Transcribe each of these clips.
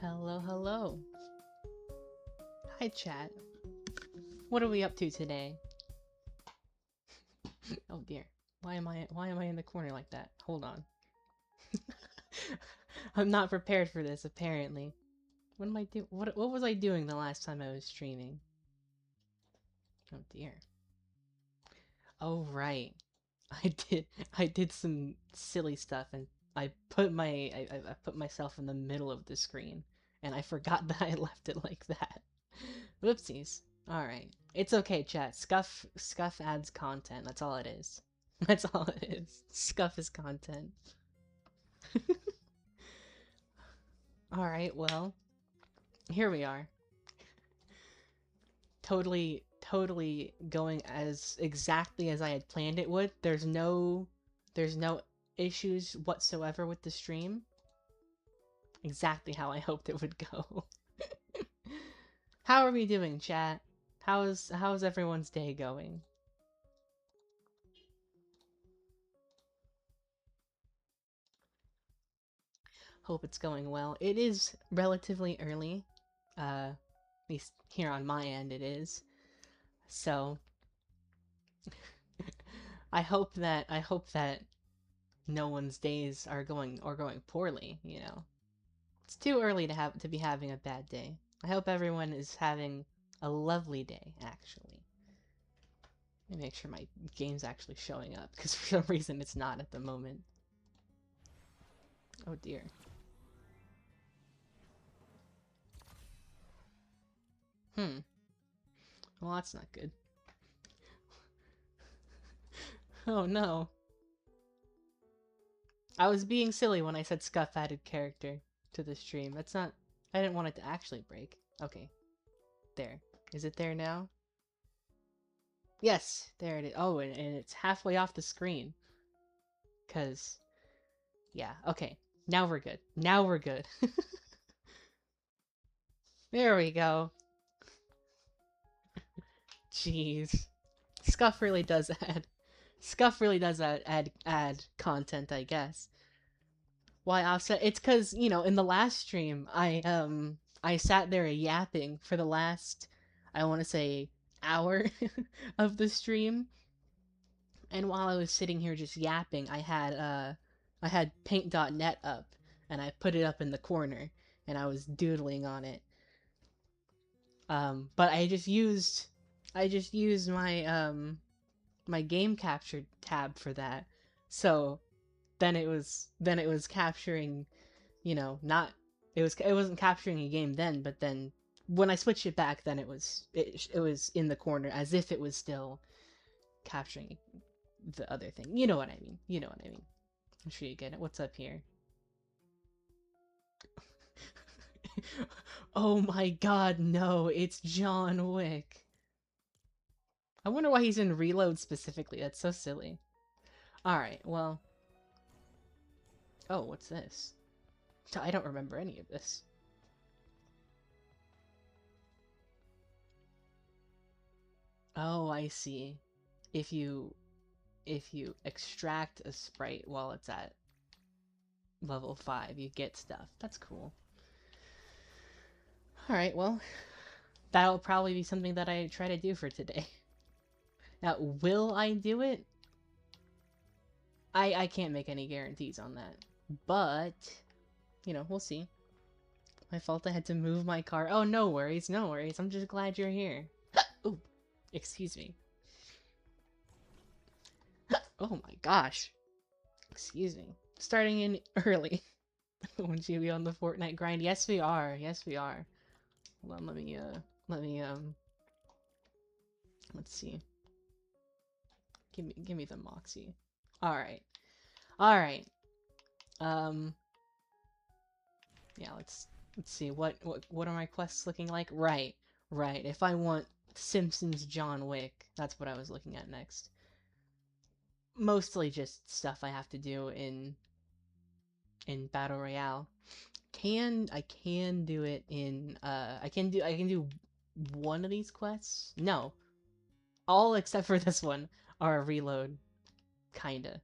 Hello, hello. Hi, chat. What are we up to today? Oh dear. Why am I in the corner like that? Hold on. I'm not prepared for this, apparently. What am I do? What was I doing the last time I was streaming? Oh dear. Oh right. I did some silly stuff and I put myself in the middle of the screen and I forgot that I left it like that. Whoopsies. Alright. It's okay, chat. Scuff adds content. That's all it is. That's all it is. Scuff is content. Alright, well, here we are. Totally going as exactly as I had planned it would. There's no issues whatsoever with the stream. Exactly how I hoped it would go. How are we doing, chat? How's everyone's day going? Hope it's going well. It is relatively early. At least here on my end it is. So I hope that no one's days are going poorly, you know. It's too early to be having a bad day. I hope everyone is having a lovely day, actually. Let me make sure my game's actually showing up, because for some reason it's not at the moment. Oh dear. Well, that's not good. Oh no. I was being silly when I said Scuff added character to the stream. That's not... I didn't want it to actually break. Okay. There. Is it there now? Yes! There it is. Oh, and it's halfway off the screen. Because... Yeah, okay. Now we're good. Now we're good. There we go. Jeez. Scuff really does add... Scuff really does add content, I guess. Why offset? It's because, you know, in the last stream, I sat there yapping for the last, I want to say, hour of the stream. And while I was sitting here just yapping, I had paint.net up and I put it up in the corner and I was doodling on it. But I just used my game capture tab for that. So then it was capturing, you know, not it wasn't capturing a game then, but then when I switched it back, then it was in the corner as if it was still capturing the other thing. You know what I mean? You know what I mean? I'm sure you get it. What's up here? Oh my god, no, it's John Wick. I wonder why he's in Reload specifically. That's so silly. Alright, well. Oh, what's this? I don't remember any of this. Oh, I see. If you extract a sprite while it's at level 5, you get stuff. That's cool. Alright, well, that'll probably be something that I try to do for today. Now, will I do it? I can't make any guarantees on that. But, you know, we'll see. My fault I had to move my car. Oh, no worries, no worries. I'm just glad you're here. Ooh, excuse me. Oh my gosh. Excuse me. Starting in early. Wouldn't you be on the Fortnite grind? Yes, we are. Yes, we are. Hold on, let's see. Give me the Moxie. Alright. Alright. Yeah, let's see. What are my quests looking like? Right. Right. If I want Simpsons John Wick, that's what I was looking at next. Mostly just stuff I have to do in Battle Royale. I can do it in I can do one of these quests. No. All except for this one are a reload, kinda.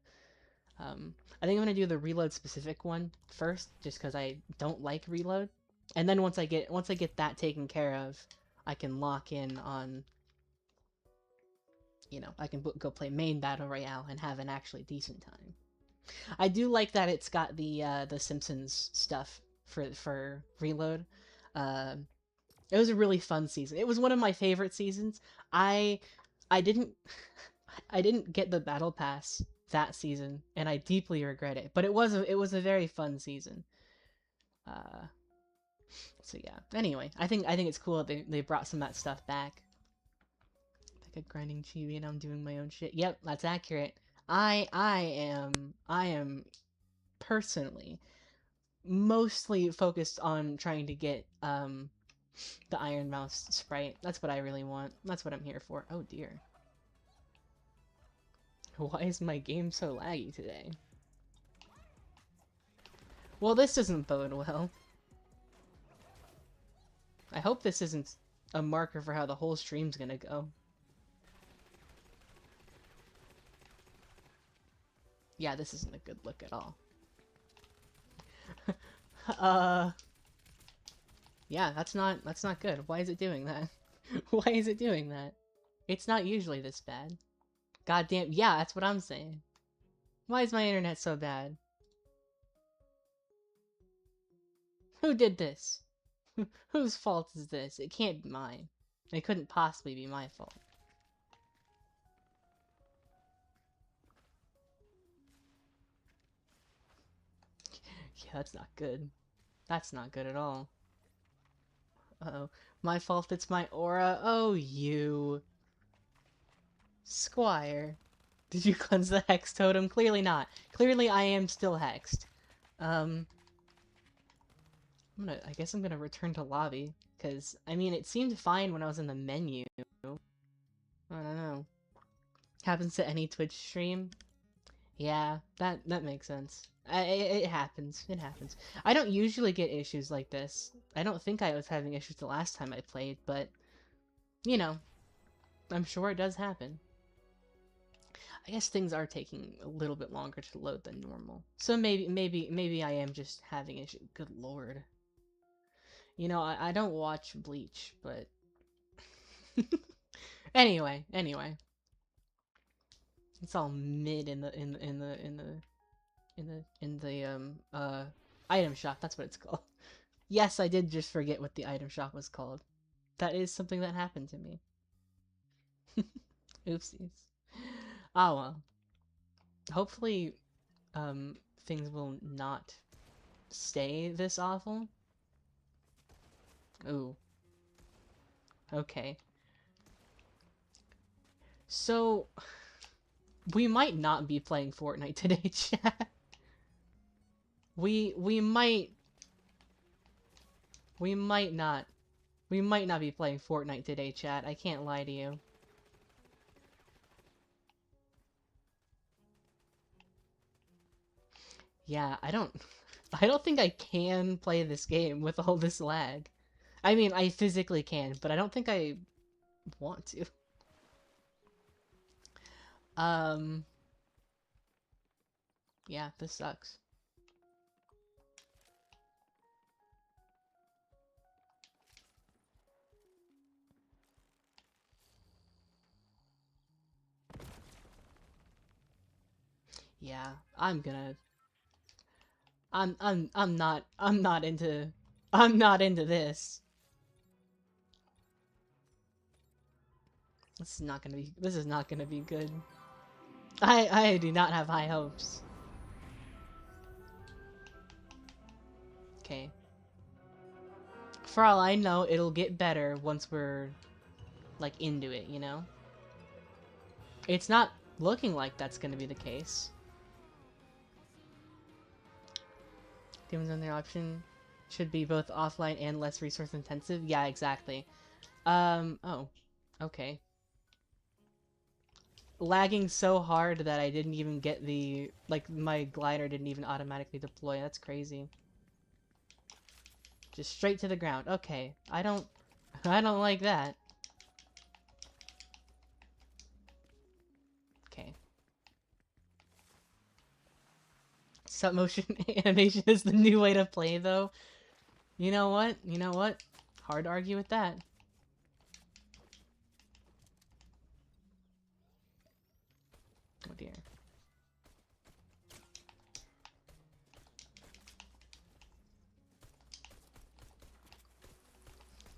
I think I'm gonna do the reload specific one first, just because I don't like reload. And then once I get that taken care of, I can lock in on, I can go play main battle royale and have an actually decent time. I do like that it's got the Simpsons stuff for reload. Uh, it was a really fun season. It was one of my favorite seasons. I I didn't I didn't get the battle pass that season, and I deeply regret it. But it was a very fun season. Uh, so yeah. Anyway, I think it's cool that they brought some of that stuff back. Like a grinding chibi, and I'm doing my own shit. Yep, that's accurate. I am personally mostly focused on trying to get the Iron Mouse sprite. That's what I really want. That's what I'm here for. Oh dear. Why is my game so laggy today? Well, this doesn't bode well. I hope this isn't a marker for how the whole stream's gonna go. Yeah, this isn't a good look at all. uh... Yeah, that's not good. Why is it doing that? Why is it doing that? It's not usually this bad. Goddamn, yeah, that's what I'm saying. Why is my internet so bad? Who did this? Whose fault is this? It can't be mine. It couldn't possibly be my fault. Yeah, that's not good. That's not good at all. Uh-oh. My fault, it's my aura. Oh, you. Squire. Did you cleanse the hex totem? Clearly not. Clearly I am still hexed. I guess I'm gonna return to lobby, because, I mean, it seemed fine when I was in the menu. I don't know. Happens to any Twitch stream? Yeah, that makes sense. It happens. It happens. I don't usually get issues like this. I don't think I was having issues the last time I played, but, I'm sure it does happen. I guess things are taking a little bit longer to load than normal. So maybe I am just having issues. Good lord. I don't watch Bleach, but anyway. It's all mid in the item shop. That's what it's called. Yes, I did just forget what the item shop was called. That is something that happened to me. Oopsies. Oh well. Hopefully, things will not stay this awful. Ooh. Okay. So, we might not be playing Fortnite today, chat. We might not. We might not be playing Fortnite today, chat. I can't lie to you. Yeah, I don't think I can play this game with all this lag. I mean, I physically can, but I don't think I want to. Yeah, this sucks. Yeah, I'm not into this. This is not gonna be good. I do not have high hopes. Okay. For all I know, it'll get better once we're, like, into it, you know? It's not looking like that's gonna be the case. Games on their option should be both offline and less resource intensive. Yeah, exactly. Oh. Okay. Lagging so hard that I didn't even get my glider didn't even automatically deploy. That's crazy. Just straight to the ground. Okay. I don't like that. Okay. Stop motion animation is the new way to play, though. You know what? You know what? Hard to argue with that. Oh dear.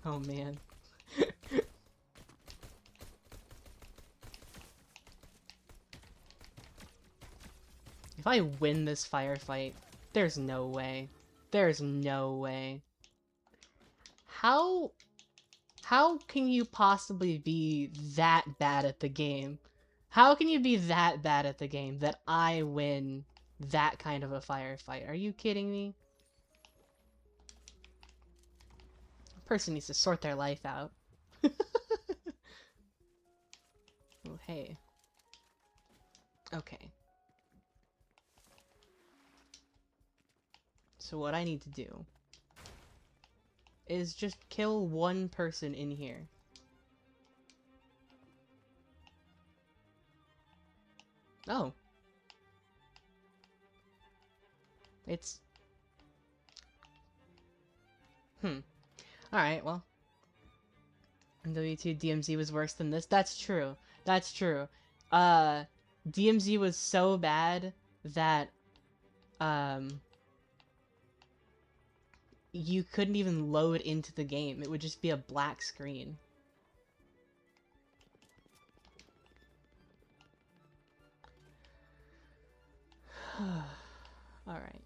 Oh man. If I win this firefight, there's no way. There's no way. How can you possibly be that bad at the game? How can you be that bad at the game that I win that kind of a firefight? Are you kidding me? A person needs to sort their life out. Oh, hey. Okay. So what I need to do is just kill one person in here. Oh. It's... Alright, well. W2 DMZ was worse than this. That's true. That's true. DMZ was so bad that, you couldn't even load into the game. It would just be a black screen. Alright.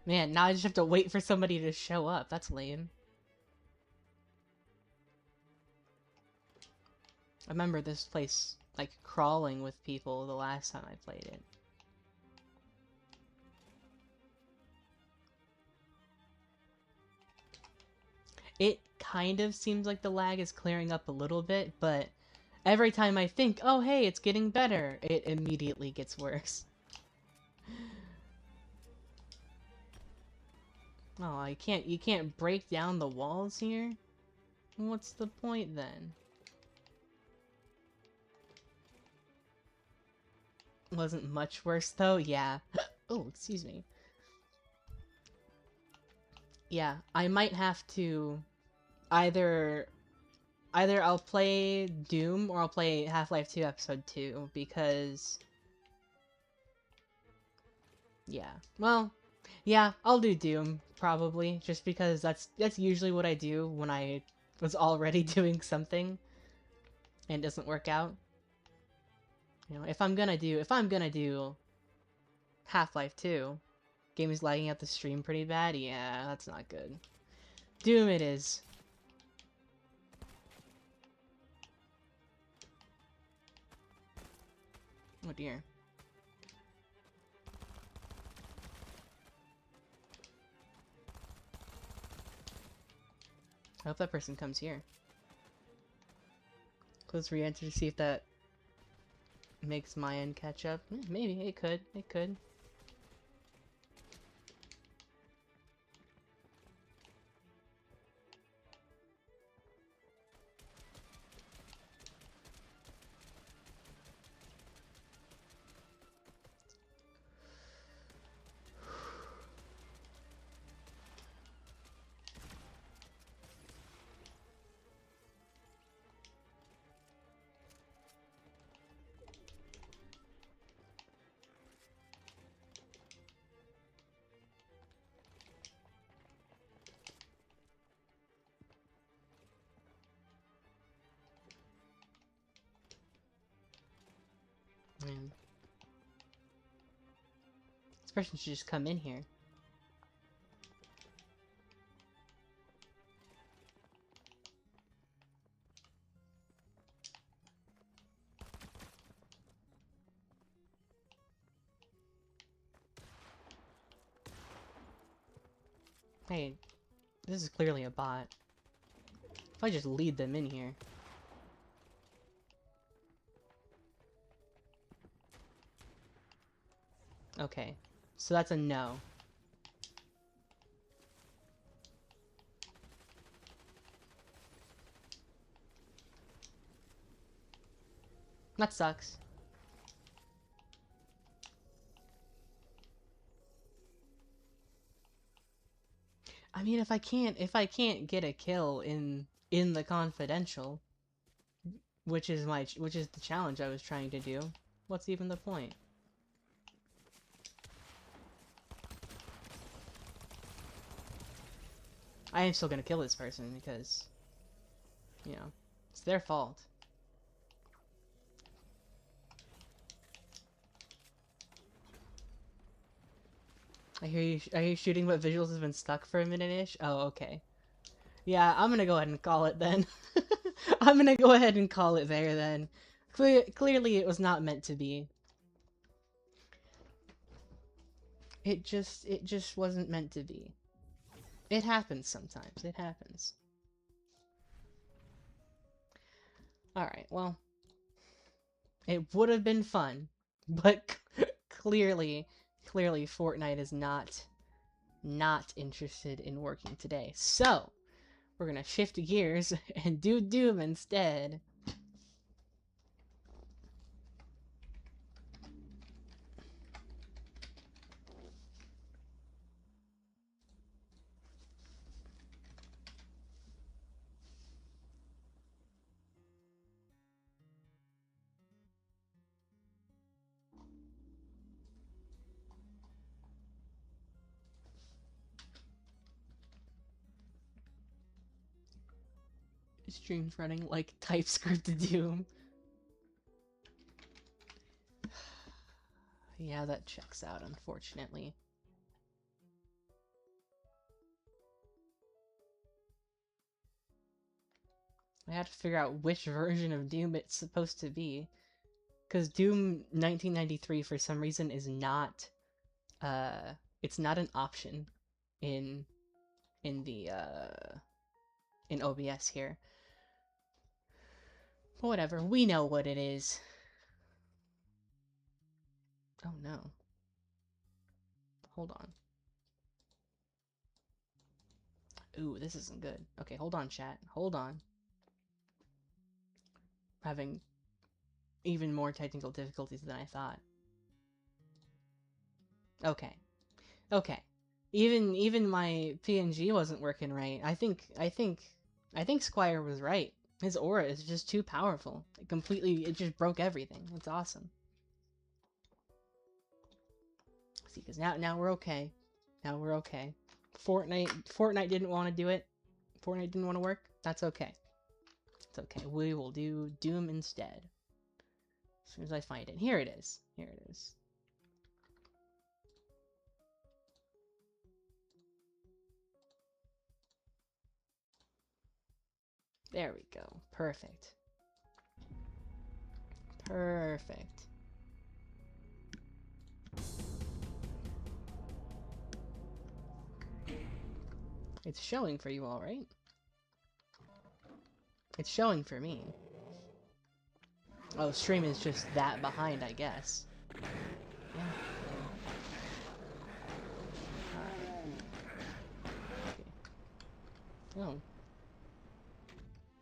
Man, now I just have to wait for somebody to show up. That's lame. I remember this place, like, crawling with people the last time I played it. It kind of seems like the lag is clearing up a little bit, but every time I think, oh hey, it's getting better, it immediately gets worse. Oh, you can't break down the walls here? What's the point then? Wasn't much worse though? Yeah. Oh, excuse me. Yeah, I might have to either I'll play Doom or I'll play Half-Life 2 Episode 2 because yeah. Well, yeah, I'll do Doom probably just because that's usually what I do when I was already doing something and it doesn't work out. You know, if I'm gonna do Half-Life 2, game is lagging out the stream pretty bad. Yeah, that's not good. Doom it is. Oh dear. I hope that person comes here. Close re-enter to see if that makes my end catch up. Maybe, it could. It could. Man. This person should just come in here. Hey, this is clearly a bot. If I just lead them in here. Okay, so that's a no. That sucks. I mean, if I can't get a kill in the confidential, which is the challenge I was trying to do, what's even the point? I am still gonna kill this person because, you know, it's their fault. I hear you shooting, but visuals has been stuck for a minute-ish? Oh, okay. Yeah, I'm gonna go ahead and call it then. I'm gonna go ahead and call it there then. Clearly it was not meant to be. It just wasn't meant to be. It happens sometimes. It happens. Alright, well. It would have been fun, but clearly Fortnite is not interested in working today. So, we're gonna shift gears and do Doom instead. Streams running like TypeScript Doom. Yeah, that checks out, unfortunately. I had to figure out which version of Doom it's supposed to be. Because Doom 1993, for some reason, is not, it's not an option in, in the, in OBS here. But whatever, we know what it is. Oh no. Hold on. Ooh, this isn't good. Okay, hold on, chat. Hold on. Having even more technical difficulties than I thought. Okay. Okay. Even my PNG wasn't working right. I think Squire was right. His aura is just too powerful. It just broke everything. It's awesome. See, because now we're okay. Now we're okay. Fortnite didn't want to do it. Fortnite didn't want to work. That's okay. It's okay. We will do Doom instead. As soon as I find it. Here it is. Here it is. There we go. Perfect. Perfect. It's showing for you all, right? It's showing for me. Oh, stream is just that behind, I guess. Yeah. Okay. Oh.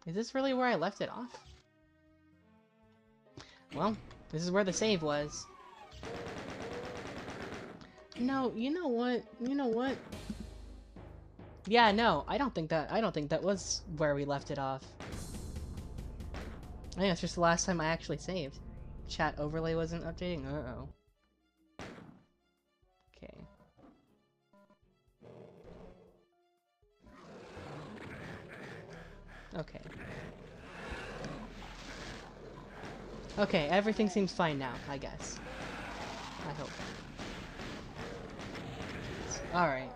Is this really where I left it off? Well, this is where the save was. No, you know what? You know what? Yeah, no, I don't think that was where we left it off. I think it's just the last time I actually saved. Chat overlay wasn't updating? Uh-oh. Okay. Okay. Okay, everything seems fine now, I guess. I hope. Alright.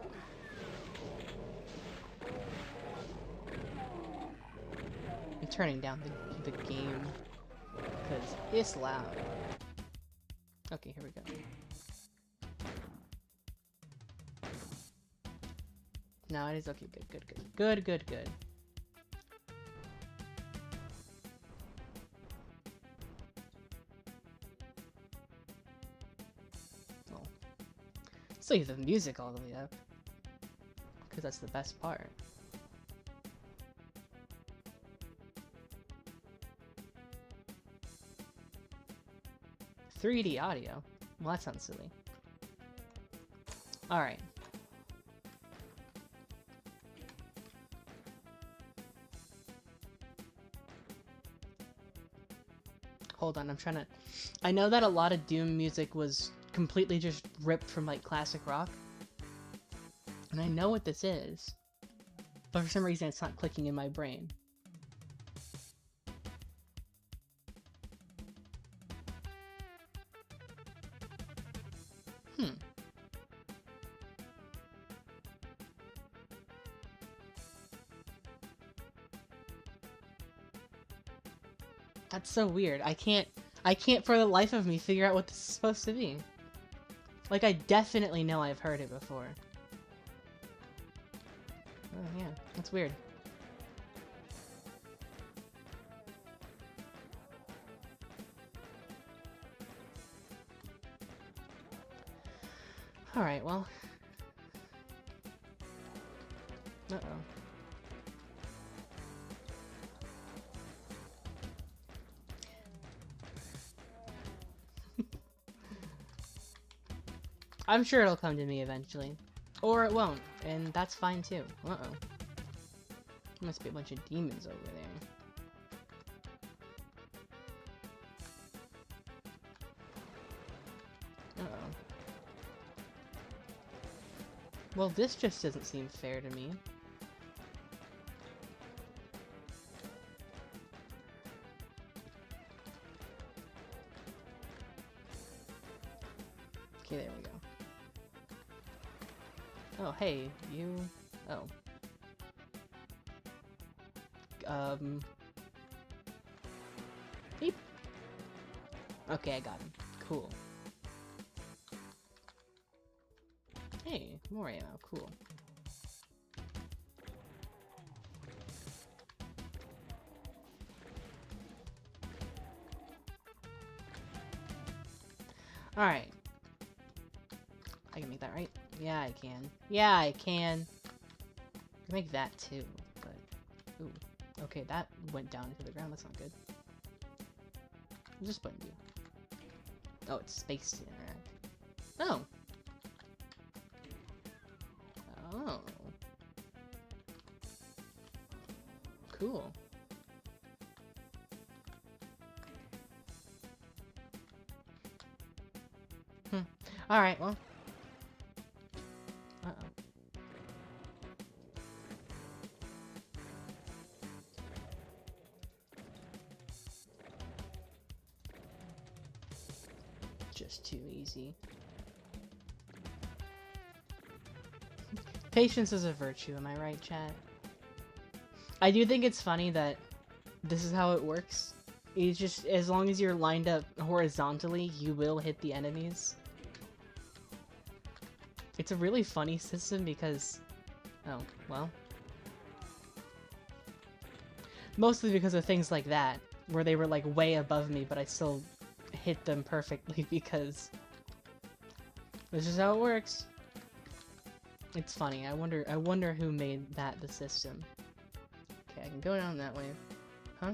I'm turning down the game because it's loud. Okay, here we go. No, it is okay. Good. Oh. Still use the music all the way up because that's the best part. 3D audio. Well, that sounds silly. Alright. Hold on, I'm trying to... I know that a lot of Doom music was completely just ripped from, like, classic rock. And I know what this is. But for some reason, it's not clicking in my brain. That's so weird. I can't for the life of me figure out what this is supposed to be. Like, I definitely know I've heard it before. Oh, yeah. That's weird. Alright, well. Uh-oh. I'm sure it'll come to me eventually. Or it won't, and that's fine too. Uh-oh. There must be a bunch of demons over there. Uh-oh. Well, this just doesn't seem fair to me. Okay, there we go. Oh, hey, you... Oh. Beep. Okay, I got him. Cool. Hey, more ammo. Cool. Alright. I can make that, right? Yeah, I can. Yeah, I can. I can make that too, but... Ooh. Okay, that went down into the ground. That's not good. What's this button do? Oh, it's space to interact. Oh! Oh. Cool. Alright, well. Uh-oh. Just too easy. Patience is a virtue, am I right, chat? I do think it's funny that this is how it works. It's just, as long as you're lined up horizontally, you will hit the enemies. It's a really funny system because... Oh, well. Mostly because of things like that, where they were like way above me, but I still hit them perfectly because... This is how it works. It's funny. I wonder who made that the system. Okay, I can go down that way. Huh?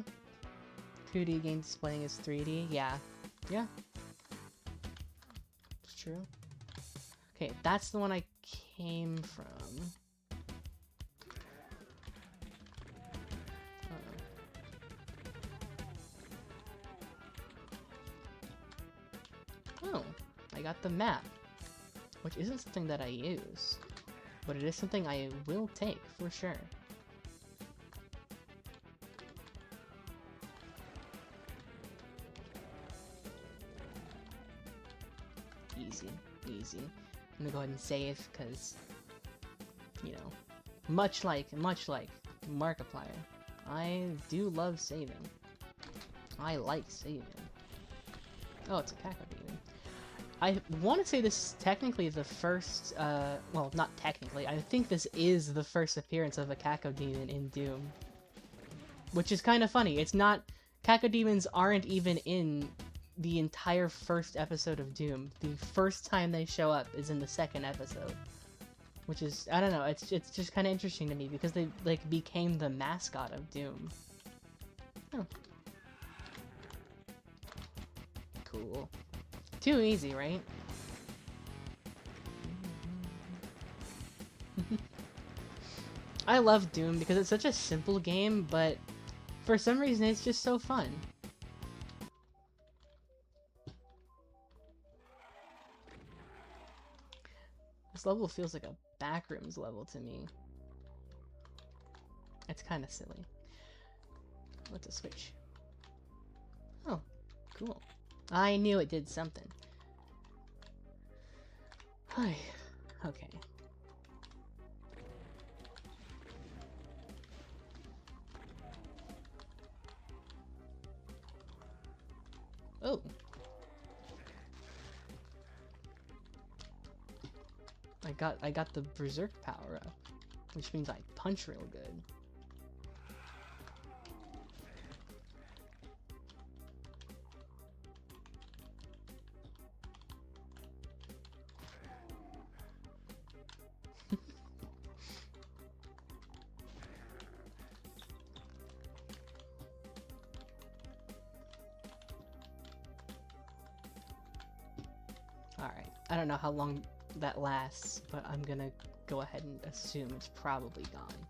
2D game displaying as 3D? Yeah. Yeah. It's true. Okay, that's the one I came from. Oh, I got the map, which isn't something that I use, but it is something I will take for sure. Easy, easy. I'm gonna go ahead and save because, you know, much like Markiplier, I do love saving. I like saving. Oh, it's a Caco demon. I want to say this is technically the first, well, not technically, I think this is the first appearance of a Caco demon in Doom. Which is kind of funny. It's not, Caco demons aren't even in the entire first episode of Doom. The first time they show up is in the second episode. Which is, I don't know, it's just kind of interesting to me because they, like, became the mascot of Doom. Oh. Cool. Too easy, right? I love Doom because it's such a simple game, but for some reason it's just so fun. This level feels like a backrooms level to me. It's kind of silly. What's a switch? Oh, cool. I knew it did something. Hi. Okay. Oh. I got the Berserk power up, which means I punch real good. Alright, I don't know how long that lasts, but I'm gonna go ahead and assume it's probably gone.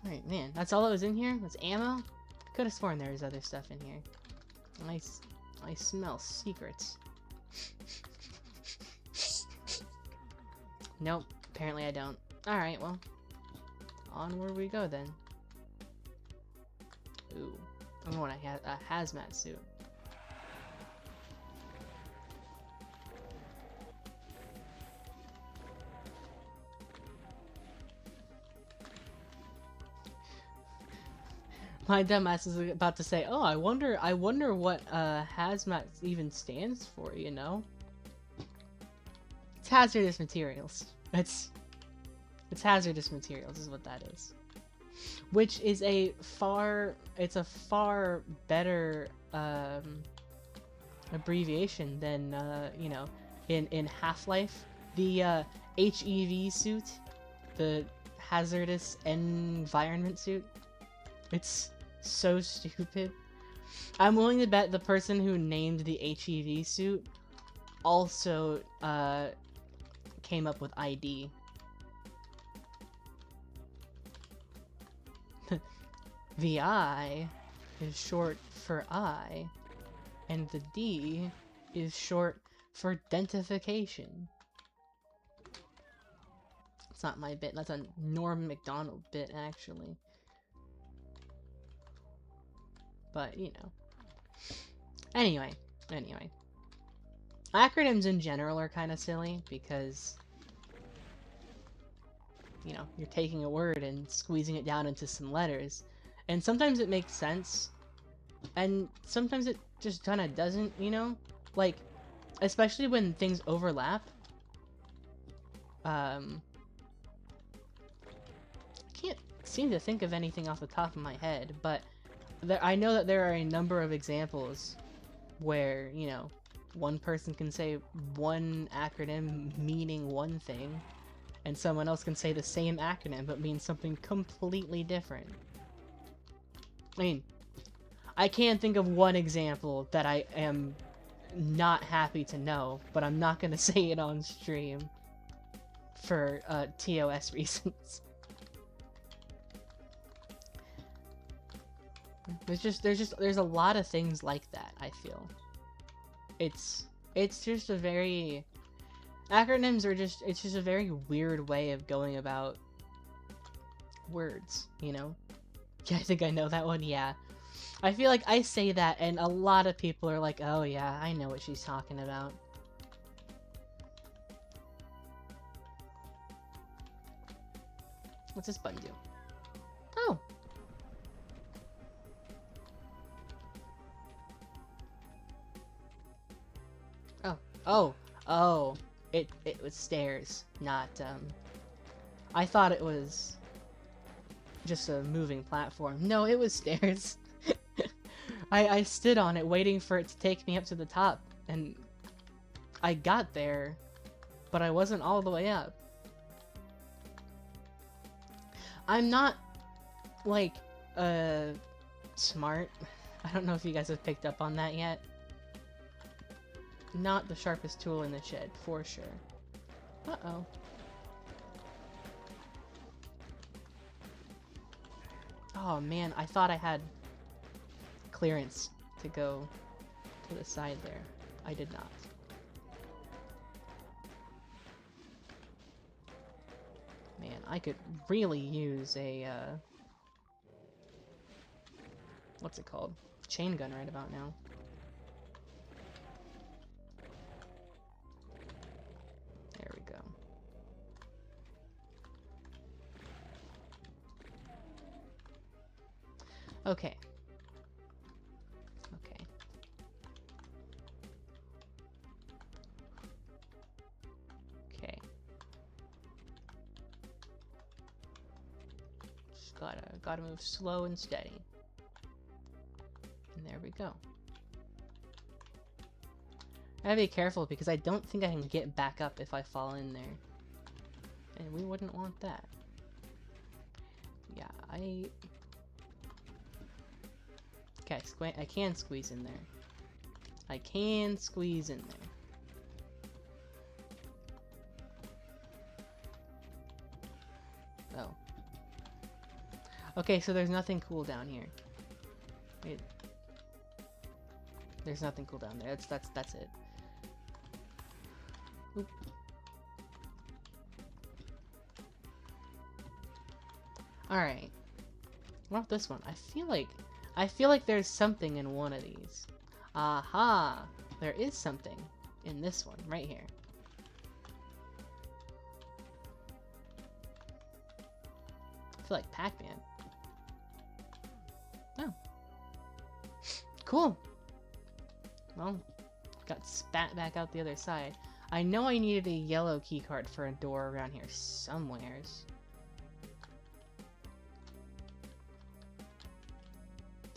Alright, man, that's all that was in here? That's ammo? Could have sworn there was other stuff in here. I smell secrets. Nope, apparently I don't. Alright, well, onward we go then. Ooh, I want a hazmat suit. My dumbass is about to say, "Oh, I wonder what hazmat even stands for." You know, it's hazardous materials. It's hazardous materials is what that is. Which is a far better abbreviation than you know, in Half-Life, the HEV suit, the hazardous environment suit. It's so stupid. I'm willing to bet the person who named the HEV suit also came up with ID. The I is short for I, and the D is short for identification. It's not my bit, that's a Norm Macdonald bit, actually. But, you know. Anyway. Acronyms in general are kind of silly because, you know, you're taking a word and squeezing it down into some letters. And sometimes it makes sense, and sometimes it just kind of doesn't, you know? Like, especially when things overlap. Can't seem to think of anything off the top of my head, but I know that there are a number of examples where, you know, one person can say one acronym meaning one thing, and someone else can say the same acronym but mean something completely different. I mean, I can't think of one example that I am not happy to know, but I'm not gonna say it on stream for TOS reasons. There's a lot of things like that, I feel. It's just a very... Acronyms are just... It's just a very weird way of going about words, you know? Yeah, I think I know that one, yeah. I feel like I say that and a lot of people are like, oh yeah, I know what she's talking about. What's this button do? Oh! Oh, it was stairs, not, I thought it was just a moving platform. No, it was stairs. I stood on it waiting for it to take me up to the top, and I got there, but I wasn't all the way up. I'm not, like, smart. I don't know if you guys have picked up on that yet. not the sharpest tool in the shed, for sure. Uh-oh. Oh man, I thought I had clearance to go to the side there. I did not. Man, I could really use a, what's it called? Chain gun right about now. There we go. Okay. Okay. Okay. Just gotta move slow and steady. And there we go. I gotta be careful because I don't think I can get back up if I fall in there. And we wouldn't want that. Yeah, okay, I can squeeze in there. I can squeeze in there. Oh. Okay, so there's nothing cool down here. There's nothing cool down there. That's it. Oop. Alright. What about this one? I feel like there's something in one of these. Aha! There is something in this one, right here. I feel like Pac-Man. Oh. Cool! Well, got spat back out the other side. I know I needed a yellow keycard for a door around here somewheres.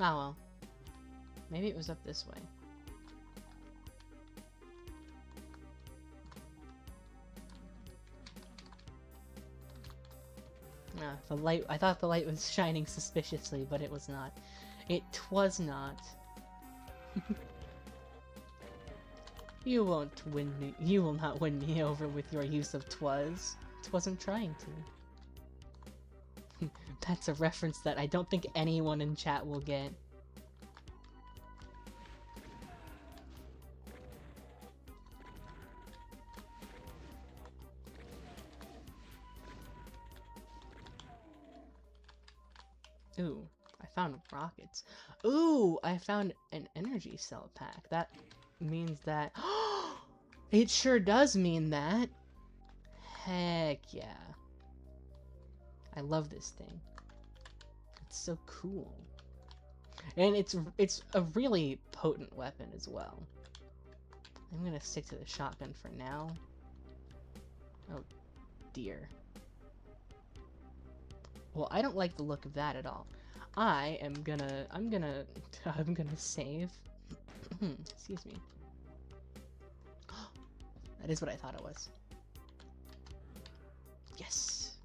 Oh well. Maybe it was up this way. The light— I thought the light was shining suspiciously, but it was not. It was not. You won't win me— you will not win me over with your use of twas. Twasn't trying to. That's a reference that I don't think anyone in chat will get. Ooh, I found rockets. Ooh, I found an energy cell pack. That means that— it sure does mean that. Heck yeah. I love this thing. It's so cool. And it's a really potent weapon as well. I'm gonna stick to the shotgun for now. Oh dear. Well, I don't like the look of that at all. I'm gonna save. Excuse me. That is what I thought it was. Yes.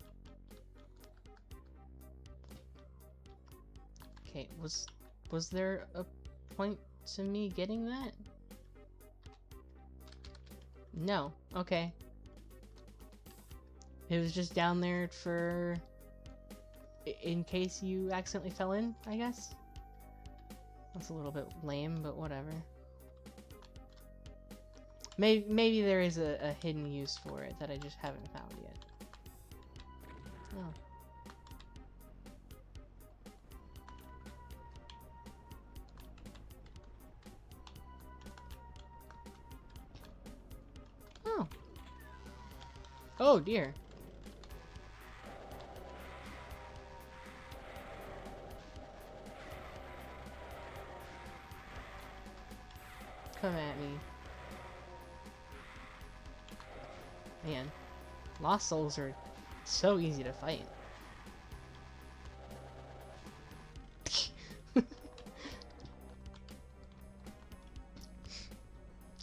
Okay, was there a point to me getting that? No. Okay. It was just down there for— in case you accidentally fell in, I guess? That's a little bit lame, but whatever. Maybe there is a hidden use for it that I just haven't found yet. Oh. Oh. Oh dear. Come at me. Man, Lost Souls are so easy to fight.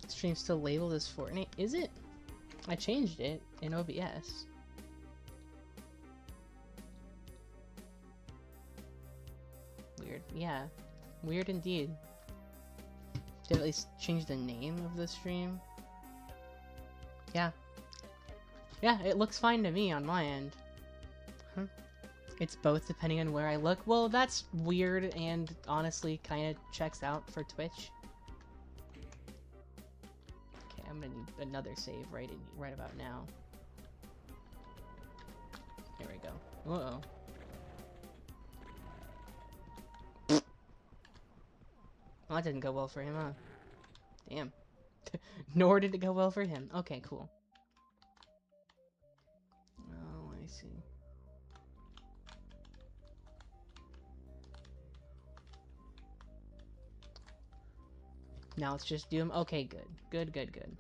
Stream still labeled as Fortnite? Is it? I changed it in OBS. Weird. Yeah. Weird indeed. Did at least change the name of the stream? Yeah. Yeah, it looks fine to me on my end. Huh? It's both depending on where I look. Well, that's weird and honestly kind of checks out for Twitch. Okay, I'm gonna need another save right about now. Here we go. Uh-oh. Well, that didn't go well for him, huh? Damn. Nor did it go well for him. Okay, cool. Oh, I see. Now it's just Doom. Okay, good. Good, good, good.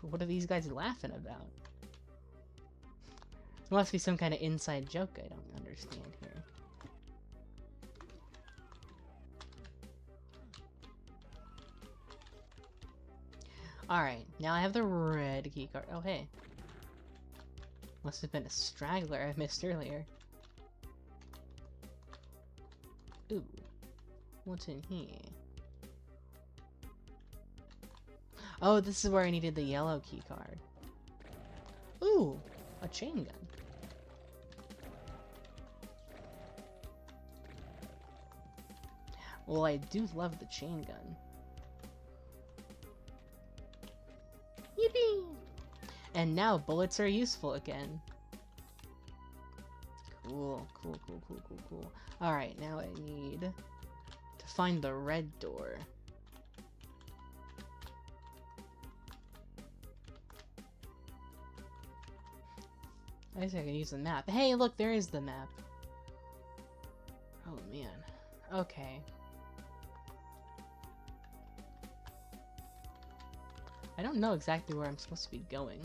What are these guys laughing about? There must be some kind of inside joke I don't understand here. Alright, now I have the red keycard. Oh, hey. Must have been a straggler I missed earlier. Ooh. What's in here? Oh, this is where I needed the yellow keycard. Ooh, a chain gun. Well, I do love the chain gun. Yippee! And now bullets are useful again. Cool, cool, cool, cool, cool, cool. Alright, now I need to find the red door. I guess I can use the map. Hey, look, there is the map. Oh, man. Okay. I don't know exactly where I'm supposed to be going.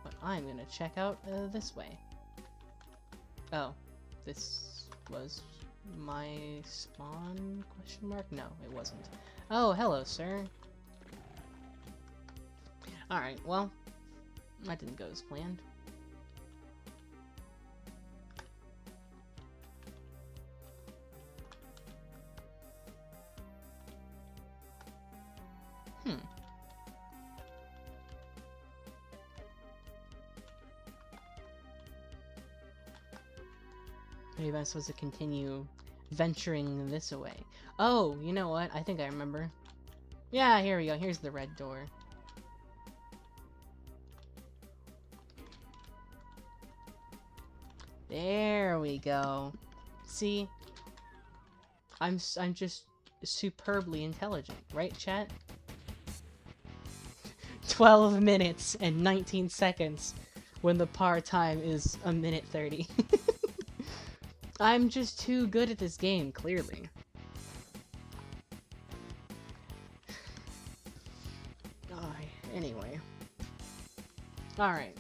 But I'm gonna check out this way. Oh. This was my spawn? Question mark? No, it wasn't. Oh, hello, sir. Alright, well, that didn't go as planned. Maybe I'm supposed to continue venturing this way. Oh, you know what? I think I remember. Yeah, here we go. Here's the red door. There we go. See? I'm just superbly intelligent, right, chat? 12 minutes and 19 seconds when the par time is 1:30. I'm just too good at this game, clearly. Anyway. Alright.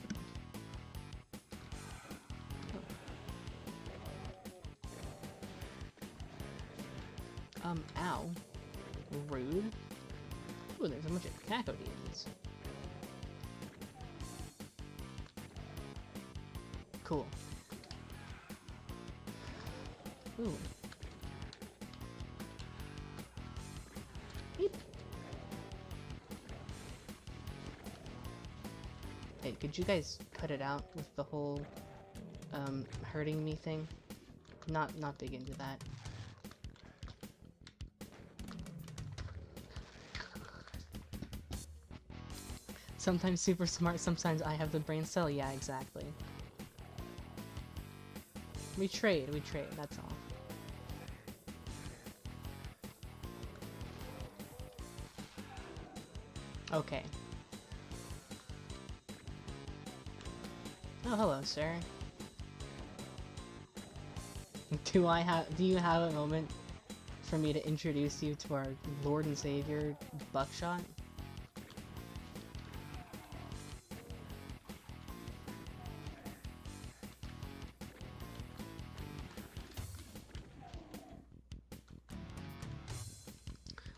Ow. Rude. Ooh, there's a bunch of cacodemons. Cool. Ooh. Beep. Hey, could you guys cut it out with the whole, hurting me thing? Not big into that. Sometimes super smart, sometimes I have the brain cell. Yeah, exactly. We trade, that's all. Okay. Oh, hello, sir. Do you have a moment for me to introduce you to our Lord and Savior, Buckshot?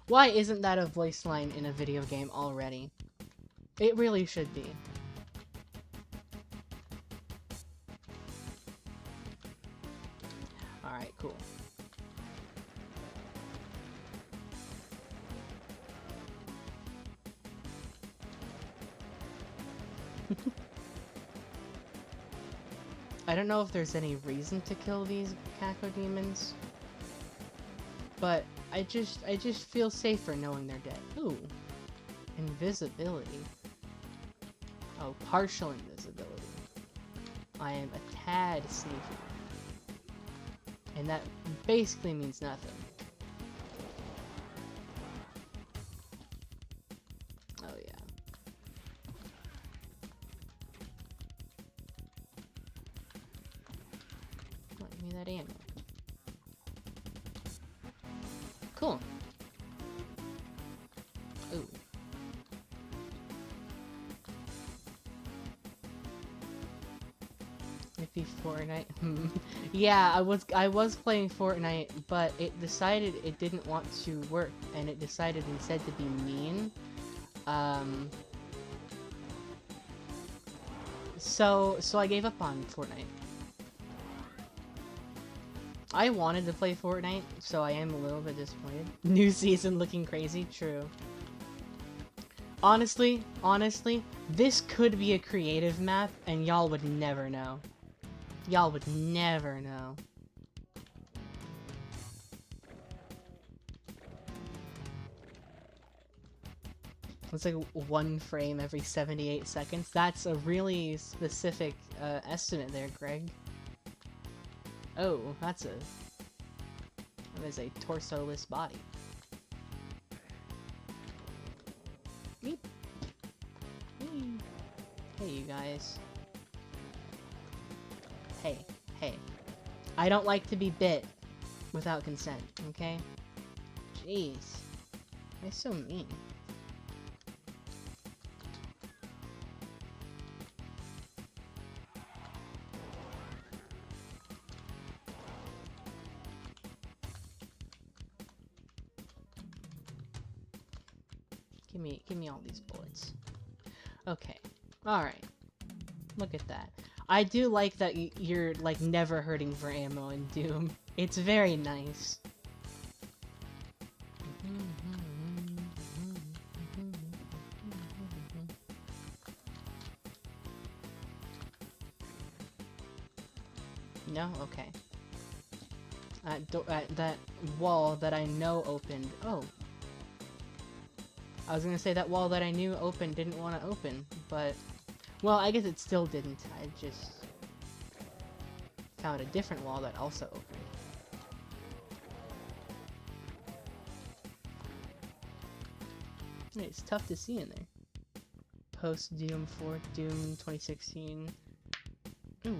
Why isn't that a voice line in a video game already? It really should be. Alright, cool. I don't know if there's any reason to kill these cacodemons, but I just feel safer knowing they're dead. Ooh, invisibility. Oh, partial invisibility. I am a tad sneaky. And that basically means nothing. Oh yeah. Oh, give me that ammo. Cool. Ooh. Maybe Fortnite. Yeah, I was playing Fortnite, but it decided it didn't want to work, and it decided instead to be mean. So I gave up on Fortnite. I wanted to play Fortnite, so I am a little bit disappointed. New season looking crazy, true. Honestly, this could be a creative map, and y'all would never know. Y'all would never know. It's like one frame every 78 seconds. That's a really specific estimate there, Greg. Oh, that is a torso-less body. Beep. Hey, you guys. Hey. I don't like to be bit without consent, okay? Jeez. They're so mean. Give me all these bullets. Okay. Alright. Look at that. I do like that you're, like, never hurting for ammo in Doom. It's very nice. No? Okay. That wall that I know opened. Oh. I was gonna say that wall that I knew opened didn't want to open, but... Well, I guess it still didn't. I just... found a different wall that also opened. It's tough to see in there. Post Doom 4, Doom 2016. Ooh.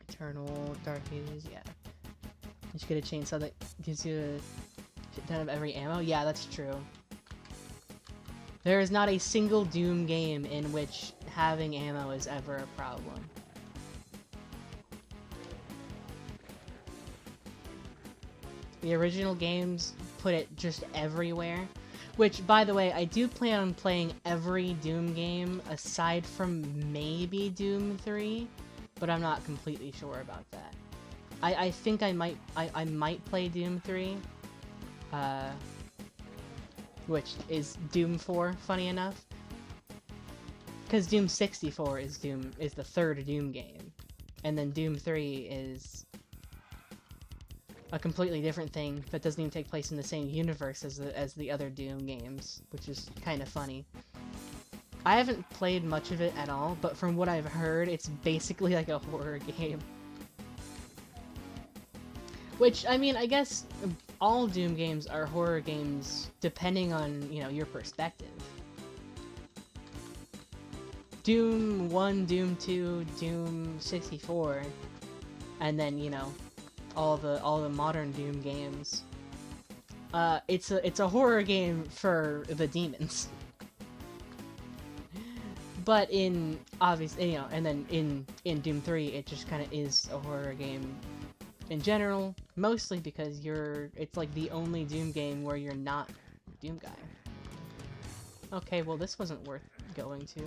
Eternal Dark Ages, yeah. You should get a chainsaw that gives you a shit ton of every ammo. Yeah, that's true. There is not a single Doom game in which having ammo is ever a problem. The original games put it just everywhere. Which, by the way, I do plan on playing every Doom game aside from maybe Doom 3, but I'm not completely sure about that. I think I might play Doom 3, which is Doom 4, funny enough. Because Doom 64 is the third Doom game, and then Doom 3 is a completely different thing that doesn't even take place in the same universe as the other Doom games, which is kind of funny. I haven't played much of it at all, but from what I've heard, it's basically like a horror game. Which, I mean, I guess all Doom games are horror games depending on, you know, your perspective. Doom 1, Doom 2, Doom 64, and then, you know, all the modern Doom games. It's a horror game for the demons. But in obviously, you know, and then in Doom 3, it just kind of is a horror game in general, mostly because it's like the only Doom game where you're not Doom guy. Okay, well this wasn't worth going to.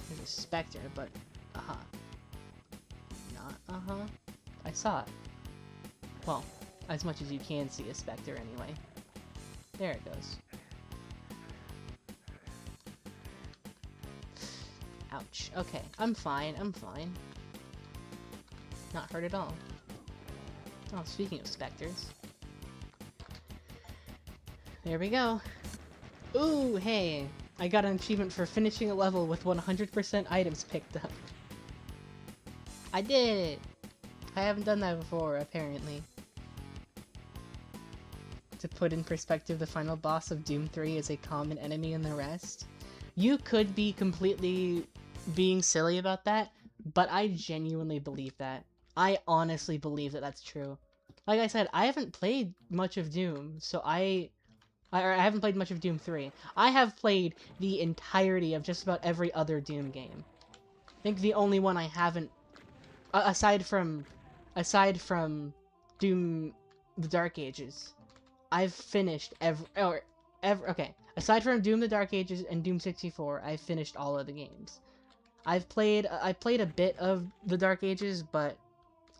There's a Spectre, but not I saw it. Well, as much as you can see a Spectre anyway. There it goes. Ouch. Okay, I'm fine, I'm fine. Not hurt at all. Oh, speaking of specters. There we go. Ooh, hey! I got an achievement for finishing a level with 100% items picked up. I did it! I haven't done that before, apparently. To put in perspective, the final boss of Doom 3 is a common enemy in the rest. You could be completely being silly about that, but I genuinely believe that. I honestly believe that that's true. Like I said, I haven't played much of Doom, so I haven't played much of Doom 3. I have played the entirety of just about every other Doom game. I think the only one I haven't, aside from Doom the Dark Ages, I've finished okay. Aside from Doom the Dark Ages and Doom 64, I've finished all of the games. I played a bit of the Dark Ages, but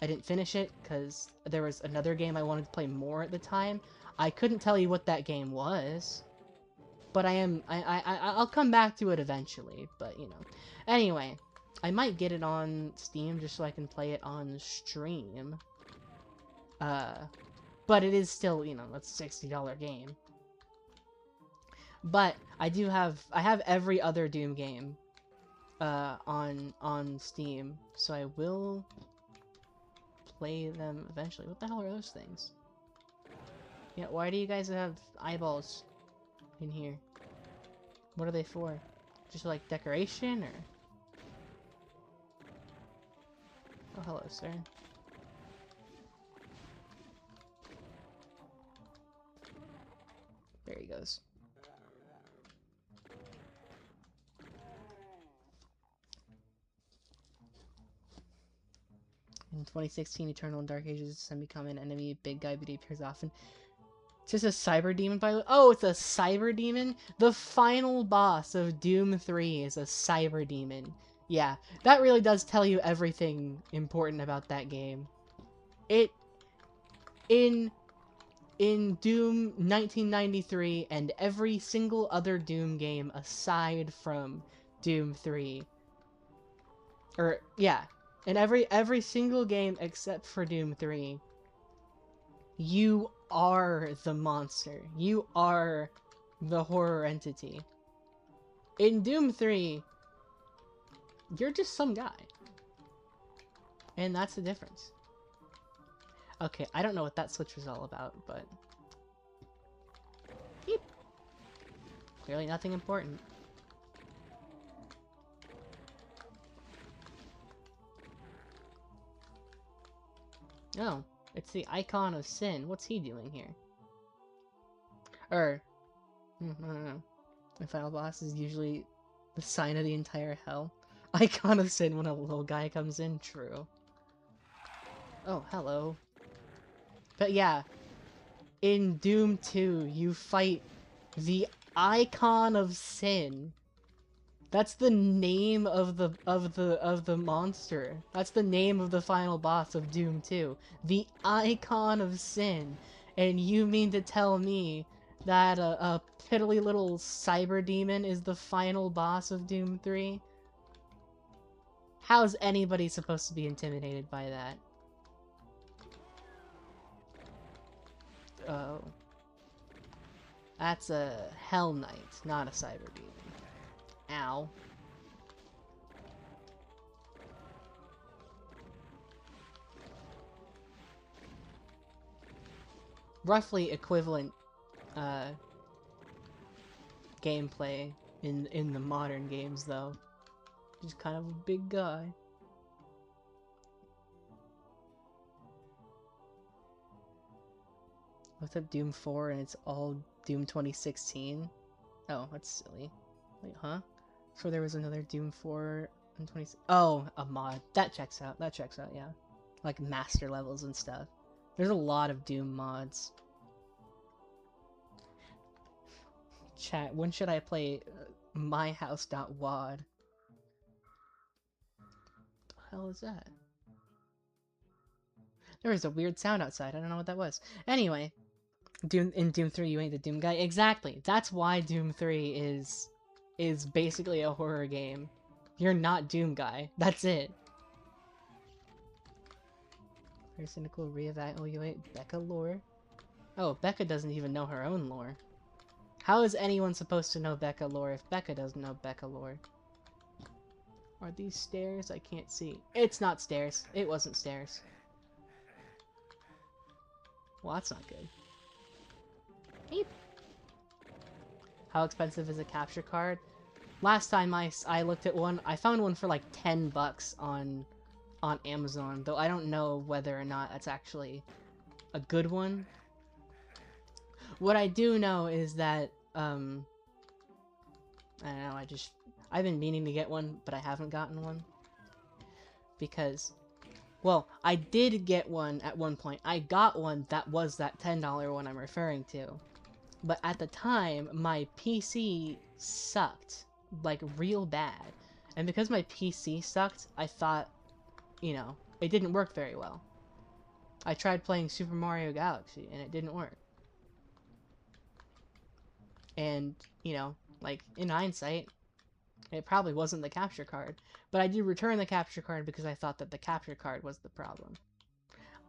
I didn't finish it because there was another game I wanted to play more at the time. I couldn't tell you what that game was, but I'll come back to it eventually, but you know. Anyway, I might get it on Steam just so I can play it on stream. But it is still, you know, that's a $60 game. But I have every other Doom game on Steam, so I will play them eventually. What the hell are those things? Yeah, why do you guys have eyeballs in here? What are they for? Just like decoration, or? Oh, hello, sir. There he goes. In 2016, Eternal and Dark Ages semi-common enemy, big guy, but he appears often. It's just a cyber demon, by the way. Oh, it's a cyber demon? The final boss of Doom 3 is a cyber demon. Yeah, that really does tell you everything important about that game. In Doom 1993 and every single other Doom game aside from Doom 3, or yeah, in every single game except for Doom 3, you are the monster. You are the horror entity. In Doom 3, you're just some guy. And that's the difference. Okay, I don't know what that switch was all about, but... Beep. Clearly nothing important. Oh, it's the icon of sin. What's he doing here? I don't know. The final boss is usually the sign of the entire hell. Icon of sin when a little guy comes in, true. Oh, hello. But yeah, in Doom 2, you fight the Icon of Sin. That's the name of the monster. That's the name of the final boss of Doom 2. The Icon of Sin. And you mean to tell me that a piddly little cyber demon is the final boss of Doom 3? How's anybody supposed to be intimidated by that? Oh. That's a Hell Knight, not a cyber demon. Ow. Roughly equivalent gameplay in the modern games, though. Just kind of a big guy. What's up, Doom 4, and it's all Doom 2016? Oh, that's silly. Wait, huh? So there was another Doom 4 in 20... Oh, a mod. That checks out. That checks out, yeah. Like master levels and stuff. There's a lot of Doom mods. Chat, when should I play myhouse.wad? What the hell is that? There was a weird sound outside. I don't know what that was. Anyway, Doom 3 you ain't the Doom guy. Exactly. That's why Doom 3 is basically a horror game. You're not Doom guy. That's it. Very cynical reevaluate Becca lore. Oh, Becca doesn't even know her own lore. How is anyone supposed to know Becca lore if Becca doesn't know Becca lore? Are these stairs? I can't see. It's not stairs. It wasn't stairs. Well, that's not good. Beep. How expensive is a capture card? Last time I looked at one, I found one for like $10 on Amazon, though I don't know whether or not that's actually a good one. What I do know is that, I don't know, I've been meaning to get one, but I haven't gotten one. Because, well, I did get one at one point. I got one that was that $10 one I'm referring to. But at the time, my PC sucked. Like, real bad. And because my PC sucked, I thought, you know, it didn't work very well. I tried playing Super Mario Galaxy, and it didn't work. And, you know, like, in hindsight, it probably wasn't the capture card. But I did return the capture card because I thought that the capture card was the problem.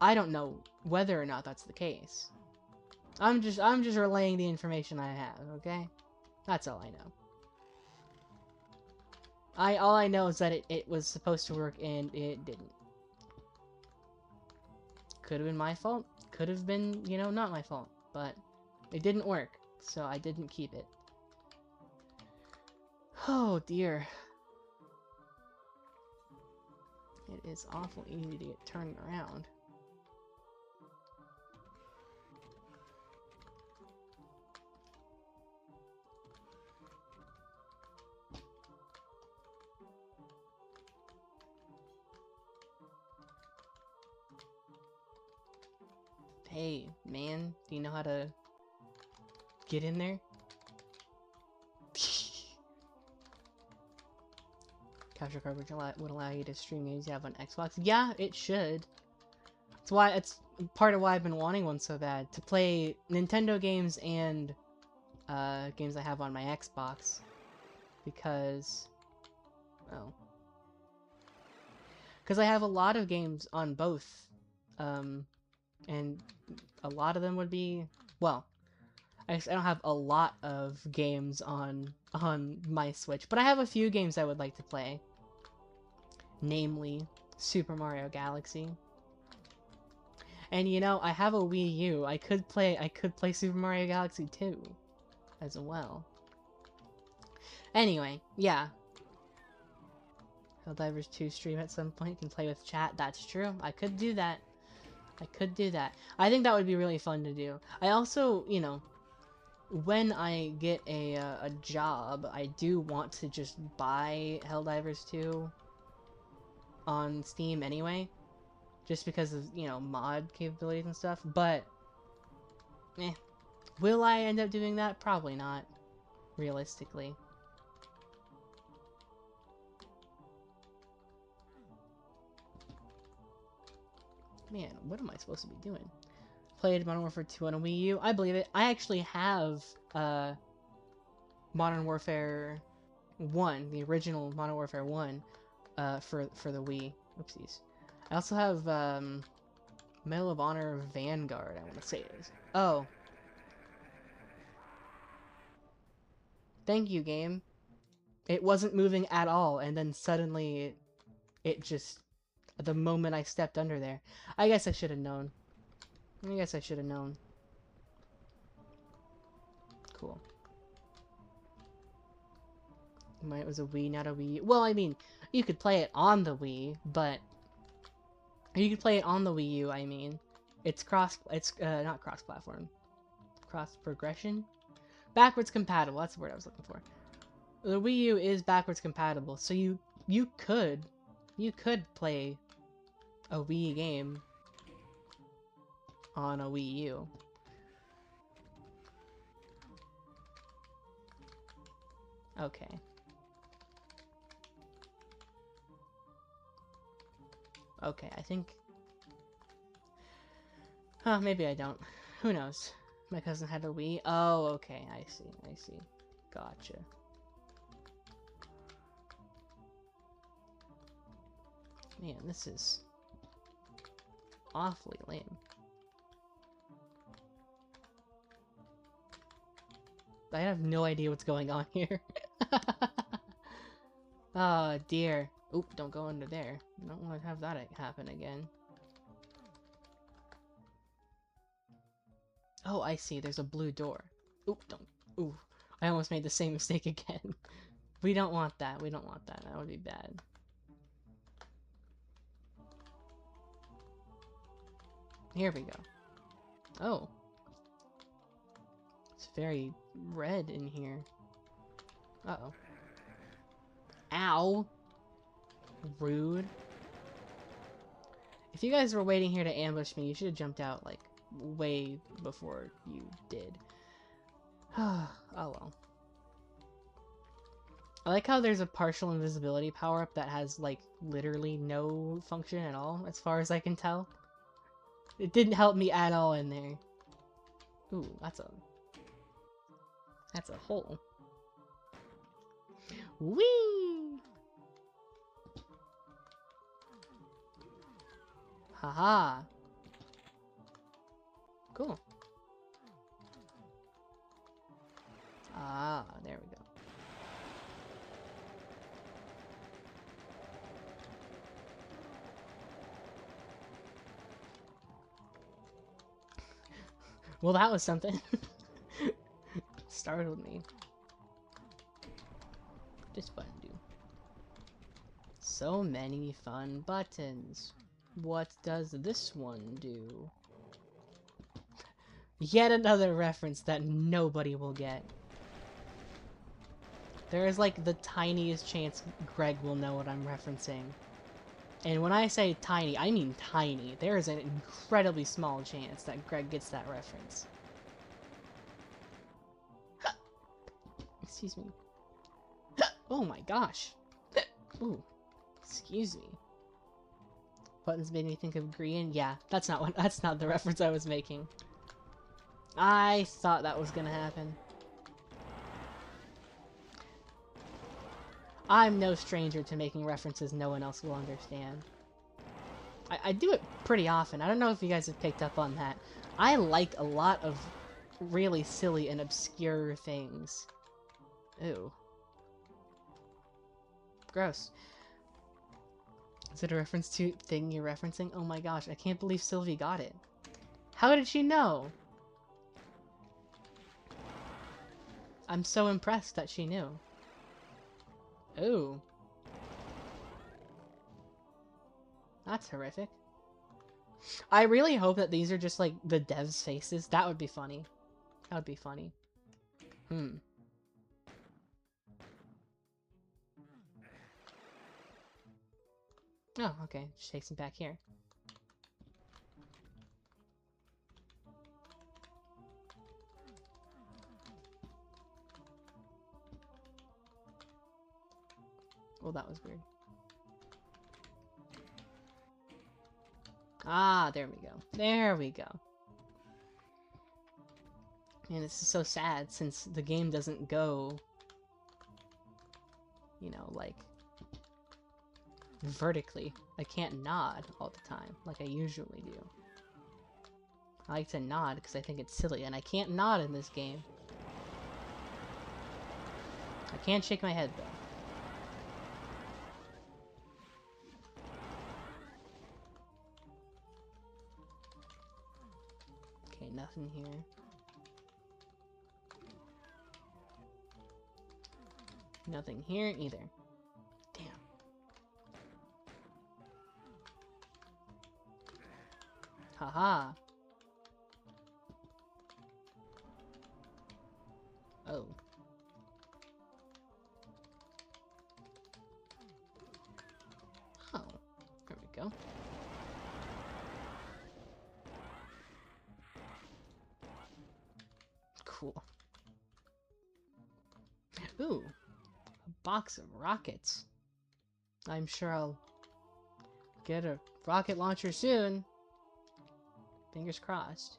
I don't know whether or not that's the case. I'm just relaying the information I have, okay? That's all I know. All I know is that it was supposed to work and it didn't. Could have been my fault. Could have been, you know, not my fault. But it didn't work, so I didn't keep it. Oh dear. It is awful easy to get turned around. Hey, man, do you know how to get in there? Capture card would allow you to stream games you have on Xbox. Yeah, it should. It's part of why I've been wanting one so bad. To play Nintendo games and games I have on my Xbox. Because, well, because I have a lot of games on both. And a lot of them would be, well, I don't have a lot of games on my Switch, but I have a few games I would like to play. Namely, Super Mario Galaxy. And you know, I have a Wii U. I could play Super Mario Galaxy 2 as well. Anyway, yeah. Helldivers 2 stream at some point, can play with chat. That's true. I could do that. I think that would be really fun to do. I also, you know, when I get a job, I do want to just buy Helldivers 2 on Steam anyway. Just because of, you know, mod capabilities and stuff. But, will I end up doing that? Probably not. Realistically. Man, what am I supposed to be doing? Played Modern Warfare 2 on a Wii U? I believe it. I actually have, Modern Warfare 1, the original Modern Warfare 1, for the Wii. Oopsies. I also have, Medal of Honor Vanguard, I want to say it is. Oh. Thank you, game. It wasn't moving at all, and then suddenly it just... the moment I stepped under there. I guess I should have known. Cool. It was a Wii, not a Wii. Well, I mean, you could play it on the Wii, but... you could play it on the Wii U, I mean. It's not cross-platform. Cross-progression? Backwards compatible, that's the word I was looking for. The Wii U is backwards compatible, so you could play a Wii game on a Wii U. Okay. Okay, I think... huh, maybe I don't. Who knows? My cousin had a Wii. Oh, okay. I see. I see. Gotcha. Man, this is awfully lame. I have no idea what's going on here. Oh dear. Oop, don't go under there. I don't want to have that happen again. Oh, I see. There's a blue door. Oop, don't. Ooh, I almost made the same mistake again. We don't want that. We don't want that. That would be bad. Here we go. Oh. It's very red in here. Uh-oh. Ow! Rude. If you guys were waiting here to ambush me, you should have jumped out, like, way before you did. Oh well. I like how there's a partial invisibility power-up that has, like, literally no function at all, as far as I can tell. It didn't help me at all in there. Ooh, that's a hole. Whee! Haha. Cool. Ah, there we go. Well, that was something. Startled me. This button do. So many fun buttons. What does this one do? Yet another reference that nobody will get. There is like the tiniest chance Greg will know what I'm referencing. And when I say tiny, I mean tiny. There is an incredibly small chance that Greg gets that reference. Excuse me. Oh my gosh. Ooh. Excuse me. Buttons made me think of green. Yeah, that's not the reference I was making. I thought that was gonna happen. I'm no stranger to making references no one else will understand. I do it pretty often. I don't know if you guys have picked up on that. I like a lot of really silly and obscure things. Ew. Gross. Is it a reference to thing you're referencing? Oh my gosh, I can't believe Sylvie got it. How did she know? I'm so impressed that she knew. Ooh. That's horrific. I really hope that these are just like the devs' faces. That would be funny. That would be funny. Hmm. Oh, okay. Just takes him back here. Well, that was weird. Ah, there we go. There we go. Man, this is so sad since the game doesn't go, you know, like, vertically. I can't nod all the time like I usually do. I like to nod because I think it's silly, and I can't nod in this game. I can't shake my head, though. Okay, nothing here. Nothing here either. Damn. Haha. Oh. Oh. There we go. Cool. Ooh. A box of rockets. I'm sure I'll get a rocket launcher soon. Fingers crossed.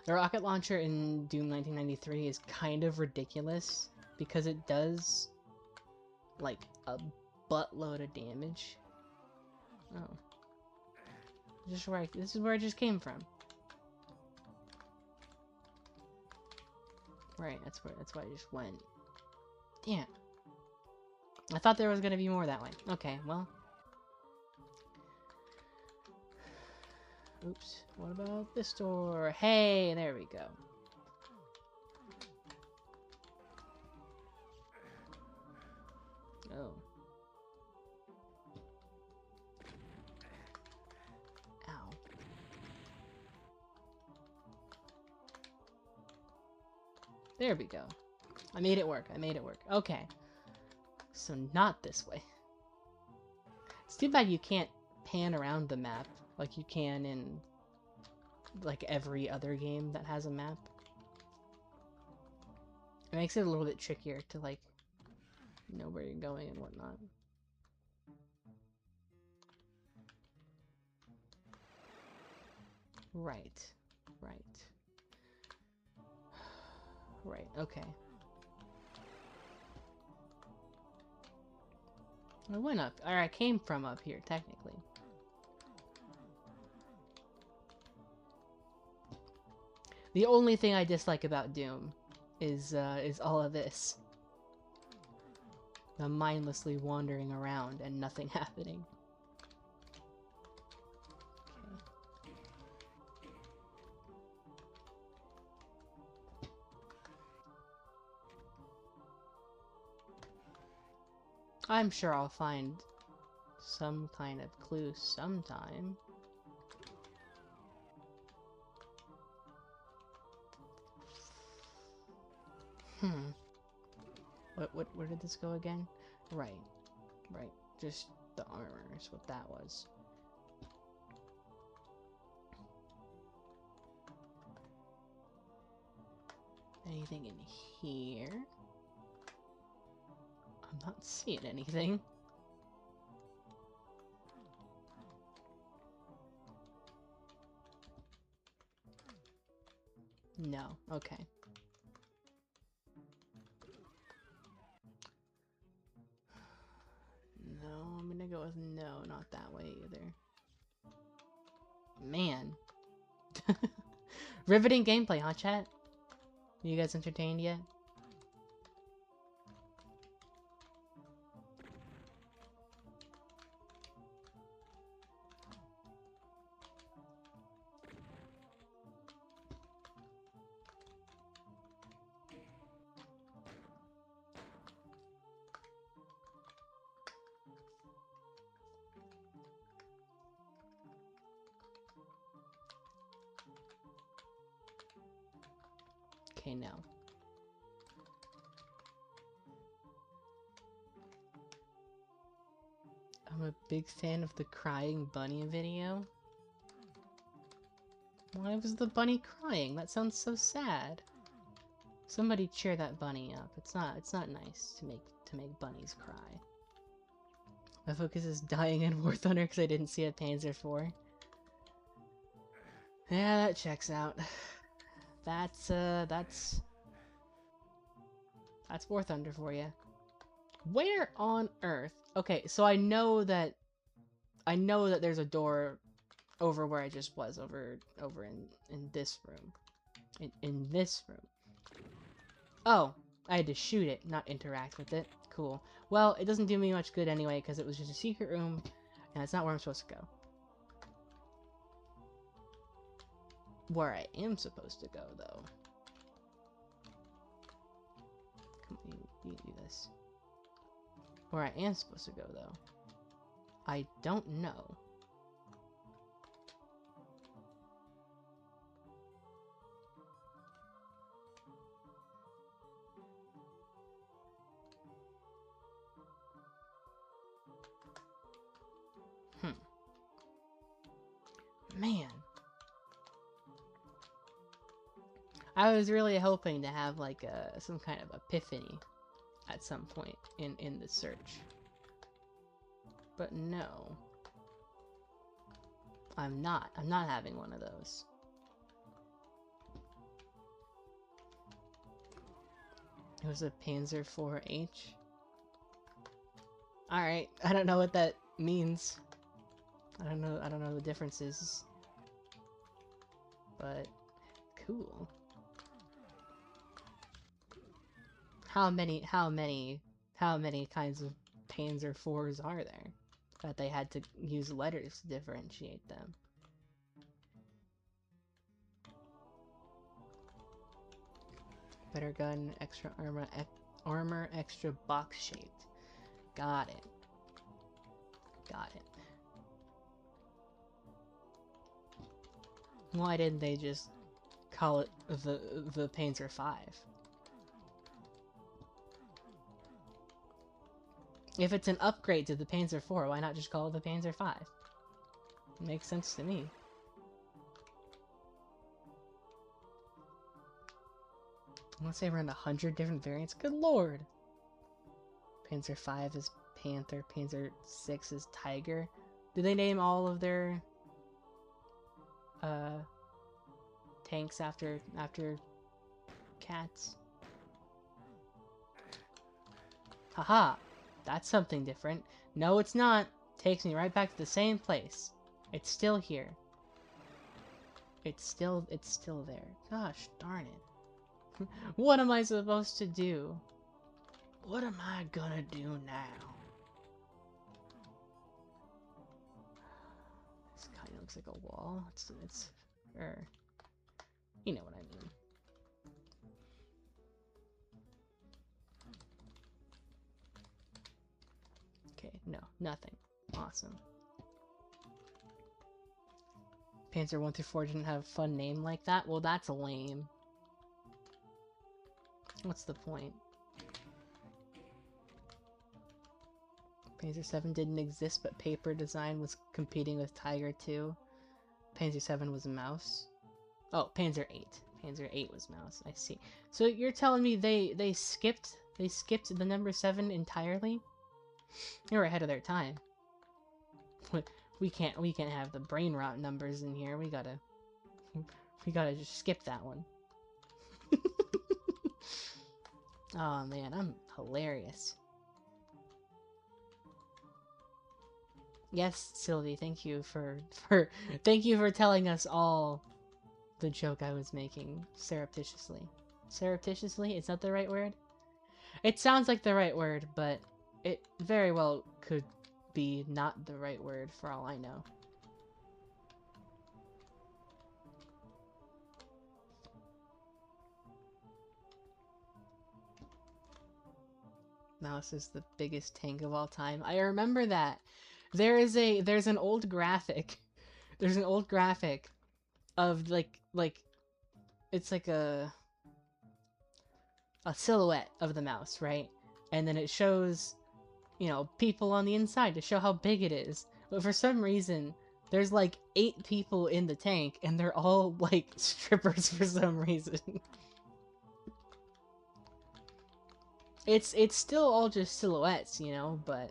The rocket launcher in Doom 1993 is kind of ridiculous because it does like a buttload of damage. Oh. This is where I just came from. Right, that's why I just went. Damn. I thought there was gonna be more that way. Okay, well. Oops. What about this door? Hey, there we go. Oh. Ow. There we go. I made it work. I made it work. Okay. So not this way. It's too bad you can't pan around the map like you can in like every other game that has a map. It makes it a little bit trickier to like know where you're going and whatnot. Right. Right. Right, okay. I went up, or I came from up here, technically. The only thing I dislike about Doom is all of this. The mindlessly wandering around and nothing happening. I'm sure I'll find some kind of clue sometime. Where did this go again? Right. Right. Just the armor is what that was. Anything in here? I'm not seeing anything. No. Okay. No, I'm gonna go with no, not that way either. Man. Riveting gameplay, huh, chat? Are you guys entertained yet? Okay, now. I'm a big fan of the crying bunny video. Why was the bunny crying? That sounds so sad. Somebody cheer that bunny up. It's not nice to make bunnies cry. My focus is dying in War Thunder because I didn't see a Panzer IV. Yeah, that checks out. That's War Thunder for you. Where on earth? Okay, so I know that there's a door over where I just was, over in this room. In this room. Oh, I had to shoot it, not interact with it. Cool. Well, it doesn't do me much good anyway, because it was just a secret room, and it's not where I'm supposed to go. Where I am supposed to go, though. Come on, you do this. Where I am supposed to go, though. I don't know. Man. I was really hoping to have like some kind of epiphany at some point in the search. But no. I'm not having one of those. It was a Panzer IV-H. Alright, I don't know what that means. I don't know the differences. But cool. How many kinds of Panzer IVs are there that they had to use letters to differentiate them? Better gun, extra armor, extra box shaped. Got it. Got it. Why didn't they just call it the Panzer V? If it's an upgrade to the Panzer IV, why not just call it the Panzer V? It makes sense to me. I want to say around 100 different variants. Good lord! Panzer V is Panther, Panzer VI is Tiger. Did they name all of their tanks after cats? Haha! That's something different. No, it's not. Takes me right back to the same place. It's still here. It's still there. Gosh darn it. What am I supposed to do? What am I gonna do now? This kind of looks like a wall. You know what I mean. Okay, no, nothing. Awesome. Panzer 1 through 4 didn't have a fun name like that? Well, that's lame. What's the point? Panzer 7 didn't exist, but paper design was competing with Tiger 2. Panzer 7 was a mouse. Oh, Panzer 8. Panzer 8 was mouse. I see. So you're telling me they skipped the number 7 entirely? They were ahead of their time. We can't have the brain rot numbers in here. We gotta just skip that one. Oh man, I'm hilarious. Yes, Sylvie, thank you for telling us all the joke I was making surreptitiously. Surreptitiously? Is that the right word? It sounds like the right word, but it very well could be not the right word for all I know. Mouse is the biggest tank of all time. I remember that. There's an old graphic. There's an old graphic of like it's like a silhouette of the mouse, right? And then it shows, you know, people on the inside to show how big it is. But for some reason, there's like 8 people in the tank and they're all like strippers for some reason. It's still all just silhouettes, you know, but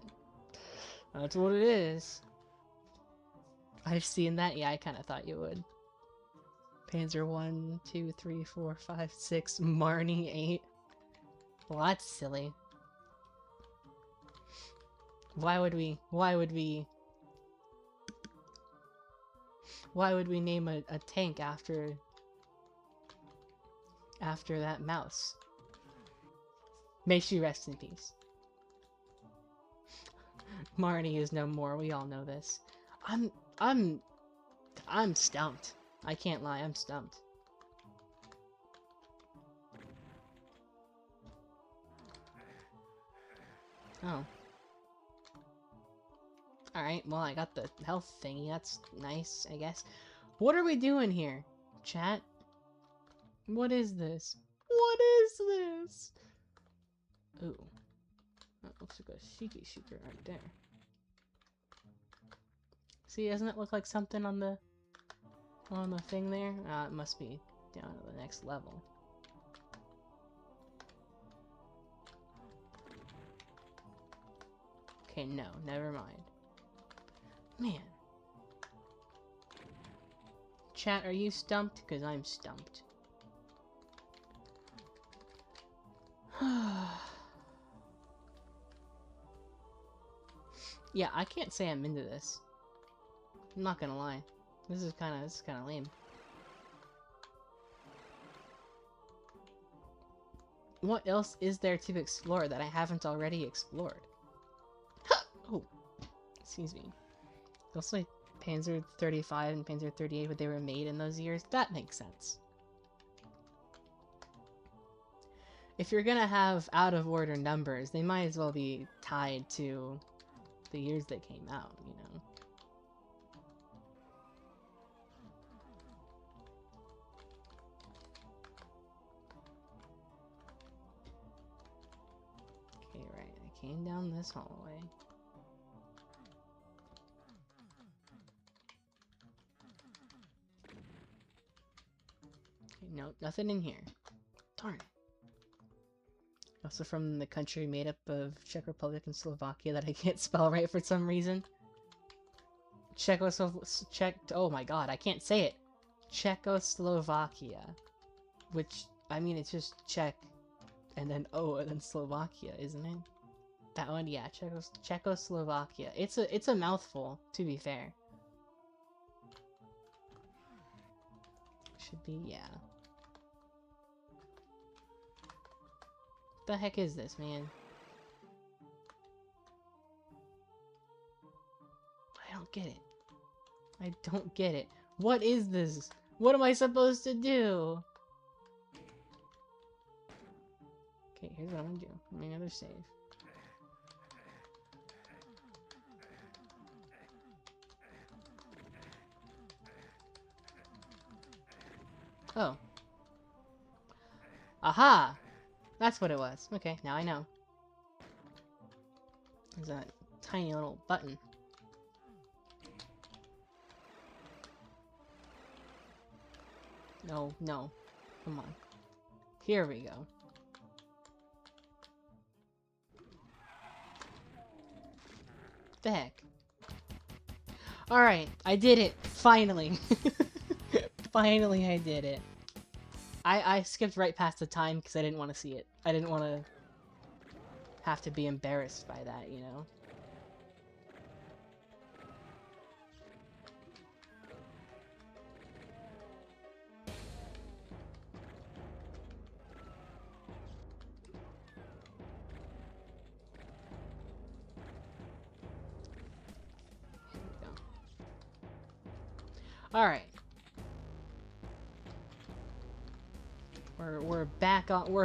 that's what it is. I've seen that. Yeah, I kind of thought you would. Panzer 1, 2, 3, 4, 5, 6, Marnie 8. Well, that's silly. Why would we name a tank after that mouse? May she rest in peace. Marnie is no more, we all know this. I'm stumped. I can't lie, I'm stumped. Oh. Alright, well I got the health thingy, that's nice, I guess. What are we doing here, chat? What is this? What is this? Ooh. That looks like a Shiki secret right there. See, doesn't it look like something on the thing there? It must be down to the next level. Okay, no, never mind. Man. Chat, are you stumped? Because I'm stumped. Yeah, I can't say I'm into this. I'm not gonna lie. This is kind of lame. What else is there to explore that I haven't already explored? Oh, excuse me. Also, like Panzer 35 and Panzer 38, but they were made in those years. That makes sense. If you're gonna have out-of-order numbers, they might as well be tied to the years they came out, you know? Okay, right. I came down this hallway. Okay, no, nothing in here. Darn it. Also from the country made up of Czech Republic and Slovakia that I can't spell right for some reason. Oh my god, I can't say it. Czechoslovakia. Which, I mean, it's just Czech and then O and then Slovakia, isn't it? That one, yeah, Czechoslovakia. It's a mouthful, to be fair. Should be, yeah. What the heck is this, man? I don't get it. I don't get it. What is this? What am I supposed to do? Okay, here's what I'm gonna do. Give me another save. Oh. Aha! That's what it was. Okay, now I know. There's a tiny little button. No, no. Come on. Here we go. What the heck? Alright, I did it! Finally! Finally I did it. I skipped right past the time because I didn't want to see it. I didn't want to have to be embarrassed by that, you know? Here we go. Alright. We're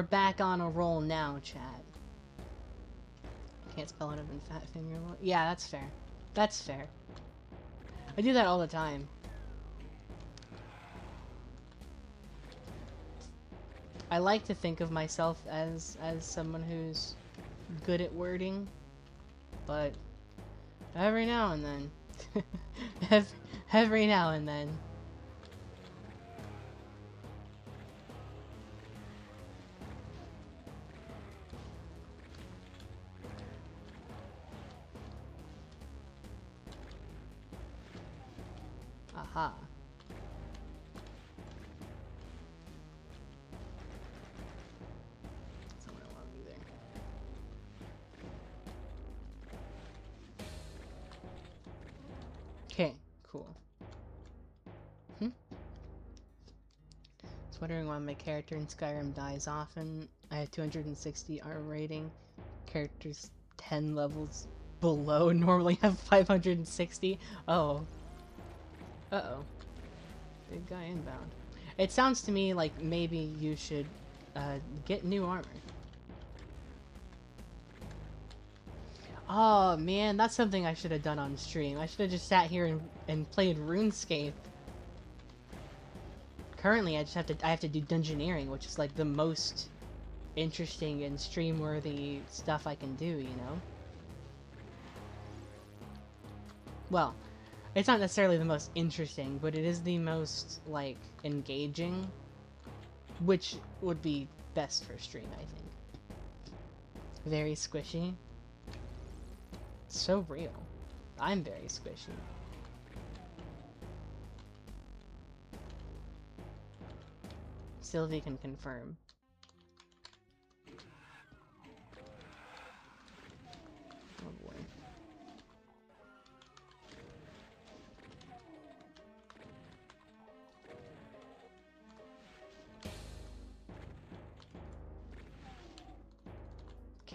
back on a roll now, Chad. Can't spell it other than fat finger. Yeah, that's fair. That's fair. I do that all the time. I like to think of myself as someone who's good at wording, but every now and then, every now and then. Aha. That's not what I want to do there. Okay, cool. Was wondering why my character in Skyrim dies often. I have 260 R rating. Characters 10 levels below normally have 560. Oh. Uh-oh. Big guy inbound. It sounds to me like maybe you should get new armor. Oh man, that's something I should have done on stream. I should have just sat here and played RuneScape. Currently, I have to do dungeoneering, which is like the most interesting and stream-worthy stuff I can do, you know? Well, it's not necessarily the most interesting, but it is the most, like, engaging, which would be best for stream, I think. Very squishy. So real. I'm very squishy. Sylvie can confirm. Oh boy.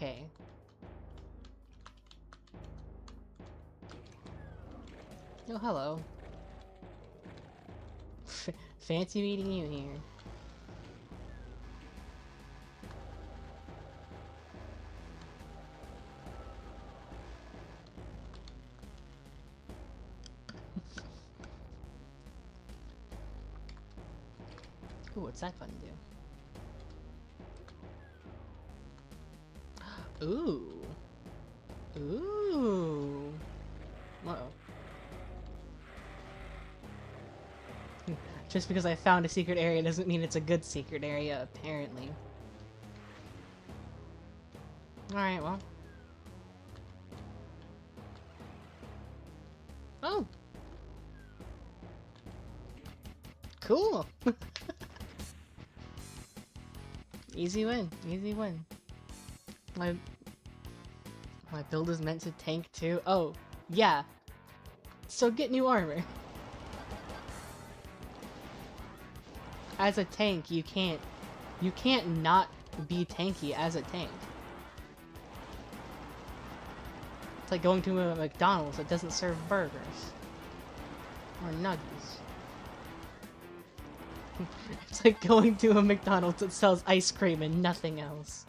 Okay. Oh, hello. Fancy meeting you here. Ooh, what's that button do? Ooh. Ooh. Uh-oh. Just because I found a secret area doesn't mean it's a good secret area, apparently. Alright, well. Oh! Cool! Easy win, easy win. My build is meant to tank too? Oh, yeah. So get new armor. As a tank, you can't not be tanky as a tank. It's like going to a McDonald's that doesn't serve burgers. Or nuggies. It's like going to a McDonald's that sells ice cream and nothing else.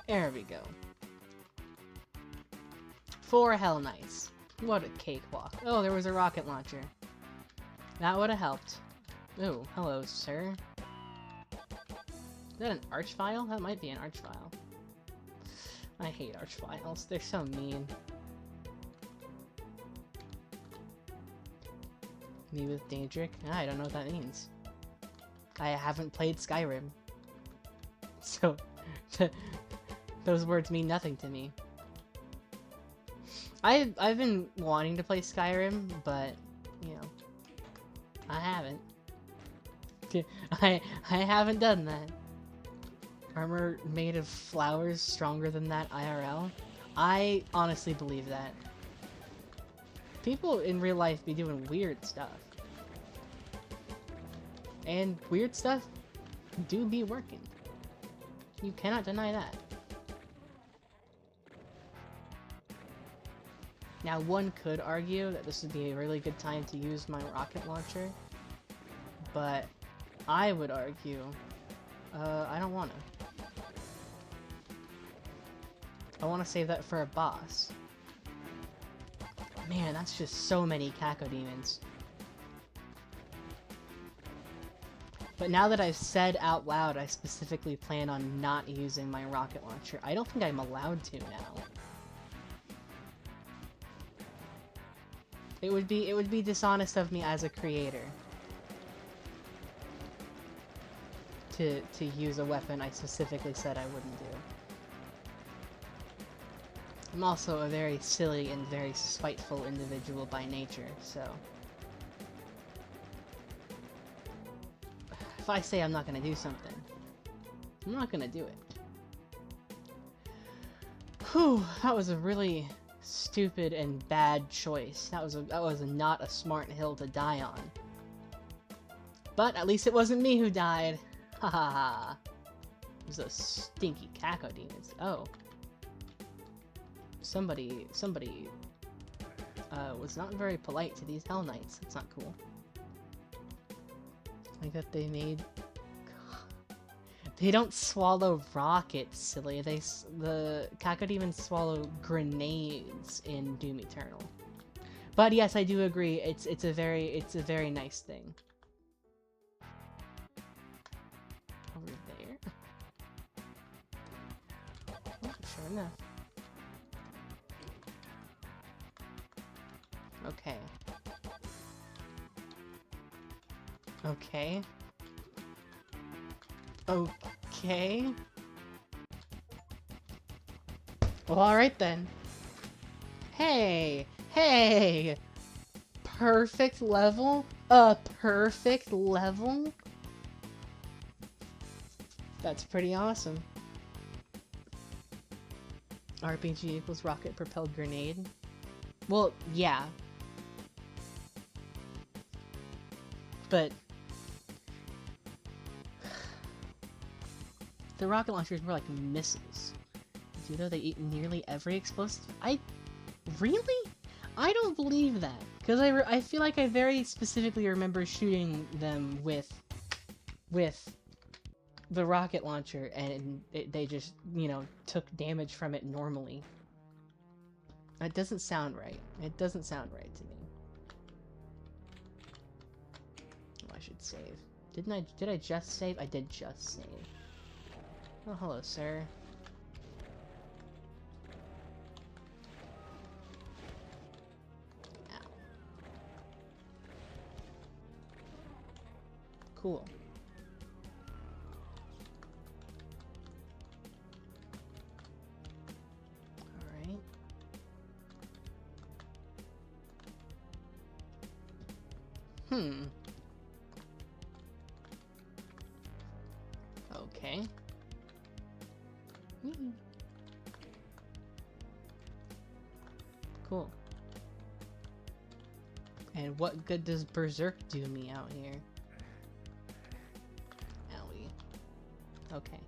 There we go. 4 Hell Knights. What a cakewalk. Oh, there was a rocket launcher. That would have helped. Ooh, hello, sir. Is that an archvile? That might be an archvile. I hate archviles. They're so mean. Me with Daedric? I don't know what that means. I haven't played Skyrim. So, those words mean nothing to me. I've been wanting to play Skyrim, but, you know, I haven't. I haven't done that. Armor made of flowers stronger than that IRL? I honestly believe that. People in real life be doing weird stuff. And weird stuff do be working. You cannot deny that. Now, one could argue that this would be a really good time to use my rocket launcher, but I would argue, I don't want to. I want to save that for a boss. Man, that's just so many cacodemons. But now that I've said out loud I specifically plan on not using my rocket launcher, I don't think I'm allowed to now. It would be dishonest of me as a creator to use a weapon I specifically said I wouldn't do. I'm also a very silly and very spiteful individual by nature, so if I say I'm not gonna do something, I'm not gonna do it. Whew, that was a really stupid and bad choice. That was not a smart hill to die on. But at least it wasn't me who died. Ha ha ha. It was those stinky cacodemons. Oh. Somebody was not very polite to these Hell Knights. That's not cool. Like that they made... They don't swallow rockets, silly. The cacodemons swallow grenades in Doom Eternal. But yes, I do agree. It's a very nice thing. Over there. Oh, sure enough. Okay. Okay. Okay. Well, alright then. Hey! Hey! Perfect level? A perfect level? That's pretty awesome. RPG equals rocket propelled grenade? Well, yeah. but the rocket launchers were like missiles. Do you know they eat nearly every explosive? Really? I don't believe that, because I feel like I very specifically remember shooting them with the rocket launcher, and they just, you know, took damage from it normally. That doesn't sound right. It doesn't sound right to me. Oh, I should save. Did I just save? I did just save. Oh, hello, sir. Ow. Cool. Alright. Okay. Cool. And what good does Berserk do me out here? Owie. Okay.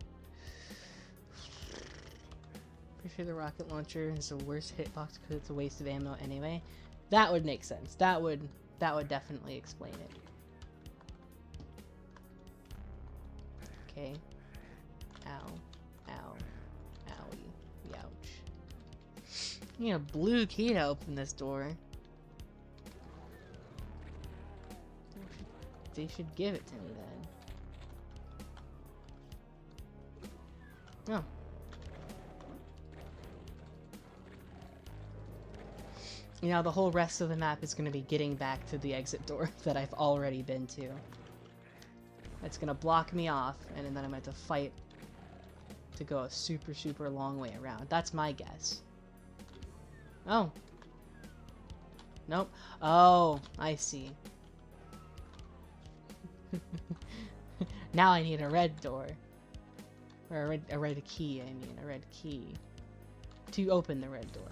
Pretty sure the rocket launcher is the worst hitbox because it's a waste of ammo anyway. That would make sense. That would definitely explain it. Okay. Ow. Ow. Owie. Youch. You need a blue key to open this door. They should give it to me then. Oh. You know, the whole rest of the map is going to be getting back to the exit door that I've already been to. It's going to block me off, and then I'm going to have to fight to go a super, super long way around. That's my guess. Oh. Nope. Oh, I see. Now I need a red door. Or a red key, I mean. A red key. To open the red door.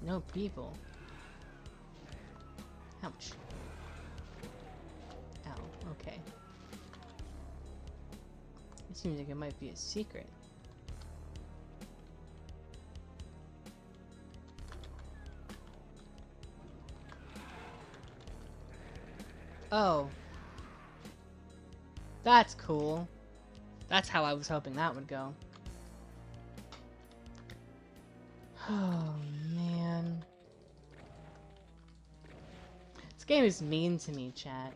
No people. Ouch. Ow, okay. It seems like it might be a secret. Oh. That's cool. That's how I was hoping that would go. Oh, man. This game is mean to me, chat.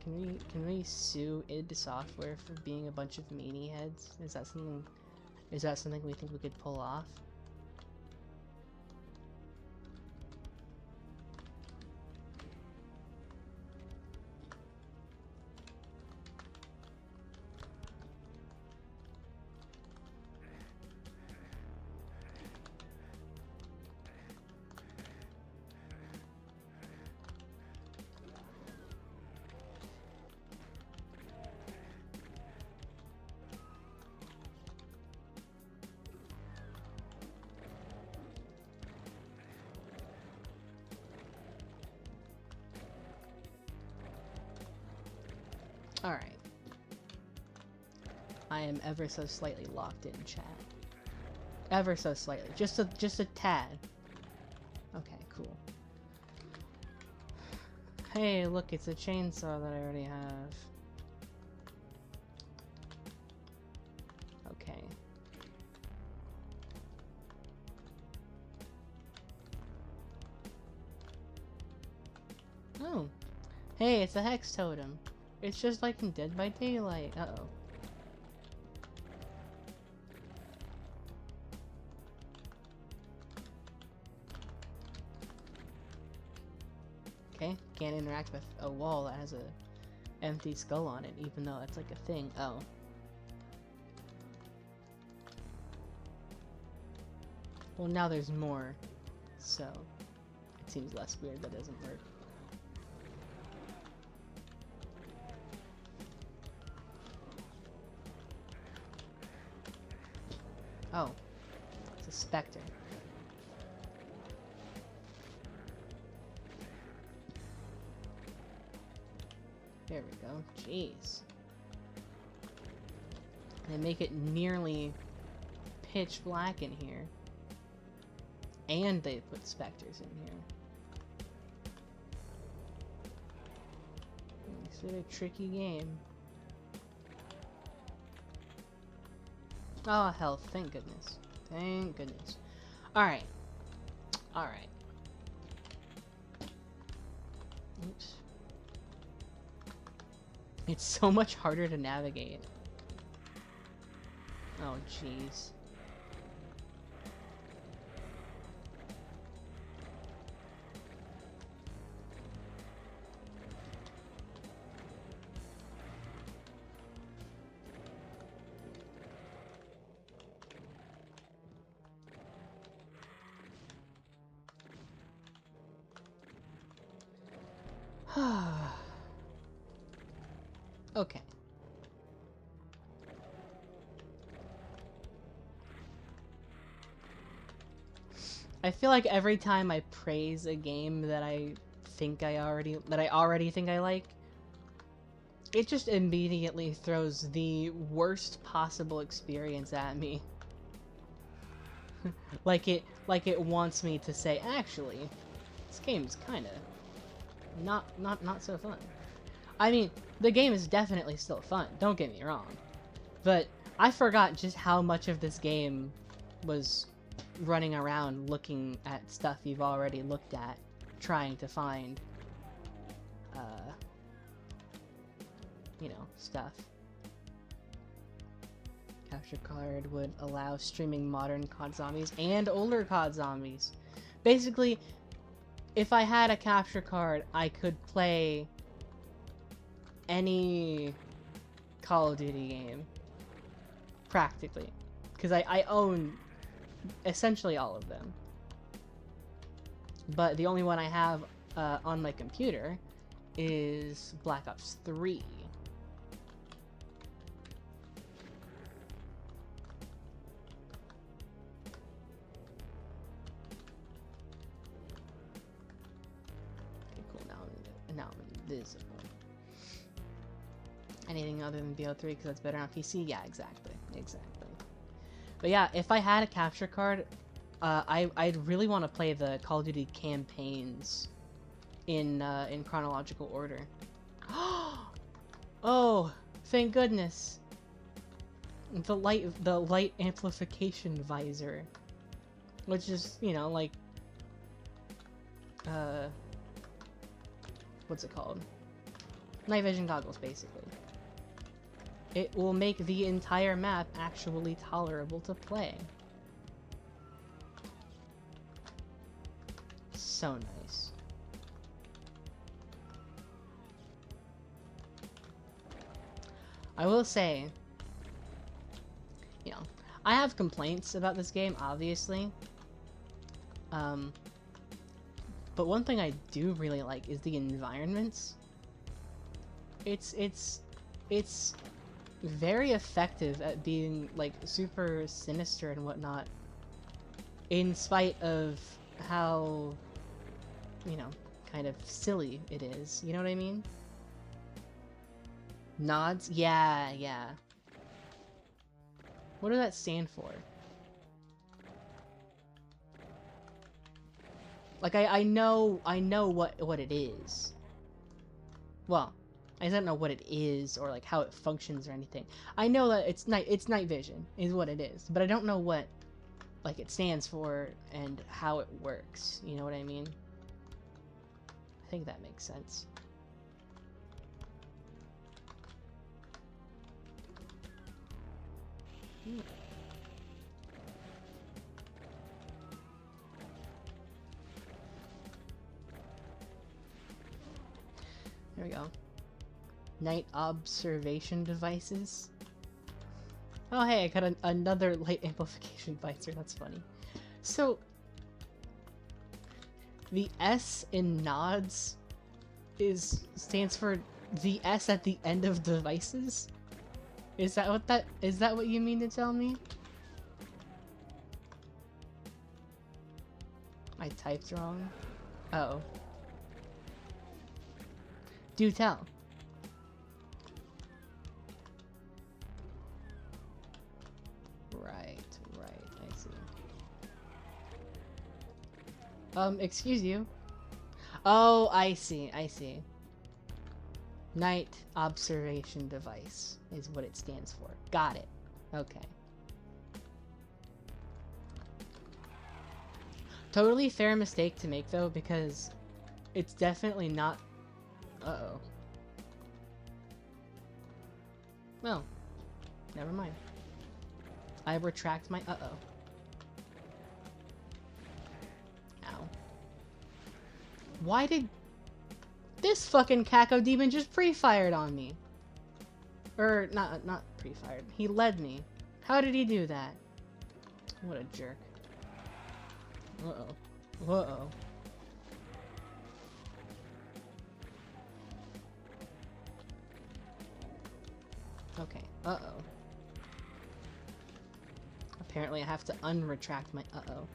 Can we sue id Software for being a bunch of meanie heads? Is that something we think we could pull off? Alright. I am ever so slightly locked in, chat. Ever so slightly. Just a tad. Okay, cool. Hey, look, it's a chainsaw that I already have. Okay. Oh. Hey, it's a hex totem. It's just like in Dead by Daylight. Uh-oh. Okay, can't interact with a wall that has a empty skull on it, even though it's like a thing. Oh. Well, now there's more, so it seems less weird that doesn't work. Oh, it's a specter. There we go. Jeez. They make it nearly pitch black in here. And they put specters in here. It's a tricky game. Oh, hell, thank goodness. Thank goodness. Alright. Alright. Oops. It's so much harder to navigate. Oh, jeez. Okay. I feel like every time I praise a game that I already think I like, it just immediately throws the worst possible experience at me. like it wants me to say, actually, this game's kinda not so fun. I mean, the game is definitely still fun, don't get me wrong. But I forgot just how much of this game was running around looking at stuff you've already looked at, trying to find, you know, stuff. Capture card would allow streaming modern COD zombies and older COD zombies. Basically, if I had a capture card, I could play any Call of Duty game. Practically. Because I own essentially all of them. But the only one I have on my computer is Black Ops 3. Okay, cool. Now I'm invisible. Anything other than BO3 because that's better on PC? Yeah, exactly. Exactly. But yeah, if I had a capture card, I'd really want to play the Call of Duty campaigns in chronological order. Oh, thank goodness! The light amplification visor, which is, you know, like, what's it called? Night vision goggles, basically. It will make the entire map actually tolerable to play. So nice. I will say, you know, I have complaints about this game, obviously. But one thing I do really like is the environments. It's very effective at being, like, super sinister and whatnot, in spite of how, you know, kind of silly it is. You know what I mean? Nods? Yeah, yeah. What does that stand for? Like, I know what it is. Well, I don't know what it is or like how it functions or anything. I know that it's night vision is what it is, but I don't know what like it stands for and how it works. You know what I mean? I think that makes sense. There we go. Night observation devices. Oh hey, I got another light amplification visor, that's funny. So, the S in nods stands for the S at the end of devices? Is that what you mean to tell me? I typed wrong. Oh. Do tell. Right, I see. Excuse you. Oh, I see. Night observation device is what it stands for. Got it. Okay. Totally fair mistake to make though, because it's definitely not. Uh-oh. Well, never mind. I retract my uh-oh. Ow. Why did this fucking Kako demon just pre-fired on me? Or, not pre-fired. He led me. How did he do that? What a jerk. Uh-oh. Uh-oh. Okay. Uh-oh. Apparently I have to unretract my uh-oh.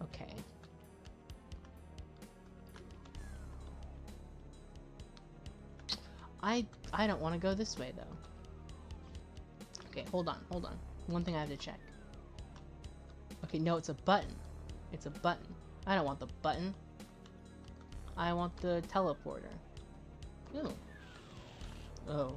Okay. I don't want to go this way, though. Okay, hold on. One thing I have to check. Okay, no, it's a button. It's a button. I don't want the button. I want the teleporter. Ooh. Oh.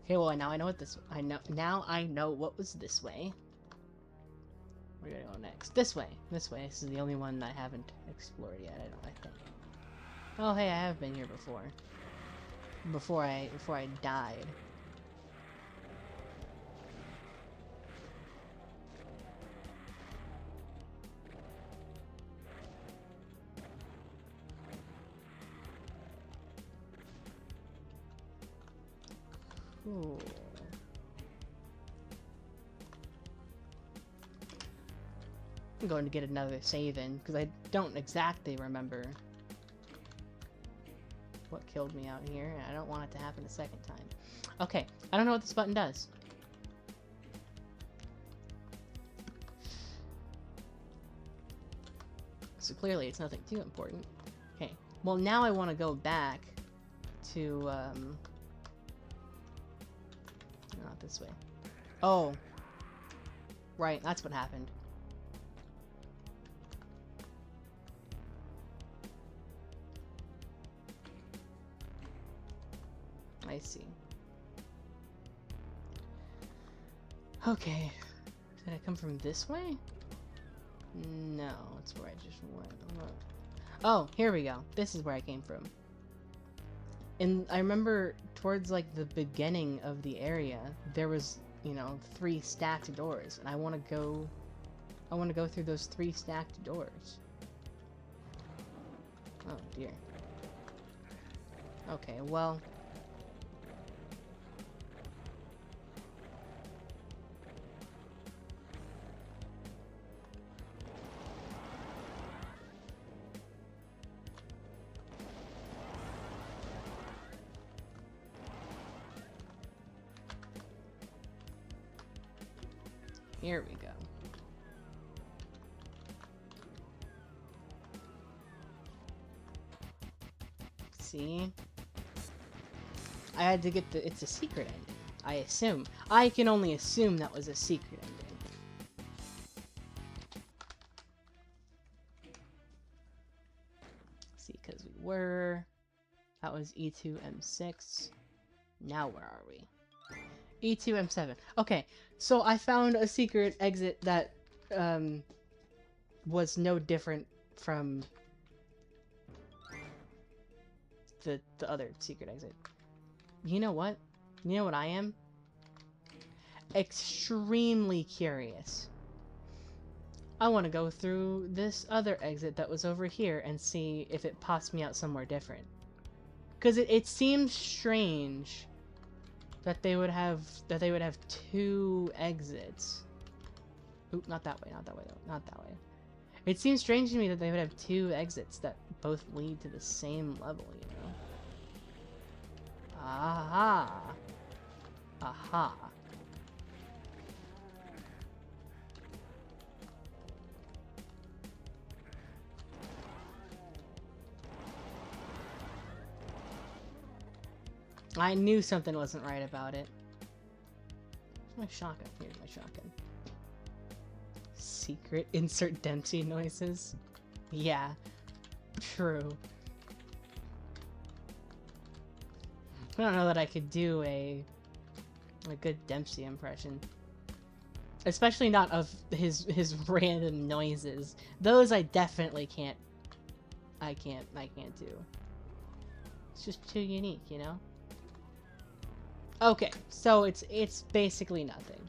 Okay, well now I know what this. Now I know what was this way. We're gonna go next. This way. This way. This is the only one I haven't explored yet. I think. Oh, hey, I have been here before. Before I died. Cool. I'm going to get another save in, because I don't exactly remember what killed me out here, and I don't want it to happen a second time. Okay, I don't know what this button does. So clearly it's nothing too important. Okay, well now I want to go back to, not this way. Oh. Right, that's what happened. I see. Okay. Did I come from this way? No, it's where I just went. Oh, here we go. This is where I came from. And I remember towards like the beginning of the area, there was, you know, 3 stacked doors, and I want to go through those 3 stacked doors. Oh dear. Okay, well, here we go. See? I had to get it's a secret ending. I assume. I can only assume that was a secret ending. See, because we were... That was E2M6. Now where are we? E2M7. Okay, so I found a secret exit that was no different from the other secret exit. You know what? You know what I am? Extremely curious. I want to go through this other exit that was over here and see if it pops me out somewhere different. Because it seems strange that they would have two exits. Oop, not that way, not that way though, not that way. It seems strange to me that they would have two exits that both lead to the same level, you know? Aha! Aha. I knew something wasn't right about it. Where's my shotgun? Here's my shotgun. Secret insert Dempsey noises? Yeah, true. I don't know that I could do a good Dempsey impression. Especially not of his random noises. Those I definitely can't. I can't do. It's just too unique, you know? Okay, so it's basically nothing.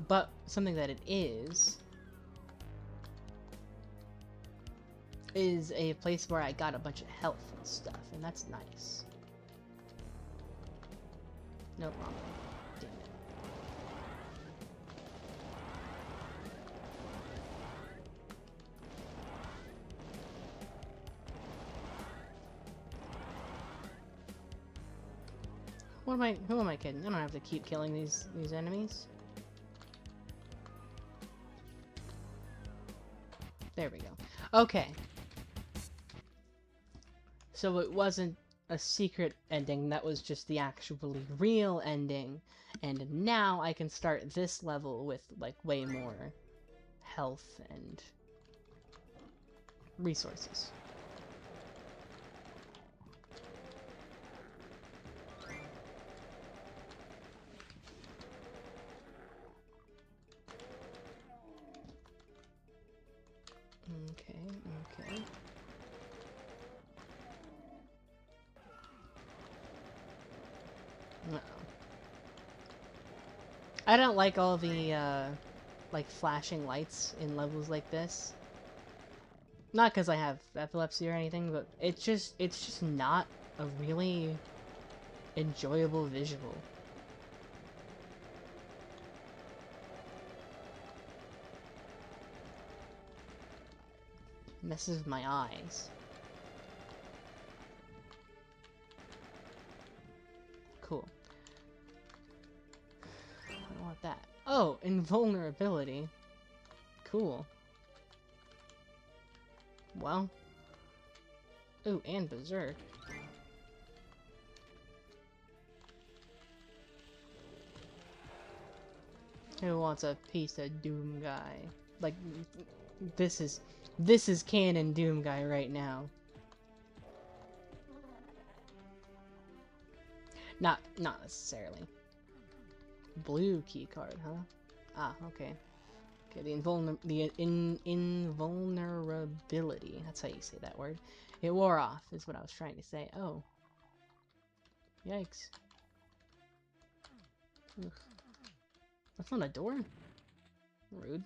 But something that it is a place where I got a bunch of health and stuff, and that's nice. No, wrong way. Damn it. Who am I kidding? I don't have to keep killing these enemies. There we go. Okay. So it wasn't a secret ending, that was just the actually real ending. And now I can start this level with, like, way more health and resources. Okay. Uh-oh. I don't like all the, like, flashing lights in levels like this. Not because I have epilepsy or anything, but it's just not a really enjoyable visual. Messes with my eyes. Cool. I don't want that. Oh, invulnerability. Cool. Well. Ooh, and berserk. Who wants a piece of Doom Guy? Like, this is canon Doom Guy right now. Not necessarily. Blue key card, huh? Ah, okay. Okay, the invulnerability. That's how you say that word. It wore off, is what I was trying to say. Oh. Yikes. Ugh. That's not a door? Rude.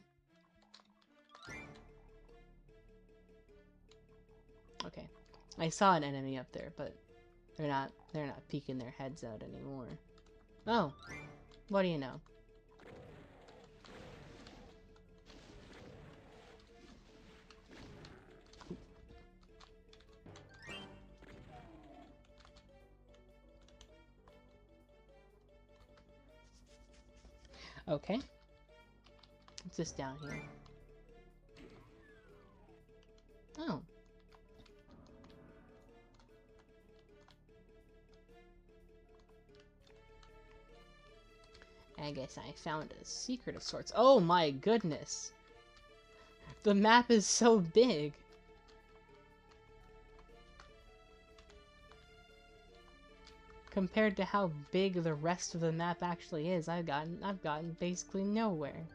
Okay. I saw an enemy up there, but they're not peeking their heads out anymore. Oh. What do you know? Okay. What's this down here? Oh. I guess I found a secret of sorts. Oh my goodness! The map is so big! compared to how big the rest of the map actually is, I've gotten basically nowhere.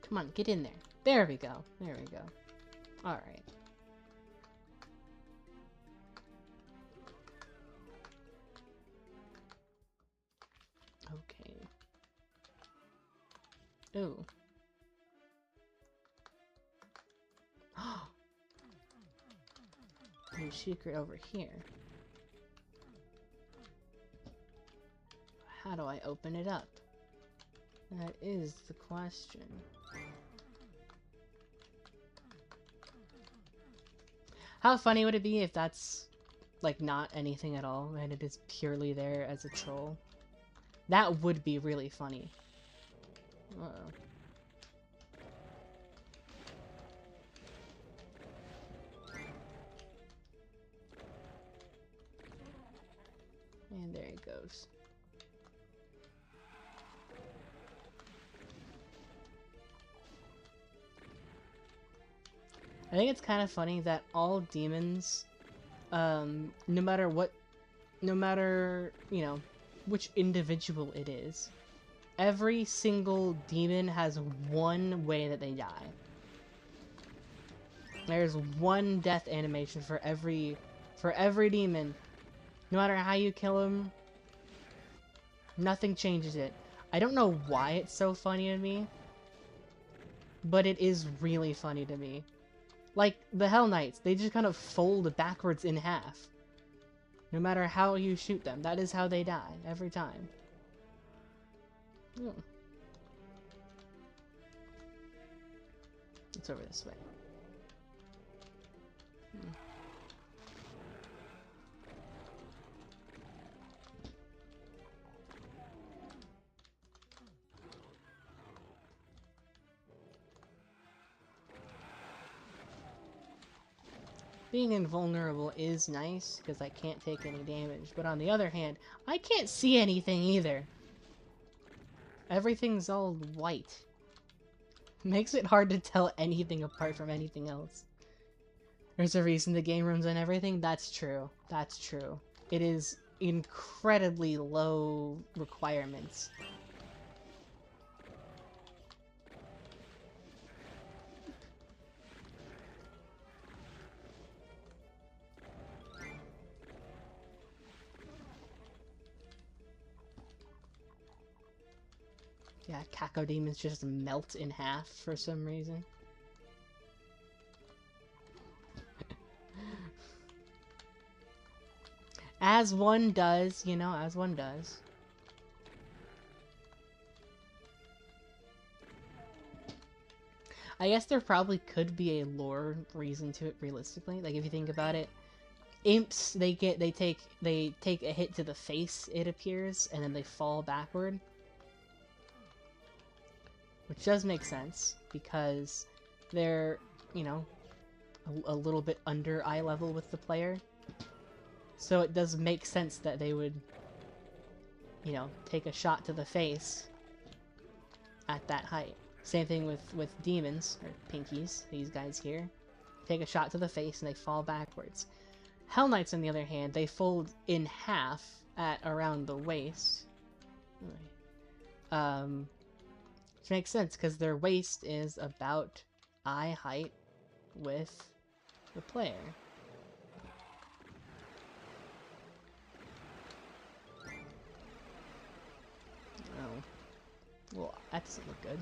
Come on, get in there. There we go. There we go. Alright. Okay. Ooh. New secret over here. How do I open it up? That is the question. How funny would it be if that's, like, not anything at all, and it is purely there as a troll? That would be really funny. Uh-oh. And there it goes. I think it's kind of funny that all demons, no matter, you know, which individual it is, every single demon has one way that they die. There's one death animation for every demon. No matter how you kill him, nothing changes it. I don't know why it's so funny to me, but it is really funny to me. Like, the Hell Knights, they just kind of fold backwards in half. No matter how you shoot them, that is how they die, every time. It's over this way. Being invulnerable is nice, because I can't take any damage, but on the other hand, I can't see anything either. Everything's all white. Makes it hard to tell anything apart from anything else. There's a reason the game runs on everything? That's true. That's true. It is incredibly low requirements. Yeah, cacodemons just melt in half for some reason. As one does, you know, as one does. I guess there probably could be a lore reason to it realistically. Like, if you think about it, imps, they take a hit to the face, it appears, and then they fall backward. Which does make sense, because they're, you know, a little bit under eye level with the player. So it does make sense that they would, you know, take a shot to the face at that height. Same thing with demons, or pinkies, these guys here. Take a shot to the face and they fall backwards. Hell Knights, on the other hand, they fold in half at around the waist. Which makes sense, because their waist is about eye height with the player. Oh. Well, that doesn't look good.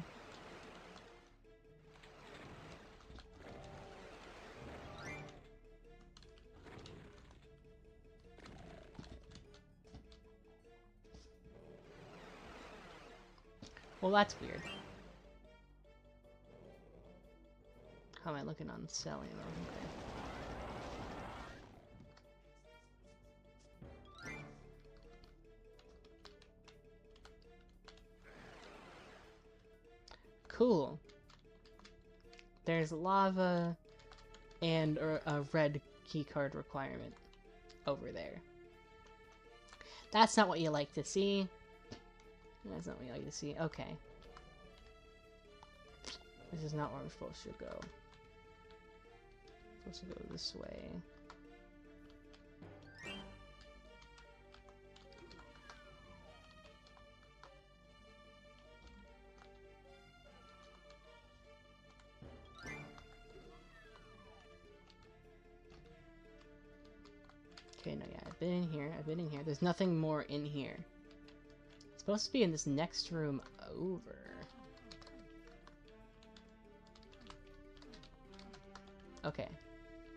Well, that's weird. How am I looking on cell ammo? Okay. Cool. There's lava and a red keycard requirement over there. That's not what you like to see. That's not what you like to see. Okay. This is not where we're supposed to go. We're supposed to go this way. Okay, no, yeah, I've been in here. I've been in here. There's nothing more in here. It's supposed to be in this next room over. Okay.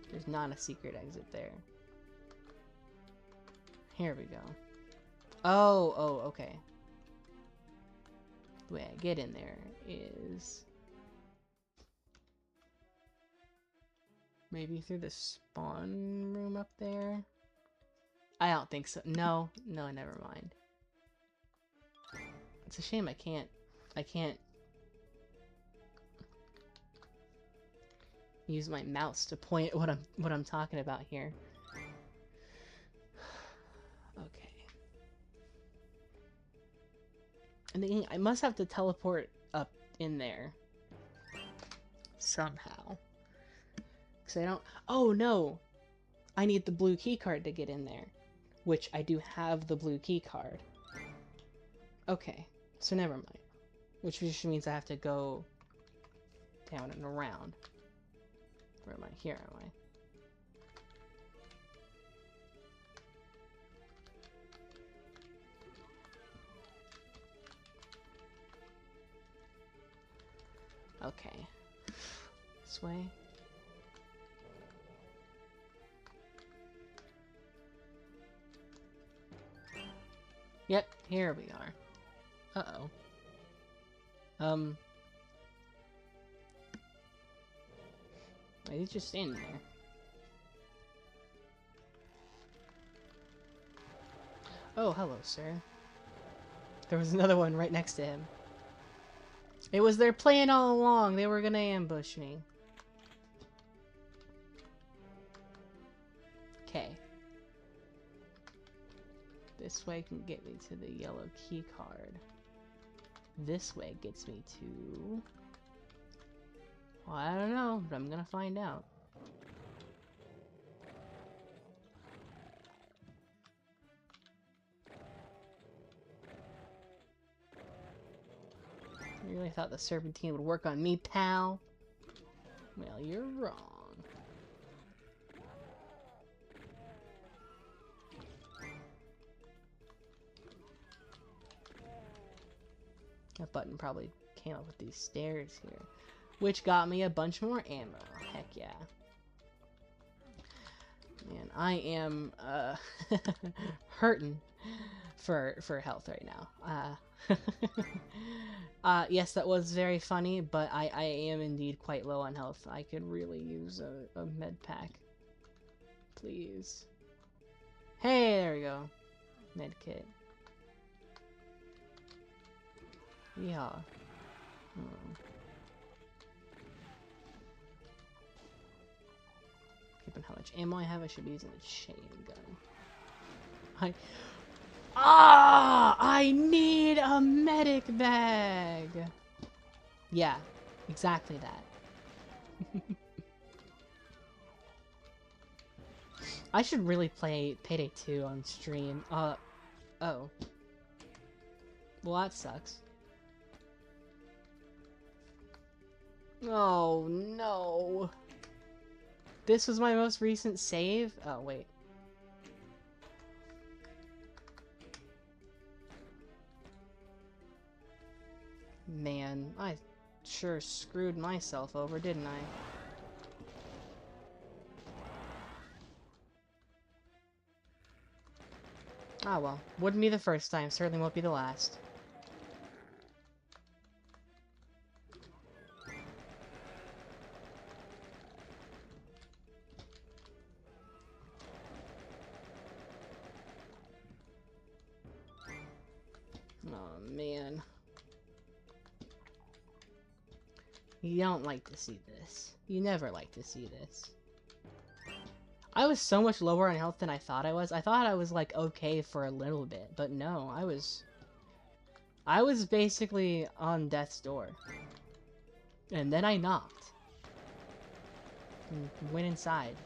There's not a secret exit there. Here we go. Oh, okay. The way I get in there is... maybe through the spawn room up there? I don't think so. No, never mind. It's a shame I can't use my mouse to point at what I'm talking about here. Okay. And then I must have to teleport up in there somehow. Cause I don't. Oh no! I need the blue key card to get in there, which I do have the blue key card. Okay, so never mind. Which just means I have to go down and around. Where am I? Here am I? Okay. This way. Yep, here we are. Uh-oh. He's just standing there. Oh, hello, sir. There was another one right next to him. It was their plan all along. They were gonna ambush me. Okay. This way can get me to the yellow key card. This way gets me to... well, I don't know, but I'm gonna find out. You really thought the serpentine would work on me, pal? Well, you're wrong. That button probably came up with these stairs here. Which got me a bunch more ammo. Heck yeah. Man, I am hurting for health right now. Yes, that was very funny, but I am indeed quite low on health. I could really use a med pack. Please. Hey, there we go. Med kit. Yeah. Given how much ammo I have, I should be using a chain gun. I need a medic bag! Yeah, exactly that. I should really play Payday 2 on stream. Oh. Well, that sucks. Oh, no. This was my most recent save? Oh, wait. Man, I sure screwed myself over, didn't I? Ah, well. Wouldn't be the first time, certainly won't be the last. Oh, man. You don't like to see this. You never like to see this. I was so much lower on health than I thought I was. I thought I was, like, okay for a little bit, but no, I was basically on death's door. And then I knocked. And went inside.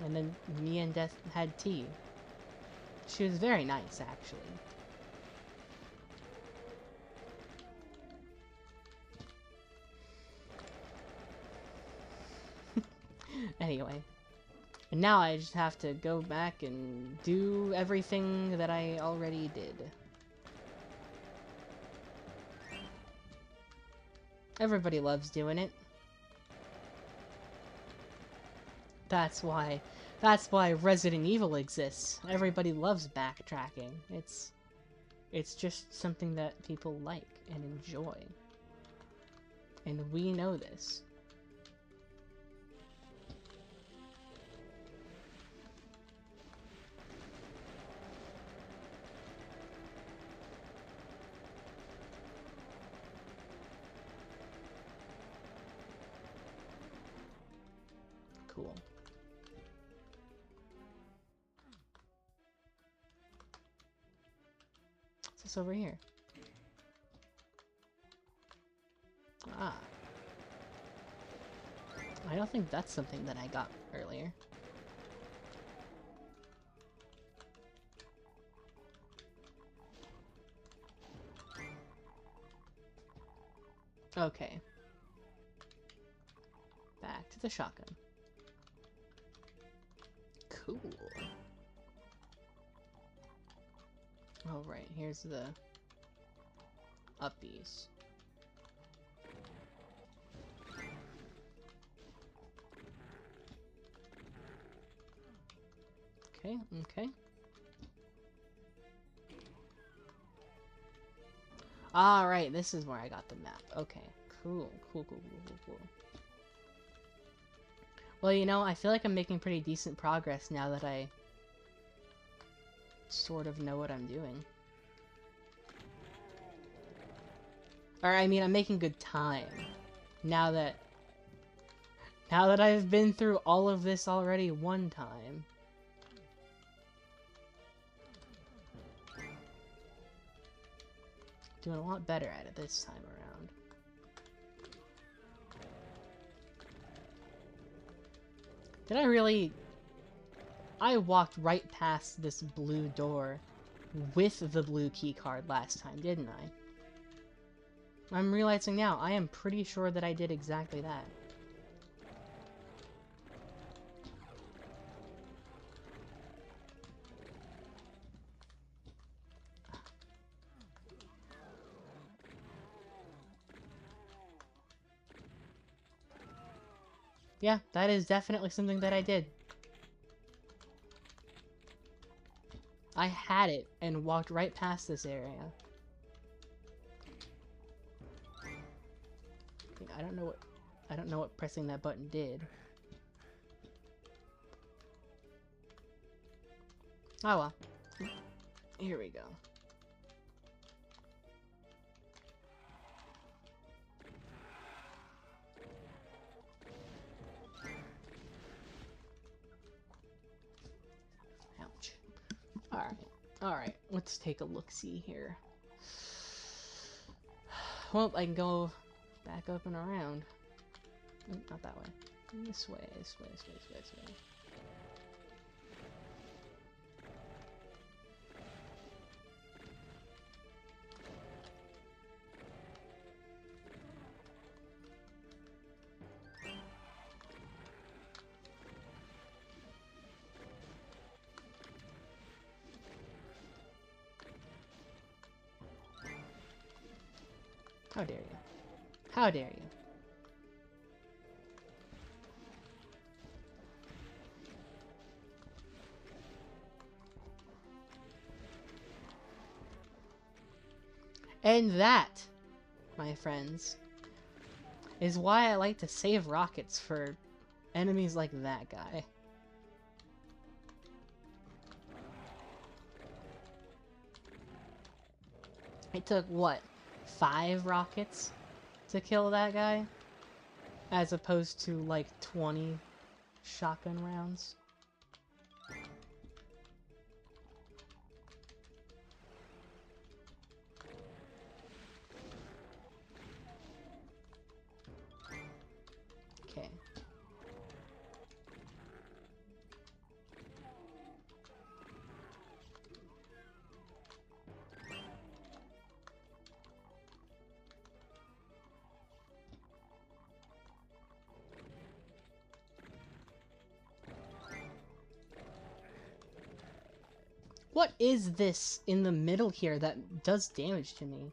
And then me and Death had tea. She was very nice, actually. Anyway. And now I just have to go back and do everything that I already did. Everybody loves doing it. That's why Resident Evil exists. Everybody loves backtracking. It's just something that people like and enjoy. And we know this. Cool. What's this over here? Ah. I don't think that's something that I got earlier. Okay. Back to the shotgun. Cool. Oh, right, here's the uppies. Okay, okay. Alright, this is where I got the map. Okay, cool, cool, cool, cool, cool, cool. Well, you know, I feel like I'm making pretty decent progress now that I sort of know what I'm doing. Or, I mean, I'm making good time. Now that I've been through all of this already one time. Doing a lot better at it this time around. Did I really... I walked right past this blue door with the blue key card last time, didn't I? I'm realizing now, I am pretty sure that I did exactly that. Yeah, that is definitely something that I did. I had it and walked right past this area. I don't know what pressing that button did. Oh well. Here we go. Ouch. Alright, let's take a look-see here. Well, I can go back up and around. Not that way. This way, this way, this way, this way, this way. How dare you? How dare you? And that, my friends, is why I like to save rockets for enemies like that guy. It took, what, 5 rockets to kill that guy? as opposed to like 20 shotgun rounds. Okay. What is this in the middle here that does damage to me?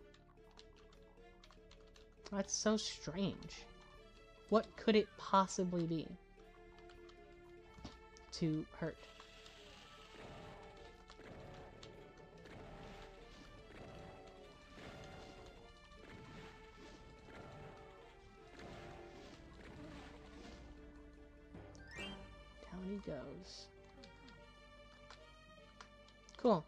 That's so strange. What could it possibly be to hurt? Down he goes. Cool.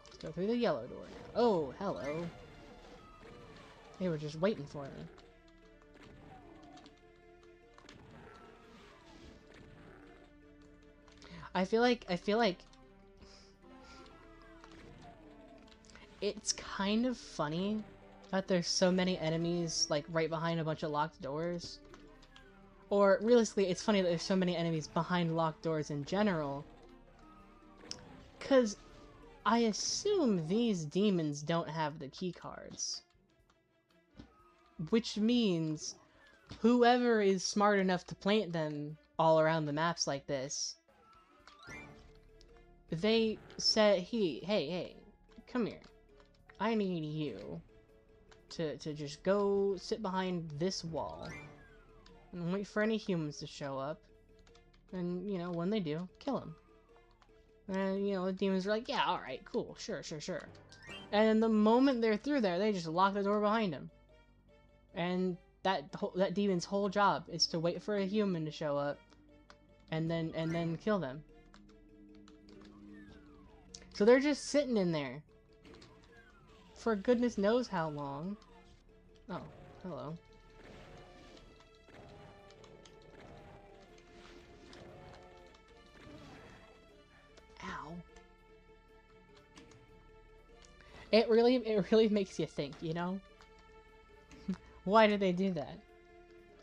Let's go through the yellow door now. Oh, hello. They were just waiting for me. I feel like it's kind of funny that there's so many enemies like right behind a bunch of locked doors. Or realistically, it's funny that there's so many enemies behind locked doors in general. 'Cause I assume these demons don't have the key cards. Which means whoever is smart enough to plant them all around the maps like this, they said, hey, come here. I need you to just go sit behind this wall and wait for any humans to show up. And, you know, when they do, kill them. And, you know, the demons are like, yeah, alright, cool, sure. And the moment they're through there, they just lock the door behind them. And that demon's whole job is to wait for a human to show up and then kill them. So they're just sitting in there for goodness knows how long. Oh, hello. Ow. It really makes you think, you know? Why did they do that?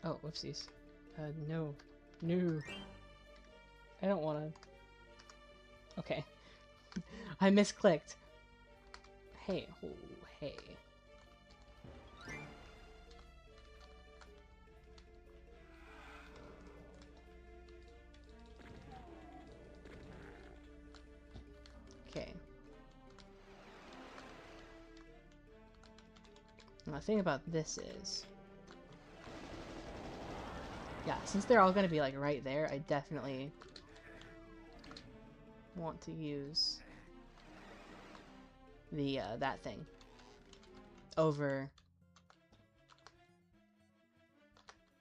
Oh, whoopsies. No. No. I don't wanna... Okay. I misclicked. Hey, oh, hey. Okay. Now, the thing about this is... Yeah, since they're all gonna be, like, right there, I definitely want to use the, that thing over...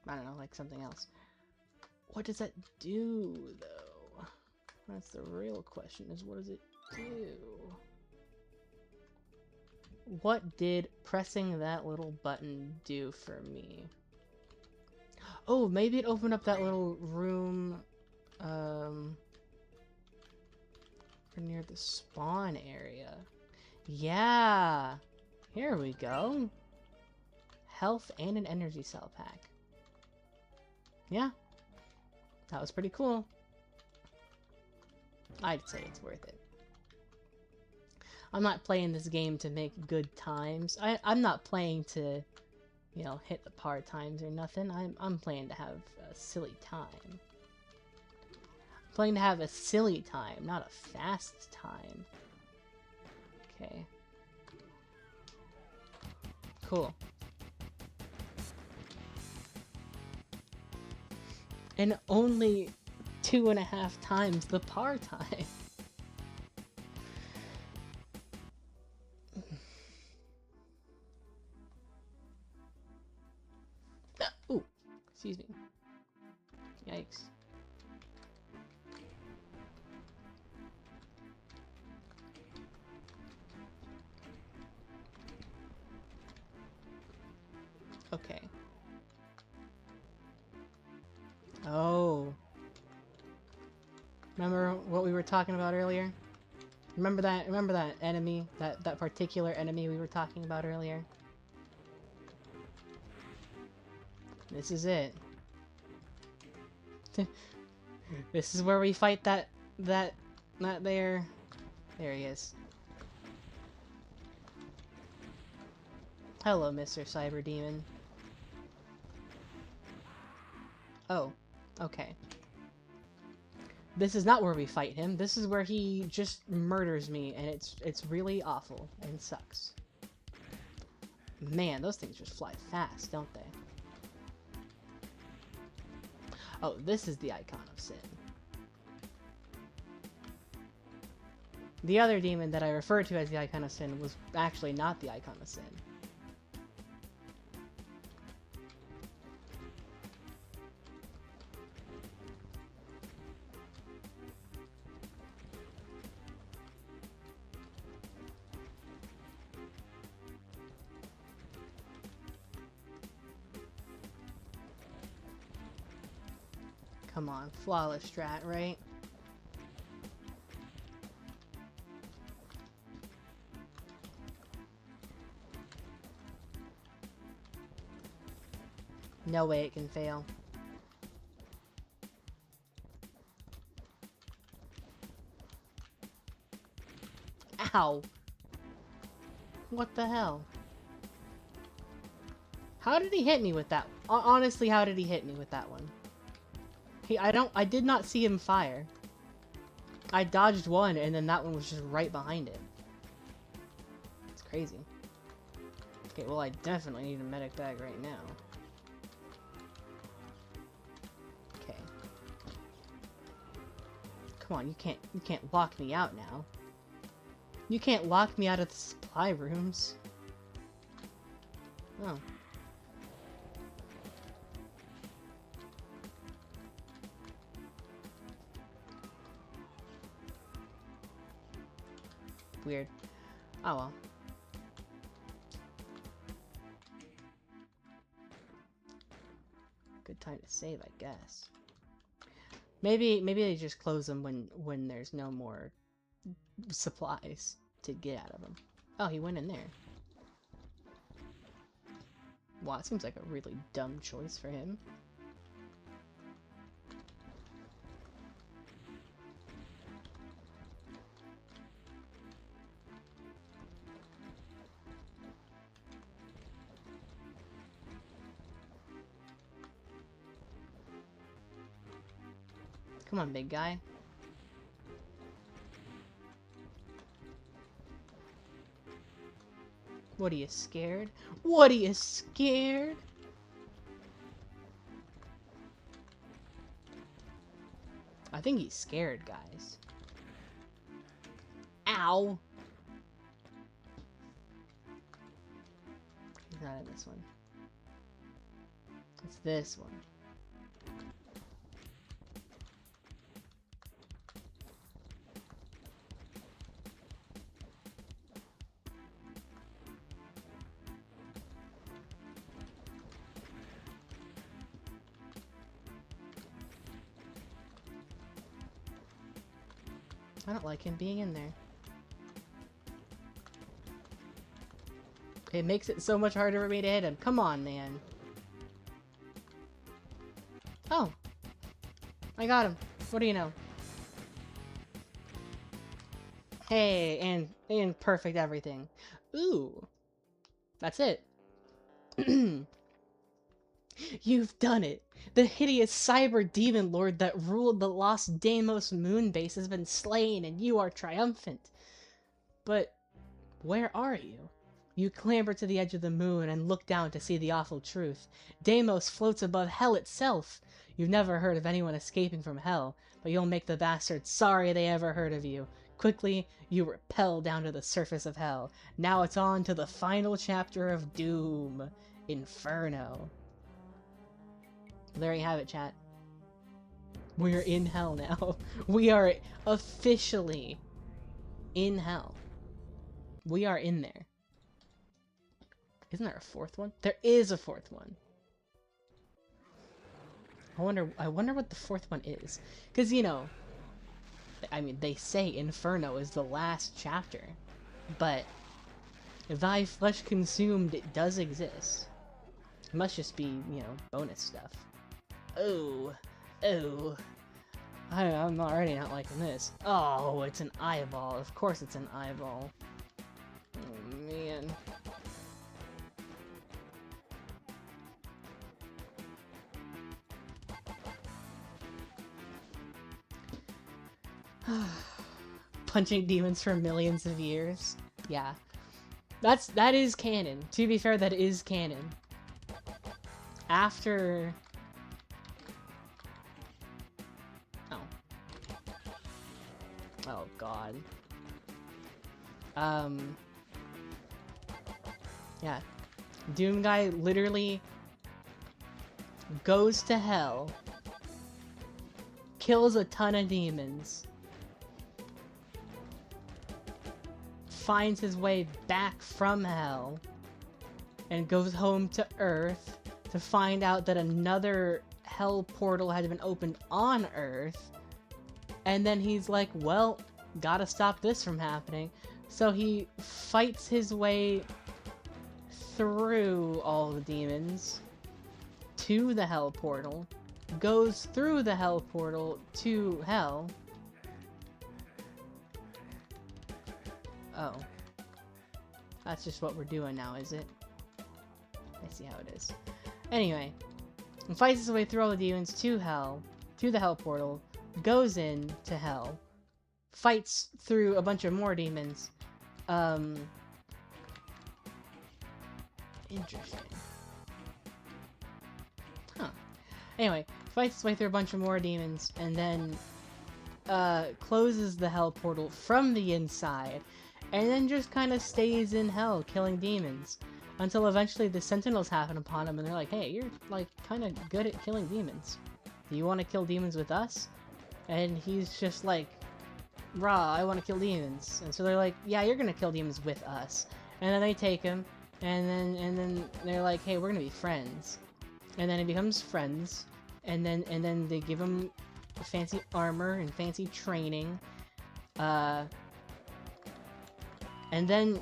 I don't know, like something else. What does that do, though? That's the real question, is what does it do? What did pressing that little button do for me? Oh, maybe it opened up that little room, near the spawn area. Yeah! Here we go. Health and an energy cell pack. Yeah. That was pretty cool. I'd say it's worth it. I'm not playing this game to make good times. I'm not playing to, you know, hit the par times or nothing. I'm playing to have a silly time. I'm playing to have a silly time, not a fast time. Okay. Cool. And only 2.5 times the par time. Ooh, excuse me. Yikes. Okay. Remember what we were talking about earlier? Remember that? Remember that enemy? That particular enemy we were talking about earlier? This is it. This is where we fight that there. There he is. Hello, Mr. Cyber Demon. Oh, okay. This is not where we fight him. This is where he just murders me, and it's really awful and sucks. Man, those things just fly fast, don't they? Oh, this is the Icon of Sin. The other demon that I referred to as the Icon of Sin was actually not the Icon of Sin. Come on, flawless strat, right? No way it can fail. Ow! What the hell? How did he hit me with that? Honestly, how did he hit me with that one? I did not see him fire. I dodged one, and then that one was just right behind it. It's crazy. Okay, well, I definitely need a medic bag right now. Okay. Come on, you can't lock me out now. You can't lock me out of the supply rooms. Oh. Weird. Oh well. Good time to save, I guess. Maybe they just close them when there's no more supplies to get out of them. Oh, he went in there. Wow, it seems like a really dumb choice for him. Come on, big guy. What, are you scared? What, are you scared? I think he's scared, guys. Ow! He's not in this one. It's this one. I don't like him being in there. It makes it so much harder for me to hit him. Come on, man. Oh. I got him. What do you know? Hey, and perfect everything. Ooh. That's it. You've done it! The hideous cyber demon lord that ruled the lost Deimos moon base has been slain, and you are triumphant. But where are you? You clamber to the edge of the moon and look down to see the awful truth. Deimos floats above hell itself. You've never heard of anyone escaping from hell, but you'll make the bastards sorry they ever heard of you. Quickly, you rappel down to the surface of hell. Now it's on to the final chapter of doom. Inferno. There you have it, chat. We're in hell now. We are officially in hell. We are in there. Isn't there a fourth one? There is a fourth one. I wonder what the fourth one is. Because, you know, I mean, they say Inferno is the last chapter, but thy flesh consumed, it does exist. It must just be, you know, bonus stuff. Oh, oh. I'm already not liking this. Oh, it's an eyeball. Of course it's an eyeball. Oh, man. Punching demons for millions of years. Yeah. That is canon. To be fair, that is canon. After... Oh. Oh, God. Yeah. Doom Guy literally goes to hell, kills a ton of demons, finds his way back from hell, and goes home to Earth to find out that another hell portal had been opened on Earth, and then he's like, well, gotta stop this from happening. So he fights his way through all the demons to the hell portal, goes through the hell portal to hell. Oh. That's just what we're doing now, is it? I see how it is. Anyway, he fights his way through all the demons to hell, to the hell portal, goes in to hell, fights through a bunch of more demons. Interesting. Huh. Anyway, fights his way through a bunch of more demons, and then closes the hell portal from the inside, and then just kind of stays in hell killing demons until eventually the sentinels happen upon him, and they're like, hey, you're like kind of good at killing demons. Do you want to kill demons with us? And he's just like, rah, I want to kill demons. And so they're like, yeah, you're gonna kill demons with us. And then they take him, and then they're like, hey, we're gonna be friends. And then he becomes friends, and then they give him fancy armor and fancy training. And then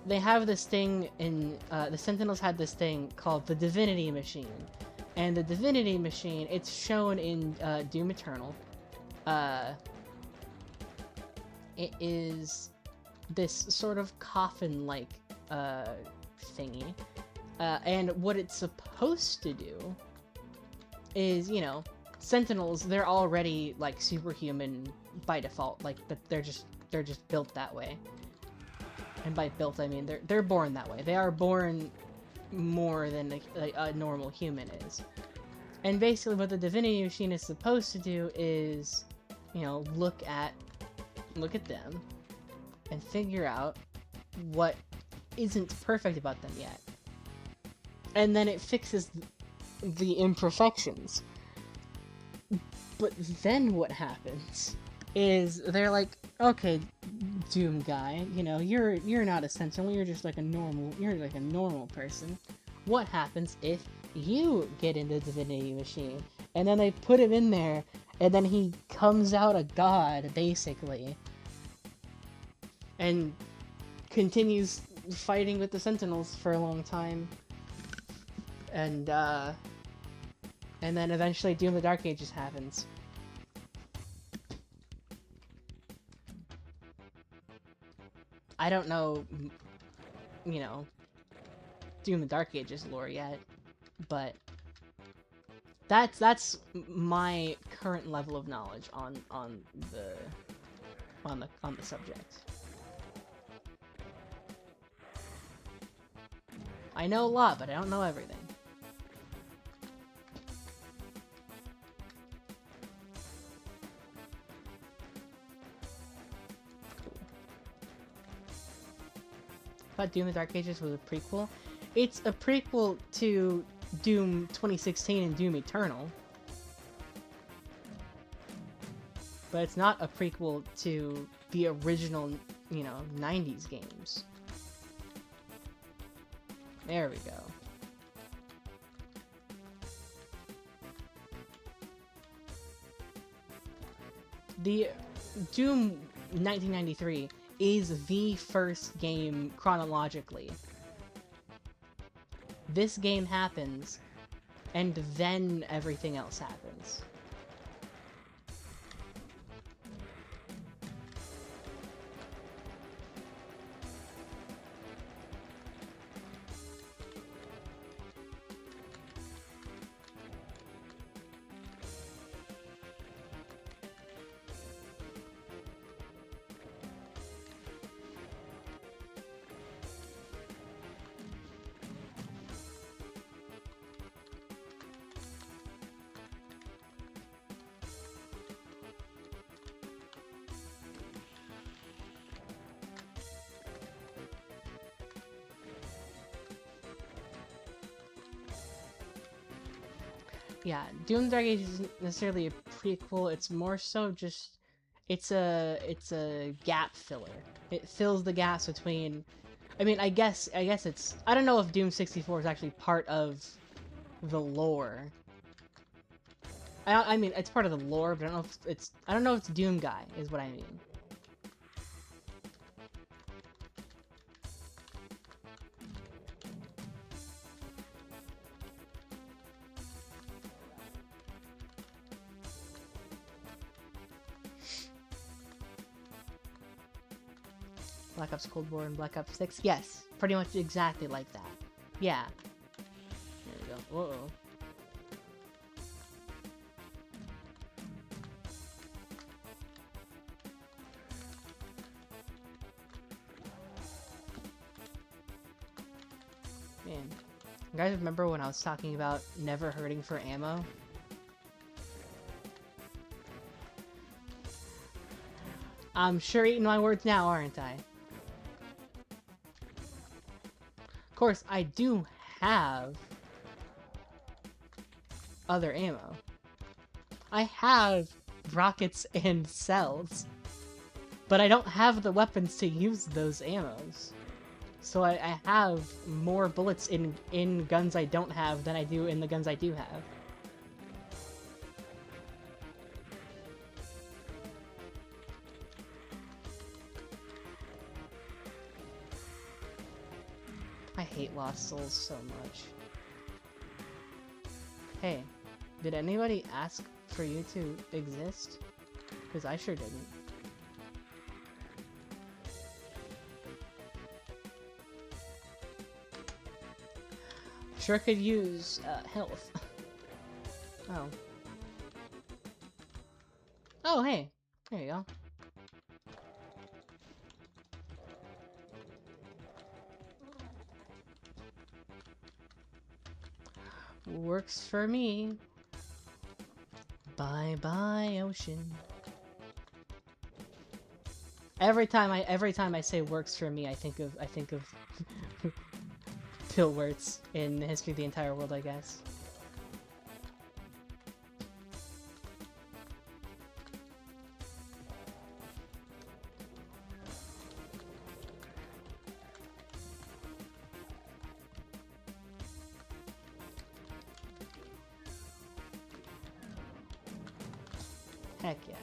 they have this thing in the Sentinels had this thing called the Divinity Machine. And the Divinity Machine, it's shown in Doom Eternal. It is this sort of coffin-like thingy. And what it's supposed to do is, you know, Sentinels, they're already like superhuman by default. Like, they're just built that way. And by built, I mean they're born that way. They are born more than a normal human is. And basically what the Divinity Machine is supposed to do is, you know, look at them and figure out what isn't perfect about them yet. And then it fixes the imperfections. But then what happens is they're like, okay, Doom Guy, you know, you're not a sentinel, you're like a normal person. What happens if you get into the Divinity Machine? And then they put him in there, and then he comes out a god, basically. And continues fighting with the Sentinels for a long time. And then eventually Doom the Dark Ages happens. I don't know, you know, Doom the Dark Ages lore yet, but that's my current level of knowledge on the subject. I know a lot, but I don't know everything. Thought Doom the Dark Ages was a prequel. It's a prequel to Doom 2016 and Doom Eternal. But it's not a prequel to the original, you know, 90s games. There we go. The Doom 1993 is the first game chronologically. This game happens, and then everything else happens. Yeah, Doom Dark Age isn't necessarily a prequel, it's more so just it's a gap filler. It fills the gaps between I mean, I guess it's I don't know if Doom 64 is actually part of the lore. I mean, it's part of the lore, but I don't know if I don't know if it's Doom Guy is what I mean. Black Ops Cold War and Black Ops 6? Yes, pretty much exactly like that. Yeah. There we go. Uh-oh. Man. You guys remember when I was talking about never hurting for ammo? I'm sure eating my words now, aren't I? Of course, I do have other ammo. I have rockets and cells, but I don't have the weapons to use those ammos. So I have more bullets in guns I don't have than I do in the guns I do have. I hate Lost Souls so much. Hey, did anybody ask for you to exist? Because I sure didn't. Sure could use health. Oh. Oh, hey. There you go. Works for me. Bye bye, ocean. Every time I say works for me, I think of Pilwerts in the history of the entire world, I guess. Heck yeah.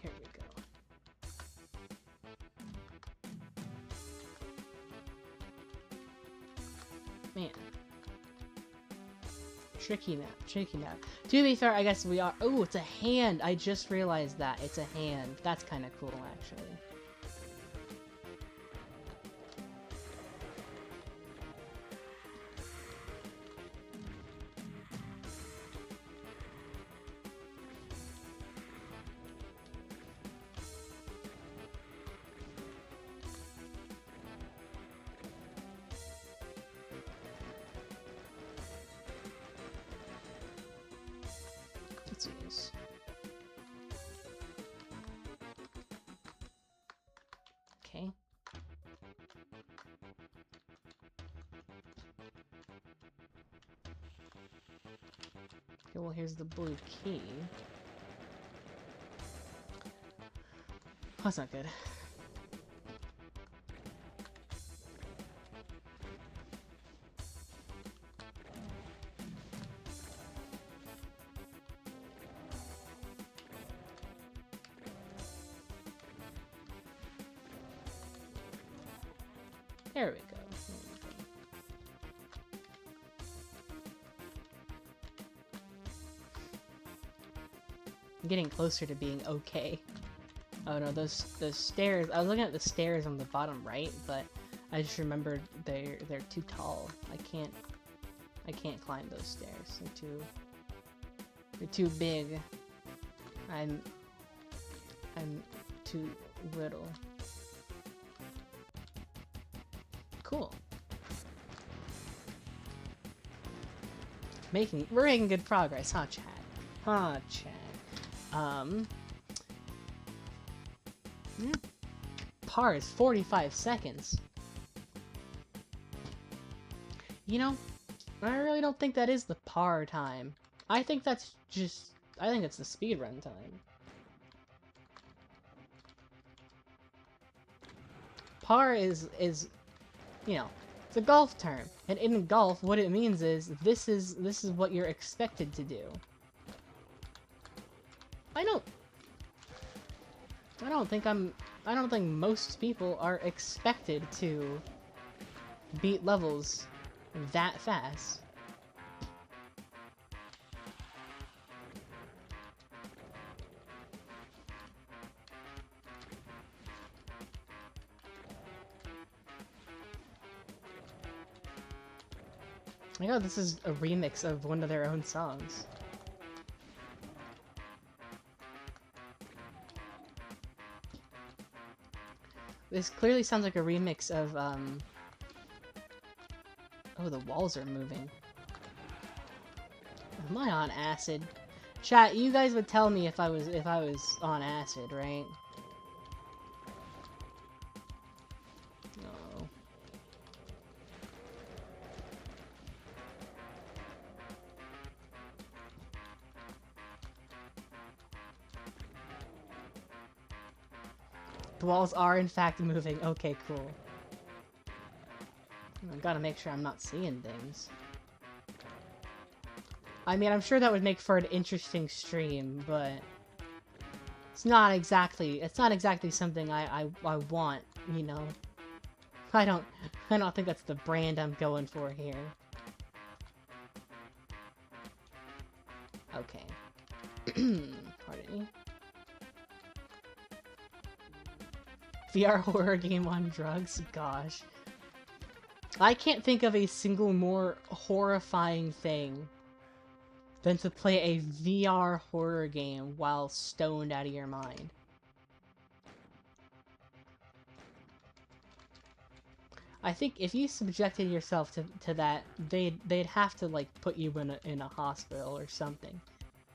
Here we go. Man. Tricky map, tricky map. To be fair, I guess we are... Oh, it's a hand! I just realized that. It's a hand. That's kind of cool, actually. Let's use. Okay, well, here's the blue key. That's not good. There we go. I'm getting closer to being okay. Oh no, those stairs. I was looking at the stairs on the bottom right, but I just remembered they're too tall. I can't climb those stairs. They're too big. I'm too little. Cool. We're making good progress, huh, Chad? Huh, Chad. Par is 45 seconds. You know, I really don't think that is the par time. I think that's just... I think it's the speedrun time. Par is, you know, it's a golf term. And in golf, what it means is, this is what you're expected to do. I don't think most people are expected to beat levels that fast. I know this is a remix of one of their own songs. This clearly sounds like a remix of, Oh, the walls are moving. Am I on acid? Chat, you guys would tell me if I was on acid, right? No. The walls are in fact moving. Okay, cool. I've got to make sure I'm not seeing things. I mean, I'm sure that would make for an interesting stream, but it's not exactly something I want, you know. I don't think that's the brand I'm going for here. Okay. Pardon me. VR horror game on drugs? Gosh. I can't think of a single more horrifying thing than to play a VR horror game while stoned out of your mind. I think if you subjected yourself to that, they'd have to, like, put you in a hospital or something.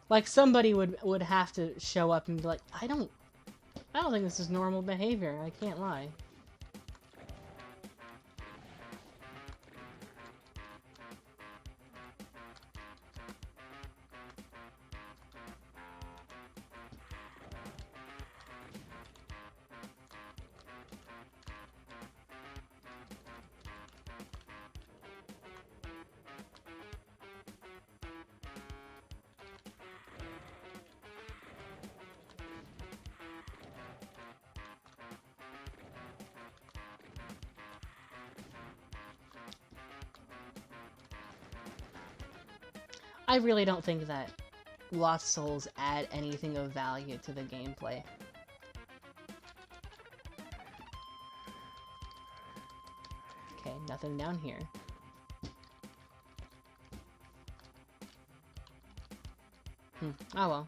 Like, somebody would have to show up and be like, I don't think this is normal behavior, I can't lie. I really don't think that Lost Souls add anything of value to the gameplay. Okay, nothing down here. Oh well.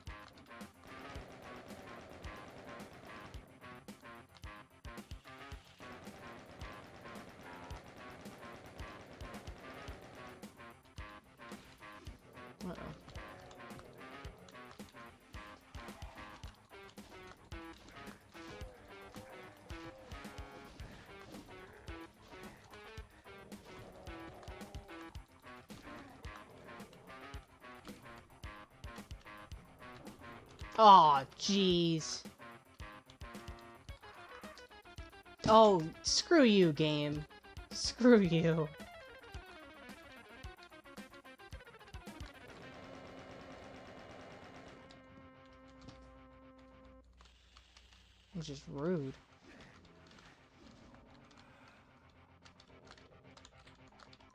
Uh-oh. Aw, jeez. Oh, screw you, game. Screw you. Which is rude.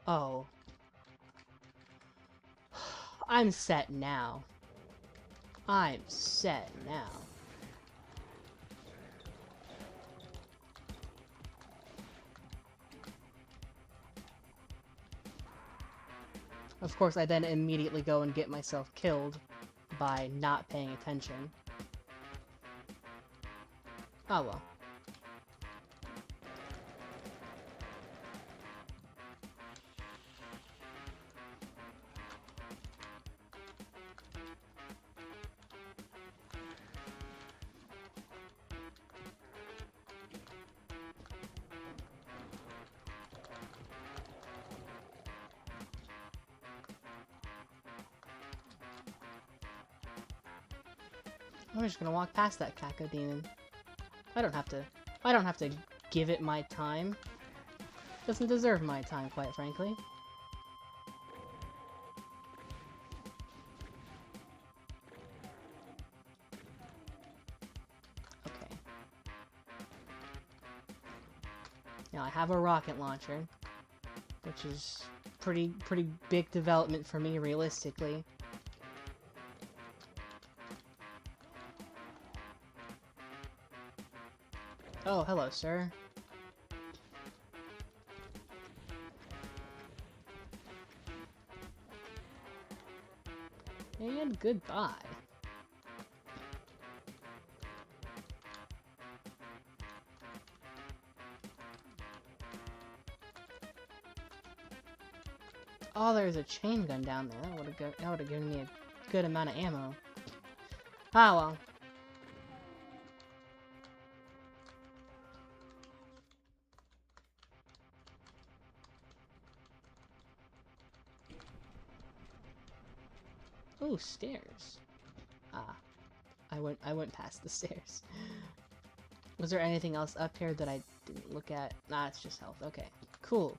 Oh. I'm set now. I'm set now. Of course, I then immediately go and get myself killed by not paying attention. Oh well. I'm just gonna walk past that cacodemon. I don't have to give it my time. It doesn't deserve my time, quite frankly. Okay. Now I have a rocket launcher, which is pretty big development for me, realistically. Oh, hello, sir. And goodbye. Oh, there's a chain gun down there. That would have given me a good amount of ammo. Ah, well. Ooh, stairs. Ah, I went past the stairs. Was there anything else up here that I didn't look at? Nah, it's just health. Okay. Cool.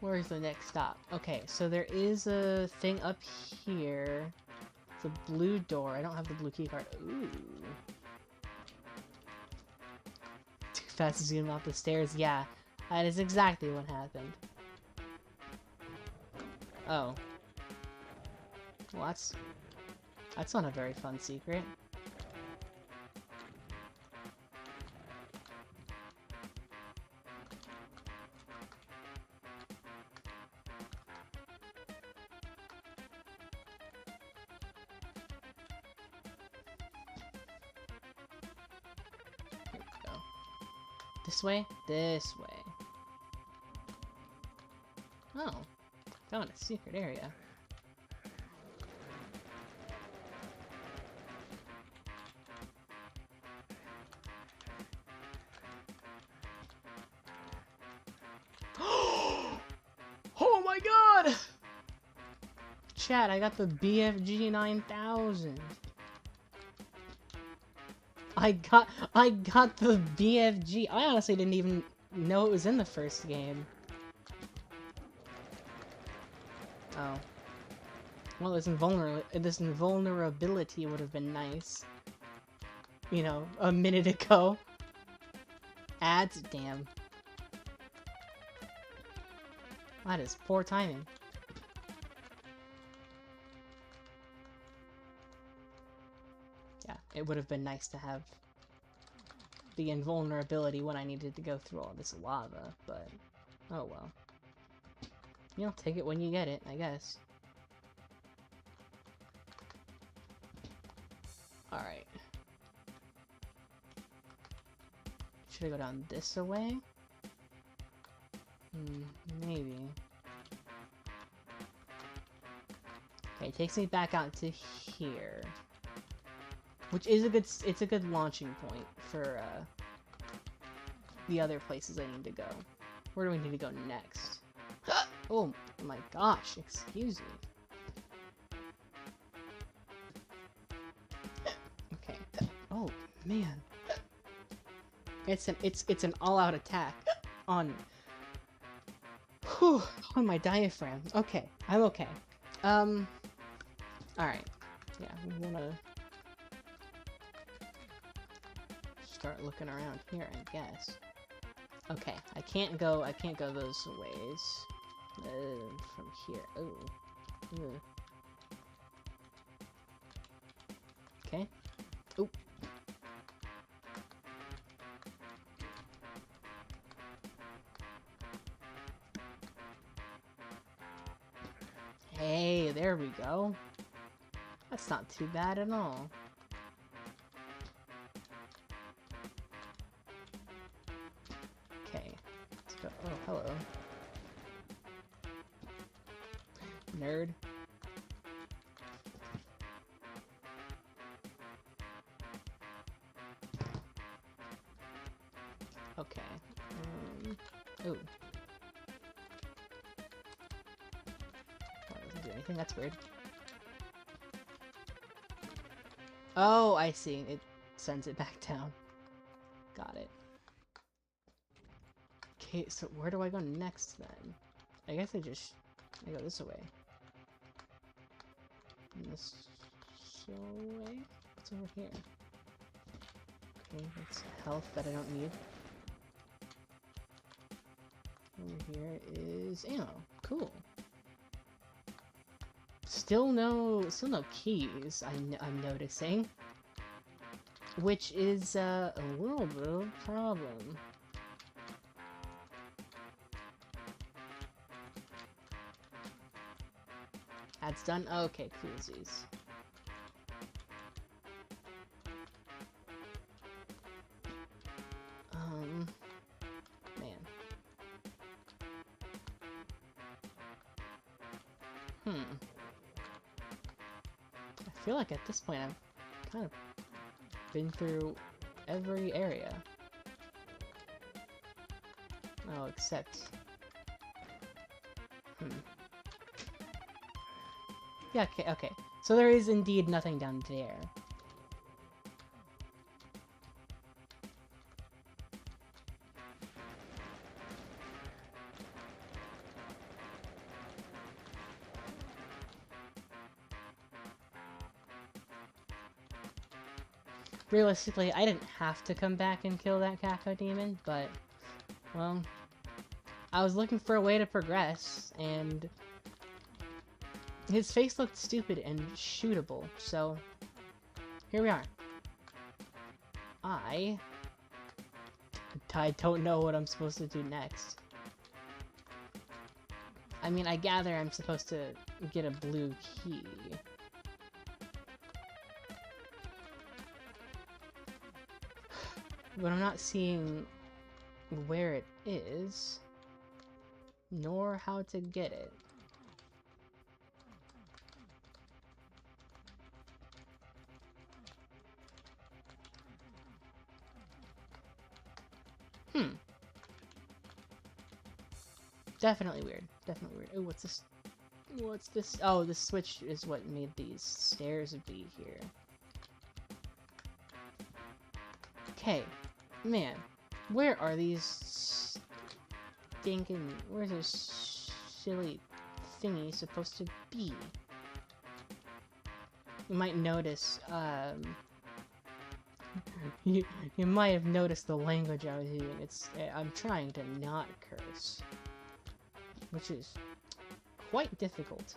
Where's the next stop? Okay, so there is a thing up here. It's a blue door. I don't have the blue keycard. Ooh. Too fast to zoom off the stairs. Yeah, that is exactly what happened. Oh. Well, that's not a very fun secret. Here we go. This way? This way. Oh. Found a secret area. Oh my god! Chat, I got the BFG 9000. I got the BFG. I honestly didn't even know it was in the first game. Oh. Well, this invulnerability would have been nice. You know, a minute ago. Ads? Damn. That is poor timing. Yeah, it would have been nice to have the invulnerability when I needed to go through all this lava, but oh well. You know, take it when you get it, I guess. Alright. Should I go down this way? Maybe. Okay, it takes me back out to here. Which is it's a good launching point for, the other places I need to go. Where do we need to go next? Oh my gosh, excuse me. Okay. Oh man. It's an all-out attack on on my diaphragm. Okay, I'm okay. Alright. Yeah, we wanna start looking around here, I guess. Okay, I can't go those ways. From here. Oh. Okay. Oh. Hey, there we go. That's not too bad at all. Okay. Let's go. Oh, hello. Nerd. Okay. Ooh. Doesn't do anything. That's weird. Oh, I see. It sends it back down. Got it. Okay, so where do I go next then? I guess I go this way. And this way? What's over here? Okay, that's health that I don't need. Over here is ammo. Cool. Still no keys, I'm noticing. Which is, a little bit of a problem. That's done? Okay, coolsies. Man. I feel like at this point I've kind of been through every area. Oh, except... Yeah, okay. So there is indeed nothing down there. Realistically, I didn't have to come back and kill that Cacodemon, but, well, I was looking for a way to progress, and his face looked stupid and shootable, so here we are. I don't know what I'm supposed to do next. I mean, I gather I'm supposed to get a blue key. But I'm not seeing where it is, nor how to get it. Definitely weird. Definitely weird. Oh, what's this? What's this? Oh, the switch is what made these stairs be here. Okay. Man. Where are these stinking... Where's this silly thingy supposed to be? You might notice, you might have noticed the language I was using. I'm trying to not curse. Which is quite difficult.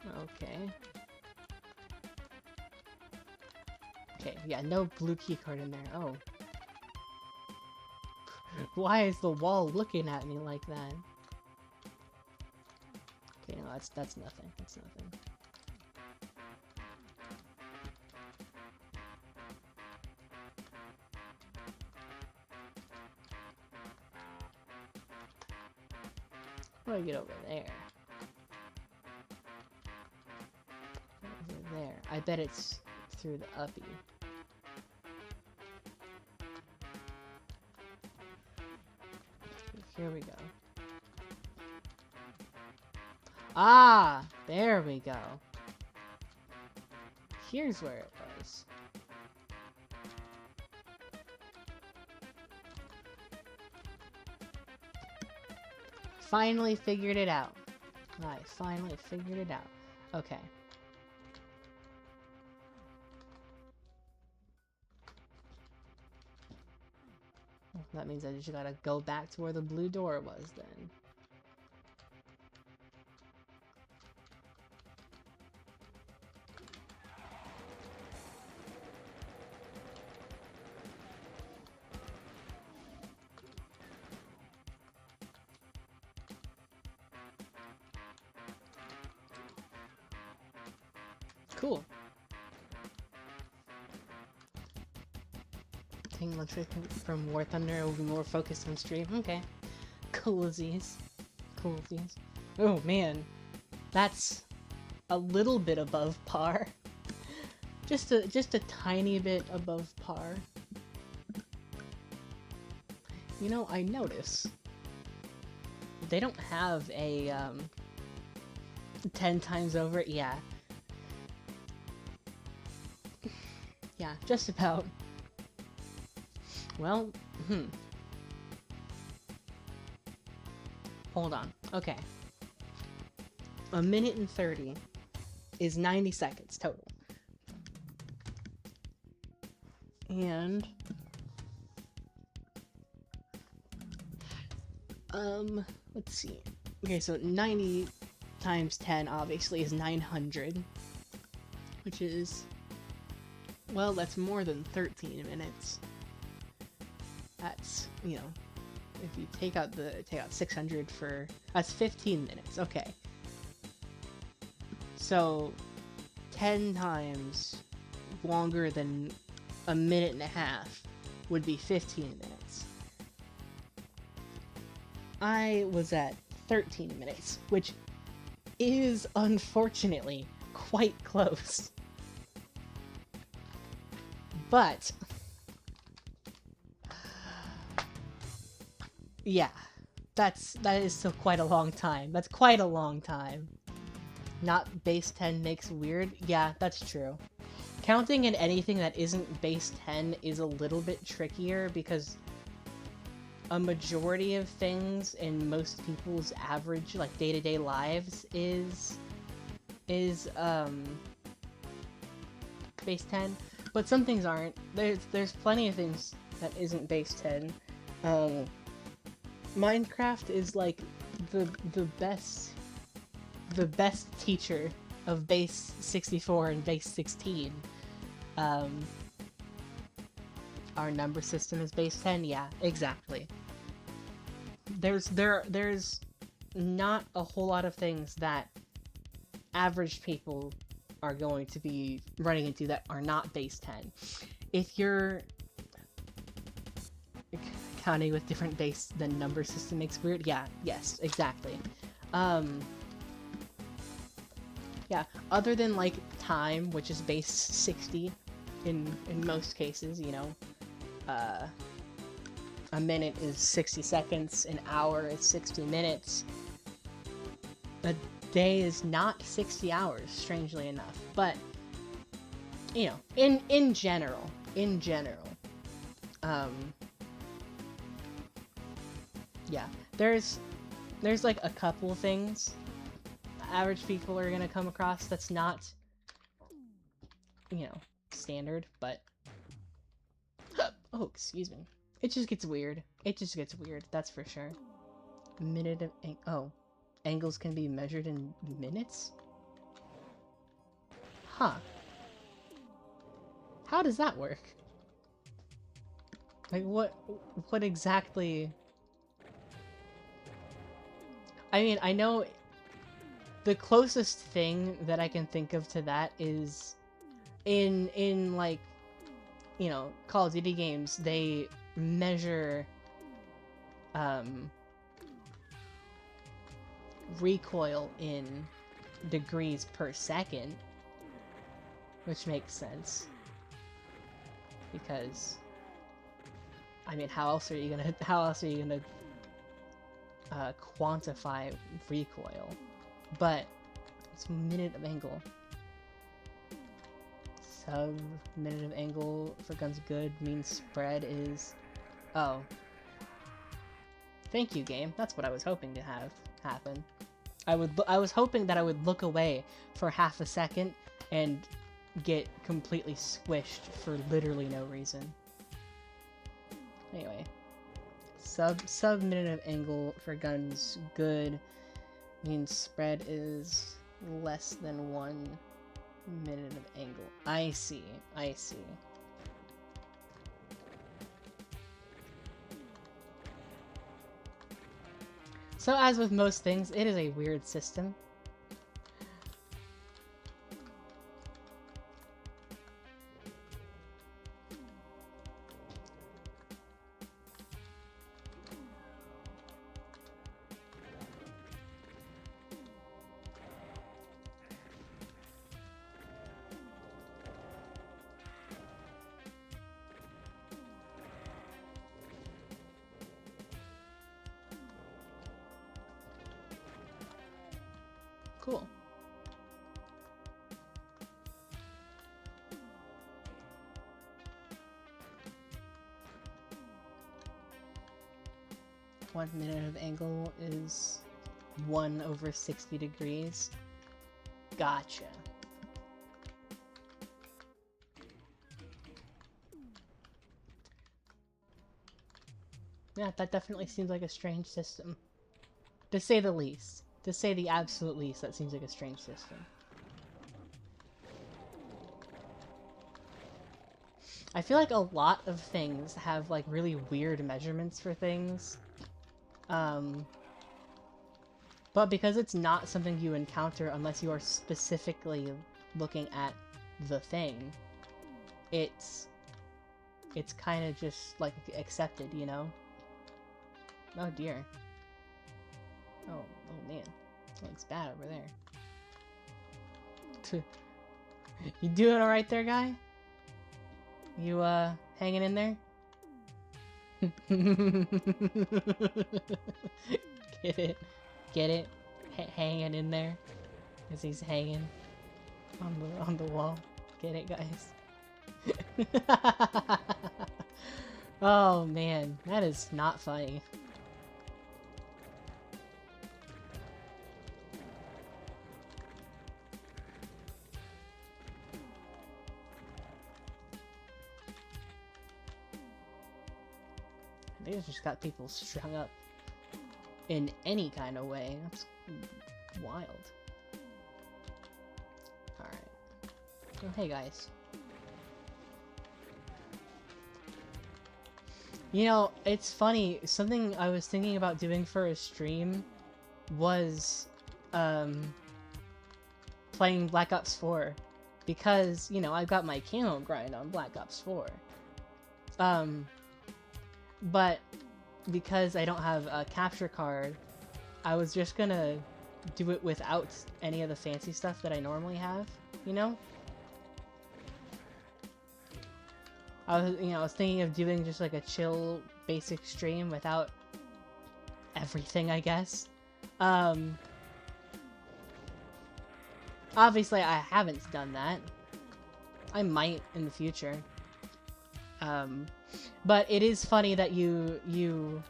Okay. Okay, yeah, no blue key card in there. Oh. Why is the wall looking at me like that? Okay, no, that's nothing. That's nothing. How do I get over there? bet it's through the uppie. Here we go. Ah! There we go. Here's where it was. Finally figured it out. I finally figured it out. Okay. That means I just gotta go back to where the blue door was then. Cool. Taking electric from War Thunder will be more focused on stream. Okay. Coolsies. Coolsies. Oh man. That's a little bit above par. Just a tiny bit above par. You know, I notice they don't have a 10 times over. Yeah. Yeah, just about. Well, Hold on. Okay. 1:30 is 90 seconds total. And let's see. Okay, so 90 times 10 obviously is 900, which is, well, that's more than 13 minutes. That's, you know, if you take out 600 for, that's 15 minutes. Okay. So 10 times longer than 1.5 minutes would be 15 minutes. I was at 13 minutes, which is unfortunately quite close. But yeah, that is still quite a long time. That's quite a long time. Not base 10 makes weird. Yeah, that's true. Counting in anything that isn't base 10 is a little bit trickier because a majority of things in most people's average, like, day-to-day lives is base 10, but some things aren't. There's plenty of things that isn't base 10. Minecraft is like the best teacher of base 64 and base 16. Our number system is base 10. Yeah, exactly. There's not a whole lot of things that average people are going to be running into that are not base 10. If you're counting with different base, the number system makes weird. Yeah, yes, exactly. Yeah, other than like time, which is base 60 in most cases, you know. A minute is 60 seconds, an hour is 60 minutes. A day is not 60 hours, strangely enough. But, you know, in general, yeah, there's like a couple things average people are gonna come across that's not, you know, standard, but oh, excuse me. It just gets weird. It just gets weird, that's for sure. Minute of oh, angles can be measured in minutes? Huh. How does that work? Like, what exactly? I mean, I know the closest thing that I can think of to that is in like, you know, Call of Duty games, they measure recoil in degrees per second. which makes sense. Because, I mean, how else are you gonna quantify recoil? But it's minute of angle. Sub minute of angle for guns good means spread is... Oh. Thank you, game. That's what I was hoping to have happen. I was hoping that I would look away for half a second and get completely squished for literally no reason. Anyway. Sub minute of angle for guns good means spread is less than 1 minute of angle. I see. I see. So as with most things, it is a weird system. Cool. One minute of angle is 1 over 60 degrees. Gotcha. Yeah, that definitely seems like a strange system. To say the least. To say the absolute least, that seems like a strange system. I feel like a lot of things have, like, really weird measurements for things. But because it's not something you encounter unless you are specifically looking at the thing, it's kind of just, like, accepted, you know? Oh dear. Oh man. That looks bad over there. You doing alright there, guy? You, hanging in there? Get it? Get it? Hanging in there? As he's hanging on the wall. Get it, guys? Oh man, that is not funny. They've just got people strung up in any kind of way. That's wild. Alright. Oh, hey guys. You know, it's funny, something I was thinking about doing for a stream was, playing Black Ops 4. Because, you know, I've got my camo grind on Black Ops 4. But because I don't have a capture card, I was just gonna do it without any of the fancy stuff that I normally have, you know? I was thinking of doing just like a chill basic stream without everything, I guess. Obviously I haven't done that. I might in the future. But it is funny that you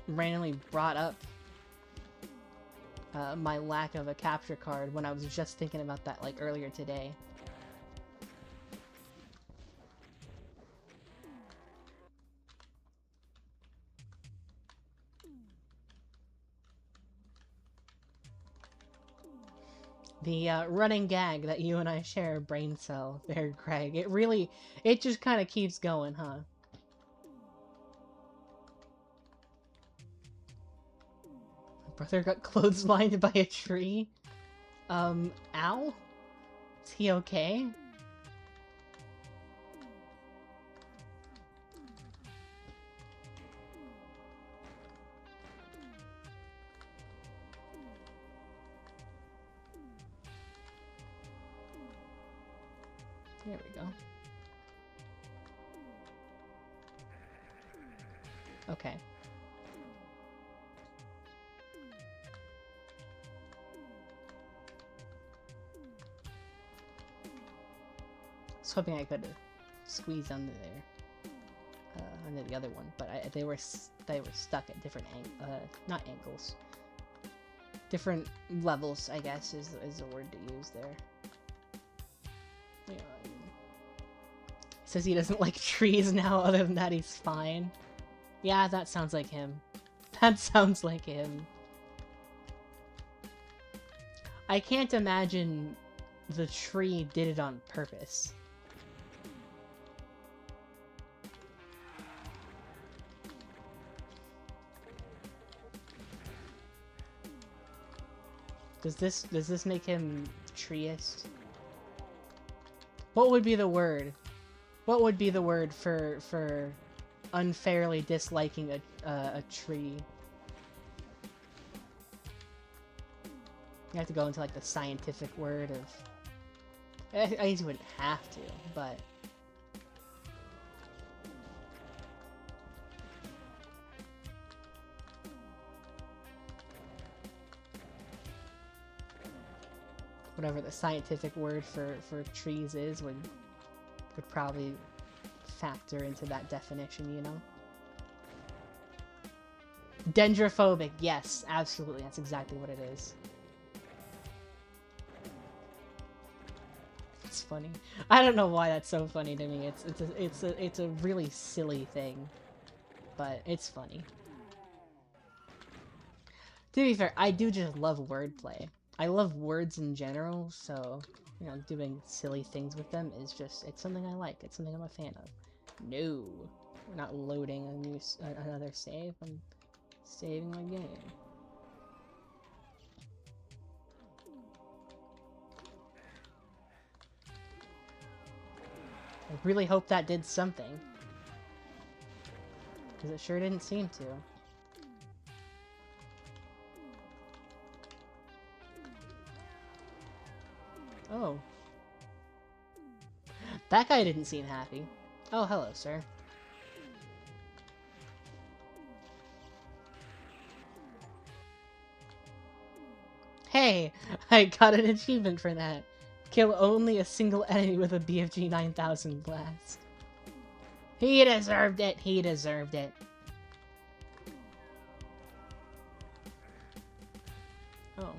randomly brought up my lack of a capture card when I was just thinking about that like earlier today. The running gag that you and I share a brain cell there, Greg. It just kind of keeps going, huh? My brother got clotheslined by a tree? Al? Is he okay? There we go. Okay. I was hoping I could squeeze under there, under the other one, but they were stuck at different not angles, different levels, I guess is the word to use there. Yeah. He says he doesn't like trees now. Other than that, he's fine. Yeah, that sounds like him. That sounds like him. I can't imagine the tree did it on purpose. Does this make him treeist? What would be the word? What would be the word for unfairly disliking a tree? You have to go into like the scientific word of. I guess you wouldn't have to, but. Whatever the scientific word for trees is would probably factor into that definition, you know? Dendrophobic, yes, absolutely, that's exactly what it is. It's funny. I don't know why that's so funny to me. It's a really silly thing, but it's funny. To be fair, I do just love wordplay. I love words in general, so, you know, doing silly things with them is just, it's something I like. It's something I'm a fan of. No, we're not loading another save. I'm saving my game. I really hope that did something. Because it sure didn't seem to. Oh. That guy didn't seem happy. Oh, hello, sir. Hey! I got an achievement for that. Kill only a single enemy with a BFG 9000 blast. He deserved it! He deserved it. Oh.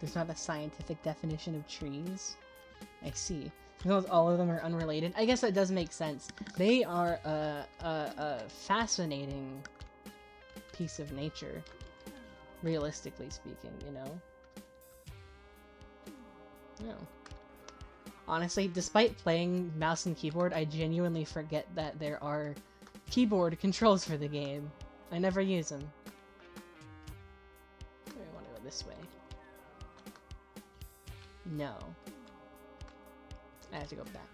There's not a scientific definition of trees? I see. Because all of them are unrelated. I guess that does make sense. They are a fascinating piece of nature, realistically speaking, you know? Yeah. Honestly, despite playing mouse and keyboard, I genuinely forget that there are keyboard controls for the game. I never use them. I want to go this way. No. I have to go back.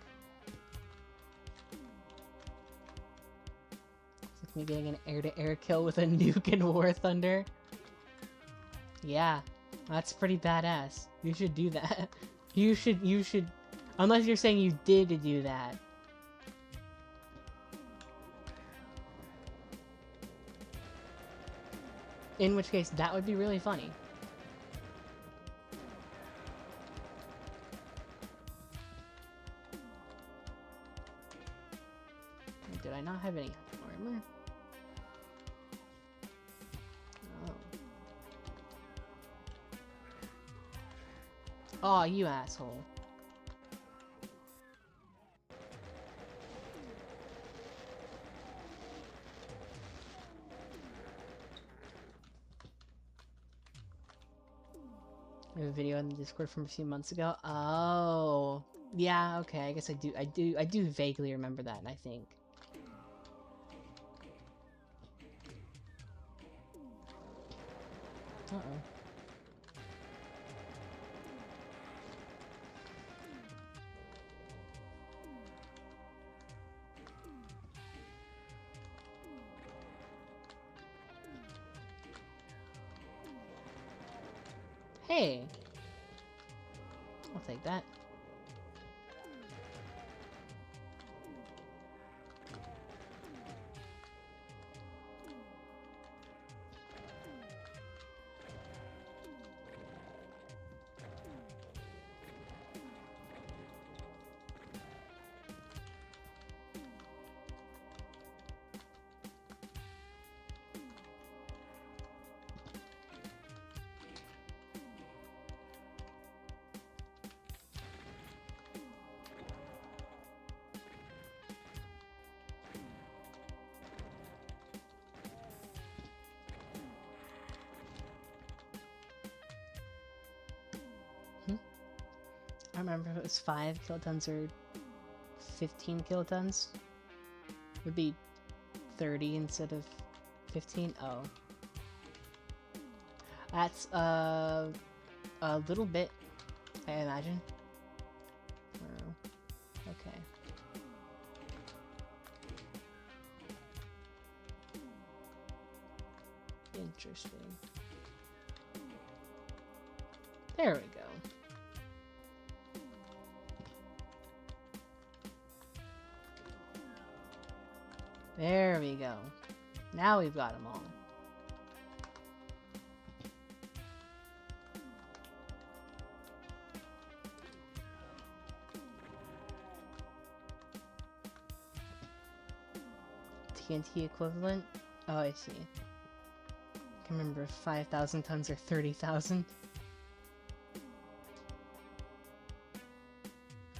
It's like me getting an air-to-air kill with a nuke in War Thunder. Yeah, that's pretty badass. You should do that. You should... Unless you're saying you did do that. In which case, that would be really funny. Did I not have any armor? Oh. Aw, you asshole. I have a video in the Discord from a few months ago. Oh. Yeah, okay, I guess I do vaguely remember that, I think. Uh-oh. Hey! I'll take that. I remember if it was 5 kilotons or 15 kilotons. Would be 30 instead of 15. Oh. That's a little bit, I imagine. Oh. Okay. Interesting. There we go. There we go. Now we've got them all. TNT equivalent? Oh, I see. I can remember if 5,000 tons or 30,000.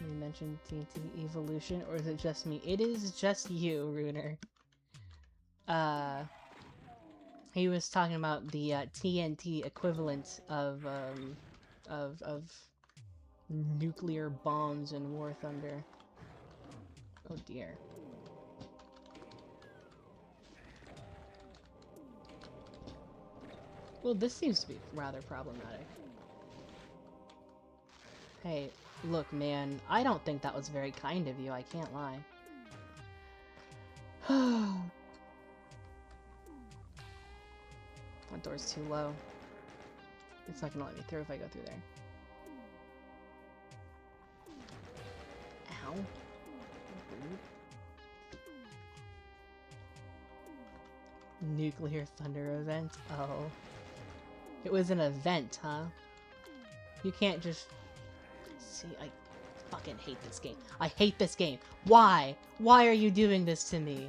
We mentioned TNT evolution, or is it just me? It is just you, Runer. He was talking about the TNT equivalent of nuclear bombs in War Thunder. Oh dear. Well, this seems to be rather problematic. Hey, look, man, I don't think that was very kind of you, I can't lie. That door's too low. It's not gonna let me through if I go through there. Ow. Nuclear thunder event? Oh. It was an event, huh? You can't just... See, I fucking hate this game. I hate this game. Why? Why are you doing this to me?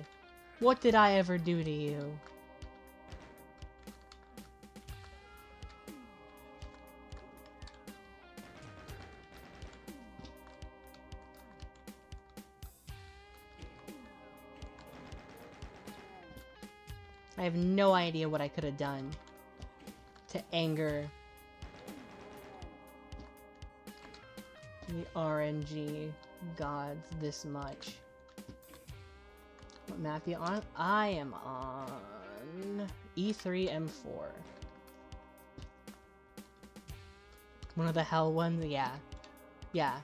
What did I ever do to you? I have no idea what I could have done to anger the RNG gods this much. What map you on? I am on E3M4. One of the hell ones? Yeah. Yeah.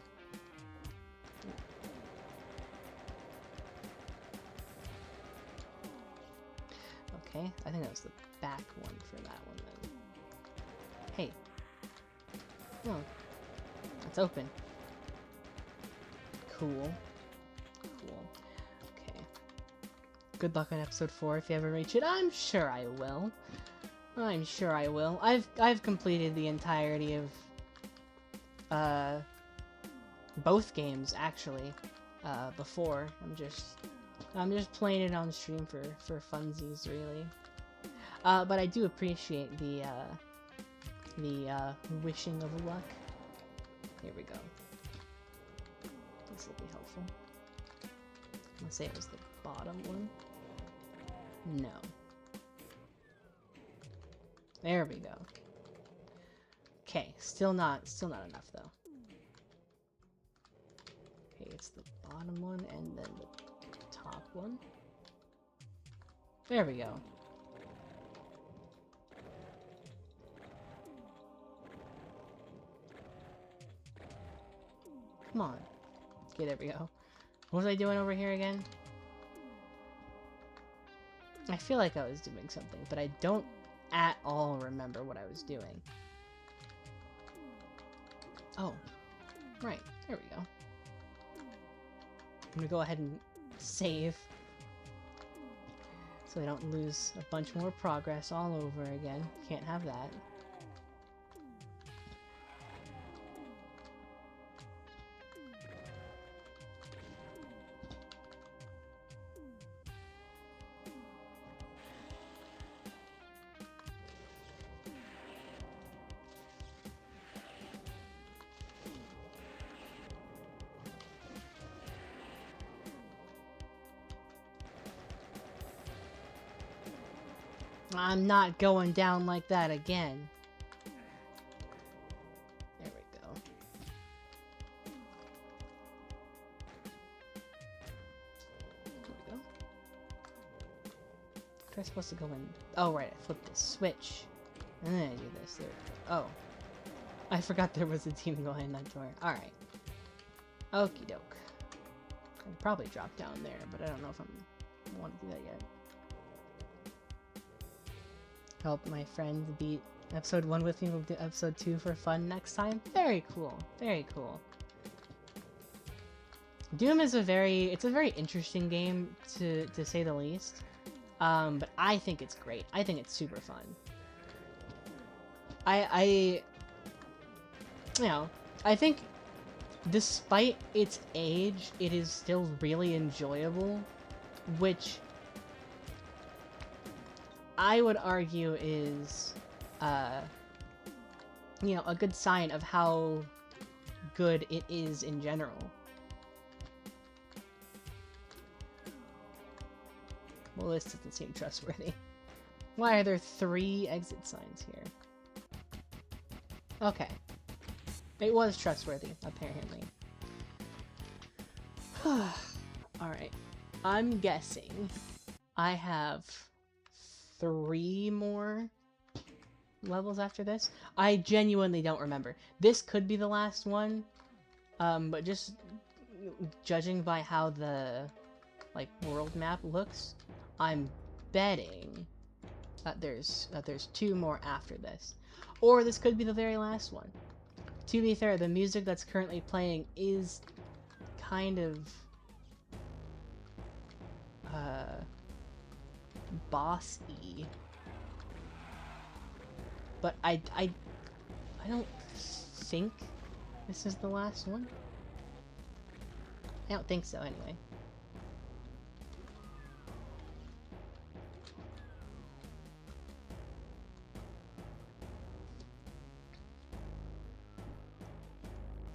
Okay, I think that was the back one for that one then. Hey. Oh. It's open. Cool. Cool. Okay. Good luck on episode 4 if you ever reach it. I'm sure I will. I'm sure I will. I've completed the entirety of both games actually before. I'm just playing it on stream for funsies, really. But I do appreciate the wishing of luck. Here we go. This will be helpful. I'm gonna say it was the bottom one. No. There we go. Okay, still not enough though. Okay, it's the bottom one and then the top one. There we go. Come on. Okay, there we go. What was I doing over here again? I feel like I was doing something, but I don't at all remember what I was doing. Oh, right. There we go. I'm gonna go ahead and save so I don't lose a bunch more progress all over again. Can't have that. I'm not going down like that again. There we go. There we go. I'm supposed to go in. Oh, right. I flipped the switch. And then I do this. There we go. Oh. I forgot there was a demon going in that door. Alright. Okie doke. I could probably drop down there, but I don't know if I want to do that yet. Help my friend beat episode 1 with me. We'll do episode 2 for fun next time. Very cool. Very cool. Doom is a very interesting game to say the least. But I think it's great. I think it's super fun. I think despite its age, it is still really enjoyable, which I would argue is, a good sign of how good it is in general. Well, this doesn't seem trustworthy. Why are there 3 exit signs here? Okay. It was trustworthy, apparently. Alright. I'm guessing I have 3 more levels after this. I genuinely don't remember. This could be the last one, but just judging by how the world map looks, I'm betting that there's 2 more after this, or this could be the very last one. To be fair, the music that's currently playing is kind of boss-y, but I don't think this is the last one. I don't think so, anyway.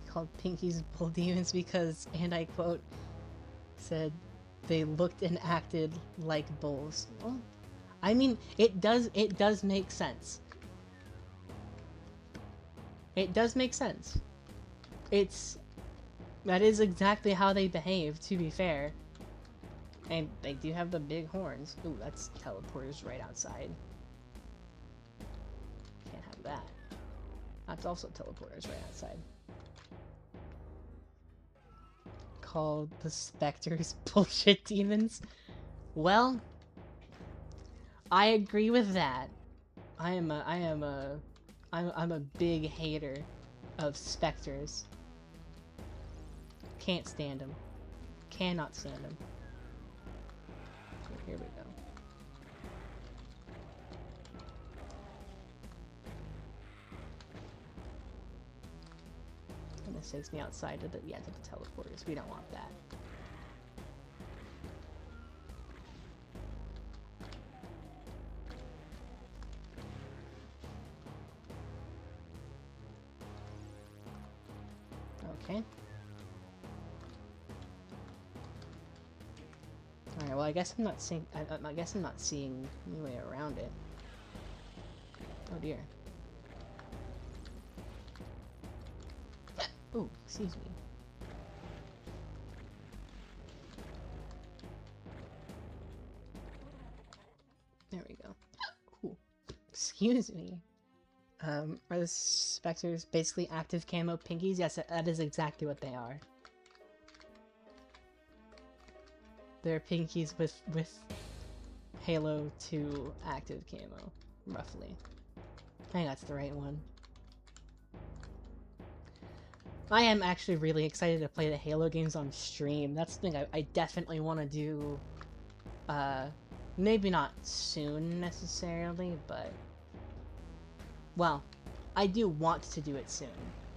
Called Pinky's Bull Demons because, and I quote, said they looked and acted like bulls. Well, I mean, it does make sense. It does make sense. That is exactly how they behave, to be fair. And they do have the big horns. Ooh, that's teleporters right outside. Can't have that. That's also teleporters right outside. Called the Spectres bullshit demons. Well, I agree with that. I'm a big hater of specters. Can't stand them. Cannot stand them. So here we go. And this takes me outside to the teleporters. We don't want that. Okay. Alright, well I guess I'm not seeing I guess I'm not seeing any way around it. Oh dear. Oh, excuse me. There we go. Ooh, excuse me. Are the specters basically active camo pinkies? Yes, that is exactly what they are. They're pinkies with Halo 2 active camo, roughly. I think that's the right one. I am actually really excited to play the Halo games on stream. That's something I definitely want to do. Maybe not soon necessarily, but... Well, I do want to do it soon.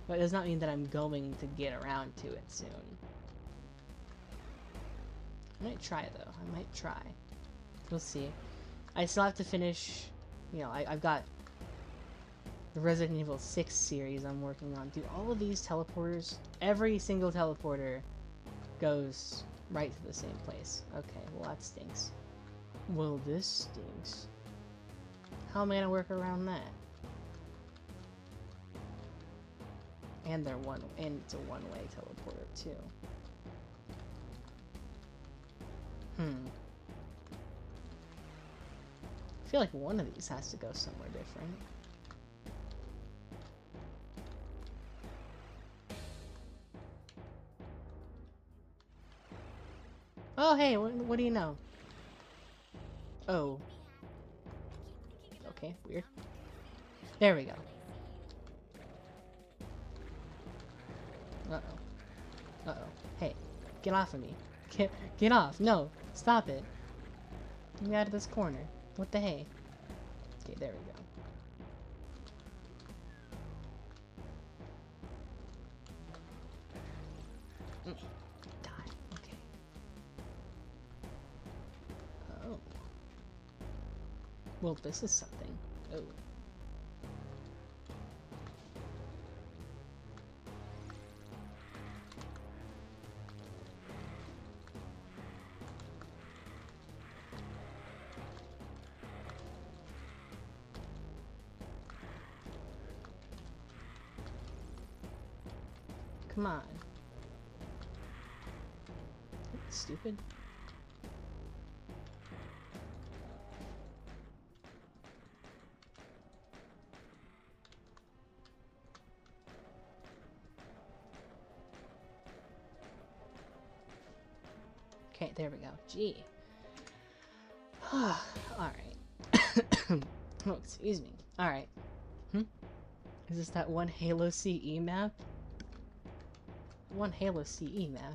But it does not mean that I'm going to get around to it soon. I might try, though. I might try. We'll see. I still have to finish... You know, I've got the Resident Evil 6 series I'm working on. Dude, all of these teleporters, every single teleporter goes right to the same place. Okay, well that stinks. Well, this stinks. How am I gonna work around that? And it's a one-way teleporter too. I feel like one of these has to go somewhere different. Oh, hey, what do you know? Oh. Okay, weird. There we go. Uh-oh. Uh-oh. Hey, get off of me. Get off. No, stop it. Get me out of this corner. What the hey? Okay, there we go. Die. Okay. Oh. Well, this is something. Oh. Come on. Stupid. Okay, there we go. Gee. Alright. Oh, excuse me. Alright. Is this that one Halo CE map? One Halo CE map.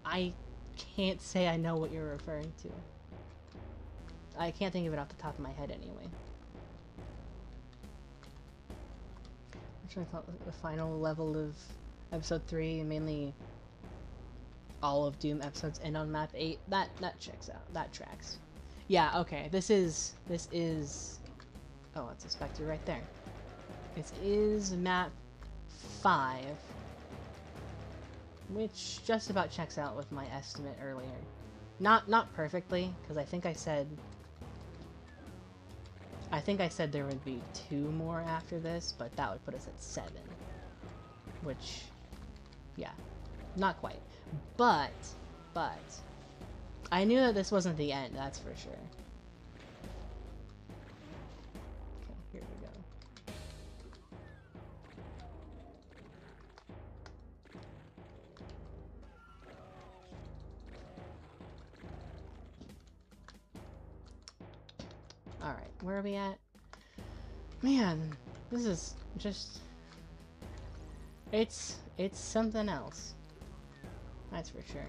I can't say I know what you're referring to. I can't think of it off the top of my head anyway. Which I thought the final level of episode 3, and mainly all of Doom episodes end on map 8. That checks out. That tracks. Yeah, okay. This is oh, it's a Spectre right there. This is map 5, which just about checks out with my estimate earlier. Not perfectly, because I think I said there would be 2 more after this, but that would put us at 7. Which, yeah, not quite. But, I knew that this wasn't the end, that's for sure. Okay, here we go. Alright, where are we at? Man, this is just... It's something else. That's for sure.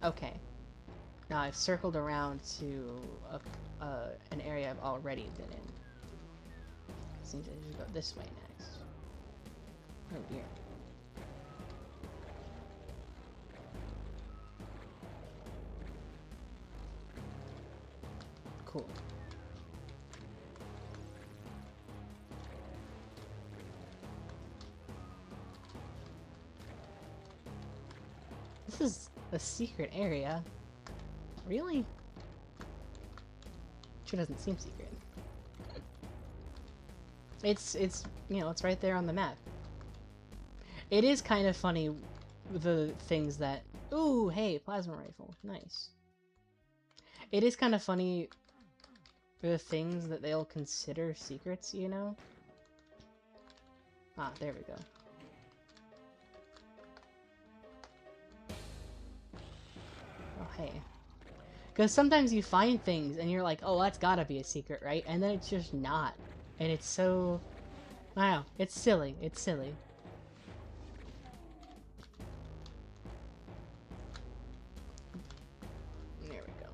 Okay. Now I've circled around to an area I've already been in. Seems I need to go this way next. Oh dear. Cool. This is a secret area. Really? Sure doesn't seem secret. It's you know, it's right there on the map. It is kind of funny the things that... Ooh, hey, plasma rifle. Nice. It is kind of funny the things that they'll consider secrets, you know? Ah, there we go. Oh, hey. Because sometimes you find things and you're like, oh, that's gotta be a secret, right? And then it's just not. And it's so... I don't know. It's silly. It's silly. There we go.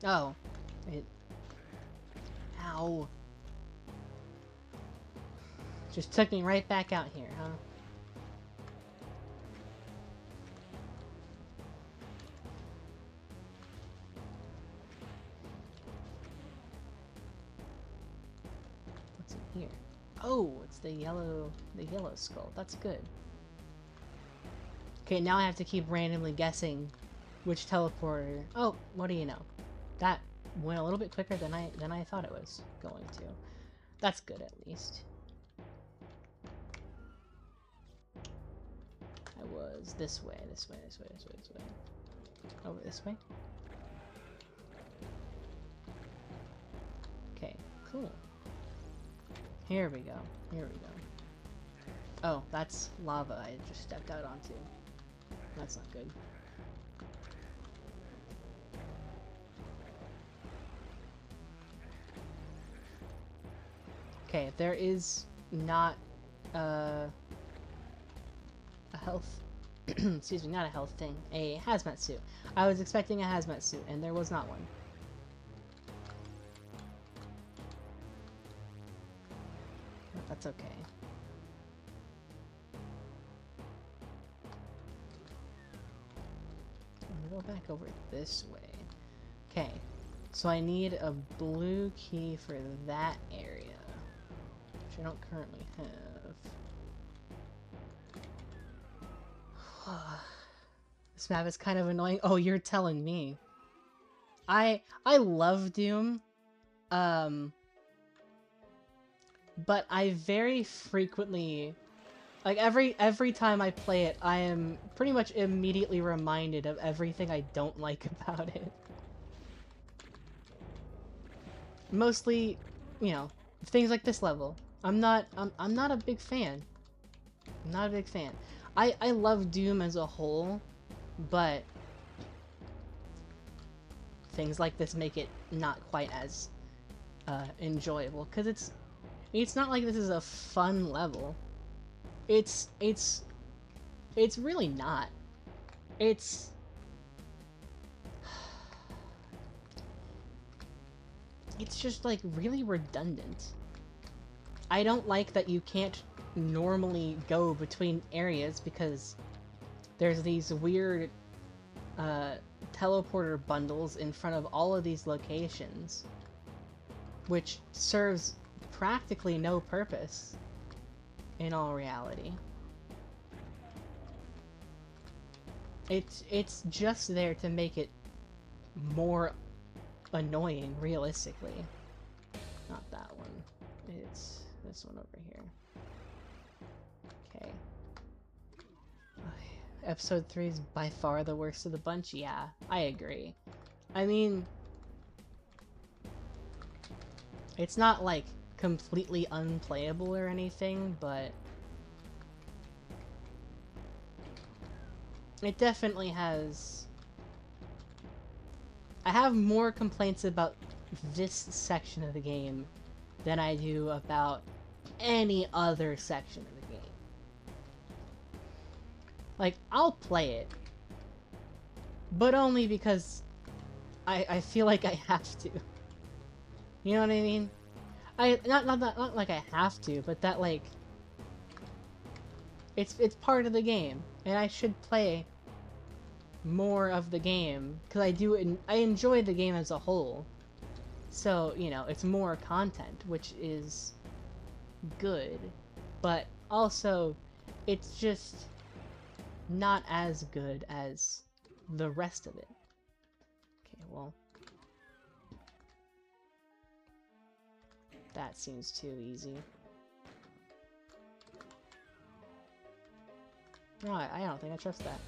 Oh. It... Ow. Just took me right back out here, huh? What's in here? Oh, it's the yellow skull. That's good. Okay, now I have to keep randomly guessing which teleporter. Oh, what do you know? That went a little bit quicker than I thought it was going to. That's good at least. I was this way, this way, this way, this way, this way. Over this way. Okay, cool. Here we go. Here we go. Oh, that's lava I just stepped out onto. That's not good. Okay, there is not a health... excuse me, not a health thing. A hazmat suit. I was expecting a hazmat suit, and there was not one. But that's okay. I'm gonna go back over this way. Okay, so I need a blue key for that area, which I don't currently have. This map is kind of annoying. Oh, you're telling me. I love Doom, but I very frequently, like every time I play it, I am pretty much immediately reminded of everything I don't like about it. Mostly, you know, things like this level. I'm not a big fan. I'm not a big fan. I love Doom as a whole, but things like this make it not quite as enjoyable, because it's not like this is a fun level. It's really not. It's just like really redundant. I don't like that you can't normally go between areas because there's these weird teleporter bundles in front of all of these locations, which serves practically no purpose in all reality. It's just there to make it more annoying, realistically. Not that one. It's this one over here. Okay. Episode 3 is by far the worst of the bunch. Yeah, I agree. I mean, it's not like completely unplayable or anything, but it definitely has... I have more complaints about this section of the game than I do about any other section of the game. Like, I'll play it, but only because I feel like I have to. You know what I mean? Not like I have to, but that, like, it's part of the game, and I should play more of the game, because I enjoy the game as a whole. So, you know, it's more content, which is good, but also it's just not as good as the rest of it. Okay, well, that seems too easy. No, I don't think I trust that.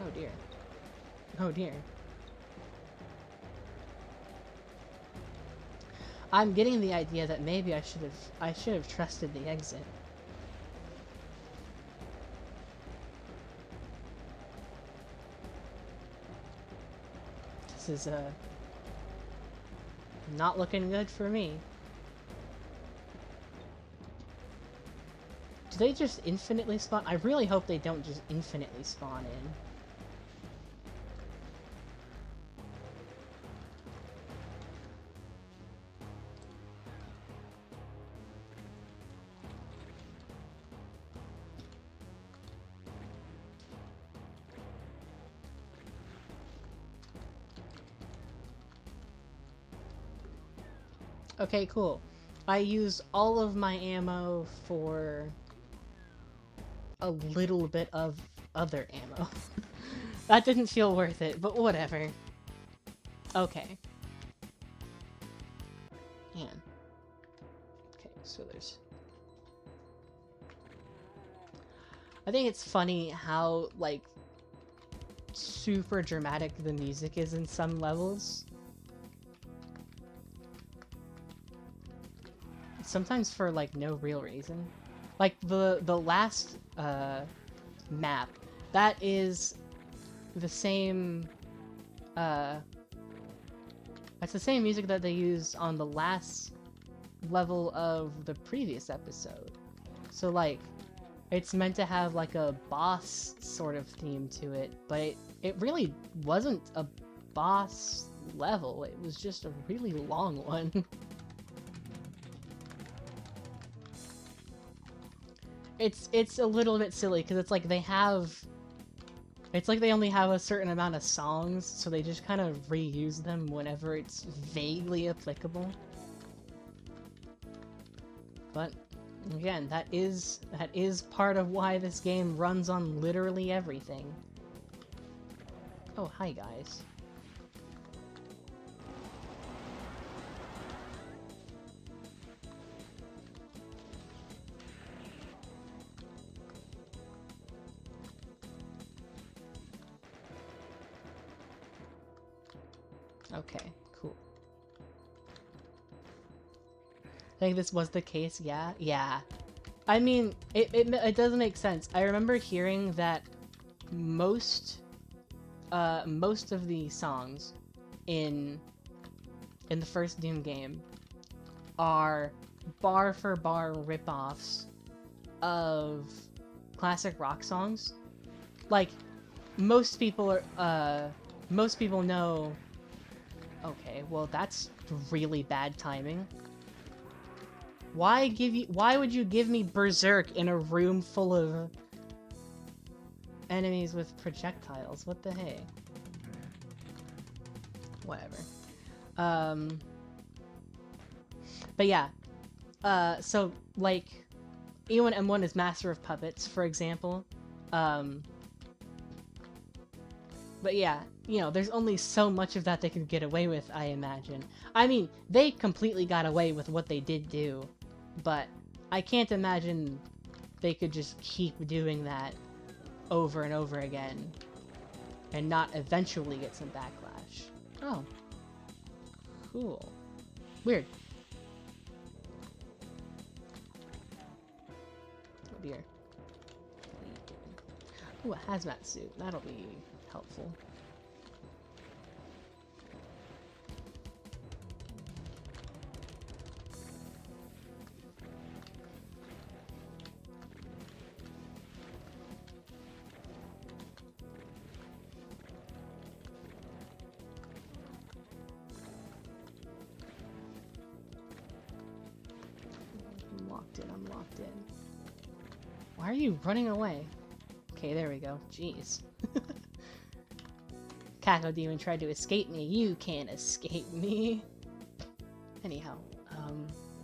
Oh dear. Oh dear. I'm getting the idea that maybe I should have trusted the exit. This is not looking good for me. Do they just infinitely spawn? I really hope they don't just infinitely spawn in. Okay, cool. I used all of my ammo for a little bit of other ammo. That didn't feel worth it, but whatever. Okay. Man. Okay, so there's... I think it's funny how, like, super dramatic the music is in some levels. Sometimes for, like, no real reason. Like, the last, map, that is the same, that's the same music that they used on the last level of the previous episode. So, like, it's meant to have, like, a boss sort of theme to it, but it really wasn't a boss level. It was just a really long one. It's a little bit silly because it's like they only have a certain amount of songs, so they just kind of reuse them whenever it's vaguely applicable. But again, that is part of why this game runs on literally everything. Oh, hi guys. Okay, cool. I think this was the case, yeah? Yeah. I mean, it does make sense. I remember hearing that most of the songs in the first Doom game are bar for bar ripoffs of classic rock songs. Like, most people know... Okay, well that's really bad timing. Why would you give me Berserk in a room full of enemies with projectiles? What the hey? Whatever. But yeah. So, like, E1 M1 is Master of Puppets, for example. But yeah, you know, there's only so much of that they could get away with, I imagine. I mean, they completely got away with what they did do, but I can't imagine they could just keep doing that over and over again and not eventually get some backlash. Oh. Cool. Weird. Oh dear. Ooh, a hazmat suit. That'll be helpful. I'm locked in. Why are you running away? Okay, there we go. Jeez. Caco Demon tried to escape me. You can't escape me. Anyhow,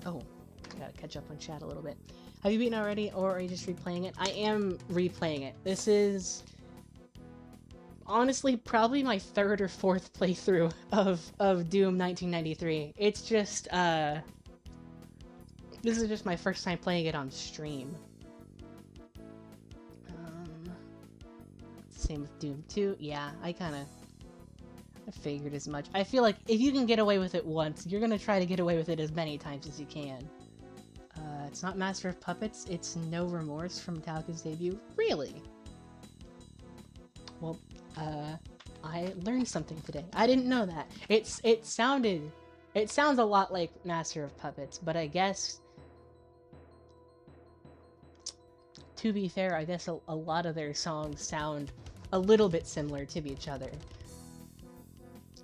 oh, I gotta catch up on chat a little bit. Have you beaten already, or are you just replaying it? I am replaying it. This is honestly probably my third or fourth playthrough of Doom 1993. It's just, this is just my first time playing it on stream. Let's Same with Doom 2. Yeah, I figured as much. I feel like if you can get away with it once, you're gonna try to get away with it as many times as you can. It's not Master of Puppets, it's No Remorse from Metallica's debut. Really? Well, I learned something today. I didn't know that. It sounds a lot like Master of Puppets, but I guess, to be fair, I guess a lot of their songs sound a little bit similar to each other.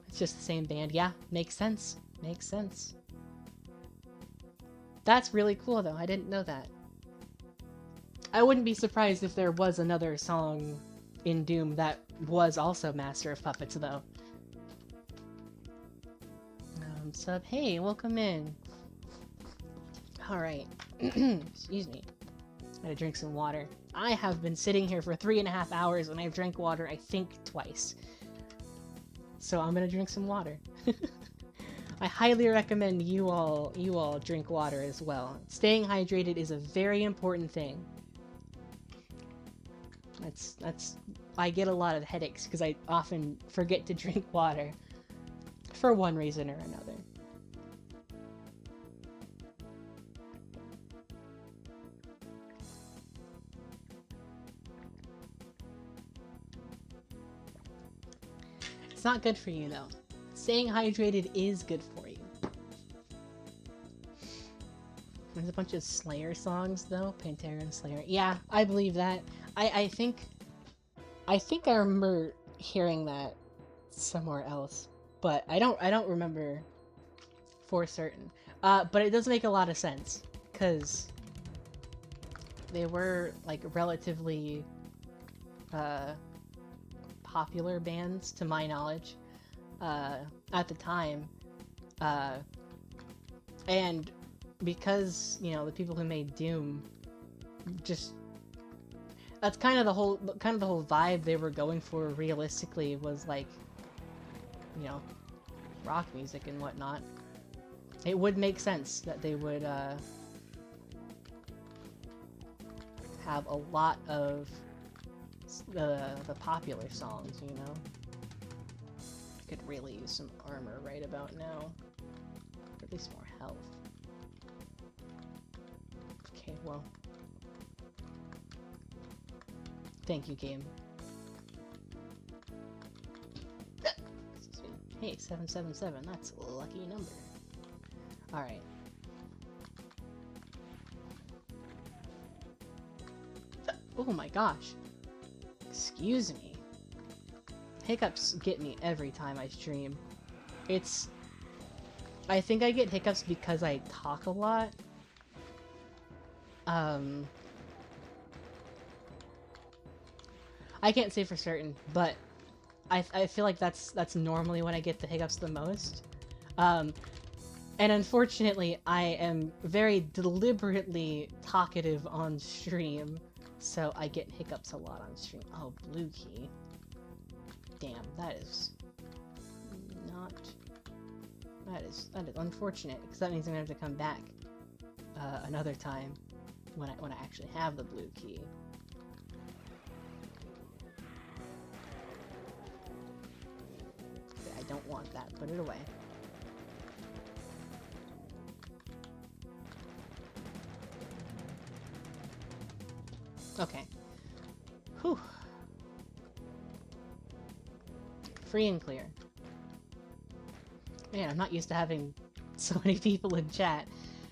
It's just the same band. Yeah, makes sense. Makes sense. That's really cool, though. I didn't know that. I wouldn't be surprised if there was another song in Doom that was also Master of Puppets, though. Sub, hey, welcome in. Alright. Excuse me. I gotta drink some water. I have been sitting here for 3.5 hours and I've drank water, I think, twice. So I'm gonna drink some water. I highly recommend you all drink water as well. Staying hydrated is a very important thing. I get a lot of headaches because I often forget to drink water for one reason or another. It's not good for you though. Staying hydrated is good for you. There's a bunch of Slayer songs though, Pantera and Slayer. Yeah, I believe that. I think I remember hearing that somewhere else, but I don't remember for certain. But it does make a lot of sense because they were like relatively popular bands to my knowledge at the time, and because, you know, the people who made Doom just, that's kind of the whole vibe they were going for realistically, was like, you know, rock music and whatnot. It would make sense that they would have a lot of the popular songs, you know. I could really use some armor right about now, or at least more health. Okay, well, thank you, game. Excuse me. Hey, 777, that's a lucky number. Alright. Oh my gosh. Excuse me. Hiccups get me every time I stream. I think I get hiccups because I talk a lot. I can't say for certain, but I feel like that's normally when I get the hiccups the most. And unfortunately, I am very deliberately talkative on stream, so I get hiccups a lot on stream. Oh, blue key. Damn, that is not... That is unfortunate, because that means I'm gonna have to come back another time when I actually have the blue key. Okay, I don't want that. Put it away. Okay. Whew. Free and clear. Man, I'm not used to having so many people in chat.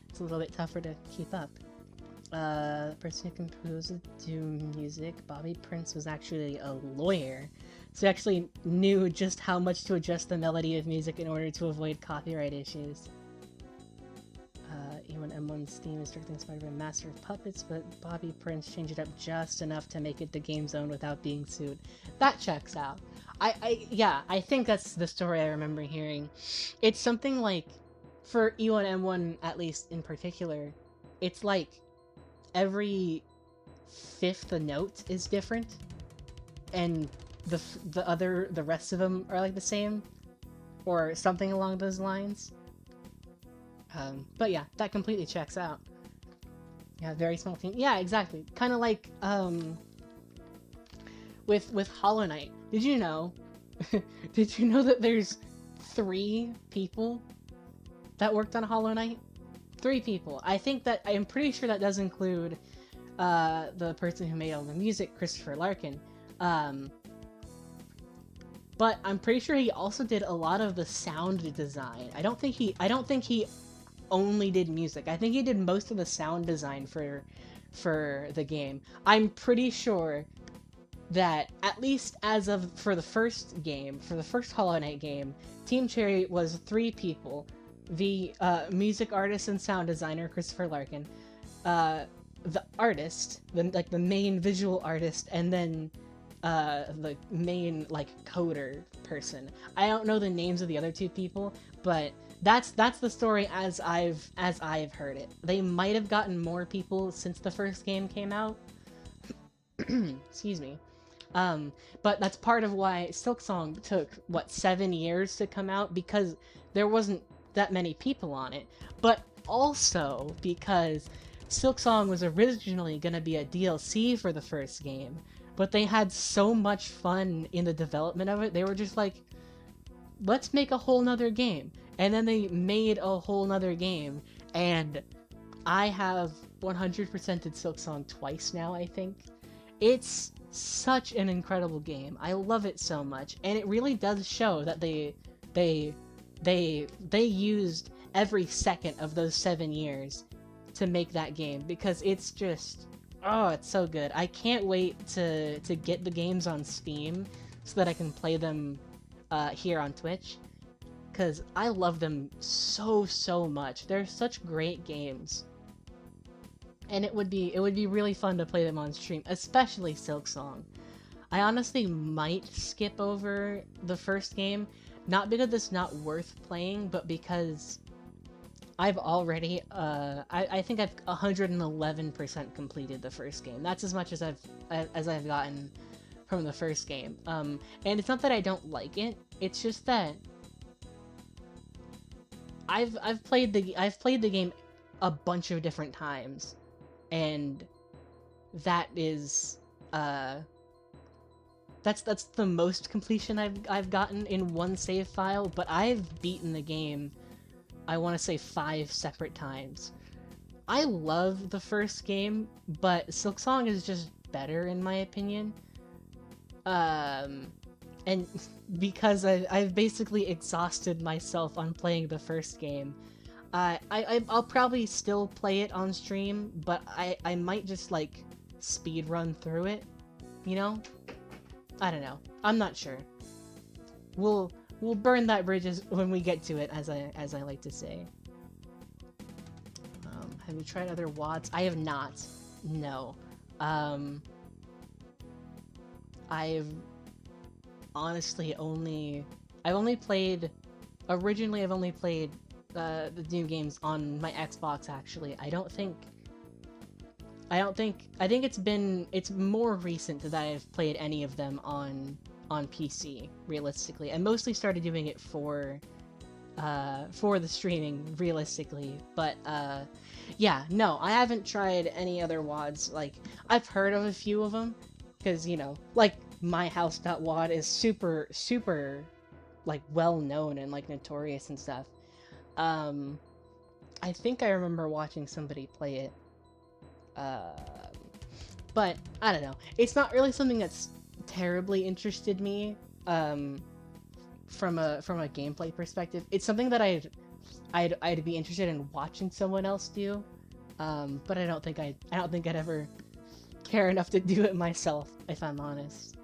It's a little bit tougher to keep up. The person who composed the Doom music, Bobby Prince, was actually a lawyer. So he actually knew just how much to adjust the melody of music in order to avoid copyright issues. Even M1's theme is strictly inspired by Master of Puppets, but Bobby Prince changed it up just enough to make it the game zone without being sued. That checks out. Yeah, I think that's the story I remember hearing. It's something like, for E1M1 at least in particular, it's like every fifth note is different, and the rest of them are like the same, or something along those lines. But yeah, that completely checks out. Yeah, very small team. Yeah, exactly. Kind of like with Hollow Knight, did you know? Did you know that there's 3 people that worked on Hollow Knight? 3 people. I'm pretty sure that does include the person who made all the music, Christopher Larkin. But I'm pretty sure he also did a lot of the sound design. I don't think he only did music. I think he did most of the sound design for the game. I'm pretty sure that at least for the first Hollow Knight game, Team Cherry was 3 people: the music artist and sound designer Christopher Larkin, the artist, the main visual artist, and then the main coder person. I don't know the names of the other 2 people, but that's the story as I've heard it. They might have gotten more people since the first game came out. Excuse me. But that's part of why Silksong took 7 years to come out, because there wasn't that many people on it, but also because Silksong was originally gonna be a DLC for the first game, but they had so much fun in the development of it, they were just like, let's make a whole nother game. And then they made a whole nother game, and I have 100%ed Silksong twice now, I think. It's such an incredible game. I love it so much, and it really does show that they used every second of those 7 years to make that game, because it's just, oh, it's so good. I can't wait to get the games on Steam so that I can play them here on Twitch, because I love them so much. They're such great games. And it would be really fun to play them on stream, especially Silksong. I honestly might skip over the first game, not because it's not worth playing, but because I've already I think I've 111% completed the first game. That's as much as I've gotten from the first game. And it's not that I don't like it. It's just that I've played the game a bunch of different times. And that is that's the most completion I've gotten in one save file, but I've beaten the game, I want to say 5 separate times. I love the first game, but Silksong is just better in my opinion. And because I've basically exhausted myself on playing the first game, I'll probably still play it on stream, but I might just speed run through it, you know? I don't know. I'm not sure. We'll burn that bridge when we get to it, as I like to say. Have you tried other WADs? I have not. No. I've honestly I've only played the Doom games on my Xbox, actually. I think it's more recent that I've played any of them on PC, realistically. I mostly started doing it for the streaming, realistically, but yeah, no, I haven't tried any other WADs. I've heard of a few of them, because, myhouse.wad is super well known and notorious and stuff. I think I remember watching somebody play it, but I don't know. It's not really something that's terribly interested me, from a gameplay perspective. It's something that I'd be interested in watching someone else do, but I don't think I'd ever care enough to do it myself, if I'm honest.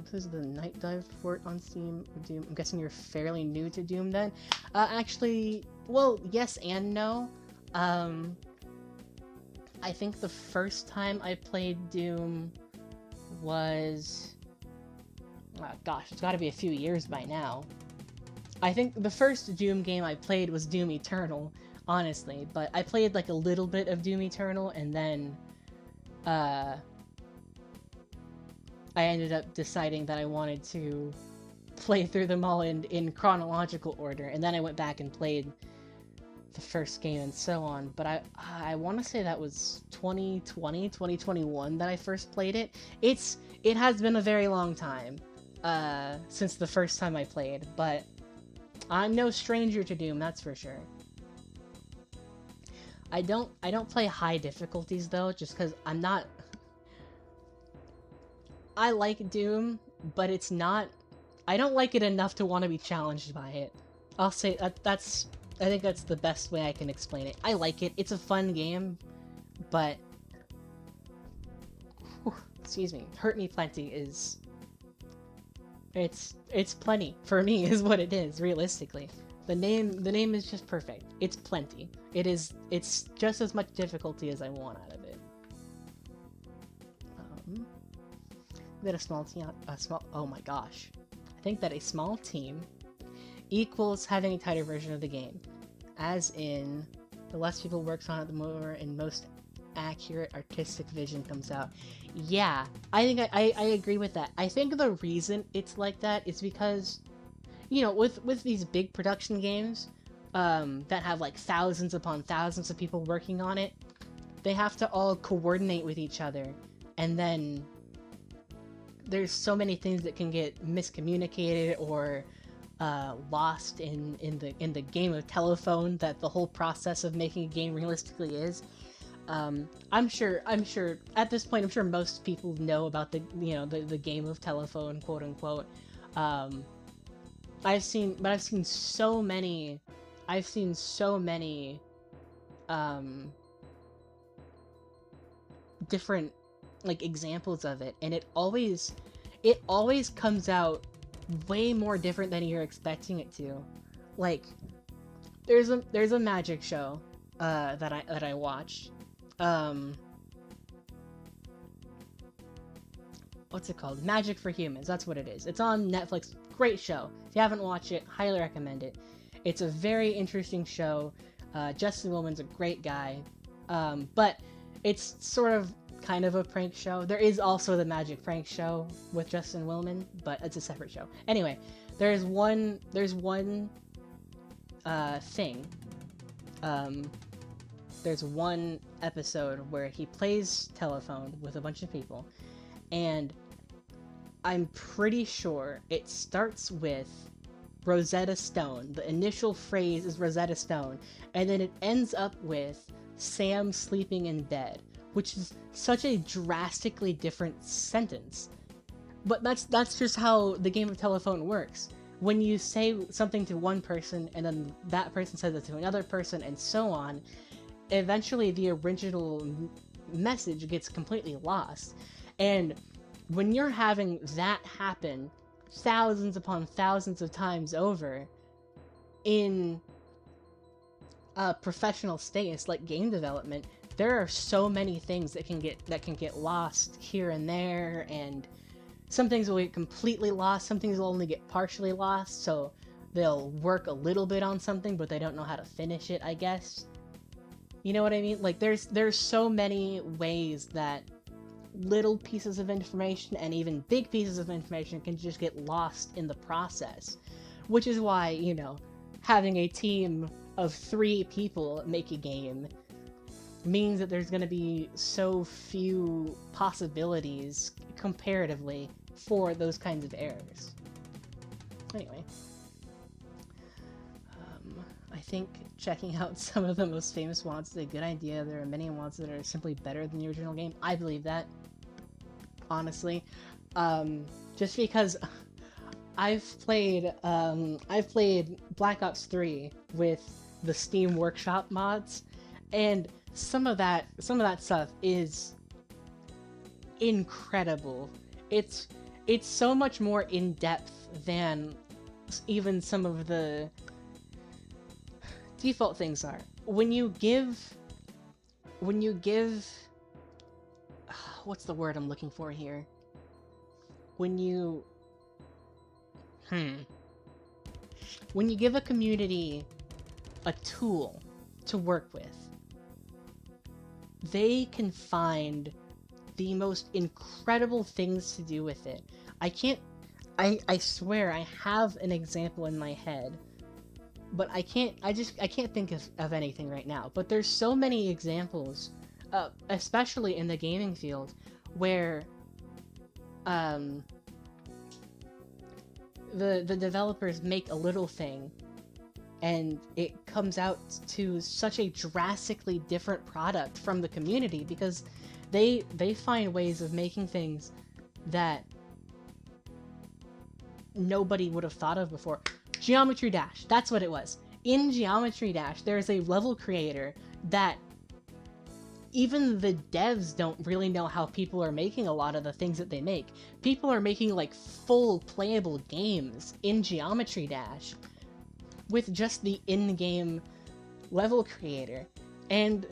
This is the Night Dive Fort on Steam. Doom. I'm guessing you're fairly new to Doom then. Actually, well, yes and no. I think the first time I played Doom was... oh, gosh, it's gotta be a few years by now. I think the first Doom game I played was Doom Eternal, honestly, but I played a little bit of Doom Eternal, and then I ended up deciding that I wanted to play through them all in chronological order, and then I went back and played the first game and so on, but I want to say that was 2020, 2021 that I first played it. It has been a very long time since the first time I played, but I'm no stranger to Doom, that's for sure. I don't play high difficulties though, just because I'm not. I like Doom, but it's not. I don't like it enough to want to be challenged by it. I'll say that's. I think that's the best way I can explain it. I like it. It's a fun game, but whew, excuse me, Hurt Me Plenty is. It's plenty for me is what it is realistically. The name is just perfect. It's plenty. It's just as much difficulty as I want out of it. That a small team, oh my gosh. I think that a small team equals having a tighter version of the game. As in, the less people works on it, the more and most accurate artistic vision comes out. Yeah, I think I agree with that. I think the reason it's like that is because, you know, with these big production games, that have like thousands upon thousands of people working on it, they have to all coordinate with each other, and then there's so many things that can get miscommunicated or lost in the game of telephone that the whole process of making a game realistically is. I'm sure at this point I'm sure most people know about the game of telephone, quote unquote. I've seen so many different like examples of it, and it always comes out way more different than you're expecting it to. Like there's a magic show that I watched. What's it called? Magic for Humans. That's what it is. It's on Netflix. Great show. If you haven't watched it, highly recommend it. It's a very interesting show. Justin Willman's a great guy. But it's sort of kind of a prank show. There is also the Magic Prank Show with Justin Willman, but it's a separate show. Anyway, there's one thing. There's one episode where he plays telephone with a bunch of people, and I'm pretty sure it starts with Rosetta Stone. The initial phrase is Rosetta Stone, and then it ends up with Sam sleeping in bed, which is such a drastically different sentence. But that's just how the game of telephone works. When you say something to one person and then that person says it to another person and so on, eventually the original message gets completely lost. And when you're having that happen thousands upon thousands of times over in a professional space like game development, there are so many things that can get lost here and there, and some things will get completely lost, some things will only get partially lost, so they'll work a little bit on something but they don't know how to finish it, I guess. You know what I mean? Like there's so many ways that little pieces of information and even big pieces of information can just get lost in the process. Which is why, you know, having a team of 3 people make a game means that there's going to be so few possibilities comparatively for those kinds of errors. Anyway, I think checking out some of the most famous mods is a good idea. There are many mods that are simply better than the original game. I believe that, honestly. Just because I've played Black Ops 3 with the Steam Workshop mods, and some of that stuff is incredible. It's so much more in depth than even some of the default things are. When you give what's the word I'm looking for here? When you give a community a tool to work with, they can find the most incredible things to do with it. I swear I have an example in my head but I can't think of anything right now. But there's so many examples, especially in the gaming field, where um, the developers make a little thing and it comes out to such a drastically different product from the community because they find ways of making things that nobody would have thought of before. Geometry Dash, that's what it was. In Geometry Dash, there's a level creator that even the devs don't really know how people are making a lot of the things that they make. People are making like full playable games in Geometry Dash with just the in-game level creator, and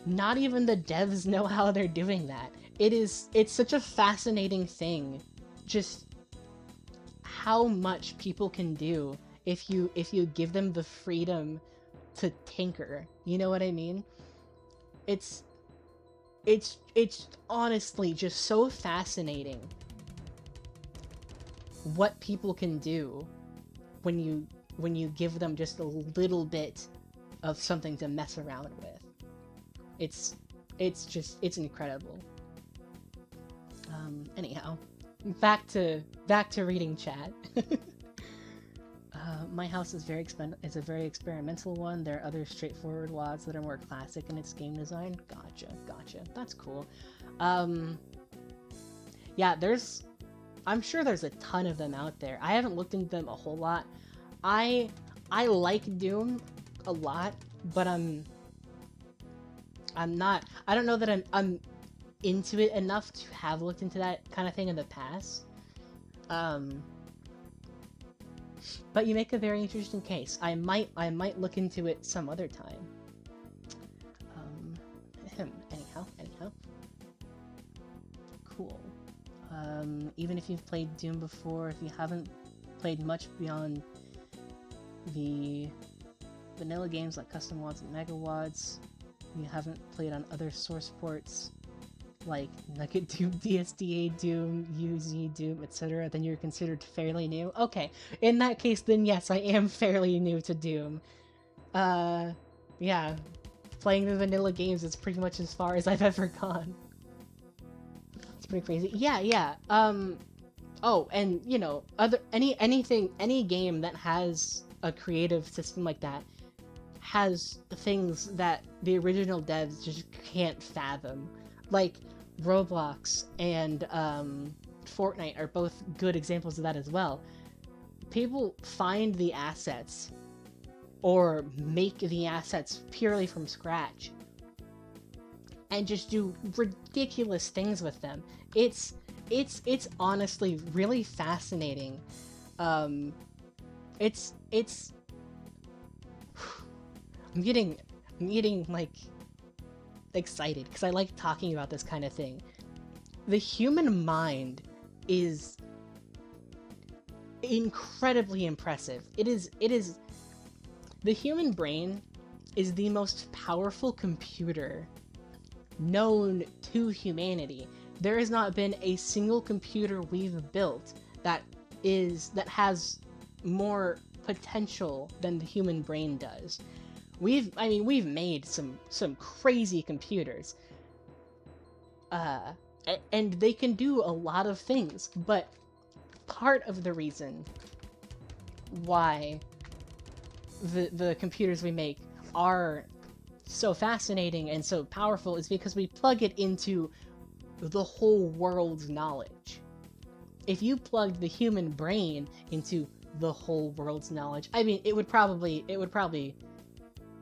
not even the devs know how they're doing that. It's such a fascinating thing, just how much people can do if you give them the freedom to tinker. You know what I mean? It's it's honestly just so fascinating what people can do when you give them just a little bit of something to mess around with. It's incredible. Anyhow, back to reading chat. My house is a very experimental one. There are other straightforward WADs that are more classic in its game design. Gotcha. That's cool. Yeah, I'm sure there's a ton of them out there. I haven't looked into them a whole lot. I like Doom a lot, but I don't know that I'm into it enough to have looked into that kind of thing in the past. But you make a very interesting case. I might look into it some other time. Anyhow. Cool. Even if you've played Doom before, if you haven't played much beyond the vanilla games like Custom WADs and Mega WADs, you haven't played on other source ports like Nugget Doom, DSDA Doom, UZ Doom, etc., then you're considered fairly new. Okay, in that case, then yes, I am fairly new to Doom. Yeah, playing the vanilla games is pretty much as far as I've ever gone. It's pretty crazy. Yeah. Oh, and you know, any game that has a creative system like that has things that the original devs just can't fathom. Like, Roblox and Fortnite are both good examples of that as well. People find the assets or make the assets purely from scratch and just do ridiculous things with them. It's honestly really fascinating. It's I'm getting like excited because I like talking about this kind of thing. The human mind is incredibly impressive. It is the human brain is the most powerful computer known to humanity. There has not been a single computer we've built that has more potential than the human brain does. We've made some crazy computers, and they can do a lot of things, but part of the reason why the computers we make are so fascinating and so powerful is because we plug it into the whole world's knowledge. If you plugged the human brain into the whole world's knowledge, I mean, it would probably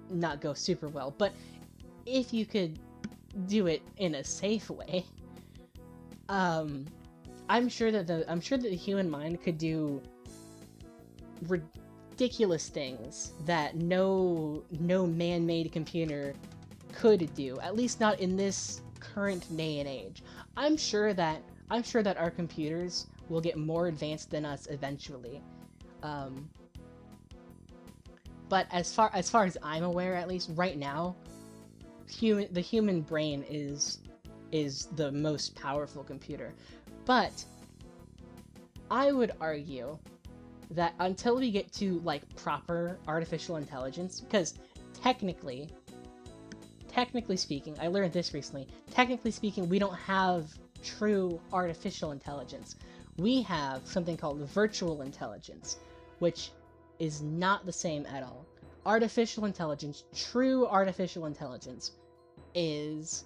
not go super well, but if you could do it in a safe way, I'm sure that the human mind could do ridiculous things that no man-made computer could do, at least not in this current day and age. I'm sure that our computers will get more advanced than us eventually. But as far as I'm aware, at least right now, the human brain is the most powerful computer. But I would argue that until we get to like proper artificial intelligence, because technically speaking, I learned this recently. Technically speaking, we don't have true artificial intelligence. We have something called virtual intelligence, which is not the same at all. Artificial intelligence, true artificial intelligence, is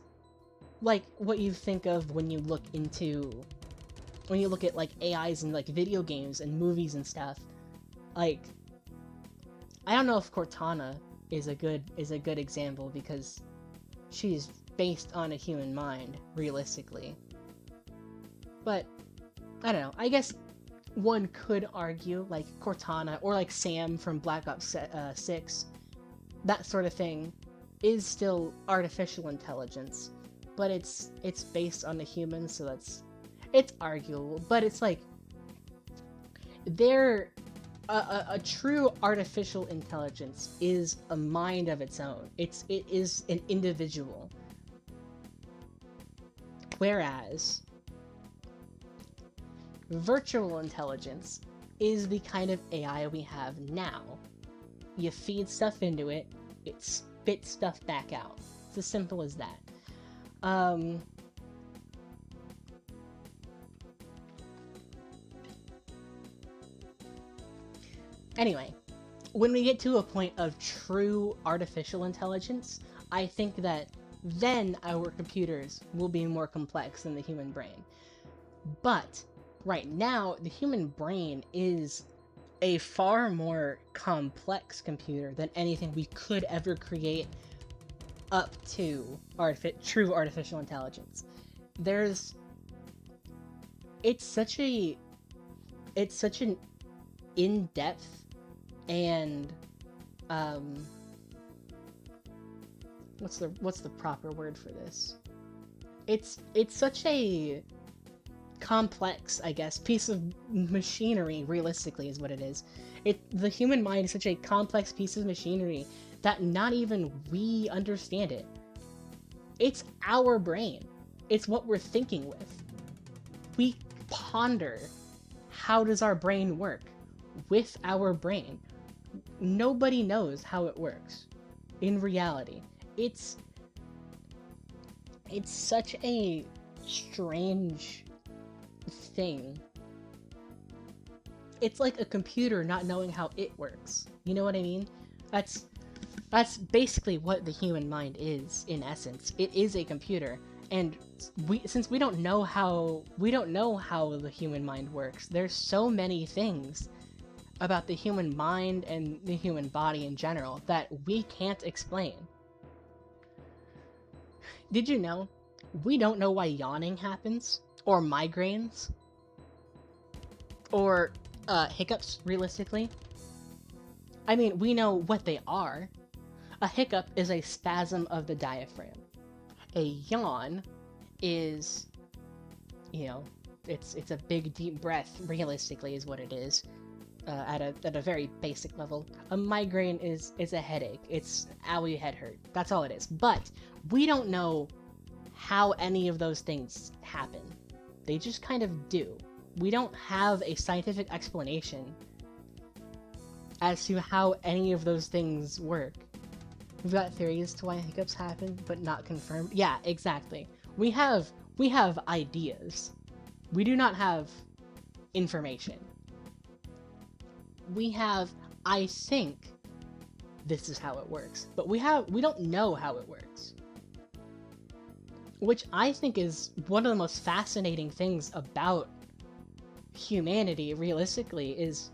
like what you think of when you look at like AIs in like video games and movies and stuff. Like, I don't know if Cortana is a good example because she's based on a human mind, realistically. But I don't know. I guess one could argue like Cortana or like Sam from Black Ops 6, that sort of thing, is still artificial intelligence, but it's based on a human, so it's arguable. But it's like a true artificial intelligence is a mind of its own. It is an individual. Whereas virtual intelligence is the kind of AI we have now. You feed stuff into it, it spits stuff back out. It's as simple as that. Anyway, when we get to a point of true artificial intelligence, I think that then our computers will be more complex than the human brain. But right now, the human brain is a far more complex computer than anything we could ever create up to true artificial intelligence. It's such an in-depth and what's the proper word for this? It's such a complex, I guess, piece of machinery, realistically, is what it is. The human mind is such a complex piece of machinery that not even we understand it. It's our brain. It's what we're thinking with. We ponder, how does our brain work? With our brain. Nobody knows how it works. In reality. It's such a strange thing. It's like a computer not knowing how it works. You know what I mean? That's basically what the human mind is, in essence. It is a computer, and since we don't know how the human mind works, there's so many things about the human mind and the human body in general that we can't explain. Did you know we don't know why yawning happens, or migraines, or hiccups, realistically? I mean, we know what they are. A hiccup is a spasm of the diaphragm. A yawn is, it's a big deep breath, realistically, is what it is, at a very basic level. A migraine is a headache. It's owie head hurt. That's all it is. But we don't know how any of those things happen. They just kind of do. We don't have a scientific explanation as to how any of those things work. We've got theories to why hiccups happen, but not confirmed. Yeah, exactly. We have ideas. We do not have information. We have, I think, this is how it works, but we don't know how it works. Which I think is one of the most fascinating things about humanity, realistically, is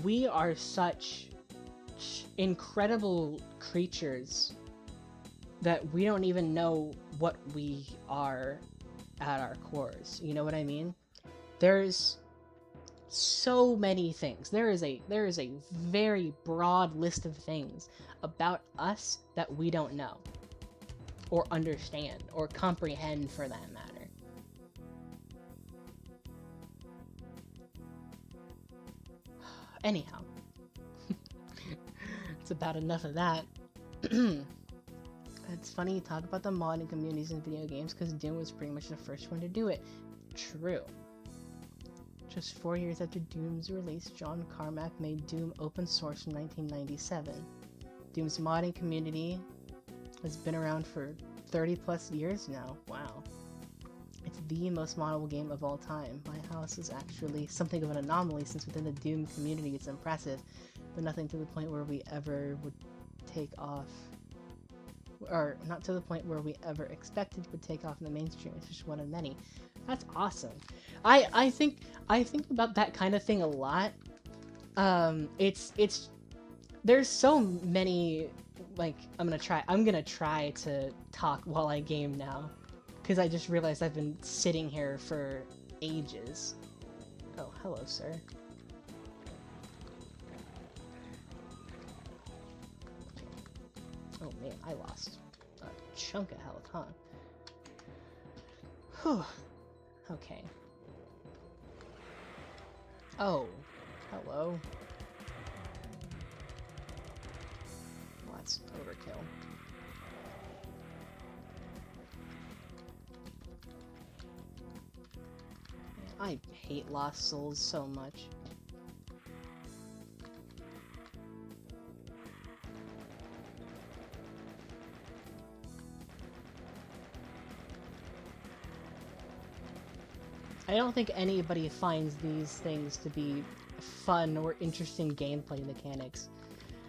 we are such incredible creatures that we don't even know what we are at our cores. You know what I mean? There's so many things. There is a very broad list of things about us that we don't know, or understand, or comprehend, for that matter. Anyhow, it's about enough of that. It's funny you talk about the modding communities in video games, because Doom was pretty much the first one to do it. True. Just 4 years after Doom's release, John Carmack made Doom open source in 1997. Doom's modding community has been around for 30 plus years now. Wow. It's the most moddable game of all time. My house is actually something of an anomaly since within the Doom community it's impressive, but nothing to the point where we ever would take off. Or not to the point where we ever expected would take off in the mainstream. It's just one of many. That's awesome. I think about that kind of thing a lot. It's there's so many, like, I'm gonna try to talk while I game now, because I just realized I've been sitting here for ages. Oh, hello, sir. Oh man, I lost a chunk of health, huh? Whew. Okay. Oh, hello. Well, that's overkill. Man, I hate Lost Souls so much. I don't think anybody finds these things to be fun or interesting gameplay mechanics.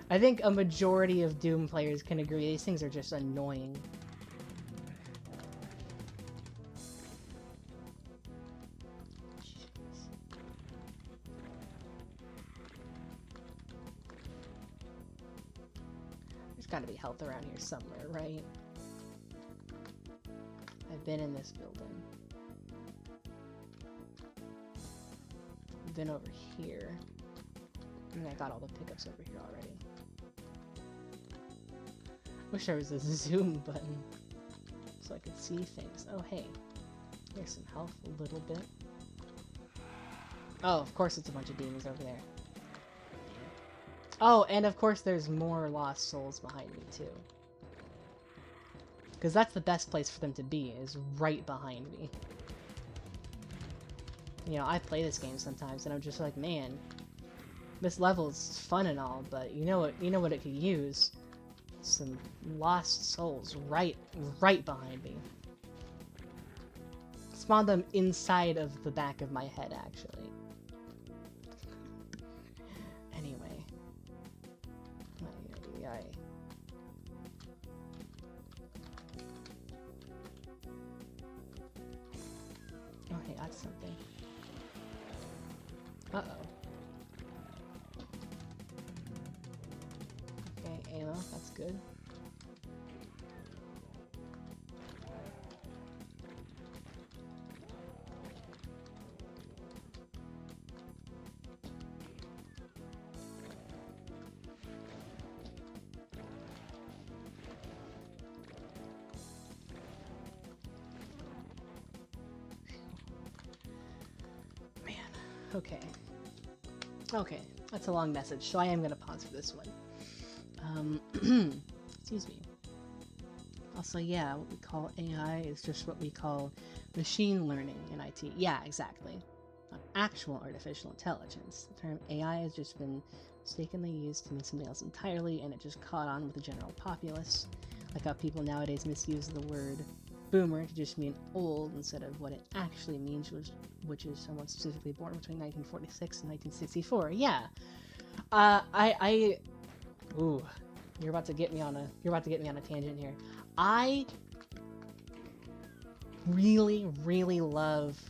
I think a majority of Doom players can agree these things are just annoying. There's gotta be health around here somewhere, right? I've been in this building. Been over here. And I got all the pickups over here already. Wish there was a zoom button so I could see things. Oh hey, there's some health, a little bit. Oh, of course it's a bunch of demons over there. Oh, and of course there's more Lost Souls behind me too. Because that's the best place for them to be, is right behind me. You know, I play this game sometimes, and I'm just like, man, this level is fun and all, but you know what it could use? Some Lost Souls right behind me. Spawn them inside of the back of my head, actually. Anyway. Oh, hey, that's something. Uh-oh. Okay, ammo, that's good. Man, okay. Okay, that's a long message, so I am going to pause for this one. Excuse me. Also, yeah, what we call AI is just what we call machine learning in IT. Yeah, exactly. Not actual artificial intelligence. The term AI has just been mistakenly used to mean something else entirely, and it just caught on with the general populace. Like how people nowadays misuse the word boomer to just mean old instead of what it actually means, which is someone specifically born between 1946 and 1964. Yeah. Ooh, you're about to get me on a tangent here. I really, really love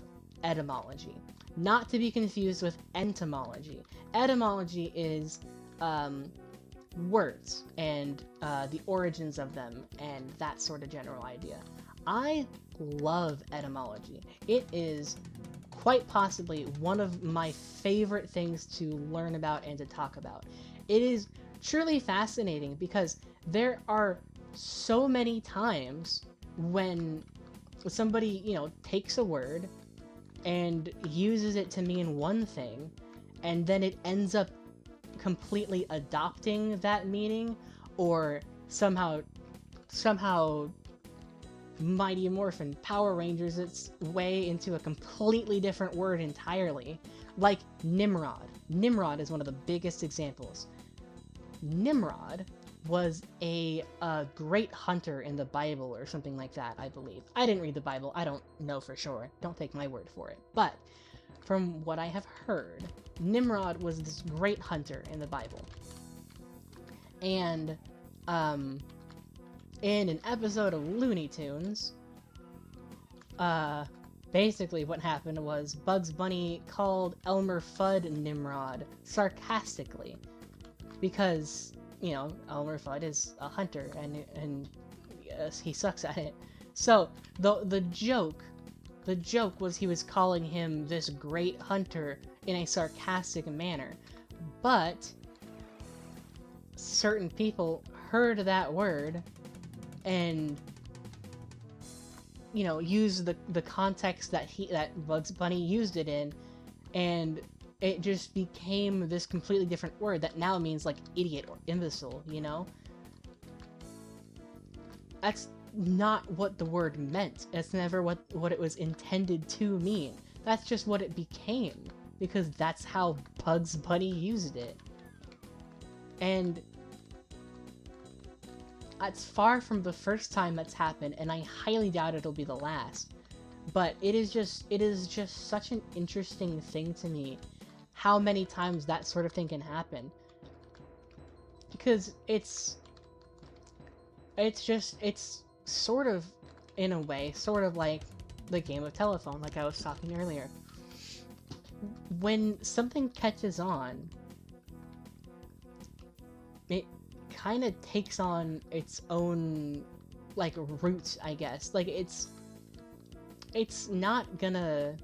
etymology. Not to be confused with entomology. Etymology is words and the origins of them and that sort of general idea. I love etymology. It is quite possibly one of my favorite things to learn about and to talk about. It is truly fascinating because there are so many times when somebody, you know, takes a word and uses it to mean one thing, and then it ends up completely adopting that meaning, or somehow Mighty Morphin Power Rangers its way into a completely different word entirely. Like Nimrod. Nimrod is one of the biggest examples. Nimrod was a great hunter in the Bible or something like that, I believe. I didn't read the Bible. I don't know for sure. Don't take my word for it. But from what I have heard, Nimrod was this great hunter in the Bible. And in an episode of Looney Tunes, basically what happened was Bugs Bunny called Elmer Fudd Nimrod sarcastically because, you know, Elmer Fudd is a hunter and yes, he sucks at it. So the joke was he was calling him this great hunter in a sarcastic manner. But certain people heard that word and, you know, used the context that Bugs Bunny used it in, and it just became this completely different word that now means like idiot or imbecile, you know? That's not what the word meant. That's never what it was intended to mean. That's just what it became, because that's how Bugs Bunny used it. And it's far from the first time that's happened, and I highly doubt it'll be the last. But it is just such an interesting thing to me how many times that sort of thing can happen. Because it's sort of, in a way, sort of like the game of telephone, like I was talking earlier. When something catches on, it kind of takes on its own, like, root, I guess. Like, it's not gonna...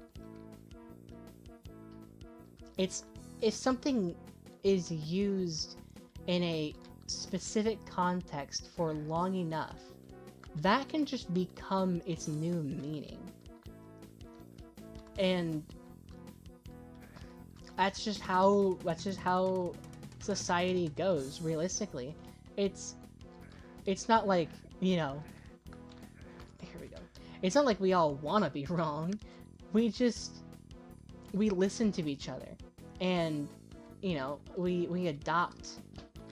if something is used in a specific context for long enough, that can just become its new meaning. And that's just how society goes, realistically. It's not like, you know, here we go. It's not like we all want to be wrong. We listen to each other, and, you know, we adopt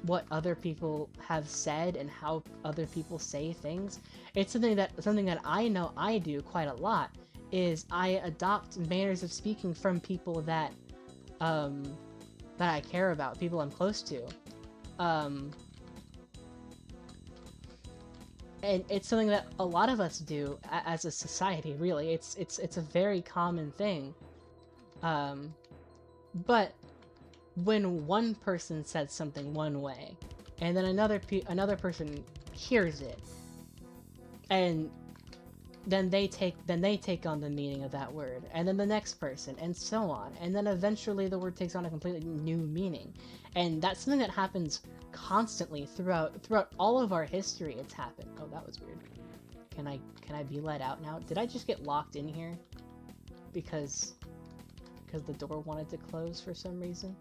what other people have said and how other people say things. It's something that I know I do quite a lot, is I adopt manners of speaking from people that I care about, people I'm close to. And it's something that a lot of us do as a society, really. It's a very common thing. But when one person says something one way, and then another person hears it, and then they take on the meaning of that word, and then the next person, and so on, and then eventually the word takes on a completely new meaning. And that's something that happens constantly throughout all of our history. It's happened. Oh, that was weird. Can I be let out now? Did I just get locked in here because the door wanted to close for some reason?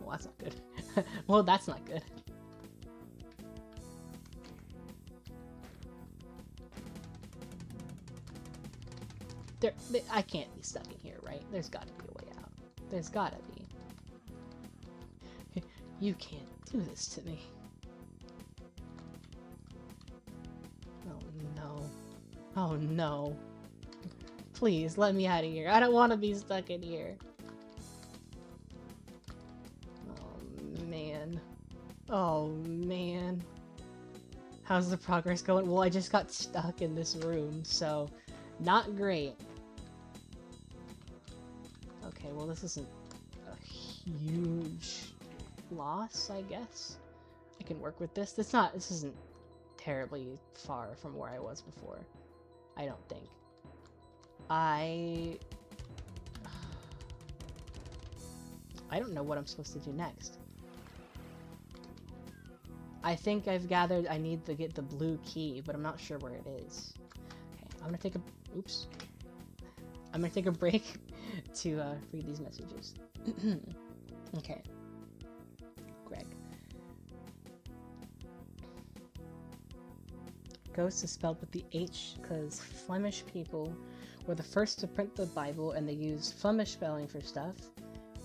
Well, that's not good. Well, that's not good. I can't be stuck in here, right? There's gotta be a way out. There's gotta be. You can't do this to me. Oh no. Oh no. Please, let me out of here. I don't want to be stuck in here. Oh man. Oh man. How's the progress going? Well, I just got stuck in this room, so not great. Okay, well, this isn't a huge loss, I guess. I can work with this. This isn't terribly far from where I was before. I don't think. I don't know what I'm supposed to do next. I think I've gathered I need to get the blue key, but I'm not sure where it is. Okay, I'm gonna take a... Oops. I'm gonna take a break to read these messages. Okay. Greg. Ghost is spelled with the H because Flemish people were the first to print the Bible, and they used Flemish spelling for stuff.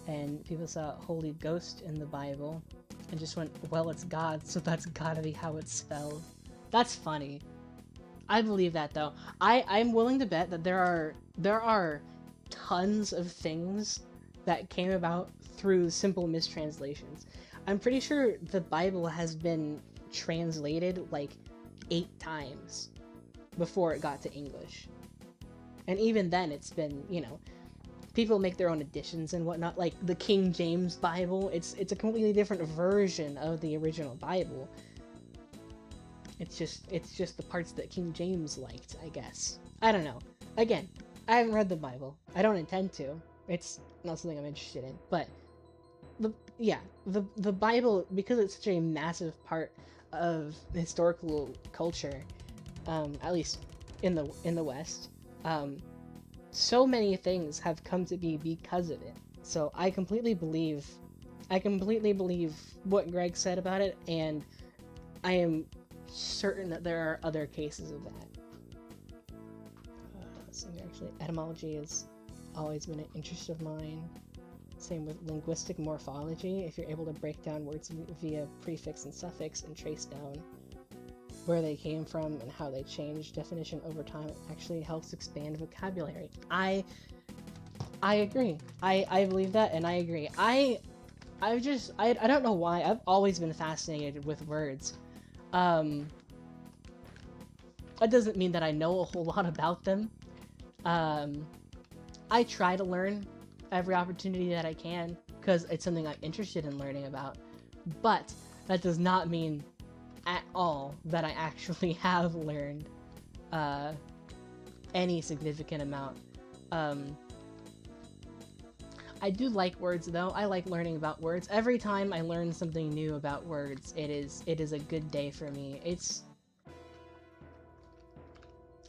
And people saw Holy Ghost in the Bible and just went, well, it's God, so that's gotta be how it's spelled. That's funny. I believe that, though. I'm willing to bet that there are tons of things that came about through simple mistranslations. I'm pretty sure the Bible has been translated like 8 times before it got to English. And even then, it's been, you know, people make their own additions and whatnot. Like the King James Bible, it's a completely different version of the original Bible. It's just the parts that King James liked, I guess. I don't know. Again, I haven't read the Bible. I don't intend to. It's not something I'm interested in. But the Bible, because it's such a massive part of historical culture, at least in the West, so many things have come to be because of it. So I completely believe what Greg said about it, and I am certain that there are other cases of that. So actually, etymology has always been an interest of mine. Same with linguistic morphology. If you're able to break down words via prefix and suffix and trace down where they came from and how they changed definition over time, it actually helps expand vocabulary. I agree. I believe that, and I agree. I don't know why. I've always been fascinated with words. That doesn't mean that I know a whole lot about them. I try to learn every opportunity that I can because it's something I'm interested in learning about. But that does not mean at all that I actually have learned any significant amount. I do like words, though. I like learning about words. Every time I learn something new about words, it is a good day for me.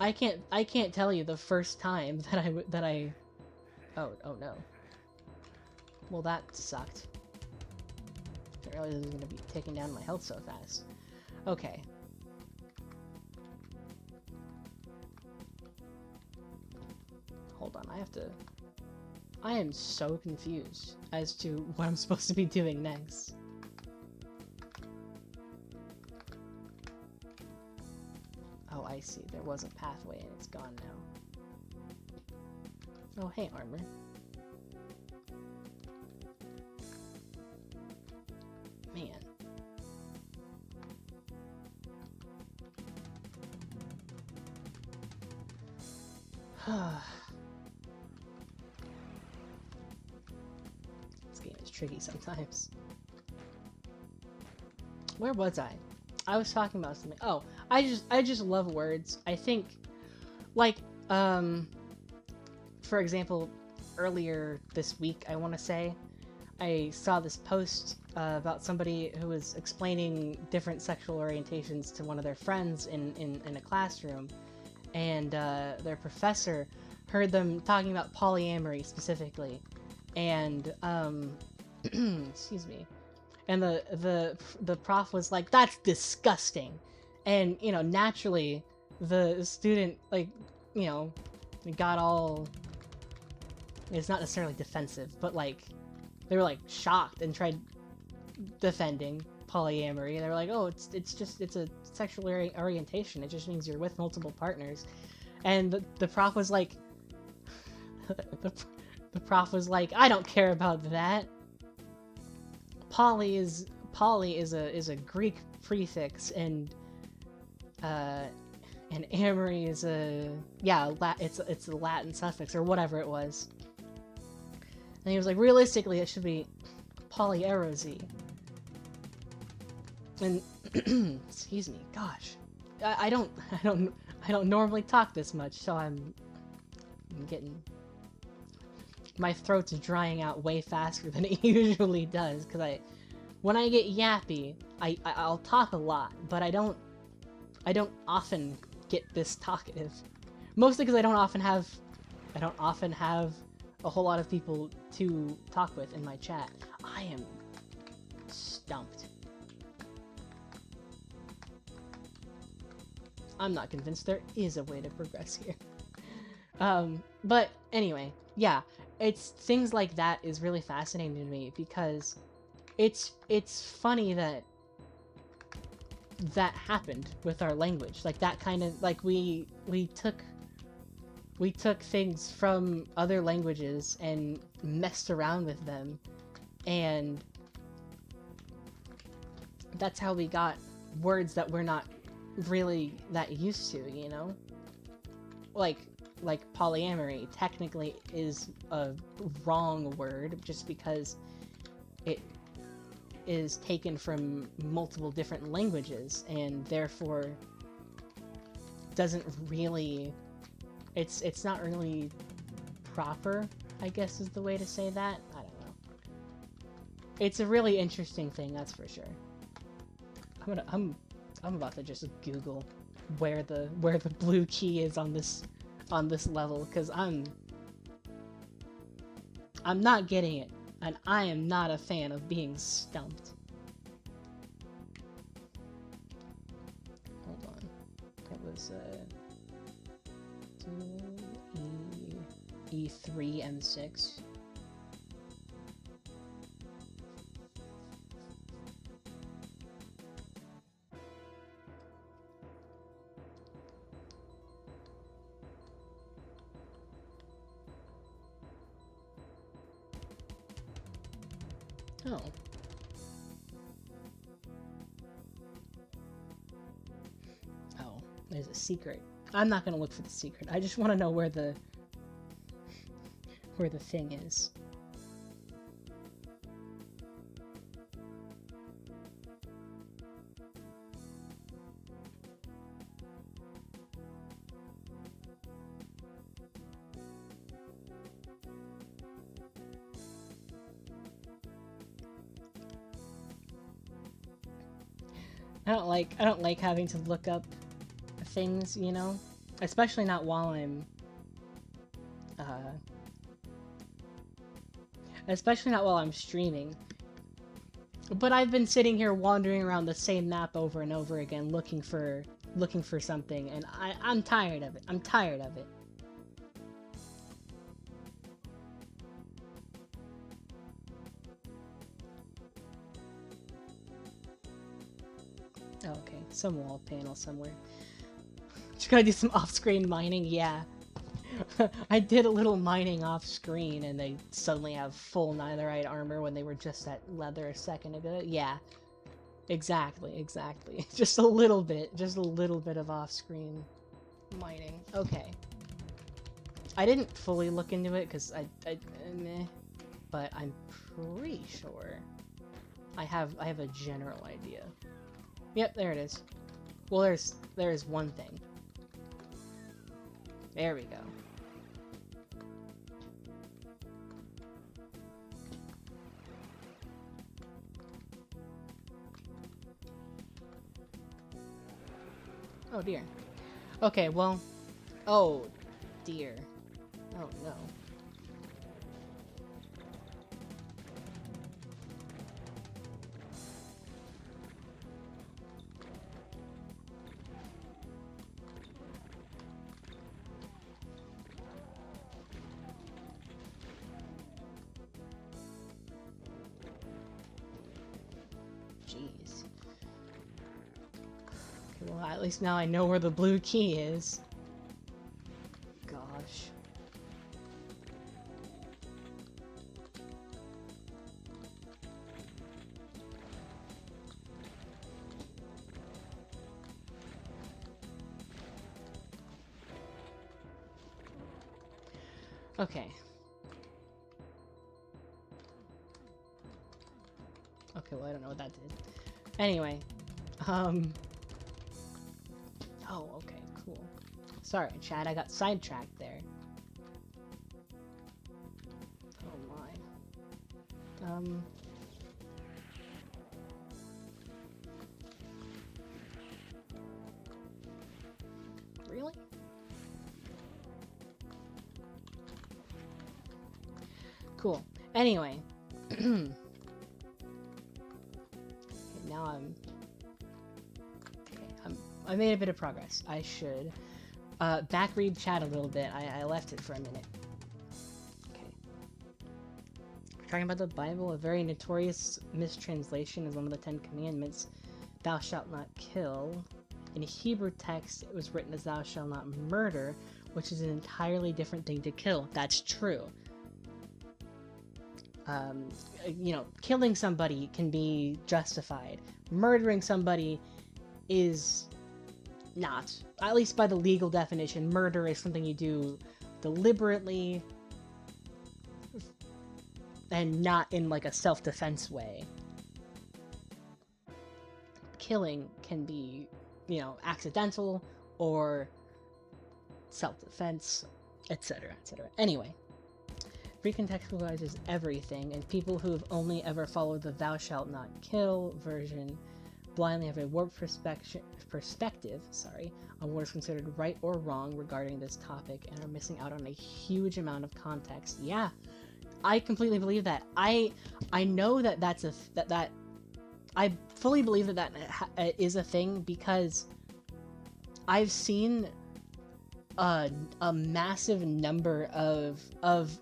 I can't tell you the first time that I oh no. Well, that sucked. I didn't realize it was gonna be taking down my health so fast. Okay. Hold on, I am so confused as to what I'm supposed to be doing next. Oh, I see. There was a pathway and it's gone now. Oh, hey, armor. Man. This game is tricky sometimes. Where was I? I was talking about something. Oh, I just love words. I think, like, for example, earlier this week, I want to say, I saw this post about somebody who was explaining different sexual orientations to one of their friends in a classroom, and their professor heard them talking about polyamory specifically, and excuse me, and the prof was like, "That's disgusting," and you know, naturally, the student, like, you know, got all, it's not necessarily defensive, but like they were like shocked and tried defending polyamory. They were like, "Oh, it's a sexual orientation. It just means you're with multiple partners." And the prof was like, the prof was like, "I don't care about that. Poly is a Greek prefix, and amory is a, yeah, it's a Latin suffix or whatever it was." And he was like, "Realistically, it should be polyerozy." And excuse me, gosh, I don't normally talk this much, so I'm getting, my throat's drying out way faster than it usually does, because when I get yappy, I'll talk a lot, but I don't often get this talkative. Mostly because I don't often have a whole lot of people to talk with in my chat. I am stumped. I'm not convinced there is a way to progress here. But anyway, yeah, it's things like that is really fascinating to me because it's funny that that happened with our language. Like that kind of like we took things from other languages and messed around with them, and that's how we got words that we're not really that used to, you know? Like like polyamory technically is a wrong word just because it is taken from multiple different languages and therefore doesn't really it's not really proper, I guess is the way to say that. I don't know. It's a really interesting thing, that's for sure. I'm about to just Google where the blue key is on this level because I'm not getting it, and I am not a fan of being stumped. Hold on, it was E3 M6. Oh. Oh, there's a secret. I'm not gonna look for the secret. I just want to know where the thing is. I don't like having to look up things, you know? Especially not while I'm uh especially not while I'm streaming. But I've been sitting here wandering around the same map over and over again looking for something, and I'm tired of it. I'm tired of it. Oh, okay. Some wall panel somewhere. Just gotta do some off-screen mining, yeah. I did a little mining off-screen, and they suddenly have full netherite armor when they were just at leather a second ago. Yeah, exactly, exactly. Just a little bit of off-screen mining. Okay. I didn't fully look into it, because meh, but I'm pretty sure I have a general idea. Yep, there it is. Well, there's one thing. There we go. Oh dear. Okay, well... Oh dear. Oh no. Jeez. Okay, well, at least now I know where the blue key is. Gosh. Okay. Okay, well, I don't know what that did. Anyway. Oh, okay, cool. Sorry, Chad, I got sidetracked there. Oh my. Really? Cool. Anyway. Okay, now I made a bit of progress. I should back read chat a little bit. I left it for a minute. Okay. Talking about the Bible, a very notorious mistranslation is one of the 10 Commandments. Thou shalt not kill. In Hebrew text, it was written as thou shalt not murder, which is an entirely different thing to kill. That's true. You know, killing somebody can be justified. Murdering somebody is not. At least by the legal definition, murder is something you do deliberately and not in like a self-defense way. Killing can be, you know, accidental or self-defense, etc., etc. Anyway, recontextualizes everything, and people who have only ever followed the thou shalt not kill version blindly have a warped perspective on what is considered right or wrong regarding this topic and are missing out on a huge amount of context. Yeah, I completely believe that. I know that that's that I fully believe that is a thing because I've seen a massive number of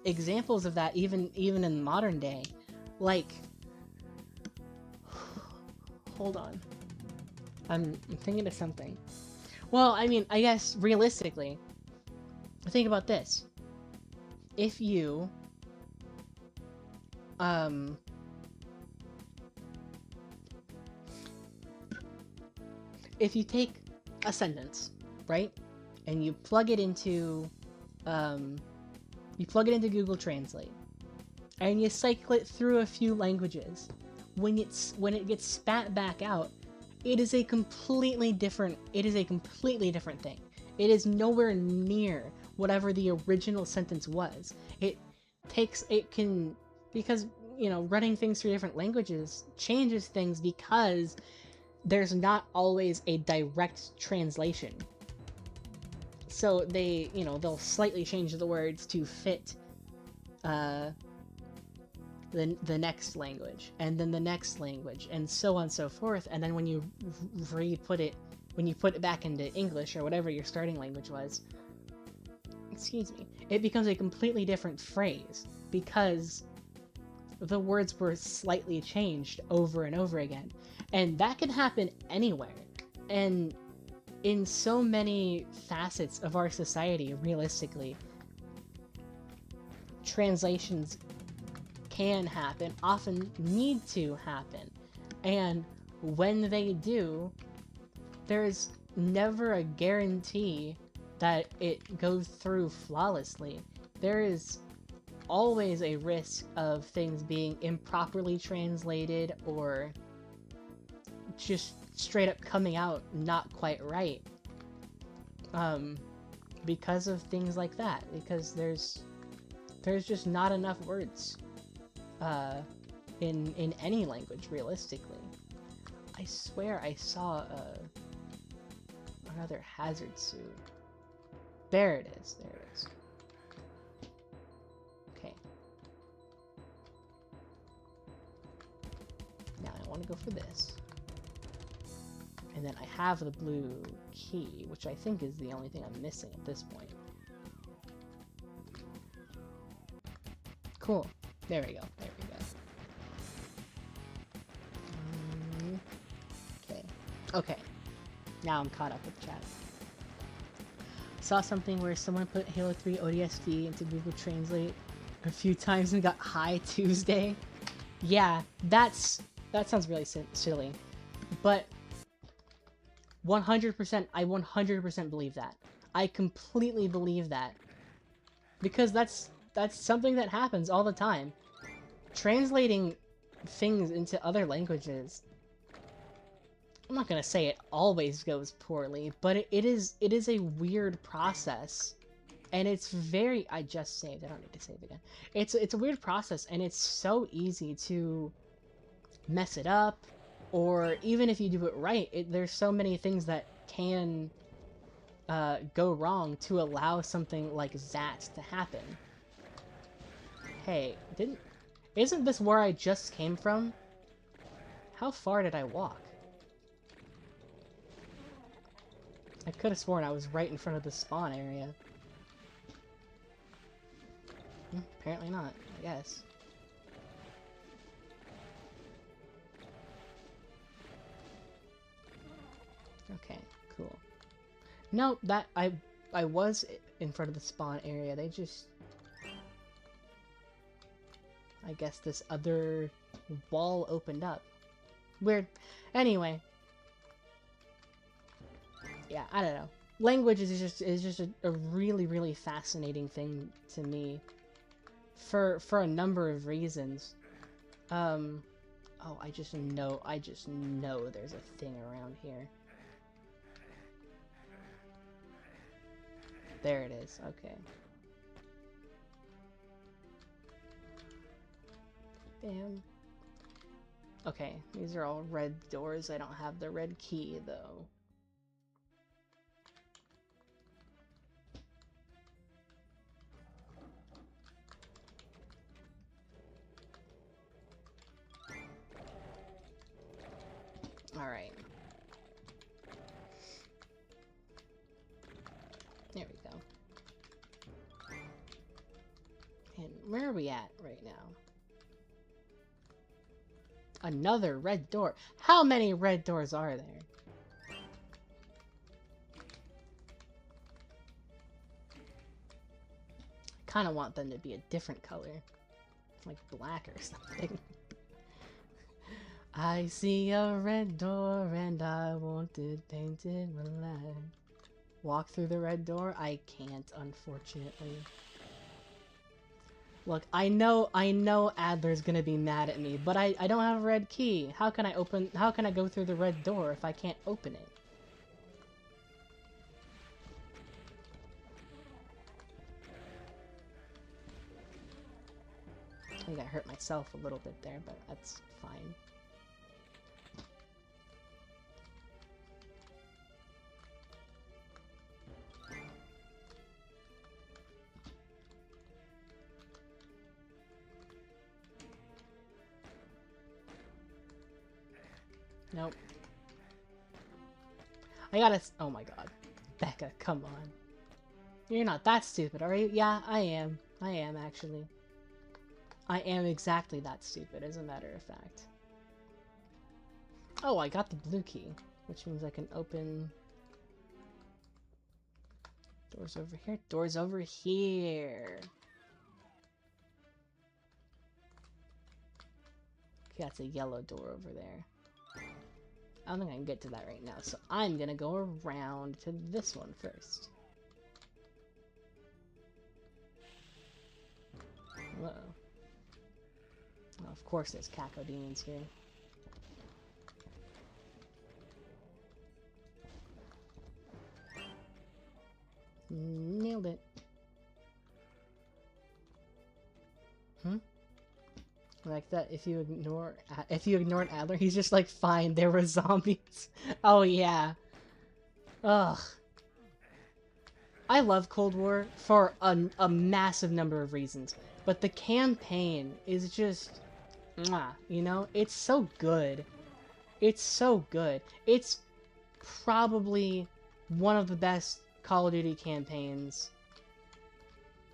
examples of that even in modern day. Like, hold on, I'm thinking of something. Well, I mean, I guess realistically, think about this. If you if you take a sentence, right, and you plug it into Google Translate, and you cycle it through a few languages, when it gets spat back out, it is a completely different thing. It is nowhere near whatever the original sentence was. Because, you know, running things through different languages changes things because there's not always a direct translation. So they, you know, they'll slightly change the words to fit the next language, and then the next language, and so on and so forth. And then when you put it back into English or whatever your starting language was, excuse me, it becomes a completely different phrase because the words were slightly changed over and over again. And that can happen anywhere. And in so many facets of our society, realistically, translations can happen, often need to happen. And when they do, there's never a guarantee that it goes through flawlessly. There is always a risk of things being improperly translated or just straight up coming out not quite right, because of things like that, because there's just not enough words in any language, realistically. I swear I saw another hazard suit. There it is. Okay. Now I want to go for this. And then I have the blue key, which I think is the only thing I'm missing at this point. Cool. There we go. Okay. Now I'm caught up with chat. Saw something where someone put Halo 3 ODST into Google Translate a few times and got High Tuesday. Yeah, that sounds really silly. But 100%, I 100% believe that. I completely believe that. Because that's something that happens all the time. Translating things into other languages, I'm not gonna say it always goes poorly, but it is a weird process. And it's very... I just saved. I don't need to save again. It's a weird process, and it's so easy to mess it up. Or even if you do it right, there's so many things that can go wrong to allow something like that to happen. Hey, isn't this where I just came from? How far did I walk? I could have sworn I was right in front of the spawn area. Apparently not, I guess. Okay, cool. No, that I was in front of the spawn area. They just, I guess this other wall opened up. Weird. Anyway. Yeah, I don't know. Language is just a really, really fascinating thing to me. For a number of reasons. Oh, I just know there's a thing around here. There it is, okay. Bam. Okay, these are all red doors. I don't have the red key, though. Alright. There we go. And where are we at right now? Another red door. How many red doors are there? I kind of want them to be a different color. Like black or something. I see a red door and I want it painted black. Walk through the red door? I can't, unfortunately. Look, I know Adler's gonna be mad at me, but I don't have a red key. How can I go through the red door if I can't open it? I think I hurt myself a little bit there, but that's fine. Nope. I gotta... Oh my god. Becca, come on. You're not that stupid, are you? Yeah, I am. I am, actually. I am exactly that stupid, as a matter of fact. Oh, I got the blue key, which means I can open... Doors over here. Doors over here. Okay, that's a yellow door over there. I don't think I can get to that right now, so I'm gonna go around to this one first. Whoa. Well, of course there's cacodemons here. Nailed it. Like that, if you ignored Adler, he's just like, fine, there were zombies. Oh yeah. Ugh. I love Cold War for a massive number of reasons, but the campaign is just, mwah, you know? It's so good. It's so good. It's probably one of the best Call of Duty campaigns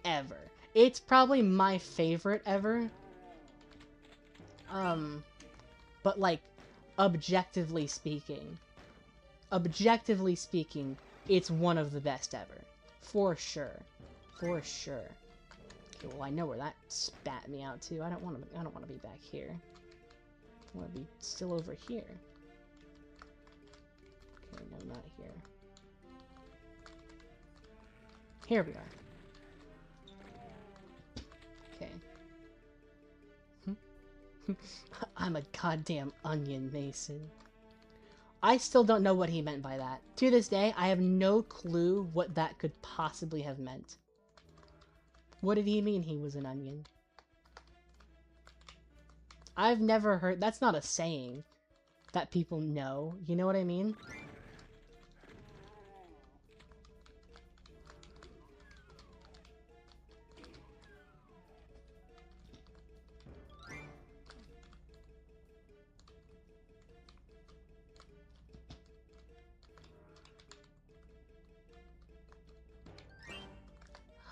ever. It's probably my favorite ever. But like, objectively speaking, it's one of the best ever. For sure. For sure. Okay, well I know where that spat me out to. I don't want to be back here. I want to be still over here. Okay, no, not here. Here we are. Okay. I'm a goddamn onion, Mason. I still don't know what he meant by that. To this day, I have no clue what that could possibly have meant. What did he mean he was an onion? I've never heard... That's not a saying that people know. You know what I mean?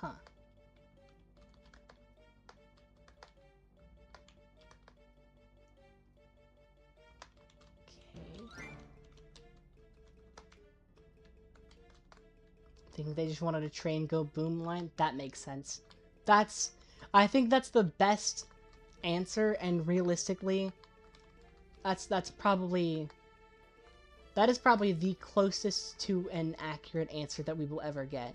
Huh. Okay. Think they just wanted a train go boom line? That makes sense. I think that's the best answer, and realistically, that is probably the closest to an accurate answer that we will ever get.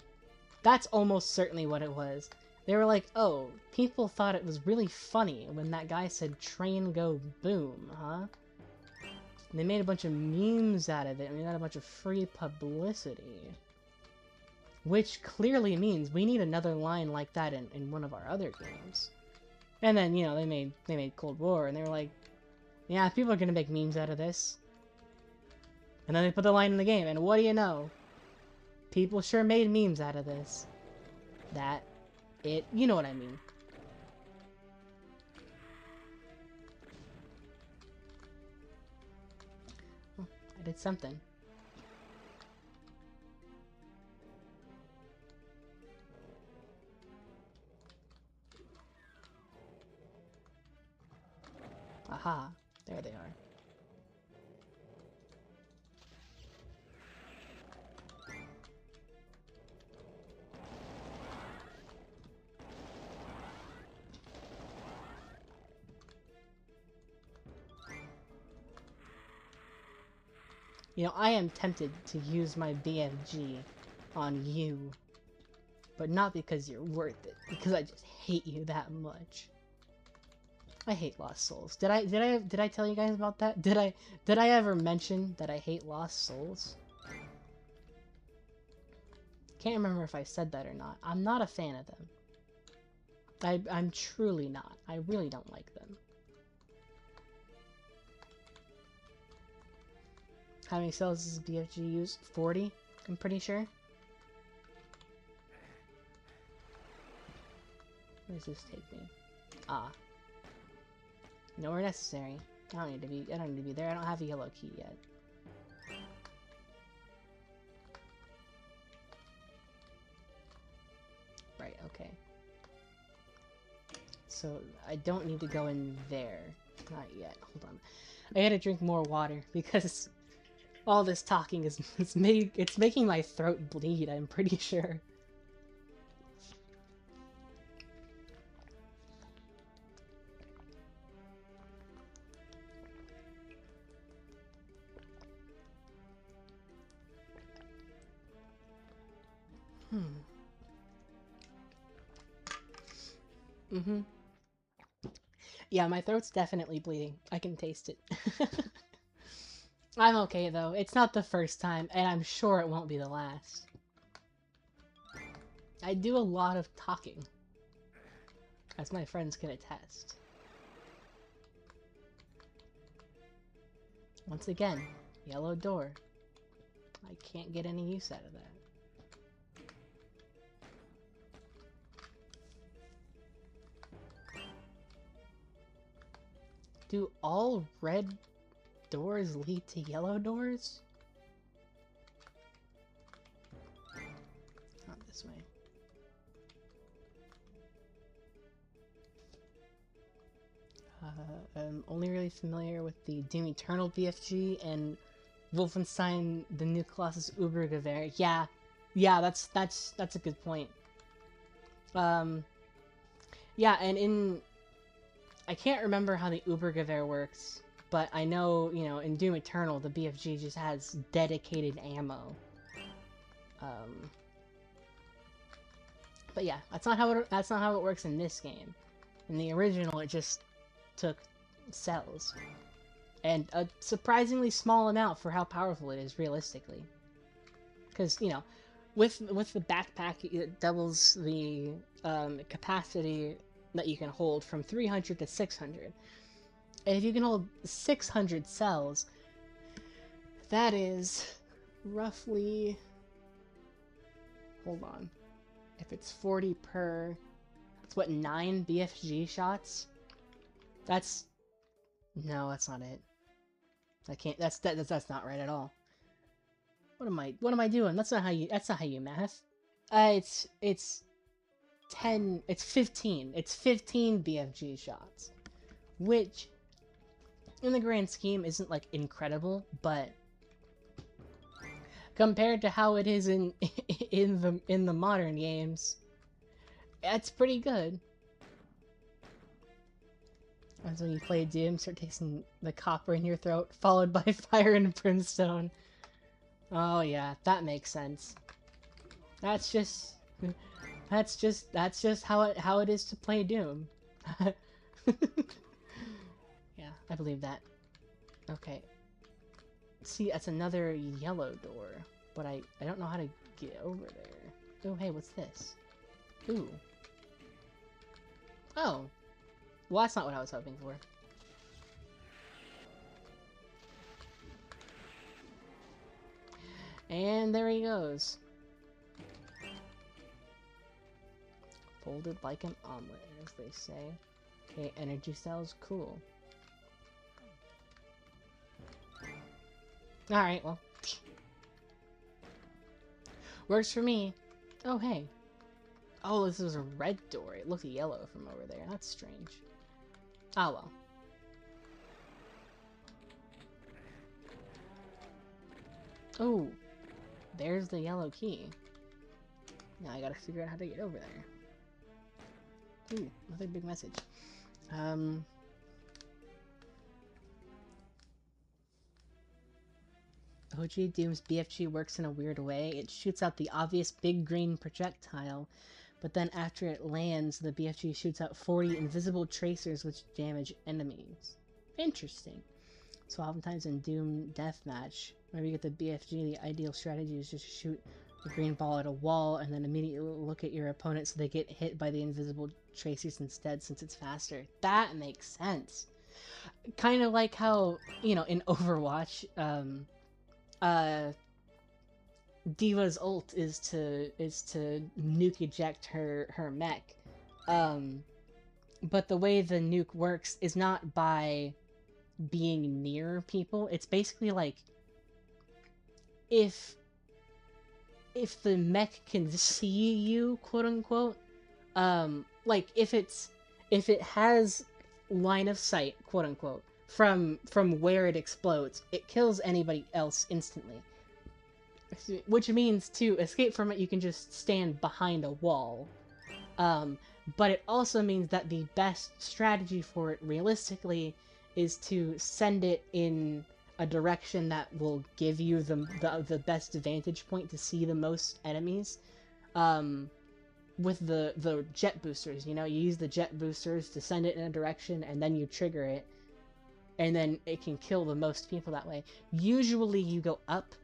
That's almost certainly what it was. They were like, oh, people thought it was really funny when that guy said train go boom, huh? And they made a bunch of memes out of it, and we got a bunch of free publicity. Which clearly means we need another line like that in one of our other games. And then, you know, they made Cold War, and they were like, yeah, people are gonna make memes out of this. And then they put the line in the game, and what do you know? People sure made memes out of this. You know what I mean. Oh, I did something. Aha, there they are. You know, I am tempted to use my BFG on you, but not because you're worth it, because I just hate you that much. I hate Lost Souls. Did I tell you guys about that? Did I ever mention that I hate Lost Souls? Can't remember if I said that or not. I'm not a fan of them. I'm truly not. I really don't like them. How many cells does BFG use? 40, I'm pretty sure. Where does this take me? Ah. Nowhere necessary. I don't need to be there. I don't have a yellow key yet. Right, okay. So I don't need to go in there. Not yet. Hold on. I gotta drink more water because all this talking it's making my throat bleed, I'm pretty sure. Mm-hmm. Yeah, my throat's definitely bleeding. I can taste it. I'm okay, though. It's not the first time, and I'm sure it won't be the last. I do a lot of talking, as my friends can attest. Once again, yellow door. I can't get any use out of that. Do all red doors lead to yellow doors? Not this way. I'm only really familiar with the Doom Eternal BFG and Wolfenstein: The New Colossus Ubergewehr. Yeah, that's a good point. Yeah, and I can't remember how the Ubergewehr works, but I know, you know, in Doom Eternal, the BFG just has dedicated ammo. But yeah, that's not how it works in this game. In the original, it just took cells, and a surprisingly small amount for how powerful it is realistically. Because, you know, with the backpack, it doubles the capacity that you can hold from 300 to 600. And if you can hold 600 cells, that is roughly... Hold on. If it's 40 per... That's what, 9 BFG shots? That's... No, that's not it. I can't... That's not right at all. What am I doing? That's not how you math. It's 10, it's 15. It's 15 BFG shots, which in the grand scheme isn't like incredible, but compared to how it is in in the modern games, that's pretty good. That's when you play Doom, start tasting the copper in your throat, followed by fire and brimstone. Oh yeah, that makes sense. That's just how it is to play Doom. Yeah, I believe that. Okay. See, that's another yellow door, but I don't know how to get over there. Oh, hey, what's this? Ooh. Oh. Well, that's not what I was hoping for. And there he goes. Folded like an omelet, as they say. Okay, energy cells, cool. Alright, well. Works for me. Oh, hey. Oh, this is a red door. It looked yellow from over there. That's strange. Oh, well. Oh, there's the yellow key. Now I gotta figure out how to get over there. Ooh, another big message. OG Doom's BFG works in a weird way. It shoots out the obvious big green projectile, but then after it lands, the BFG shoots out 40 invisible tracers which damage enemies. Interesting. So oftentimes in Doom Deathmatch, whenever you get the BFG, the ideal strategy is just shoot the green ball at a wall and then immediately look at your opponent so they get hit by the invisible tracers instead since it's faster. That makes sense. Kind of like how, you know, in Overwatch, Diva's ult is to nuke eject her mech. But the way the nuke works is not by being near people. It's basically like if the mech can see you, quote unquote, like if it has line of sight, quote unquote, from where it explodes, it kills anybody else instantly. Which means to escape from it, you can just stand behind a wall. But it also means that the best strategy for it, realistically, is to send it in a direction that will give you the best vantage point to see the most enemies. With the jet boosters, you know, you use the jet boosters to send it in a direction, and then you trigger it, and then it can kill the most people that way. Usually you go up,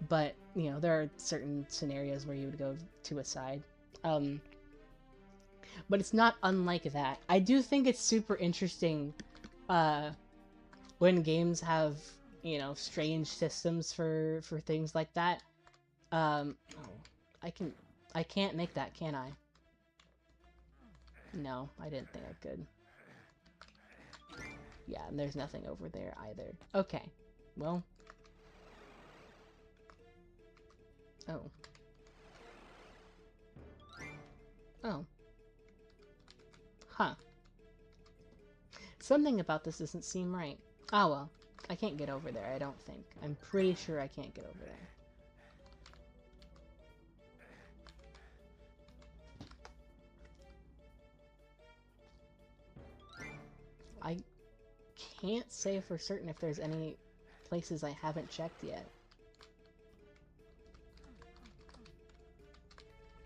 but, you know, there are certain scenarios where you would go to a side. But it's not unlike that. I do think it's super interesting when games have, you know, strange systems for things like that. Oh, I can't make that, can I? No, I didn't think I could. Yeah, and there's nothing over there either. Okay, well. Oh. Oh. Huh. Something about this doesn't seem right. Ah, well. I can't get over there, I don't think. I'm pretty sure I can't get over there. I can't say for certain if there's any places I haven't checked yet.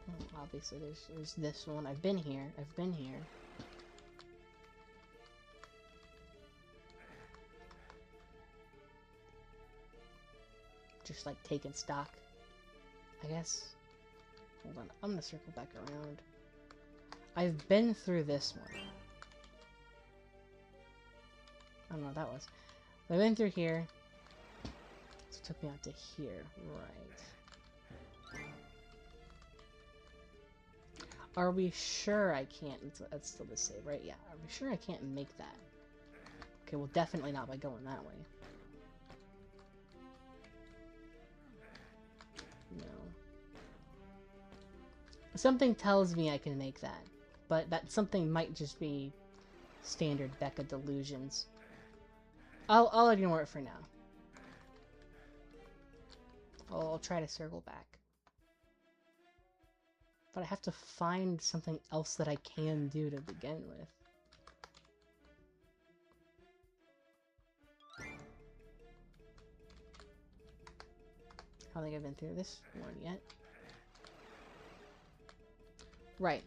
Well, obviously there's this one. I've been here. Just like taking stock, I guess. Hold on, I'm gonna circle back around. I've been through this one. I don't know what that was. I've been through here. So it took me out to here. Right. Are we sure I can't? That's still the save, right? Yeah. Are we sure I can't make that? Okay, well, definitely not by going that way. No. Something tells me I can make that. but that something might just be standard Becca delusions. I'll ignore it for now. I'll try to circle back. But I have to find something else that I can do to begin with. I don't think I've been through this one yet. Right.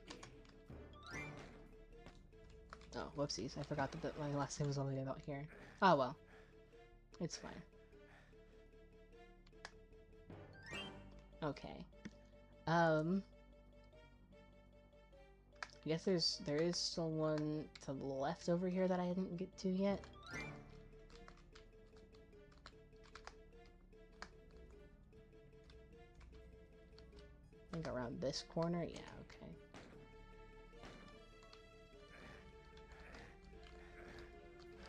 Oh, whoopsies. I forgot that my last name was all the way about here. Oh well. It's fine. Okay. I guess there is still one to the left over here that I didn't get to yet. I think around this corner? Yeah, okay.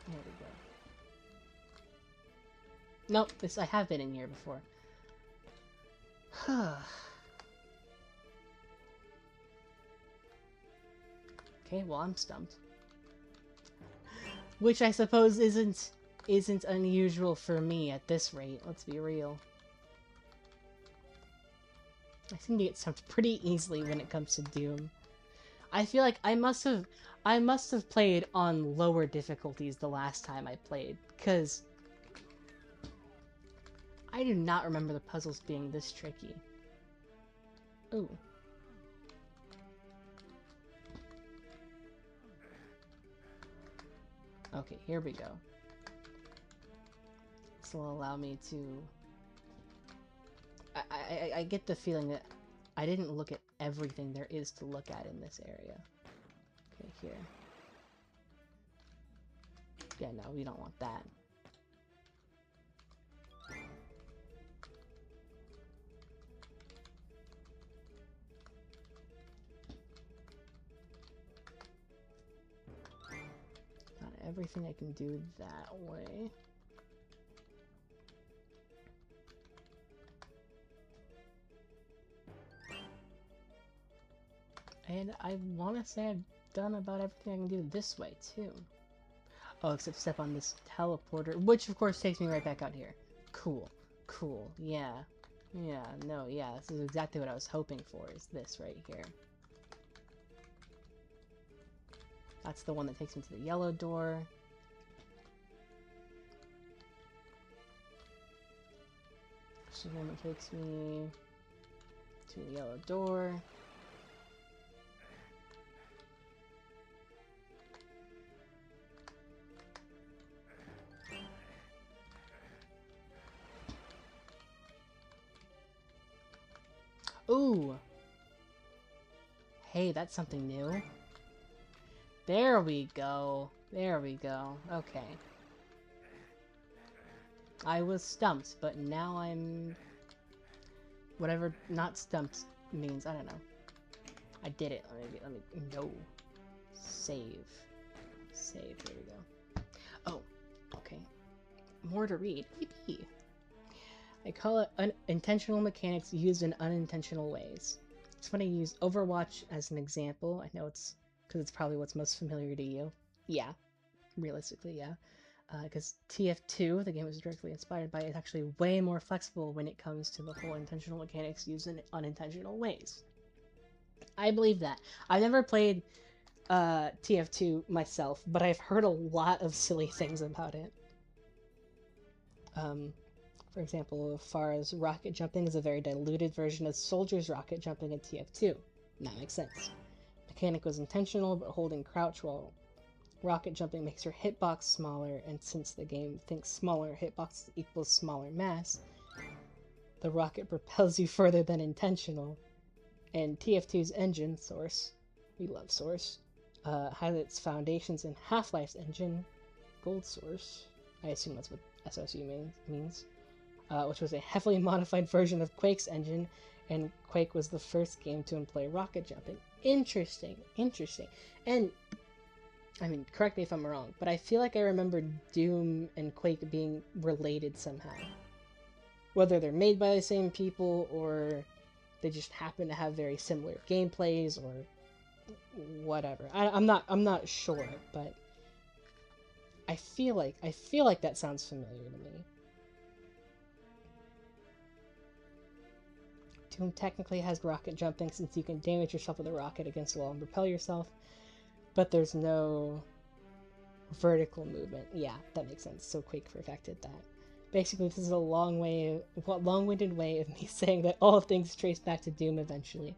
There we go. Nope, I have been in here before. Okay, well I'm stumped. Which I suppose isn't unusual for me at this rate, let's be real. I seem to get stumped pretty easily when it comes to Doom. I feel like I must have played on lower difficulties the last time I played, because I do not remember the puzzles being this tricky. Ooh. Okay, here we go. This will allow me to... I get the feeling that I didn't look at everything there is to look at in this area. Okay, here. Yeah, no, we don't want that. Not everything I can do that way. And I want to say I've done about everything I can do this way, too. Oh, except step on this teleporter, which of course takes me right back out here. Cool. Cool. Yeah. Yeah, no, yeah, this is exactly what I was hoping for, is this right here. That's the one that takes me to the yellow door. This is the one that takes me to the yellow door. Ooh! Hey, that's something new. There we go. There we go. Okay. I was stumped, but now I'm... Whatever not stumped means, I don't know. I did it. Let me... No. Save. Save. There we go. Oh. Okay. More to read. Yippee! I call it unintentional mechanics used in unintentional ways. It's funny you use Overwatch as an example. I know it's because it's probably what's most familiar to you. Yeah. Realistically, yeah. Because TF2, the game was directly inspired by, is actually way more flexible when it comes to the whole intentional mechanics used in unintentional ways. I believe that. I've never played TF2 myself, but I've heard a lot of silly things about it. For example, as far as rocket jumping is a very diluted version of Soldier's rocket jumping in TF2. That makes sense. Mechanic was intentional, but holding crouch while rocket jumping makes your hitbox smaller, and since the game thinks smaller hitbox equals smaller mass, the rocket propels you further than intentional. And TF2's engine, Source, we love Source, has its foundations in Half-Life's engine, Gold Source, I assume that's what SOSU means, which was a heavily modified version of Quake's engine, and Quake was the first game to employ rocket jumping. Interesting, interesting. And, I mean, correct me if I'm wrong, but I feel like I remember Doom and Quake being related somehow. Whether they're made by the same people, or they just happen to have very similar gameplays, or whatever. I'm not sure, but I feel like that sounds familiar to me. Doom technically has rocket jumping since you can damage yourself with a rocket against a wall and propel yourself, but there's no vertical movement. Yeah, that makes sense. So Quake perfected that. Basically, this is a long-winded way of me saying that all things trace back to Doom eventually.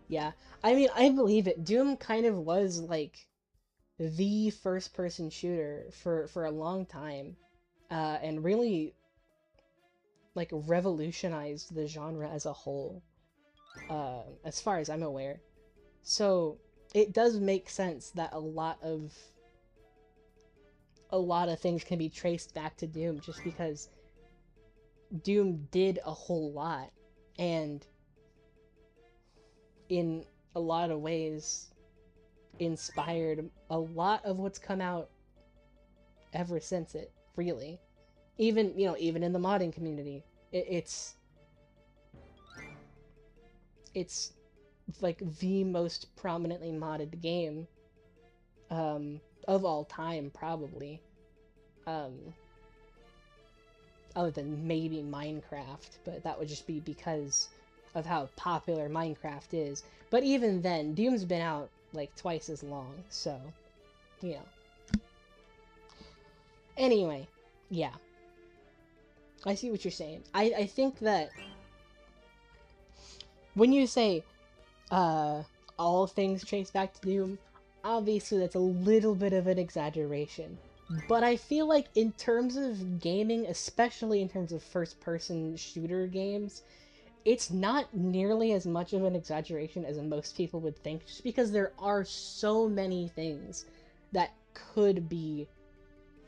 Yeah, I mean, I believe it. Doom kind of was like the first-person shooter for a long time, and really like revolutionized the genre as a whole, as far as I'm aware. So it does make sense that a lot of things can be traced back to Doom just because Doom did a whole lot, and in a lot of ways inspired a lot of what's come out ever since it, really. Even, even in the modding community, it's like the most prominently modded game, of all time, probably. Um, Other than maybe Minecraft, but that would just be because of how popular Minecraft is. But even then, Doom's been out like twice as long, so, you know. Anyway, yeah. I see what you're saying. I think that when you say, all things trace back to Doom, obviously that's a little bit of an exaggeration. But I feel like in terms of gaming, especially in terms of first-person shooter games, it's not nearly as much of an exaggeration as most people would think, just because there are so many things that could be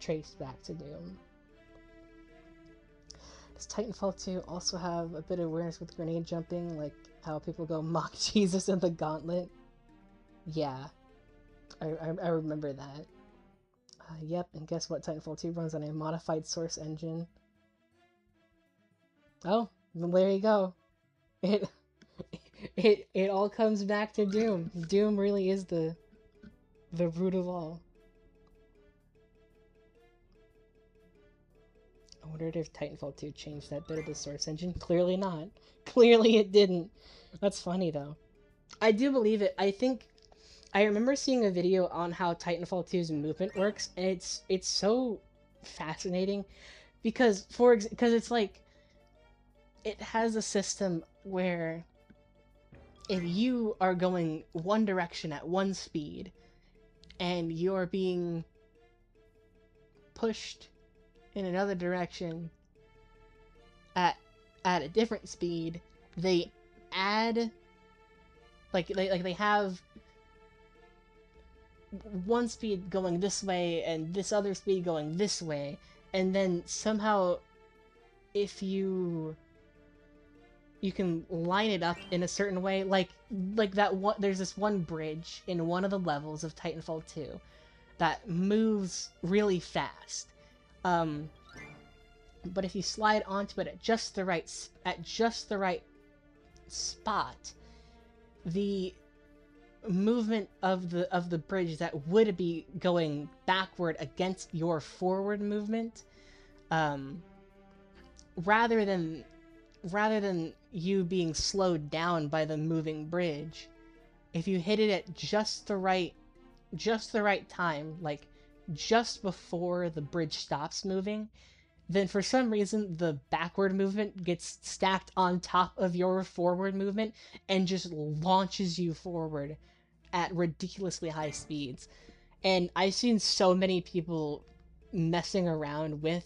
traced back to Doom. Does Titanfall 2 also have a bit of awareness with grenade jumping, like how people go mock Jesus in the gauntlet? Yeah, I remember that. Yep, and guess what? Titanfall 2 runs on a modified source engine. Oh, well, there you go. It it all comes back to Doom. Doom really is the root of all. I wondered if Titanfall 2 changed that bit of the source engine. Clearly not. Clearly it didn't. That's funny though. I do believe it. I remember seeing a video on how Titanfall 2's movement works, and it's so fascinating because because it's like it has a system where if you are going one direction at one speed and you're being pushed in another direction at a different speed, they add they have one speed going this way and this other speed going this way, and then somehow if you can line it up in a certain way, like that one. There's this one bridge in one of the levels of Titanfall 2 that moves really fast, but if you slide onto it at just the right spot, the movement of the bridge that would be going backward against your forward movement, rather than you being slowed down by the moving bridge, if you hit it at just the right time, like just before the bridge stops moving, then for some reason the backward movement gets stacked on top of your forward movement and just launches you forward at ridiculously high speeds. And I've seen so many people messing around with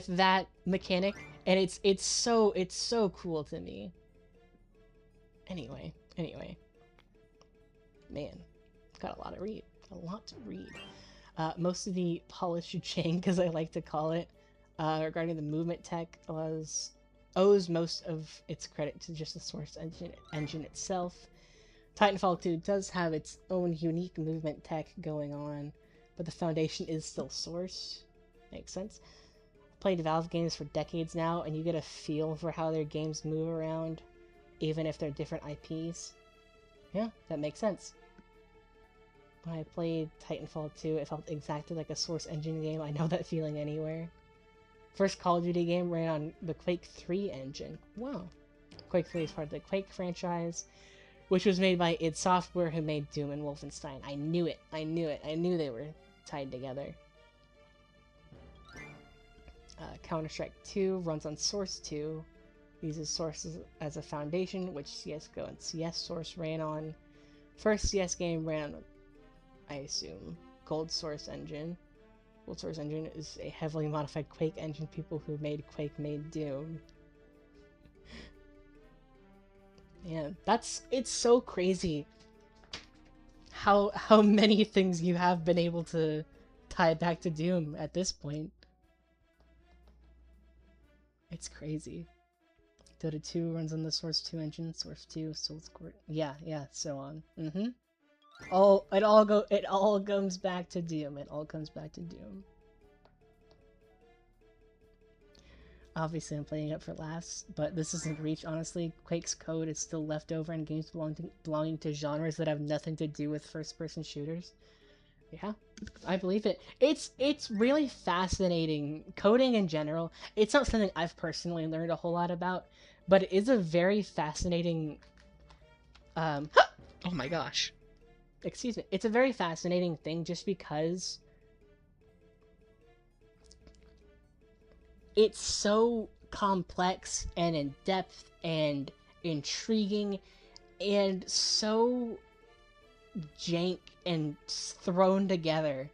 that mechanic, and it's so cool to me. Anyway, man, got a lot to read. Most of the polished chain, because I like to call it, regarding the movement tech, owes most of its credit to just the source engine itself. Titanfall 2 does have its own unique movement tech going on, but the foundation is still source. Makes sense. I've played Valve games for decades now, and you get a feel for how their games move around. even if they're different IPs. Yeah, that makes sense. When I played Titanfall 2, it felt exactly like a Source engine game. I know that feeling anywhere. First Call of Duty game ran on the Quake 3 engine. Wow. Quake 3 is part of the Quake franchise, which was made by id Software, who made Doom and Wolfenstein. I knew it. I knew it. I knew they were tied together. Counter-Strike 2 runs on Source 2, uses Source as a foundation, which CSGO and CS Source ran on. First CS game ran on, I assume, Gold Source engine. Gold Source engine is a heavily modified Quake engine. People who made Quake made Doom. Yeah, it's so crazy how many things you have been able to tie back to Doom at this point. It's crazy. Dota 2 runs on the Source 2 engine, Source 2, Source Core. Yeah, so on. It all comes back to Doom. It all comes back to Doom. Obviously, I'm playing it for laughs, but this isn't Reach, honestly. Quake's code is still left over in games belonging to genres that have nothing to do with first-person shooters. Yeah, I believe it. It's really fascinating. Coding in general, it's not something I've personally learned a whole lot about, but it is a very fascinating... oh my gosh. Excuse me. It's a very fascinating thing just because it's so complex and in-depth and intriguing and so jank and thrown together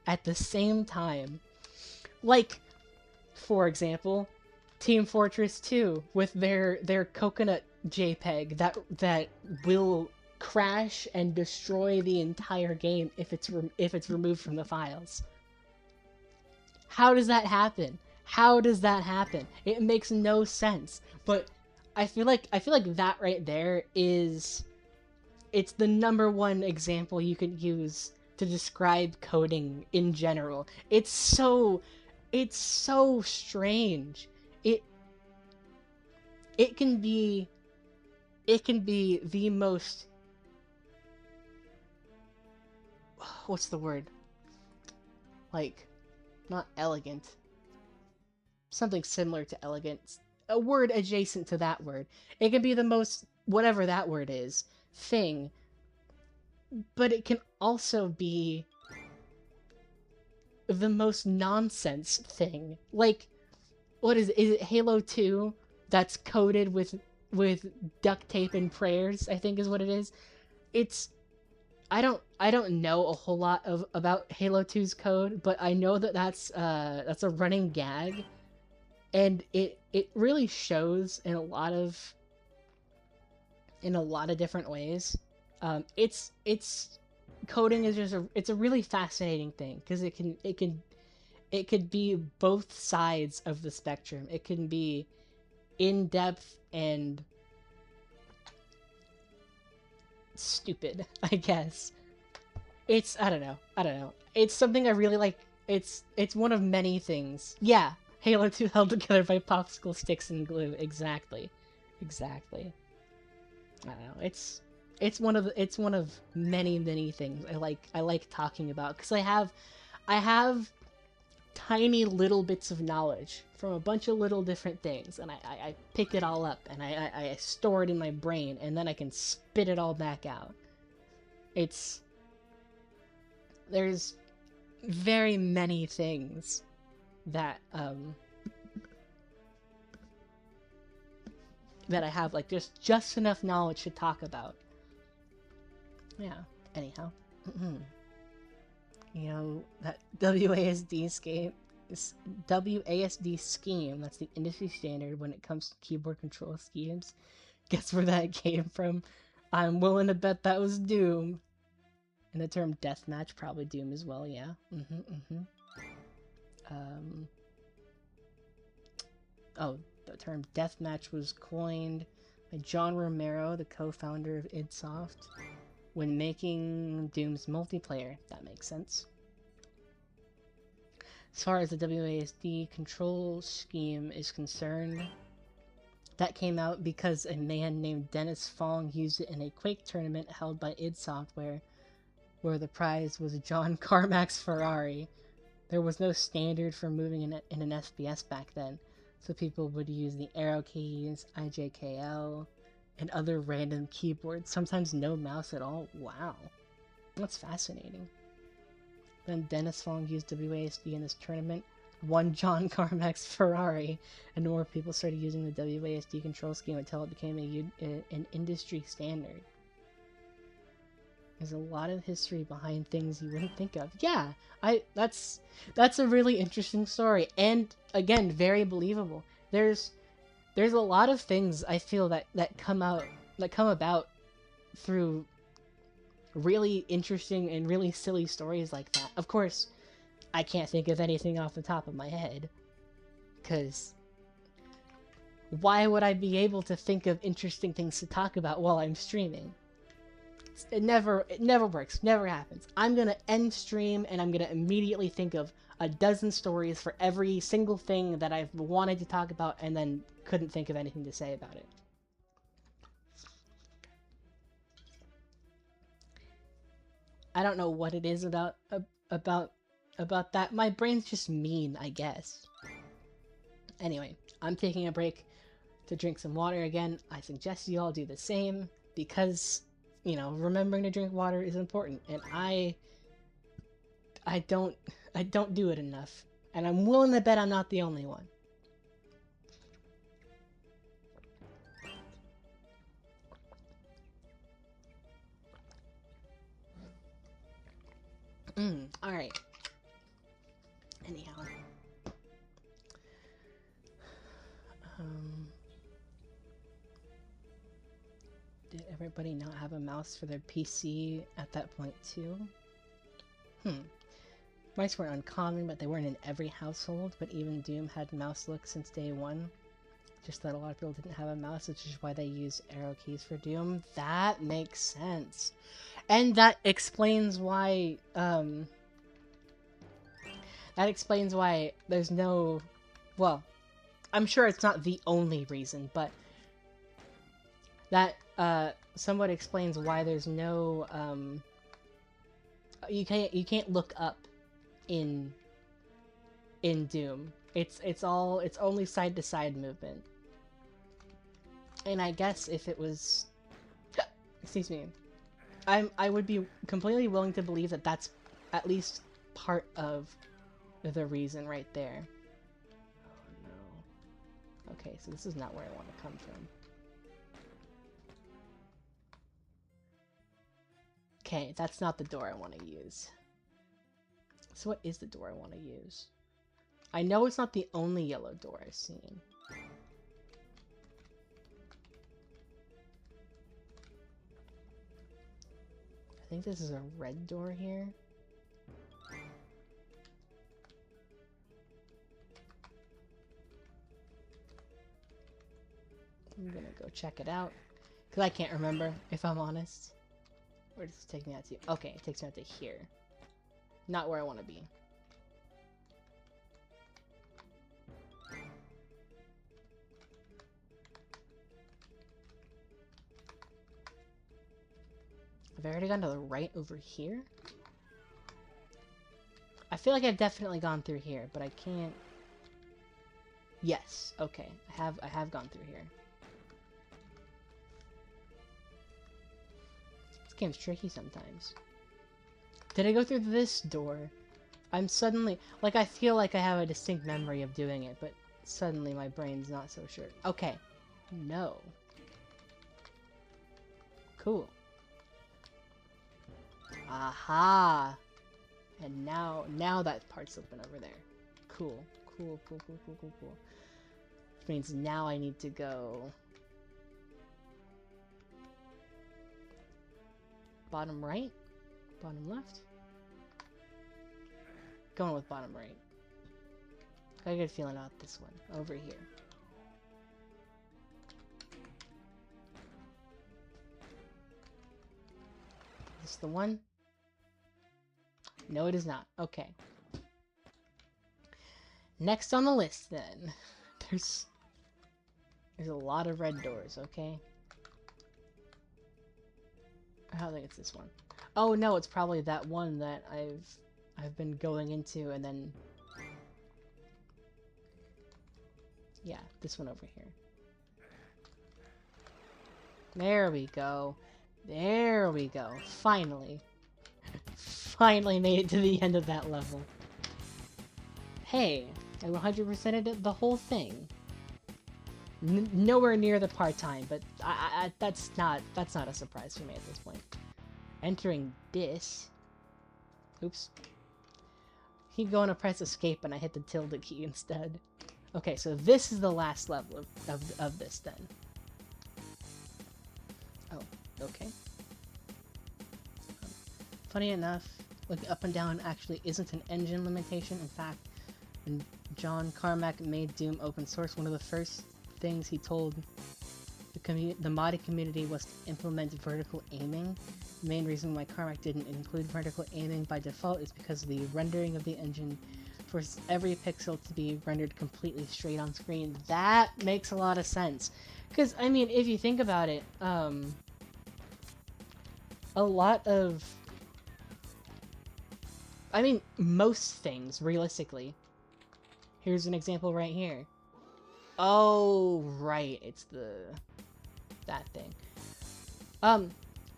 at the same time. Like, for example, Team Fortress 2 with their coconut JPEG that will crash and destroy the entire game if it's removed from the files. How does that happen? How does that happen? It makes no sense. But I feel like that right there it's the #1 example you could use to describe coding in general. It's so strange. It can be the most, what's the word? Like, not elegant. Something similar to elegant. A word adjacent to that word. It can be the most, whatever that word is, thing. But it can also be the most nonsense thing. Like, what is it Halo 2 that's coded with duct tape and prayers, I think is what it is. It's I don't know a whole lot about Halo 2's code, but I know that's a running gag, and it really shows in a lot of different ways. It's coding is just it's a really fascinating thing because it could be both sides of the spectrum. It can be in depth and stupid, I guess. I don't know. It's something I really like. It's one of many things. Yeah, Halo 2 held together by popsicle sticks and glue. Exactly. I don't know. It's one of many things I like talking about because I have tiny little bits of knowledge from a bunch of little different things, and I pick it all up and I store it in my brain, and then I can spit it all back out. There's very many things that that I have like just enough knowledge to talk about. Yeah. Anyhow, you know that WASD scheme. That's the industry standard when it comes to keyboard control schemes. Guess where that came from? I'm willing to bet that was Doom. And the term deathmatch, probably Doom as well. Yeah. Oh, the term deathmatch was coined by John Romero, the co-founder of id Soft, when making Doom's multiplayer. That makes sense. As far as the WASD control scheme is concerned, That came out because a man named Dennis Fong used it in a Quake tournament held by id Software, where the prize was John Carmack's Ferrari. There was no standard for moving in an FPS back then, so people would use the arrow keys, IJKL, and other random keyboards, sometimes no mouse at all. Wow, that's fascinating. Then Dennis Fong used WASD in this tournament, won John Carmack's Ferrari, and more people started using the WASD control scheme until it became an industry standard. There's a lot of history behind things you wouldn't think of. Yeah, that's a really interesting story, and again, very believable. There's a lot of things I feel that come about through really interesting and really silly stories like that. Of course, I can't think of anything off the top of my head, because why would I be able to think of interesting things to talk about while I'm streaming? It never works, never happens. I'm gonna end stream and I'm gonna immediately think of a dozen stories for every single thing that I've wanted to talk about and then couldn't think of anything to say about it. I don't know what it is about that. My brain's just mean, I guess. Anyway, I'm taking a break to drink some water again. I suggest you all do the same because, you know, remembering to drink water is important, and I don't do it enough, and I'm willing to bet I'm not the only one. Alright. Anyhow. Did everybody not have a mouse for their PC at that point too? Mice weren't uncommon, but they weren't in every household, but even Doom had mouse look since day one. Just that a lot of people didn't have a mouse, which is why they use arrow keys for Doom. That makes sense. And that explains why, there's no... Well, I'm sure it's not the only reason, but that, somewhat explains why there's no, you can't look up in Doom. It's only side-to-side movement. And I guess if it was... Excuse me. I would be completely willing to believe that that's at least part of the reason right there. Oh no. Okay, so this is not where I want to come from. Okay, that's not the door I want to use. So what is the door I want to use? I know it's not the only yellow door I've seen. I think this is a red door here. I'm gonna go check it out. Because I can't remember, if I'm honest. Where does this take me out to? Okay, it takes me out to here. Not where I want to be. Have I already gone to the right over here? I feel like I've definitely gone through here, but I can't... Yes, okay. I have gone through here. This game's tricky sometimes. Did I go through this door? I'm suddenly... Like, I feel like I have a distinct memory of doing it, but suddenly my brain's not so sure. Okay. No. Cool. Aha! And now that part's open over there. Cool. Cool. Which means now I need to go... Bottom right? Bottom left? Going with bottom right. Got a good feeling about this one. Over here. Is this the one? No, it is not. Okay. Next on the list, then. There's a lot of red doors, okay? I don't think it's this one. Oh no, it's probably that one that I've been going into and then... Yeah, this one over here. There we go. There we go. Finally. Finally made it to the end of that level. Hey, I 100%ed the whole thing. Nowhere near the part-time, but that's not a surprise for me at this point. Entering this. Oops. Keep going to press escape and I hit the tilde key instead. Okay, so this is the last level of this then. Oh, okay. Funny enough, looking up and down actually isn't an engine limitation. In fact, when John Carmack made Doom open source, one of the first things he told the modding community was to implement vertical aiming. The main reason why Carmack didn't include vertical aiming by default is because of the rendering of the engine forces every pixel to be rendered completely straight on screen. That makes a lot of sense. Because, I mean, if you think about it, a lot of... I mean, most things, realistically. Here's an example right here. Oh, right, it's that thing.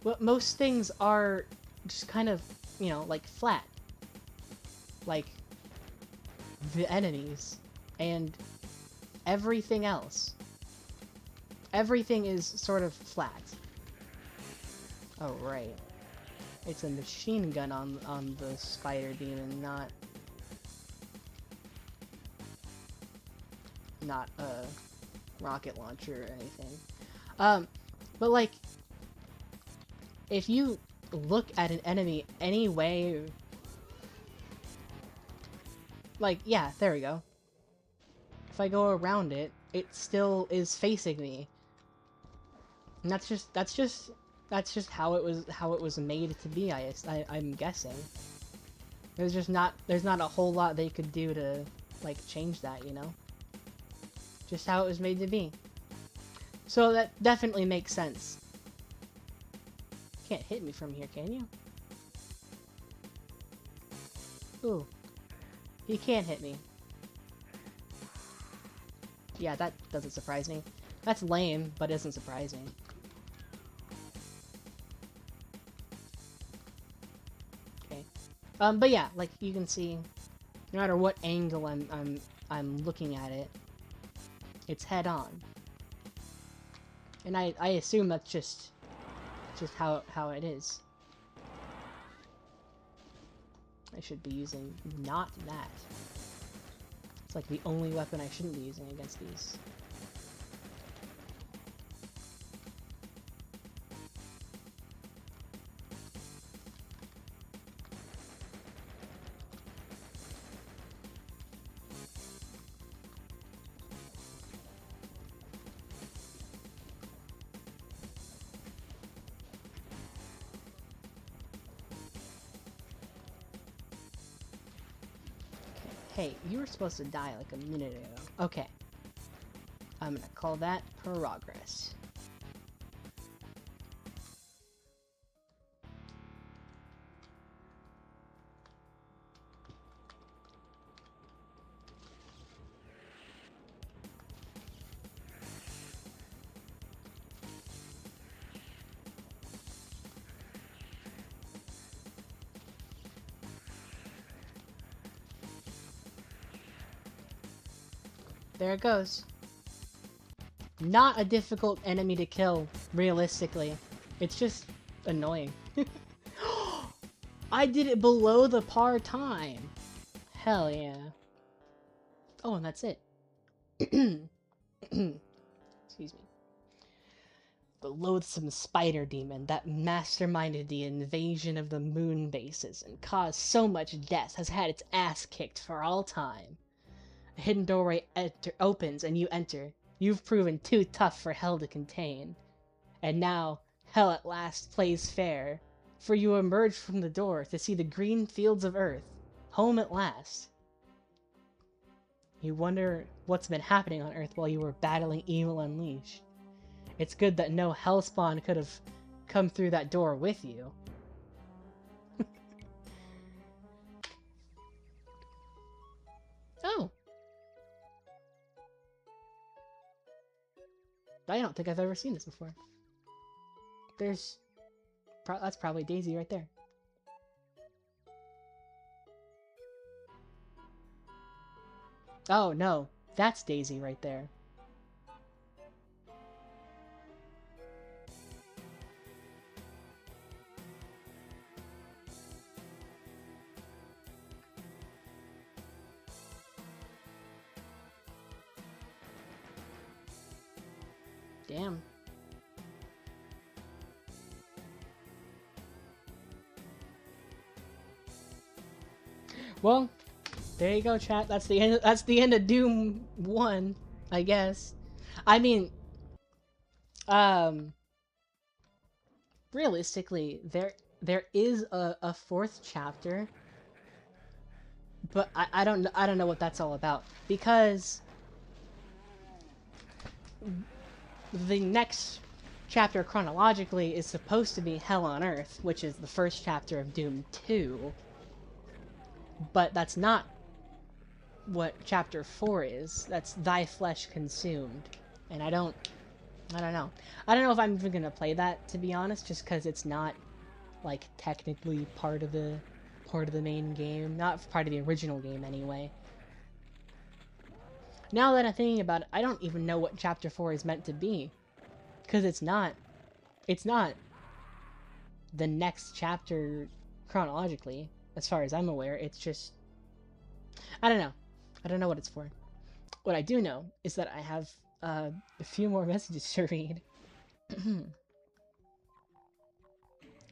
Well, most things are just kind of, you know, like flat. Like the enemies and everything else. Everything is sort of flat. Oh, right. It's a machine gun on the spider demon, not a rocket launcher or anything. But like, if you look at an enemy any way, like, yeah, there we go. If I go around it, it still is facing me. And that's just how it was made to be. I'm guessing. There's not a whole lot they could do to like change that, you know. Just how it was made to be. So that definitely makes sense. You can't hit me from here, can you? Ooh. He can't hit me. Yeah, that doesn't surprise me. That's lame, but it doesn't surprise me. Okay. But yeah, like you can see, no matter what angle I'm looking at it, it's head on. And I assume that's just how it is. I should be using not that. It's like the only weapon I shouldn't be using against these. Hey, you were supposed to die like a minute ago. Okay. I'm gonna call that progress. There it goes. Not a difficult enemy to kill, realistically. It's just annoying. I did it below the par time. Hell yeah. Oh, and that's it. Excuse me. The loathsome spider demon that masterminded the invasion of the moon bases and caused so much death has had its ass kicked for all time. A hidden doorway opens and you enter. You've proven too tough for hell to contain. And now, hell at last plays fair, for you emerge from the door to see the green fields of Earth, home at last. You wonder what's been happening on Earth while you were battling Evil Unleashed. It's good that no Hellspawn could have come through that door with you. Oh. I don't think I've ever seen this before. That's probably Daisy right there. Oh, no. That's Daisy right there. Damn. Well, there you go, chat. That's the end. That's the end of Doom 1, I guess. I mean, um, realistically, there is a fourth chapter, but I don't know what that's all about, because the next chapter chronologically is supposed to be Hell on Earth, which is the first chapter of Doom 2, but that's not what chapter 4 is. That's Thy Flesh Consumed, and I don't know. I don't know if I'm even gonna play that, to be honest, just because it's not, like, technically part of the main game. Not part of the original game, anyway. Now that I'm thinking about it, I don't even know what Chapter 4 is meant to be. Because it's not the next chapter chronologically, as far as I'm aware. It's just... I don't know. I don't know what it's for. What I do know is that I have a few more messages to read.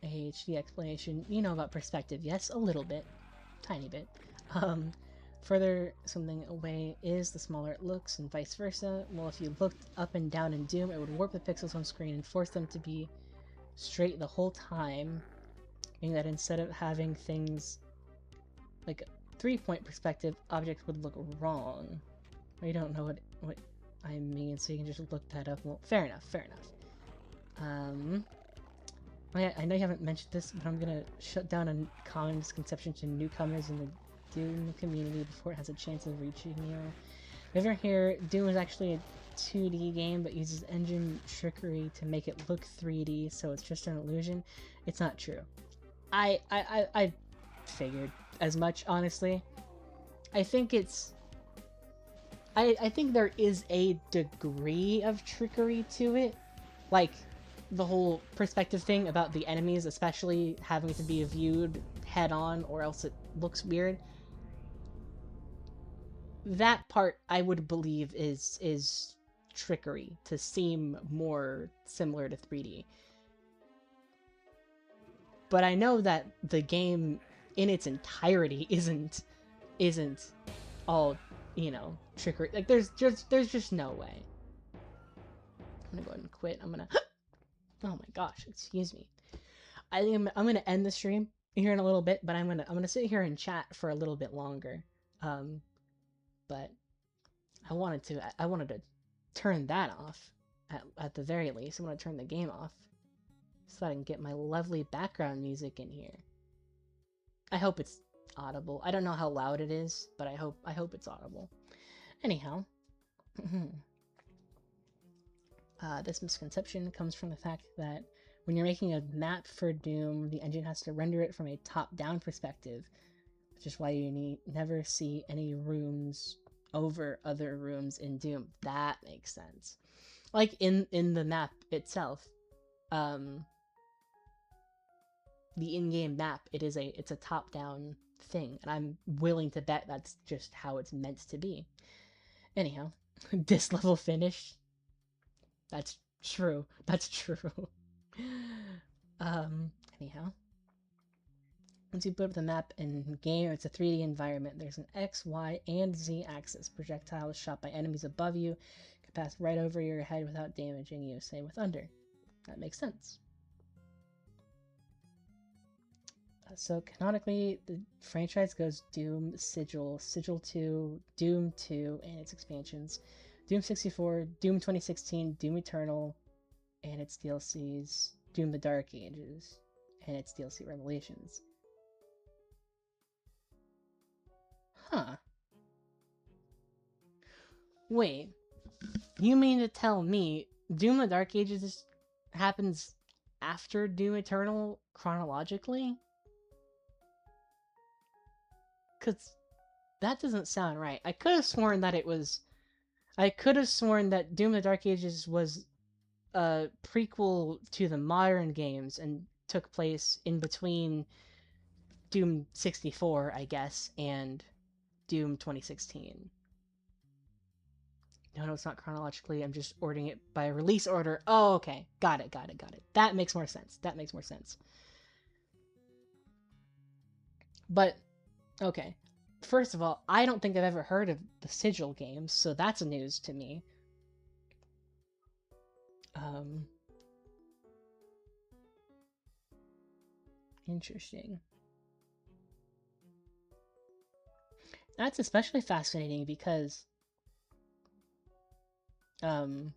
AHD explanation. You know about perspective, yes? A little bit. Tiny bit. Further something away is, the smaller it looks, and vice versa. Well, if you looked up and down in Doom, it would warp the pixels on screen and force them to be straight the whole time, meaning that instead of having things like a 3-point perspective, objects would look wrong. I don't know what I mean, so you can just look that up. Well, fair enough, fair enough. I know you haven't mentioned this, but I'm gonna shut down a common misconception to newcomers in the Doom community before it has a chance of reaching you. Ever hear Doom is actually a 2D game but uses engine trickery to make it look 3D, so it's just an illusion? It's not true. I figured as much, honestly. I think it's... I think there is a degree of trickery to it. Like, the whole perspective thing about the enemies, especially having to be viewed head-on or else it looks weird. That part, I would believe, is trickery to seem more similar to 3D. But I know that the game in its entirety isn't all, you know, trickery. Like, there's just no way. I'm gonna go ahead and quit. I'm gonna... Oh my gosh, excuse me. I think I'm gonna end the stream here in a little bit, but I'm gonna sit here and chat for a little bit longer. But I wanted to turn that off at the very least. I want to turn the game off so I can get my lovely background music in here. I hope it's audible. I don't know how loud it is, but I hope it's audible. Anyhow, this misconception comes from the fact that when you're making a map for Doom, the engine has to render it from a top-down perspective, which is why you never see any rooms over other rooms in Doom. That makes sense. Like in the map itself, the in-game map, it's a top-down thing, and I'm willing to bet that's just how it's meant to be. Anyhow, this level finished. That's true. That's true. Anyhow. Once you put up the map in game, it's a 3D environment. There's an X, Y, and Z axis. Projectiles shot by enemies above you can pass right over your head without damaging you. Same with under. That makes sense. So canonically, the franchise goes Doom, Sigil, Sigil 2, Doom 2, and its expansions, Doom 64, Doom 2016, Doom Eternal, and its DLCs, Doom the Dark Ages, and its DLC Revelations. Huh. Wait, you mean to tell me Doom the Dark Ages happens after Doom Eternal chronologically? Because that doesn't sound right. I could have sworn that it was. I could have sworn that Doom the Dark Ages was a prequel to the modern games and took place in between Doom 64, I guess, and Doom 2016. No, it's not chronologically. I'm just ordering it by release order. Oh, okay. Got it. That makes more sense. But, okay. First of all, I don't think I've ever heard of the Sigil games, so that's news to me. Um, Interesting. That's especially fascinating because, um,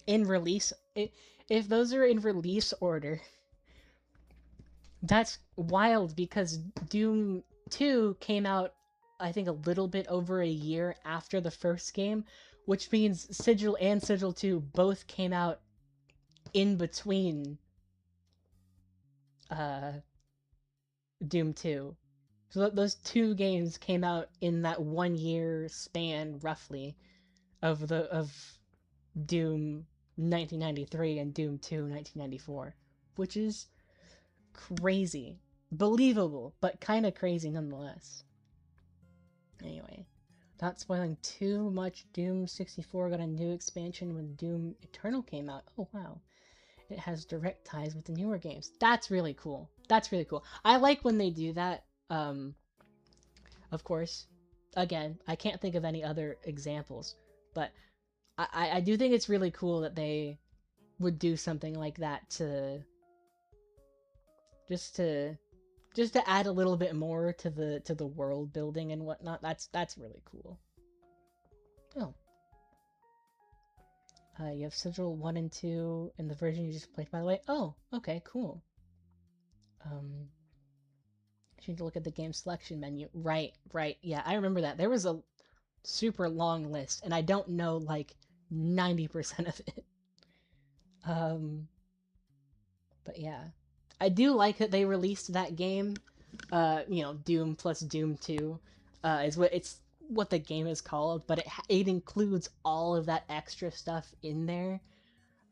in release, if those are in release order, that's wild because Doom 2 came out, I think, a little bit over a year after the first game, which means Sigil and Sigil 2 both came out in between uh, Doom 2. So those two games came out in that 1 year span, roughly, of Doom 1993 and Doom 2 1994, which is crazy. Believable, but kind of crazy nonetheless. Anyway, not spoiling too much, Doom 64 got a new expansion when Doom Eternal came out. Oh, wow. It has direct ties with the newer games. That's really cool. I like when they do that. Of course, again, I can't think of any other examples, but I do think it's really cool that they would do something like that to just to just to add a little bit more to the world building and whatnot. That's really cool. Oh, you have Sigil 1 and 2 in the version you just played, by the way. Oh, okay, cool. Um, you need to look at the game selection menu. Right. Yeah, I remember that. There was a super long list, and I don't know like 90% of it. Um, but yeah, I do like that they released that game. Doom plus Doom 2, is what the game is called, but it includes all of that extra stuff in there.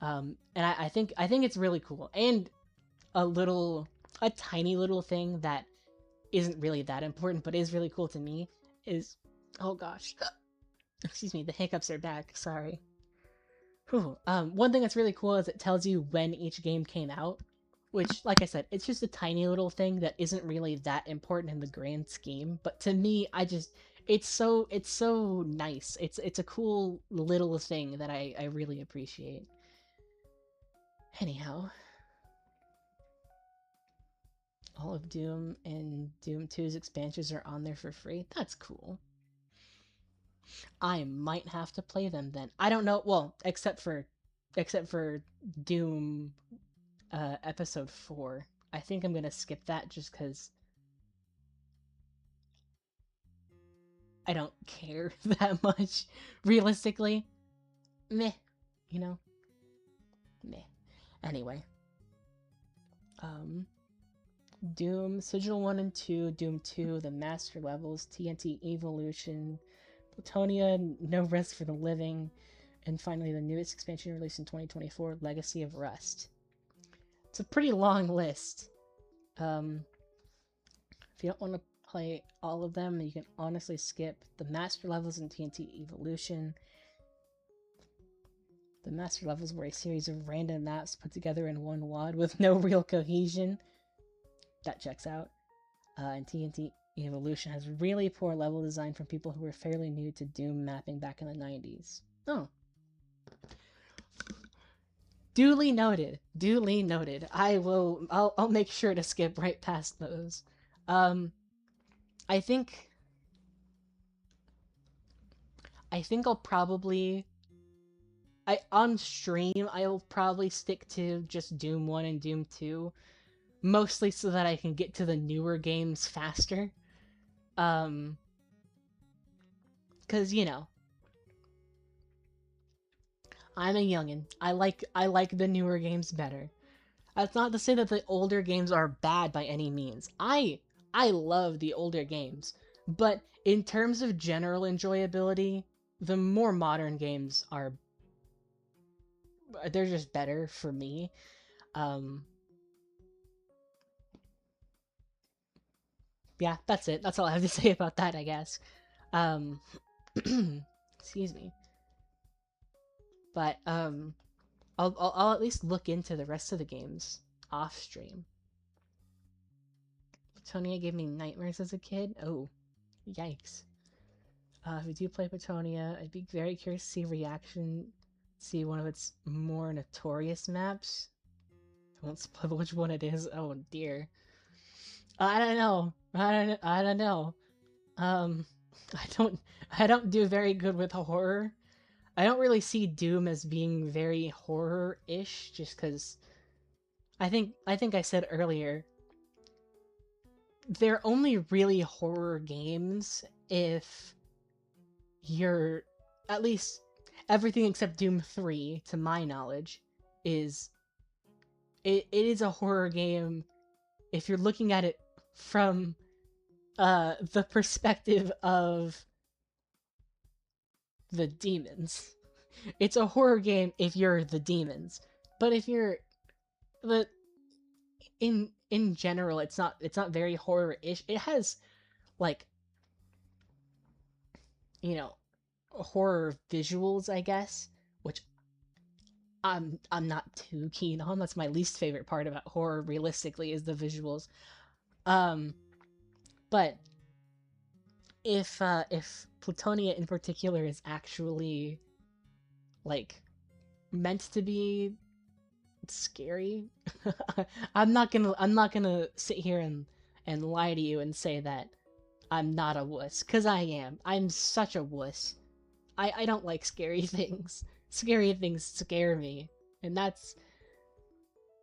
And I think it's really cool, and a tiny little thing that isn't really that important, but is really cool to me is, oh gosh, excuse me, the hiccups are back. Sorry. Whew. One thing that's really cool is it tells you when each game came out, which, like I said, it's just a tiny little thing that isn't really that important in the grand scheme. But to me, it's so nice. It's a cool little thing that I really appreciate. Anyhow, all of Doom and Doom 2's expansions are on there for free. That's cool. I might have to play them then. I don't know. Well, except for Doom episode 4. I think I'm gonna skip that just because I don't care that much. Realistically, meh. You know, meh. Anyway, um, Doom Sigil 1 and 2, Doom 2, the Master Levels, TNT Evolution, Platonia, No Rest for the Living, and finally the newest expansion released in 2024, Legacy of Rust. It's a pretty long list. Um, if you don't want to play all of them, you can honestly skip the Master Levels in TNT Evolution. The Master Levels were a series of random maps put together in one wad with no real cohesion. That checks out. And TNT Evolution has really poor level design from people who were fairly new to Doom mapping back in the 90s. Oh. Duly noted. Duly noted. I'll make sure to skip right past those. Um, I think I think I'll probably I on stream I'll probably stick to just Doom 1 and Doom 2, mostly so that I can get to the newer games faster. Um, cuz I'm a youngin. I like the newer games better. That's not to say that the older games are bad by any means. I love the older games, but in terms of general enjoyability, the more modern games are they're just better for me. Um, yeah, that's it. That's all I have to say about that, I guess. Um, excuse me. But I'll at least look into the rest of the games off stream. Tonya gave me nightmares as a kid. Oh, yikes. If you do play Patonia, I'd be very curious to see reaction, see one of its more notorious maps. I won't spoil which one it is. Oh dear. I don't know. I don't know. Um, I don't I don't do very good with horror. I don't really see Doom as being very horror-ish, just because I think I said earlier they're only really horror games if you're at least everything except Doom 3, to my knowledge, is it is a horror game if you're looking at it from the perspective of the demons. It's a horror game if you're the demons. But if you're the in general it's not very horror-ish. It has like, you know, horror visuals, I guess, which I'm not too keen on. That's my least favorite part about horror realistically is the visuals. Um but if Plutonia in particular is actually like meant to be scary, I'm not gonna sit here and lie to you and say that I'm not a wuss, cause I am. I'm such a wuss. I don't like scary things. Scary things scare me, and that's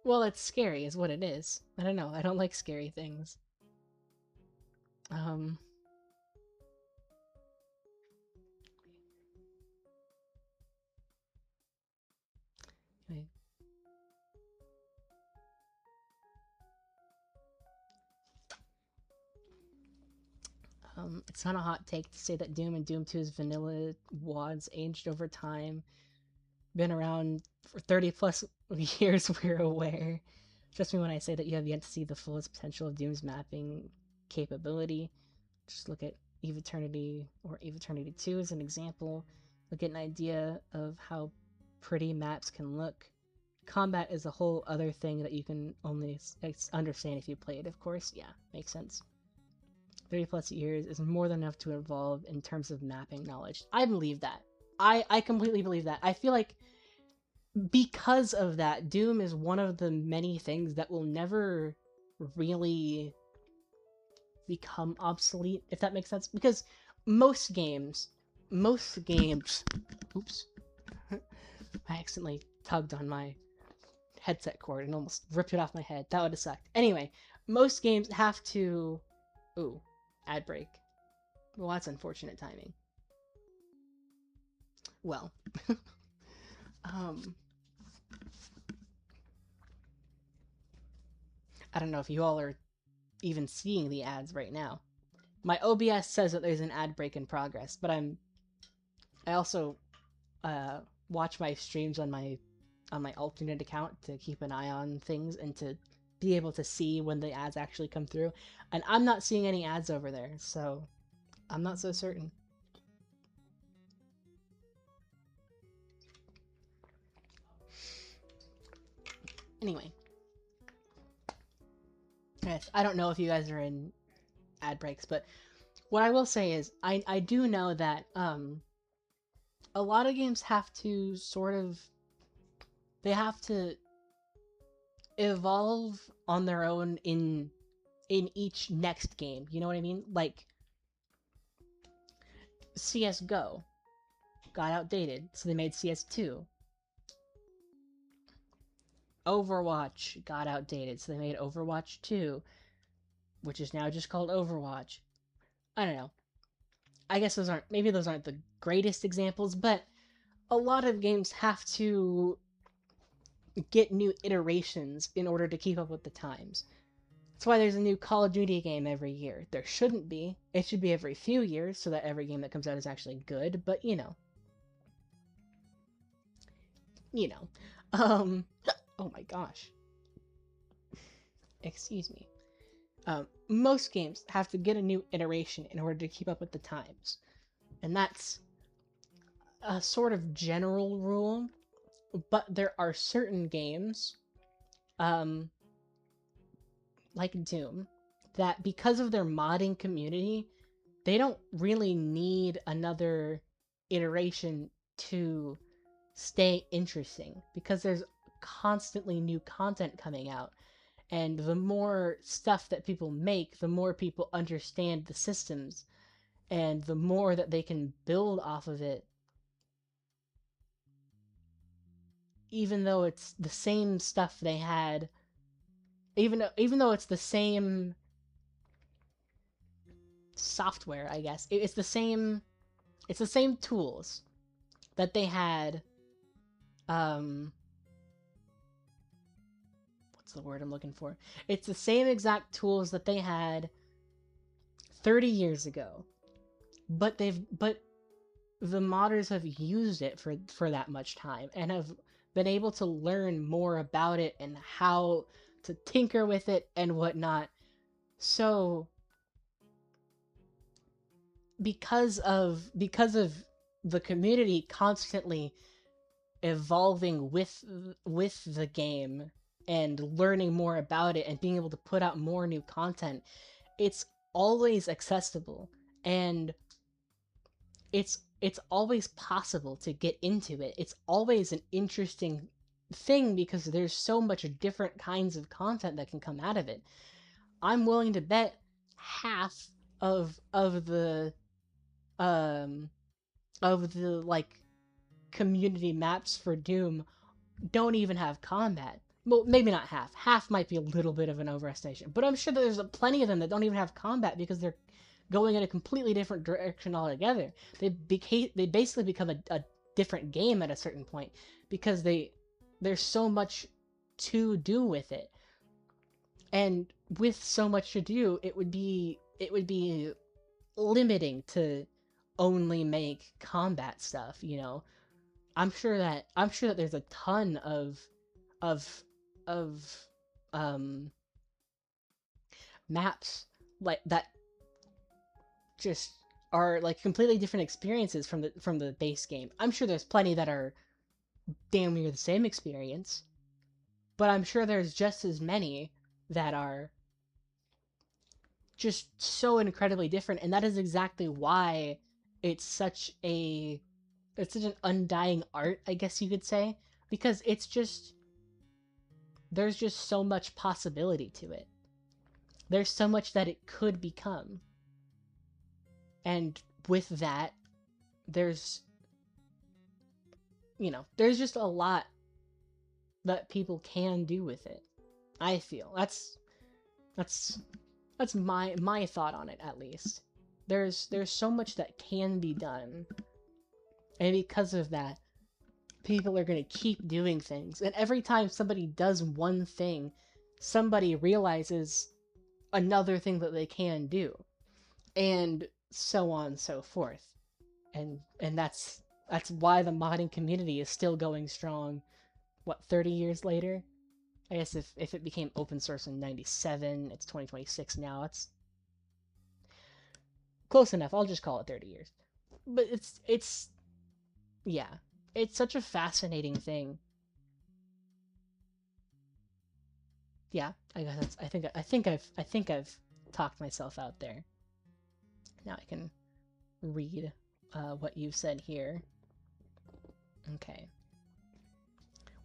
well, it's scary is what it is. I don't know. I don't like scary things. Um, I- it's not a hot take to say that Doom and Doom 2's vanilla wads aged over time. Been around for 30 plus years, we're aware. Trust me when I say that you have yet to see the fullest potential of Doom's mapping capability. Just look at Eve Eternity or Eve Eternity 2 as an example. Look at an idea of how pretty maps can look. Combat is a whole other thing that you can only understand if you play it, of course. Yeah, makes sense. 30 plus years is more than enough to evolve in terms of mapping knowledge. I believe that. I completely believe that. I feel like because of that, Doom is one of the many things that will never really become obsolete, if that makes sense. Because most games, oops, I accidentally tugged on my headset cord and almost ripped it off my head. That would have sucked. Anyway, most games have to, ooh, ad break. Well, that's unfortunate timing. Well, um, I don't know if you all are even seeing the ads right now. My OBS says that there's an ad break in progress, but I also watch my streams on my alternate account to keep an eye on things and to be able to see when the ads actually come through. And I'm not seeing any ads over there, so I'm not so certain. Anyway, yes, I don't know if you guys are in ad breaks, but what I will say is I do know that a lot of games have to sort of they have to evolve on their own in each next game. You know what I mean? Like CS:GO got outdated, so they made CS2. Overwatch got outdated, so they made Overwatch 2, which is now just called Overwatch. I don't know. I guess those aren't the greatest examples, but a lot of games have to get new iterations in order to keep up with the times. That's why there's a new Call of Duty game every year. There shouldn't be. It should be every few years so that every game that comes out is actually good, but you know. You know. Oh my gosh. Excuse me. Most games have to get a new iteration in order to keep up with the times. And that's a sort of general rule, but there are certain games, like Doom, that because of their modding community, they don't really need another iteration to stay interesting because there's constantly new content coming out. And the more stuff that people make, the more people understand the systems, and the more that they can build off of it, even though it's the same stuff they had, even though it's the same software, I guess. It's the same tools that they had what's the word I'm looking for? It's the same exact tools that they had 30 years ago. But the modders have used it for that much time and have been able to learn more about it and how to tinker with it and whatnot. So because of the community constantly evolving with the game and learning more about it and being able to put out more new content, it's always accessible, and it's always possible to get into it. It's always an interesting thing because there's so much different kinds of content that can come out of it. I'm willing to bet half of the um of the like community maps for Doom don't even have combat. Well, maybe not half. Half might be a little bit of an overestimation, but I'm sure that there's plenty of them that don't even have combat because they're going in a completely different direction altogether. They basically become a different game at a certain point because there's so much to do with it, and with so much to do, it would be limiting to only make combat stuff. You know, I'm sure that there's a ton of of maps like that just are like completely different experiences from the base game. I'm sure there's plenty that are damn near the same experience, but I'm sure there's just as many that are just so incredibly different, and that is exactly why it's such a it's such an undying art, I guess you could say, because there's just so much possibility to it. There's so much that it could become. And with that, there's there's just a lot that people can do with it. I feel that's my thought on it, at least. There's so much that can be done. And because of that, people are going to keep doing things. And every time somebody does one thing, somebody realizes another thing that they can do. And so on and so forth. And that's why the modding community is still going strong. What, 30 years later? I guess if it became open source in 97, it's 2026 now. It's close enough. I'll just call it 30 years. But it's yeah. It's such a fascinating thing. Yeah, I guess I think I've talked myself out there. Now I can read what you said here. Okay.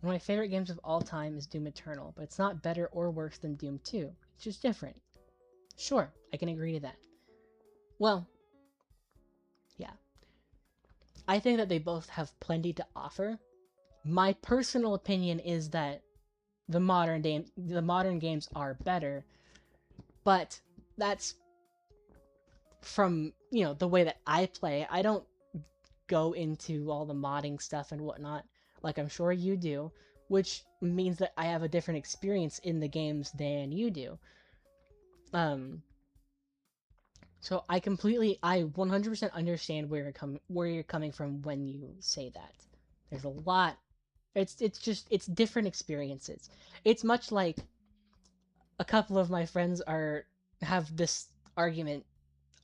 One of my favorite games of all time is Doom Eternal, but it's not better or worse than Doom 2. It's just different. Sure, I can agree to that. Well, yeah. I think that they both have plenty to offer. My personal opinion is that the modern games are better, but that's from, the way that I play. I don't go into all the modding stuff and whatnot, like I'm sure you do, which means that I have a different experience in the games than you do. So I 100% understand where you're coming from when you say that. There's a lot. It's different experiences. It's much like a couple of my friends have this argument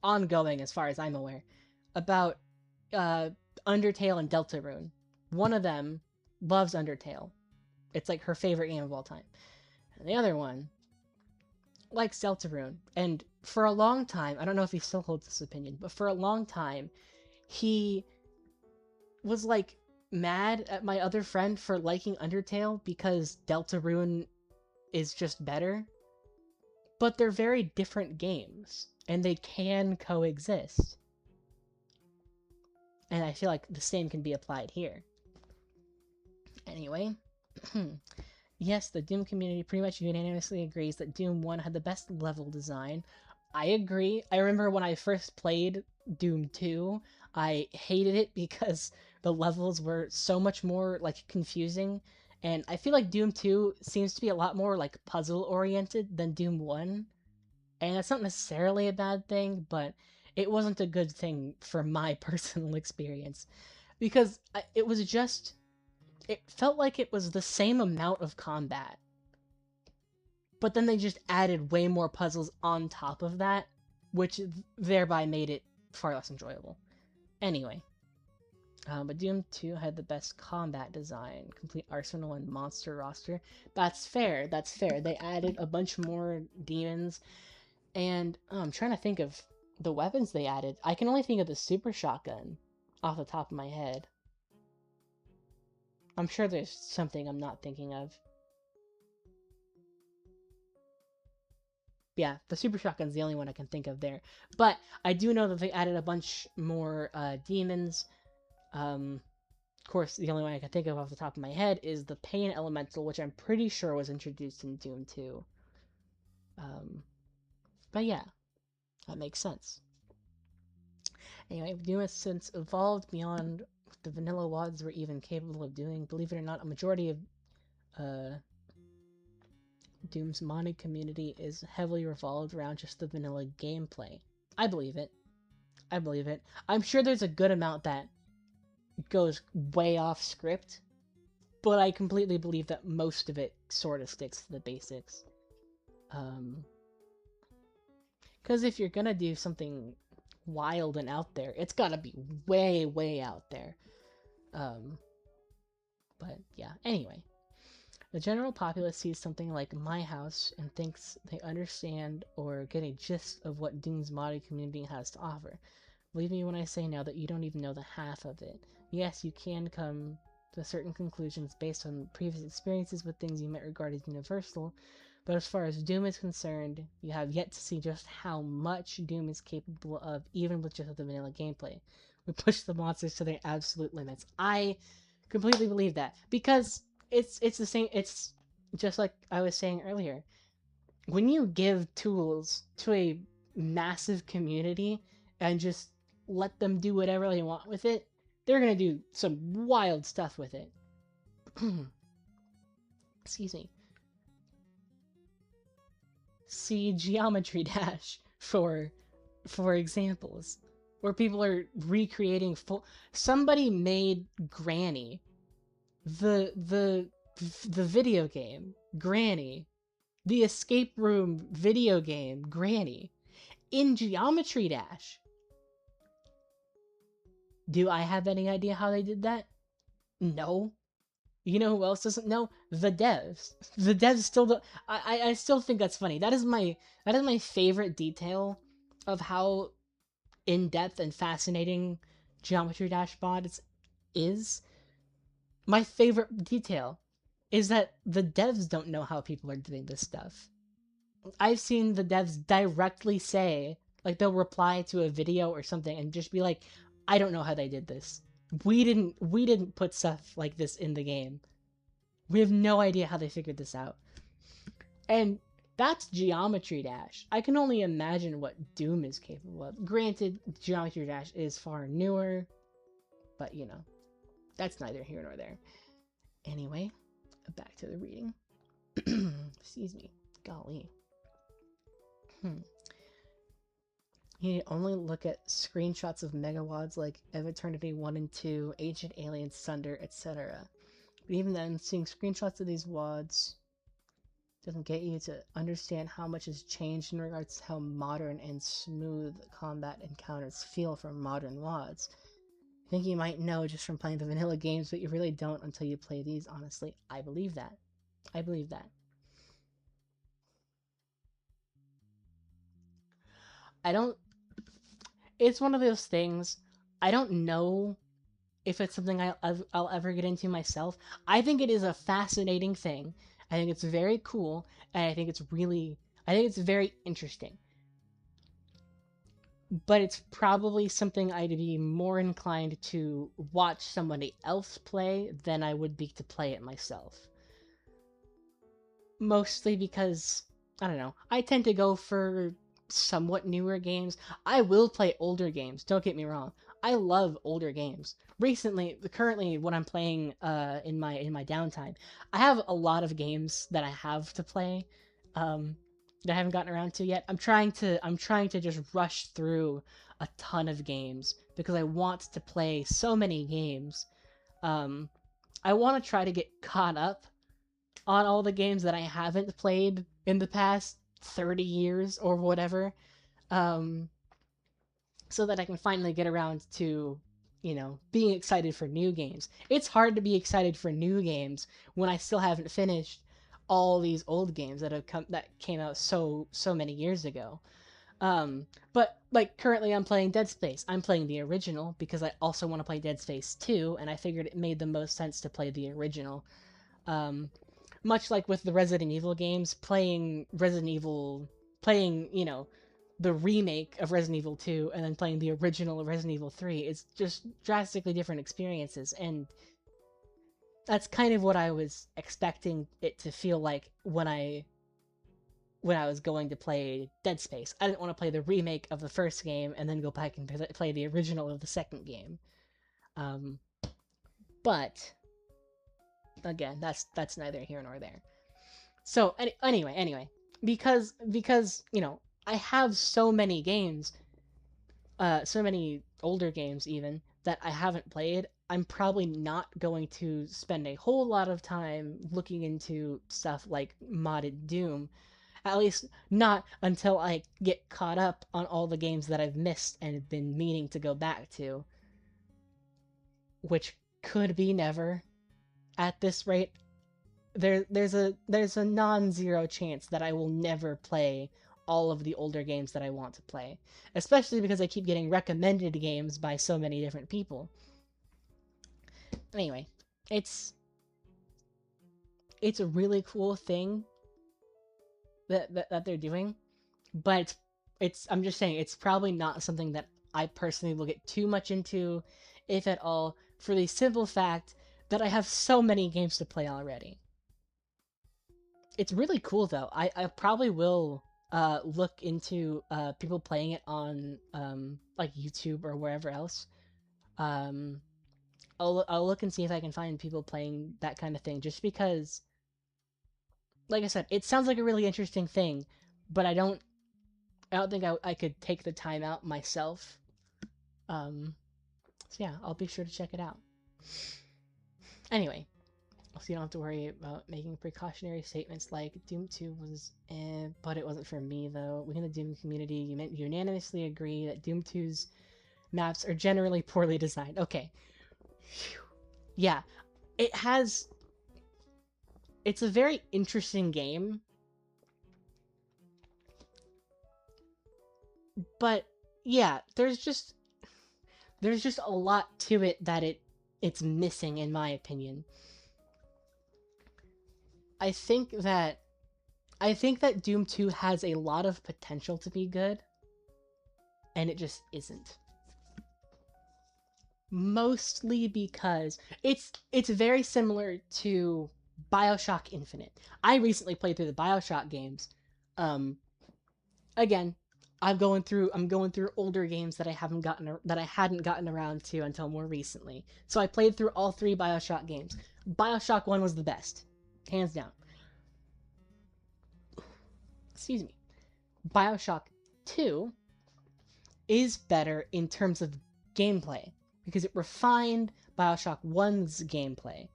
ongoing, as far as I'm aware, about uh, Undertale and Deltarune. One of them loves Undertale. It's like her favorite game of all time. And the other one likes Deltarune. And for a long time, I don't know if he still holds this opinion, but for a long time, he was like mad at my other friend for liking Undertale because Deltarune is just better. But they're very different games, and they can coexist. And I feel like the same can be applied here. Anyway, yes, the Doom community pretty much unanimously agrees that Doom 1 had the best level design. I agree. I remember when I first played Doom 2, I hated it because the levels were so much more like confusing, and I feel like Doom 2 seems to be a lot more like puzzle oriented than Doom 1. And that's not necessarily a bad thing, but it wasn't a good thing for my personal experience because it felt like it was the same amount of combat, but then they just added way more puzzles on top of that, which thereby made it far less enjoyable. Anyway, but Doom 2 had the best combat design, complete arsenal, and monster roster. That's fair. They added a bunch more demons, and I'm trying to think of the weapons they added. I can only think of the super shotgun off the top of my head. I'm sure there's something I'm not thinking of. Yeah, the super shotgun's the only one I can think of there. But I do know that they added a bunch more demons. Of course, the only one I can think of off the top of my head is the Pain Elemental, which I'm pretty sure was introduced in Doom 2. But yeah, that makes sense. Anyway, Doom has since evolved beyond what the vanilla WADs were even capable of doing. Believe it or not, a majority of Doom's modded community is heavily revolved around just the vanilla gameplay. I believe it. I'm sure there's a good amount that goes way off script, but I completely believe that most of it sort of sticks to the basics. Because if you're gonna do something wild and out there, it's gotta be way, way out there. But yeah, anyway. The general populace sees something like My House and thinks they understand or get a gist of what Doom's modded community has to offer. Believe me when I say now that you don't even know the half of it. Yes, you can come to certain conclusions based on previous experiences with things you might regard as universal, but as far as Doom is concerned, you have yet to see just how much Doom is capable of, even with just the vanilla gameplay. We push the monsters to their absolute limits. I completely believe that, because it's the same. It's just like I was saying earlier. When you give tools to a massive community and just let them do whatever they want with it, they're gonna do some wild stuff with it. Excuse me. See Geometry Dash for examples where people are recreating full. Somebody made Granny, the video game Granny, the escape room video game Granny, in Geometry Dash. Do I have any idea how they did that? No. You know who else doesn't know? The devs. The devs still don't. I still think that's funny. That is my favorite detail of how in-depth and fascinating Geometry Dash mod is. My favorite detail is that the devs don't know how people are doing this stuff. I've seen the devs directly say, like, they'll reply to a video or something and just be like, I don't know how they did this. We didn't put stuff like this in the game. We have no idea how they figured this out. And that's Geometry Dash. I can only imagine what Doom is capable of. Granted, Geometry Dash is far newer, but you know, that's neither here nor there. Anyway, back to the reading. Excuse me. Golly. You only look at screenshots of megawads like Ev Eternity 1 and 2, Ancient Aliens, Sunder, etc. But even then, seeing screenshots of these wads doesn't get you to understand how much has changed in regards to how modern and smooth combat encounters feel for modern wads. I think you might know just from playing the vanilla games, but you really don't until you play these, honestly. I believe that. I believe that. I don't... It's one of those things, I don't know if it's something I'll ever get into myself. I think it is a fascinating thing. I think it's very cool, and I think it's very interesting. But it's probably something I'd be more inclined to watch somebody else play than I would be to play it myself. Mostly because, I don't know, I tend to go for somewhat newer games. I will play older games, don't get me wrong. I love older games. Currently, what I'm playing in my downtime, I have a lot of games that I have to play, that I haven't gotten around to yet. I'm trying to just rush through a ton of games because I want to play so many games. Um, I want to try to get caught up on all the games that I haven't played in the past 30 years or whatever. Um, so that I can finally get around to, being excited for new games. It's hard to be excited for new games when I still haven't finished all these old games that came out so many years ago. But like currently I'm playing Dead Space. I'm playing the original because I also want to play Dead Space 2, and I figured it made the most sense to play the original. Um, Much like with the Resident Evil games, playing, the remake of Resident Evil 2 and then playing the original Resident Evil 3, it's just drastically different experiences, and that's kind of what I was expecting it to feel like when I was going to play Dead Space. I didn't want to play the remake of the first game and then go back and play the original of the second game. Um, but again, that's neither here nor there. So anyway, because I have so many games, so many older games even that I haven't played. I'm probably not going to spend a whole lot of time looking into stuff like modded Doom. At least not until I get caught up on all the games that I've missed and have been meaning to go back to, which could be never. At this rate, there's a non-zero chance that I will never play all of the older games that I want to play, especially because I keep getting recommended games by so many different people. Anyway, it's a really cool thing that they're doing, but I'm just saying it's probably not something that I personally will get too much into, if at all, for the simple fact that I have so many games to play already. It's really cool though. I probably will look into people playing it on like YouTube or wherever else. Um, I'll look and see if I can find people playing that kind of thing, just because, like I said, it sounds like a really interesting thing, but I don't think I could take the time out myself. So yeah, I'll be sure to check it out. Anyway, so you don't have to worry about making precautionary statements like Doom 2 was but it wasn't for me though. Within the Doom community, you unanimously agree that Doom 2's maps are generally poorly designed. Okay. Yeah, it has... It's a very interesting game, but yeah, there's just a lot to it that it's missing, in my opinion. I think that Doom 2 has a lot of potential to be good, and it just isn't. Mostly because it's very similar to BioShock Infinite. I recently played through the BioShock games. Um, Again, I'm going through older games that I hadn't gotten around to until more recently. So I played through all three BioShock games. BioShock 1 was the best, hands down. Excuse me. BioShock 2 is better in terms of gameplay because it refined BioShock 1's gameplay.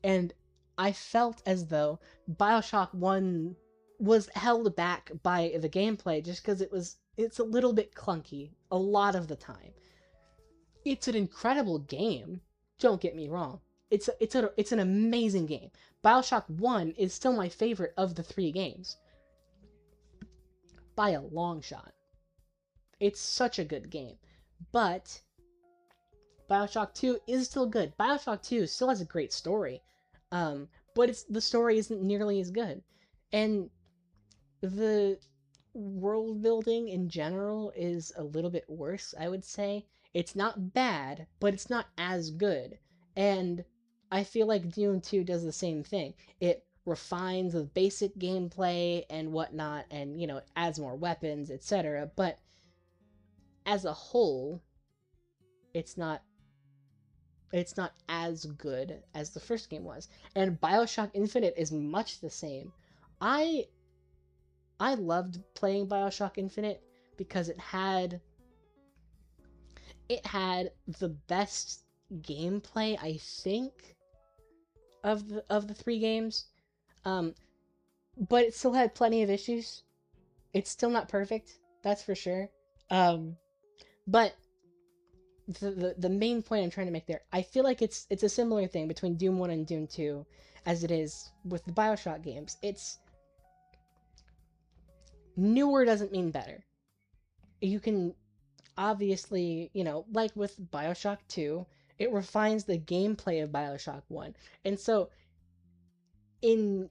And I felt as though BioShock 1 was held back by the gameplay just because it's a little bit clunky a lot of the time. It's an incredible game, don't get me wrong. It's an amazing game. BioShock 1 is still my favorite of the three games by a long shot. It's such a good game. But BioShock 2 is still good. BioShock 2 still has a great story. But the story isn't nearly as good. And the world building in general is a little bit worse, I would say. It's not bad, but it's not as good. And I feel like Doom 2 does the same thing. It refines the basic gameplay and whatnot, and, adds more weapons, etc. But as a whole, it's not as good as the first game was. And BioShock Infinite is much the same. I loved playing BioShock Infinite because it had the best gameplay, I think, of the three games. But it still had plenty of issues. It's still not perfect, that's for sure. But the main point I'm trying to make there, I feel like it's a similar thing between Doom 1 and Doom 2 as it is with the BioShock games. It's newer doesn't mean better. You can obviously, like with BioShock 2, it refines the gameplay of BioShock 1. And so in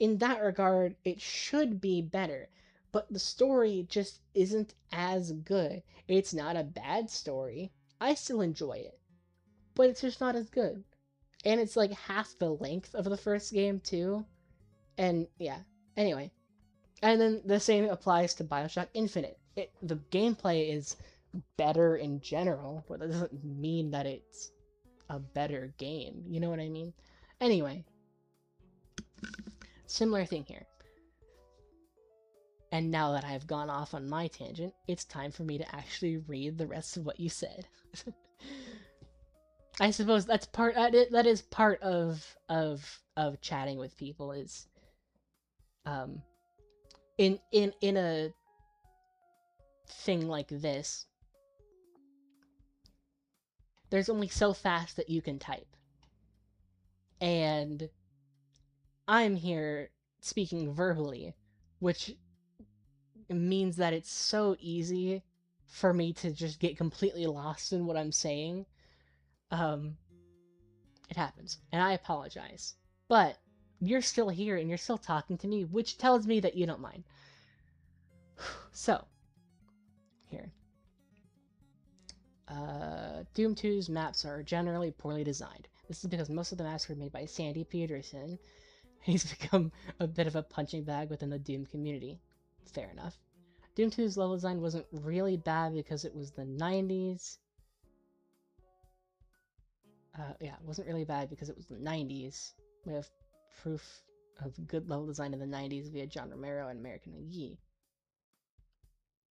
that regard, it should be better. But the story just isn't as good. It's not a bad story. I still enjoy it. But it's just not as good. And it's like half the length of the first game, too. And yeah. Anyway. And then the same applies to BioShock Infinite. The gameplay is better in general, but that doesn't mean that it's a better game. You know what I mean? Anyway. Similar thing here. And now that I've gone off on my tangent, it's time for me to actually read the rest of what you said. I suppose that is part of chatting with people is in a thing like this, there's only so fast that you can type. And I'm here speaking verbally, which means that it's so easy for me to just get completely lost in what I'm saying. It happens, and I apologize. But you're still here and you're still talking to me, which tells me that you don't mind. So, here. Doom 2's maps are generally poorly designed. This is because most of the maps were made by Sandy Peterson. He's become a bit of a punching bag within the Doom community. Fair enough. Doom 2's level design wasn't really bad because it was the 90s. Yeah, it wasn't really bad because it was the 90s. We have proof of good level design in the 90s via John Romero and American McGee.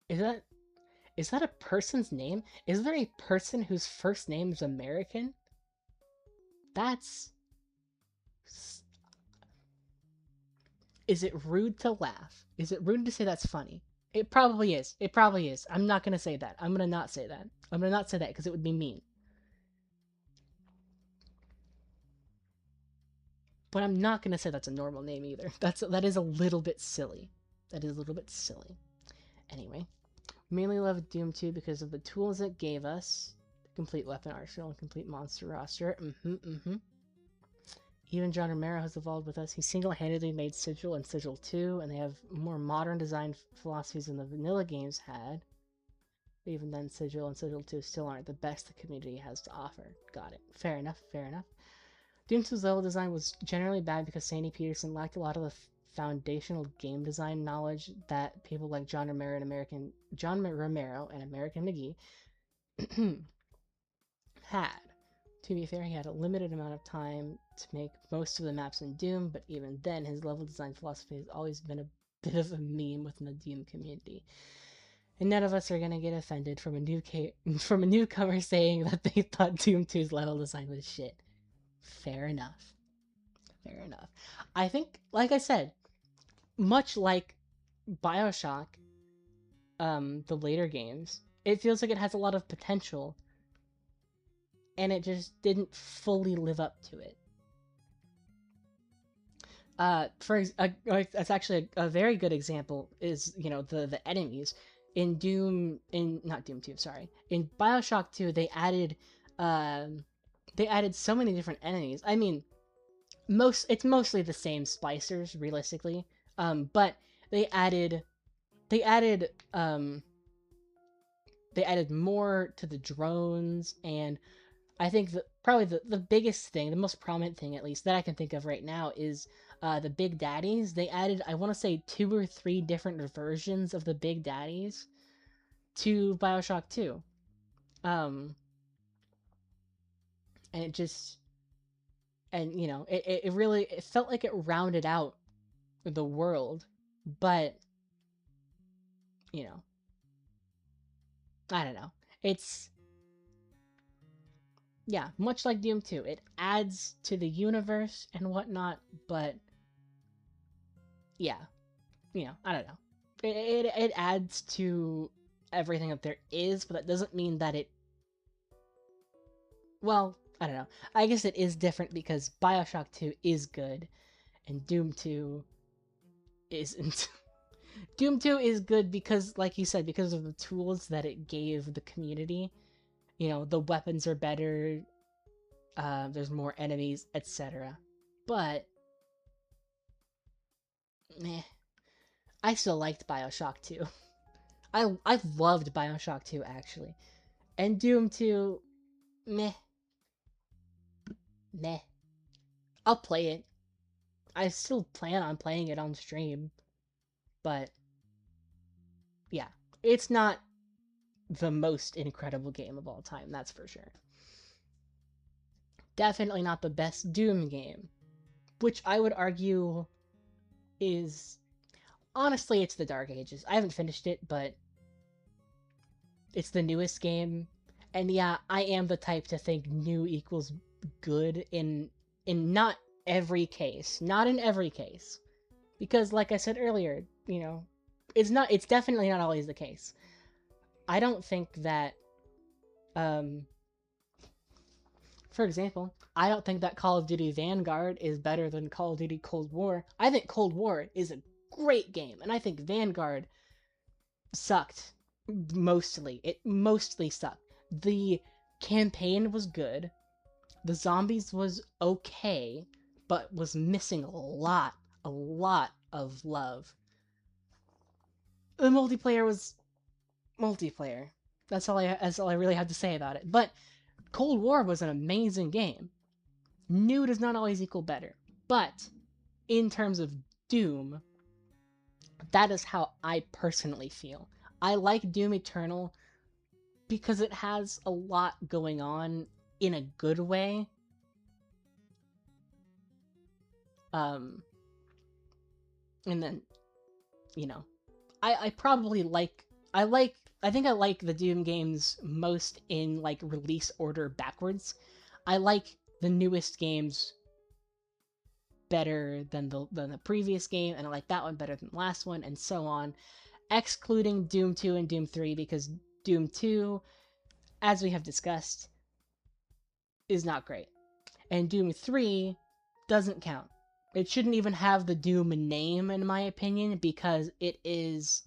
Is that a person's name? Is there a person whose first name is American? That's... Is it rude to laugh? Is it rude to say that's funny? It probably is. It probably is. I'm not gonna say that. I'm gonna not say that. I'm gonna not say that because it would be mean. But I'm not gonna say that's a normal name either. That is a little bit silly. That is a little bit silly. Anyway, mainly love Doom 2 because of the tools it gave us: complete weapon arsenal and complete monster roster. Even John Romero has evolved with us. He single-handedly made Sigil and Sigil 2, and they have more modern design philosophies than the vanilla games had. But even then, Sigil and Sigil 2 still aren't the best the community has to offer. Got it. Fair enough, fair enough. Doom 2's level design was generally bad because Sandy Peterson lacked a lot of the foundational game design knowledge that people like John Romero and American McGee had. To be fair, he had a limited amount of time to make most of the maps in Doom, but even then, his level design philosophy has always been a bit of a meme within the Doom community. And none of us are gonna get offended from from a newcomer saying that they thought Doom 2's level design was shit. Fair enough. Fair enough. I think, like I said, much like Bioshock, the later games, it feels like it has a lot of potential, and it just didn't fully live up to it. That's actually a very good example is, you know, the enemies in not Doom 2, sorry. In Bioshock 2, they added so many different enemies. I mean, it's mostly the same splicers, realistically. But they added they added um they added more to the drones, and I think probably the biggest thing, the most prominent thing at least that I can think of right now is the Big Daddies. They added, I want to say, 2 or 3 different versions of the Big Daddies to Bioshock 2. Um, and it just, and you know, it really, it felt like it rounded out the world, but, you know, I don't know. It's, yeah, much like Doom 2. It adds to the universe and whatnot, but yeah, you know, I don't know. It adds to everything that there is, but that doesn't mean that it. Well, I don't know. I guess it is different because Bioshock 2 is good, and Doom 2 isn't. Doom 2 is good because, like you said, because of the tools that it gave the community. You know, the weapons are better, there's more enemies, etc. But, meh. I still liked Bioshock 2. I loved Bioshock 2 actually. And Doom 2, meh, meh. I'll play it. I still plan on playing it on stream, but yeah, it's not the most incredible game of all time, that's for sure. Definitely not the best Doom game, which I would argue is, honestly, it's the Dark Ages. I haven't finished it, but it's the newest game. And yeah, I am the type to think new equals good in not every case. Not in every case. Because like I said earlier, you know, it's definitely not always the case. I don't think that um for example, I don't think that Call of Duty Vanguard is better than Call of Duty Cold War. I think Cold War is a great game, and I think Vanguard sucked mostly. It mostly sucked. The campaign was good. The zombies was okay, but was missing a lot of love. The multiplayer was multiplayer. That's all I really have to say about it. But Cold War was an amazing game. New does not always equal better. But in terms of Doom, that is how I personally feel. I like Doom Eternal because it has a lot going on in a good way. Um, and then, you know, I probably I think I like the Doom games most in like release order backwards. I like the newest games better than the previous game, and I like that one better than the last one, and so on, excluding Doom 2 and Doom 3 because Doom 2, as we have discussed, is not great. And Doom 3 doesn't count. It shouldn't even have the Doom name, in my opinion, because it is.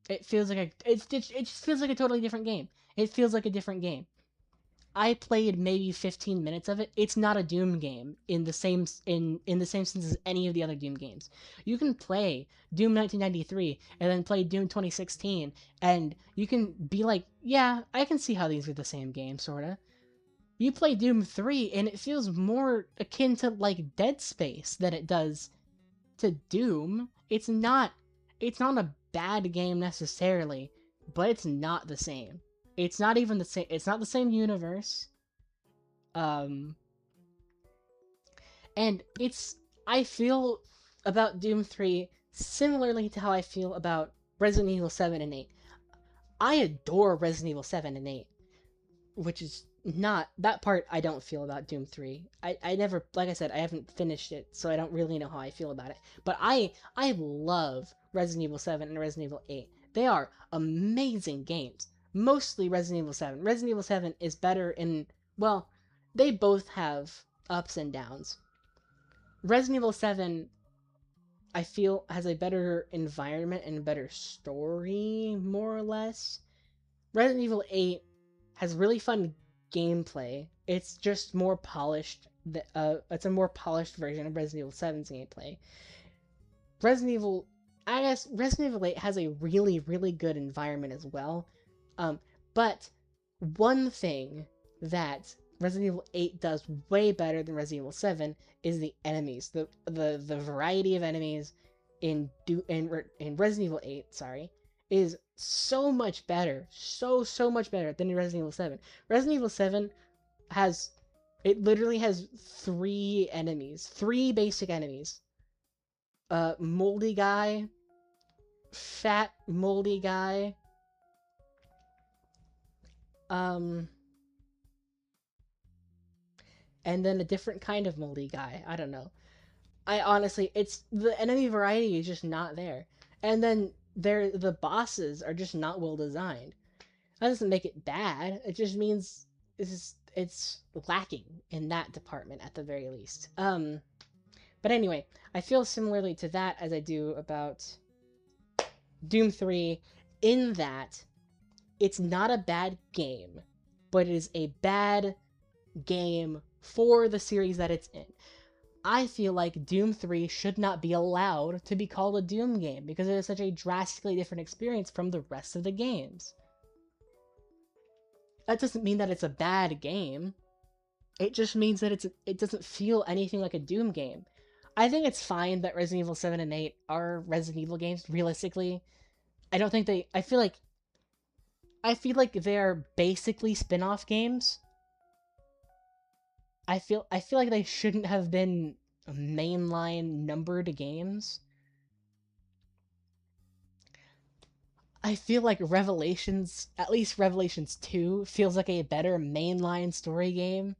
It feels like it just feels like a totally different game. It feels like a different game. I played maybe 15 minutes of it. It's not a Doom game in the same in the same sense as any of the other Doom games. You can play Doom 1993 and then play Doom 2016 and you can be like, yeah, I can see how these are the same game sorta. You play Doom 3 and it feels more akin to like Dead Space than it does to Doom. It's not a bad game necessarily, but it's not the same. It's not even the same. It's not the same universe. Um, and it's I feel about Doom 3 similarly to how I feel about Resident Evil 7 and 8. I adore Resident Evil 7 and 8, which is not that part I don't feel about Doom 3. I never, like I said, I haven't finished it, so I don't really know how I feel about it. But I love Resident Evil 7 and Resident Evil 8. They are amazing games. Mostly Resident Evil 7. Resident Evil 7 is better in, well, they both have ups and downs. Resident Evil 7 I feel has a better environment and a better story, more or less. Resident Evil 8 has really fun gameplay. It's just more polished. It's a more polished version of Resident Evil 7's gameplay. Resident Evil, I guess Resident Evil 8 has a really, really good environment as well. But one thing that Resident Evil 8 does way better than Resident Evil 7 is the enemies. The variety of enemies in Resident Evil 8, sorry, is so much better. So much better than in Resident Evil 7. Resident Evil 7 has it literally has 3 enemies, 3 basic enemies. Moldy guy, fat moldy guy, and then a different kind of moldy guy. I don't know. I honestly, it's the enemy variety is just not there. And then the bosses are just not well designed. That doesn't make it bad. It just means it's lacking in that department at the very least. But anyway, I feel similarly to that as I do about Doom 3 in that it's not a bad game, but it is a bad game for the series that it's in. I feel like Doom 3 should not be allowed to be called a Doom game because it is such a drastically different experience from the rest of the games. That doesn't mean that it's a bad game. It just means that it doesn't feel anything like a Doom game. I think it's fine that Resident Evil 7 and 8 are Resident Evil games, realistically. I don't think they... I feel like they're basically spin-off games. I feel like they shouldn't have been mainline numbered games. I feel like Revelations, at least Revelations 2, feels like a better mainline story game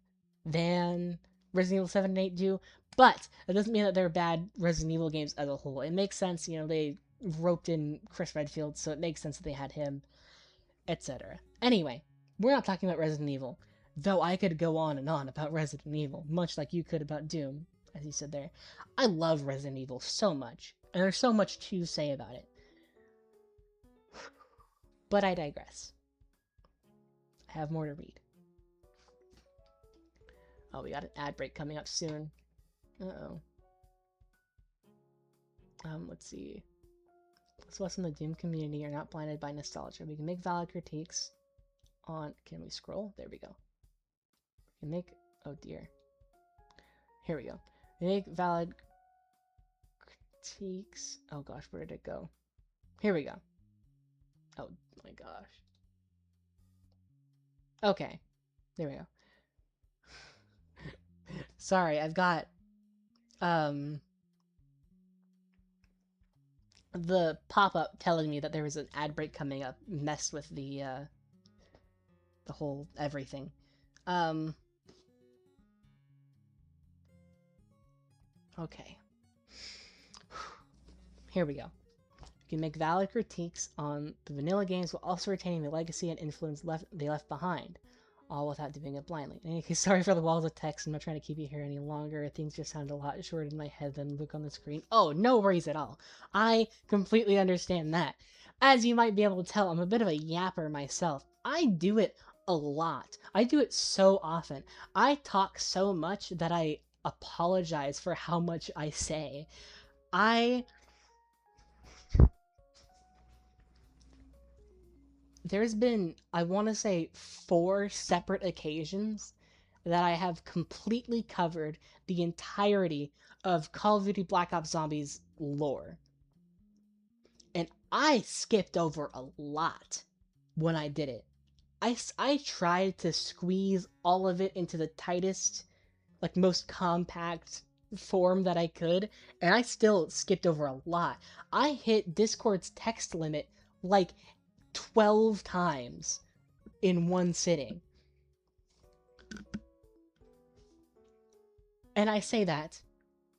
than Resident Evil 7 and 8 do. But that doesn't mean that they're bad Resident Evil games as a whole. It makes sense, they roped in Chris Redfield, so it makes sense that they had him, etc. Anyway, we're not talking about Resident Evil. Though I could go on and on about Resident Evil, much like you could about Doom, as you said there. I love Resident Evil so much, and there's so much to say about it. But I digress. I have more to read. Oh, we got an ad break coming up soon. Uh-oh. Let's see. Those of us in the Doom community are not blinded by nostalgia. We can make valid critiques on... Can we scroll? There we go. We can make... Oh, dear. Here we go. We make valid critiques... Oh, gosh, where did it go? Here we go. Oh, my gosh. Okay. There we go. Sorry, I've got... the pop-up telling me that there was an ad break coming up messed with the whole everything. Okay. Here we go. You can make valid critiques on the vanilla games while also retaining the legacy and influence they left behind, all without doing it blindly. In any case, sorry for the walls of text. I'm not trying to keep you here any longer. Things just sound a lot shorter in my head than look on the screen. Oh, no worries at all. I completely understand that. As you might be able to tell, I'm a bit of a yapper myself. I do it a lot. I do it so often. I talk so much that I apologize for how much I say. I There's been, I want to say, 4 separate occasions that I have completely covered the entirety of Call of Duty Black Ops Zombies lore. And I skipped over a lot when I did it. I tried to squeeze all of it into the tightest, like most compact form that I could, and I still skipped over a lot. I hit Discord's text limit like 12 times in one sitting. And I say that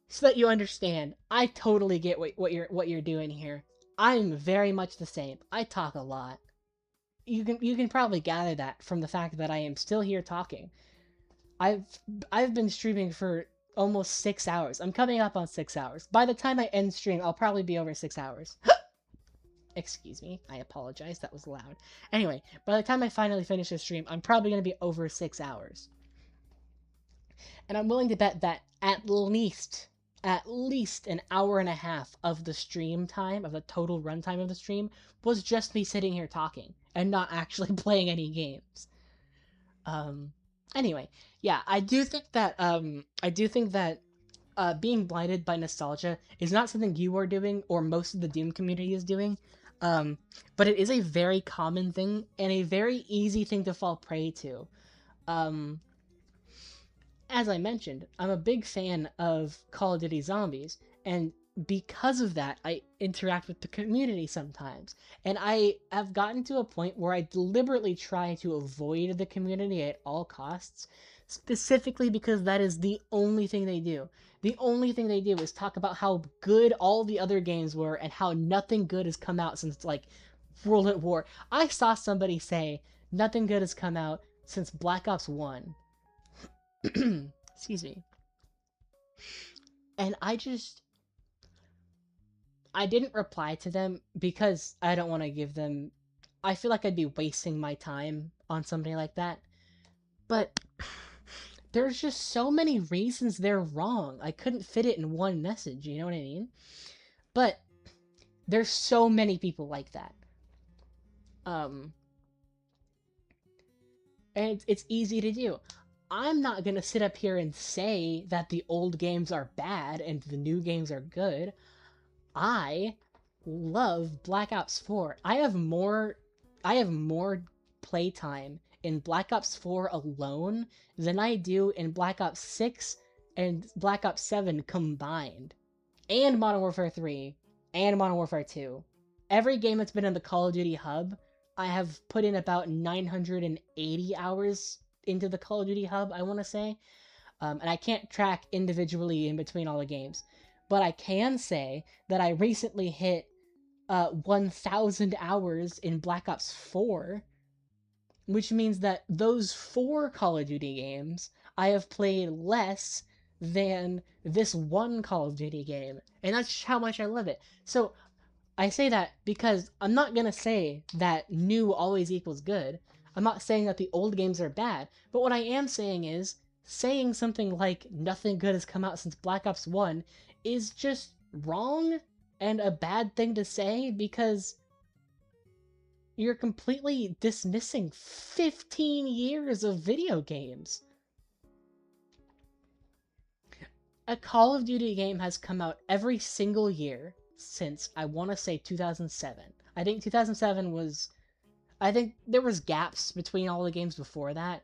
so that you understand. I totally get what you're doing here. I'm very much the same. I talk a lot. You can probably gather that from the fact that I am still here talking. I've I've been streaming for almost 6 hours. I'm coming up on 6 hours. By the time I end stream, I'll probably be over 6 hours. Excuse me. I apologize. That was loud. Anyway, by the time I finally finish the stream, I'm probably going to be over 6 hours. And I'm willing to bet that at least an hour and a half of the stream time, of the total runtime of the stream, was just me sitting here talking and not actually playing any games. Um, anyway, yeah, I do think that being blinded by nostalgia is not something you are doing or most of the Doom community is doing. But it is a very common thing and a very easy thing to fall prey to. Um, as I mentioned, I'm a big fan of Call of Duty Zombies, and because of that, I interact with the community sometimes. And I have gotten to a point where I deliberately try to avoid the community at all costs, specifically because that is the only thing they do. The only thing they do is talk about how good all the other games were and how nothing good has come out since, like, World at War. I saw somebody say, nothing good has come out since Black Ops 1. Excuse me. And I didn't reply to them because I don't want to give them, I feel like I'd be wasting my time on somebody like that. But there's just so many reasons they're wrong. I couldn't fit it in one message, you know what I mean? But there's so many people like that. Um and it's easy to do. I'm not going to sit up here and say that the old games are bad and the new games are good. I love Black Ops 4. I have more playtime in Black Ops 4 alone than I do in Black Ops 6 and Black Ops 7 combined. And Modern Warfare 3 and Modern Warfare 2. Every game that's been in the Call of Duty hub, I have put in about 980 hours into the Call of Duty hub, I want to say. And I can't track individually in between all the games. But I can say that I recently hit 1,000 hours in Black Ops 4, which means that those 4 Call of Duty games I have played less than this one Call of Duty game. And that's how much I love it. So I say that because I'm not going to say that new always equals good. I'm not saying that the old games are bad. But what I am saying is, saying something like nothing good has come out since Black Ops 1 is just wrong and a bad thing to say because you're completely dismissing 15 years of video games. A Call of Duty game has come out every single year since, I want to say, 2007. I think 2007 was... I think there was gaps between all the games before that,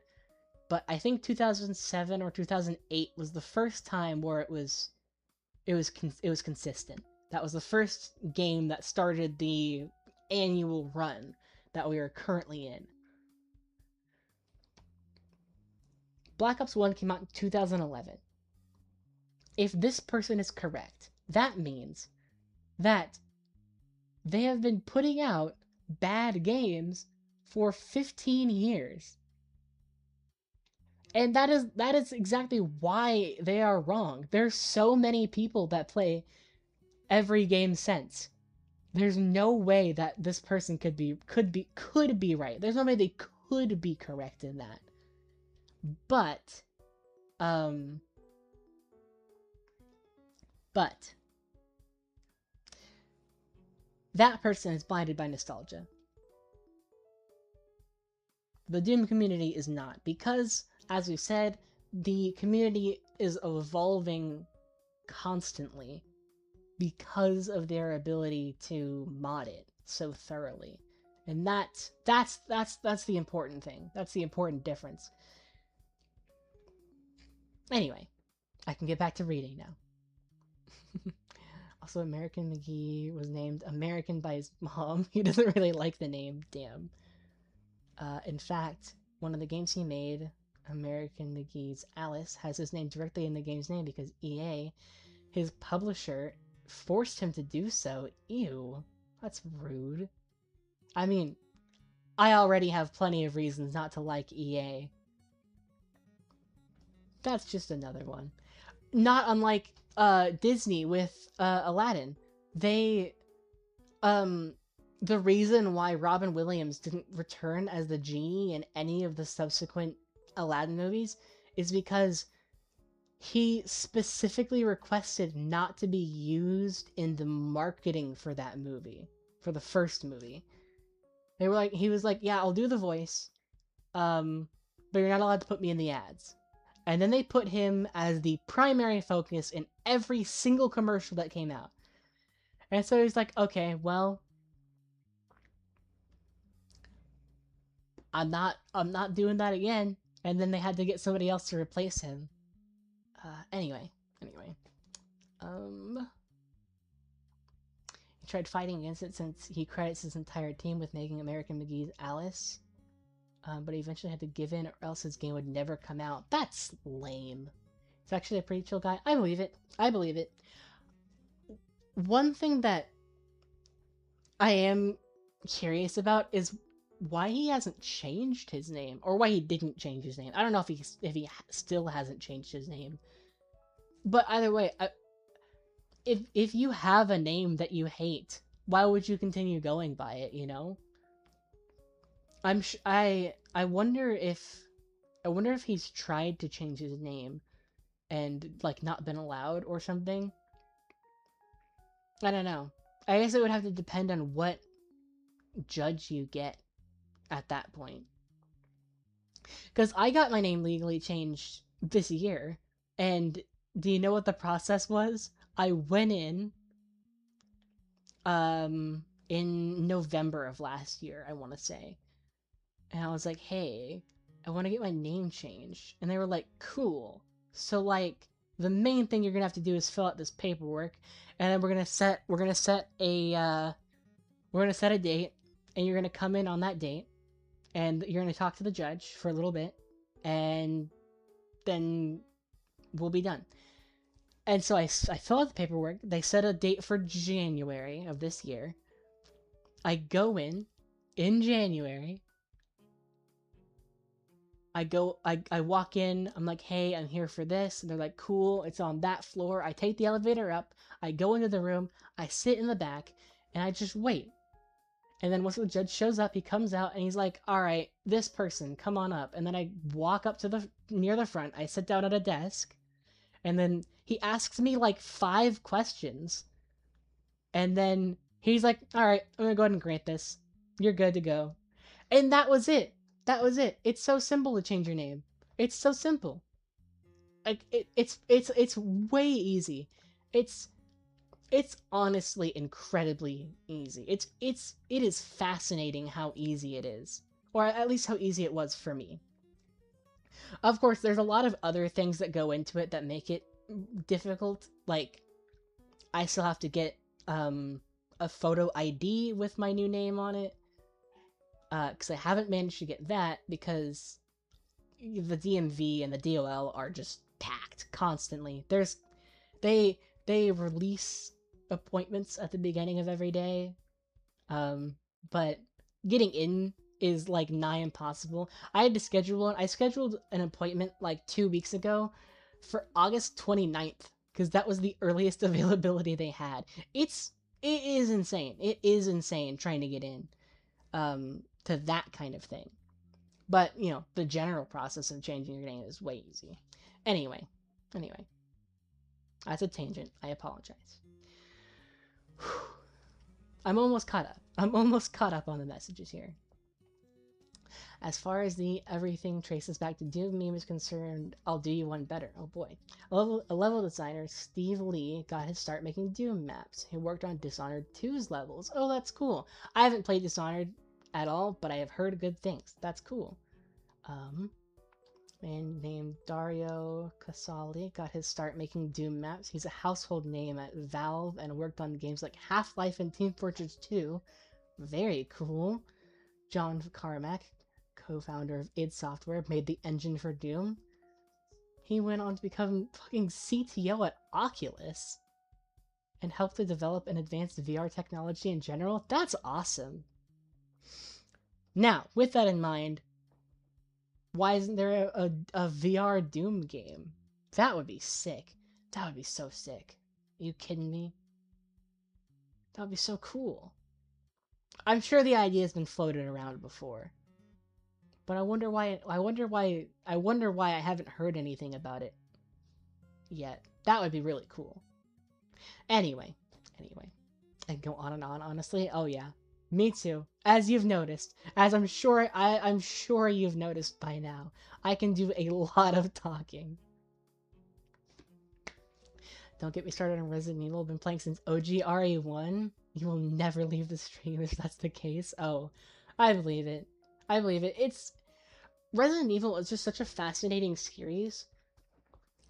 but I think 2007 or 2008 was the first time where it was consistent. That was the first game that started the annual run that we are currently in. Black Ops 1 came out in 2011. If this person is correct, that means that they have been putting out bad games for 15 years. And that is exactly why they are wrong. There's so many people that play every game since. There's no way that this person could be right. There's no way they could be correct in that. But, um, but that person is blinded by nostalgia. The Doom community is not, because, as we've said, the community is evolving constantly because of their ability to mod it so thoroughly. And that's the important thing. That's the important difference. Anyway, I can get back to reading now. Also, American McGee was named American by his mom. He doesn't really like the name, damn. In fact, one of the games he made, American McGee's Alice, has his name directly in the game's name because EA, his publisher, forced him to do so. Ew, that's rude. I mean, I already have plenty of reasons not to like EA. That's just another one. Not unlike Disney with Aladdin. They, the reason why Robin Williams didn't return as the genie in any of the subsequent Aladdin movies is because he specifically requested not to be used in the marketing for that movie, for the first movie. They were like, he was like, yeah, I'll do the voice, but you're not allowed to put me in the ads. And then they put him as the primary focus in every single commercial that came out. And so he's like, okay, well, I'm not doing that again. And then they had to get somebody else to replace him. Anyway. He tried fighting against it since he credits his entire team with making American McGee's Alice. But he eventually had to give in or else his game would never come out. That's lame. He's actually a pretty chill guy. I believe it. One thing that I am curious about is why he hasn't changed his name, or why he didn't change his name. I don't know if he still hasn't changed his name. But either way, if you have a name that you hate, why would you continue going by it, you know? I wonder if he's tried to change his name and like not been allowed or something. I don't know. I guess it would have to depend on what judge you get at that point. Because I got my name legally changed this year, and do you know what the process was? I went in November of last year, I want to say. And I was like, hey, I want to get my name changed. And they were like, cool. So, like, the main thing you're going to have to do is fill out this paperwork. And then we're going to set a date. And you're going to come in on that date. And you're going to talk to the judge for a little bit. And then we'll be done. And so I fill out the paperwork. They set a date for January of this year. I go in January. I walk in, I'm like, hey, I'm here for this. And they're like, cool, it's on that floor. I take the elevator up, I go into the room, I sit in the back, and I just wait. And then once the judge shows up, he comes out and he's like, all right, this person, come on up. And then I walk up to near the front, I sit down at a desk, and then he asks me like 5 questions. And then he's like, all right, I'm gonna go ahead and grant this. You're good to go. And that was it. That was it. It's so simple to change your name. It's so simple. Like it's way easy. It's honestly incredibly easy. It is fascinating how easy it is, or at least how easy it was for me. Of course, there's a lot of other things that go into it that make it difficult. Like, I still have to get a photo ID with my new name on it. Because I haven't managed to get that because the DMV and the DOL are just packed constantly. They release appointments at the beginning of every day, but getting in is like nigh impossible. I had to schedule one. I scheduled an appointment like 2 weeks ago for August 29th because that was the earliest availability they had. It is insane. It is insane trying to get in. To that kind of thing. But, you know, the general process of changing your name is way easy. Anyway, that's a tangent. I apologize. I'm almost caught up. I'm almost caught up on the messages here. As far as the everything traces back to Doom meme is concerned, I'll do you one better. Oh boy. A level designer, Steve Lee, got his start making Doom maps. He worked on Dishonored 2's levels. Oh, that's cool. I haven't played Dishonored at all, but I have heard good things. That's cool. Man named Dario Casali got his start making Doom maps. He's a household name at Valve and worked on games like Half-Life and Team Fortress 2. Very cool. John Carmack, co-founder of id Software, made the engine for Doom. He went on to become fucking CTO at Oculus and helped to develop an advanced VR technology in general. That's awesome. Now, with that in mind, why isn't there a VR Doom game? That would be sick. That would be so sick. Are you kidding me? That would be so cool. I'm sure the idea has been floated around before. But I wonder why I haven't heard anything about it yet. That would be really cool. Anyway. And go on and on, honestly. Oh yeah. Me too. As you've noticed. As I'm sure you've noticed by now. I can do a lot of talking. Don't get me started on Resident Evil. I've been playing since OG RE1. You will never leave the stream if that's the case. Oh, I believe it. It's Resident Evil is just such a fascinating series.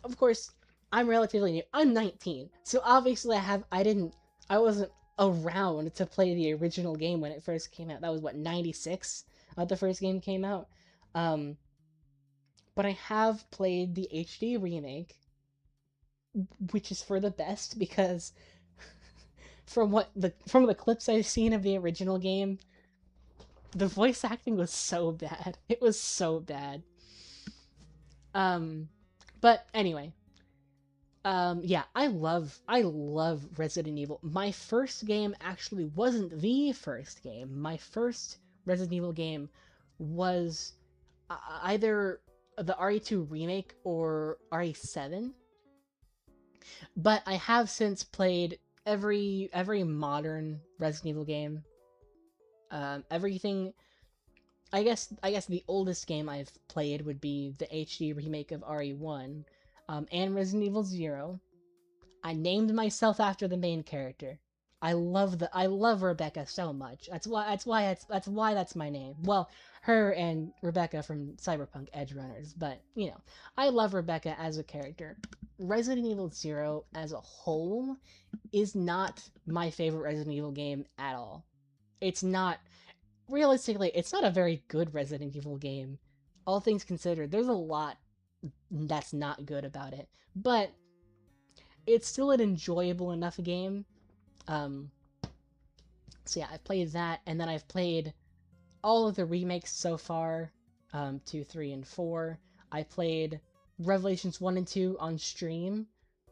Of course, I'm relatively new. I'm 19, so obviously I wasn't around to play the original game when it first came out. That was what, 96? The first game came out. But I have played the HD remake, which is for the best because from the clips I've seen of the original game, the voice acting was so bad. It was so bad. But anyway. Yeah, I love Resident Evil. My first game actually wasn't the first game. My first Resident Evil game was either the RE2 remake or RE7. But I have since played every modern Resident Evil game. Everything. I guess the oldest game I've played would be the HD remake of RE1, and Resident Evil 0. I named myself after the main character. I love Rebecca so much. That's why that's my name. Well, her and Rebecca from Cyberpunk Edgerunners, but you know, I love Rebecca as a character. Resident Evil 0 as a whole is not my favorite Resident Evil game at all. It's not. Realistically, it's not a very good Resident Evil game. All things considered, there's a lot that's not good about it. But it's still an enjoyable enough game. So yeah, I played that, and then I've played all of the remakes so far, 2, 3, and 4. I played Revelations 1 and 2 on stream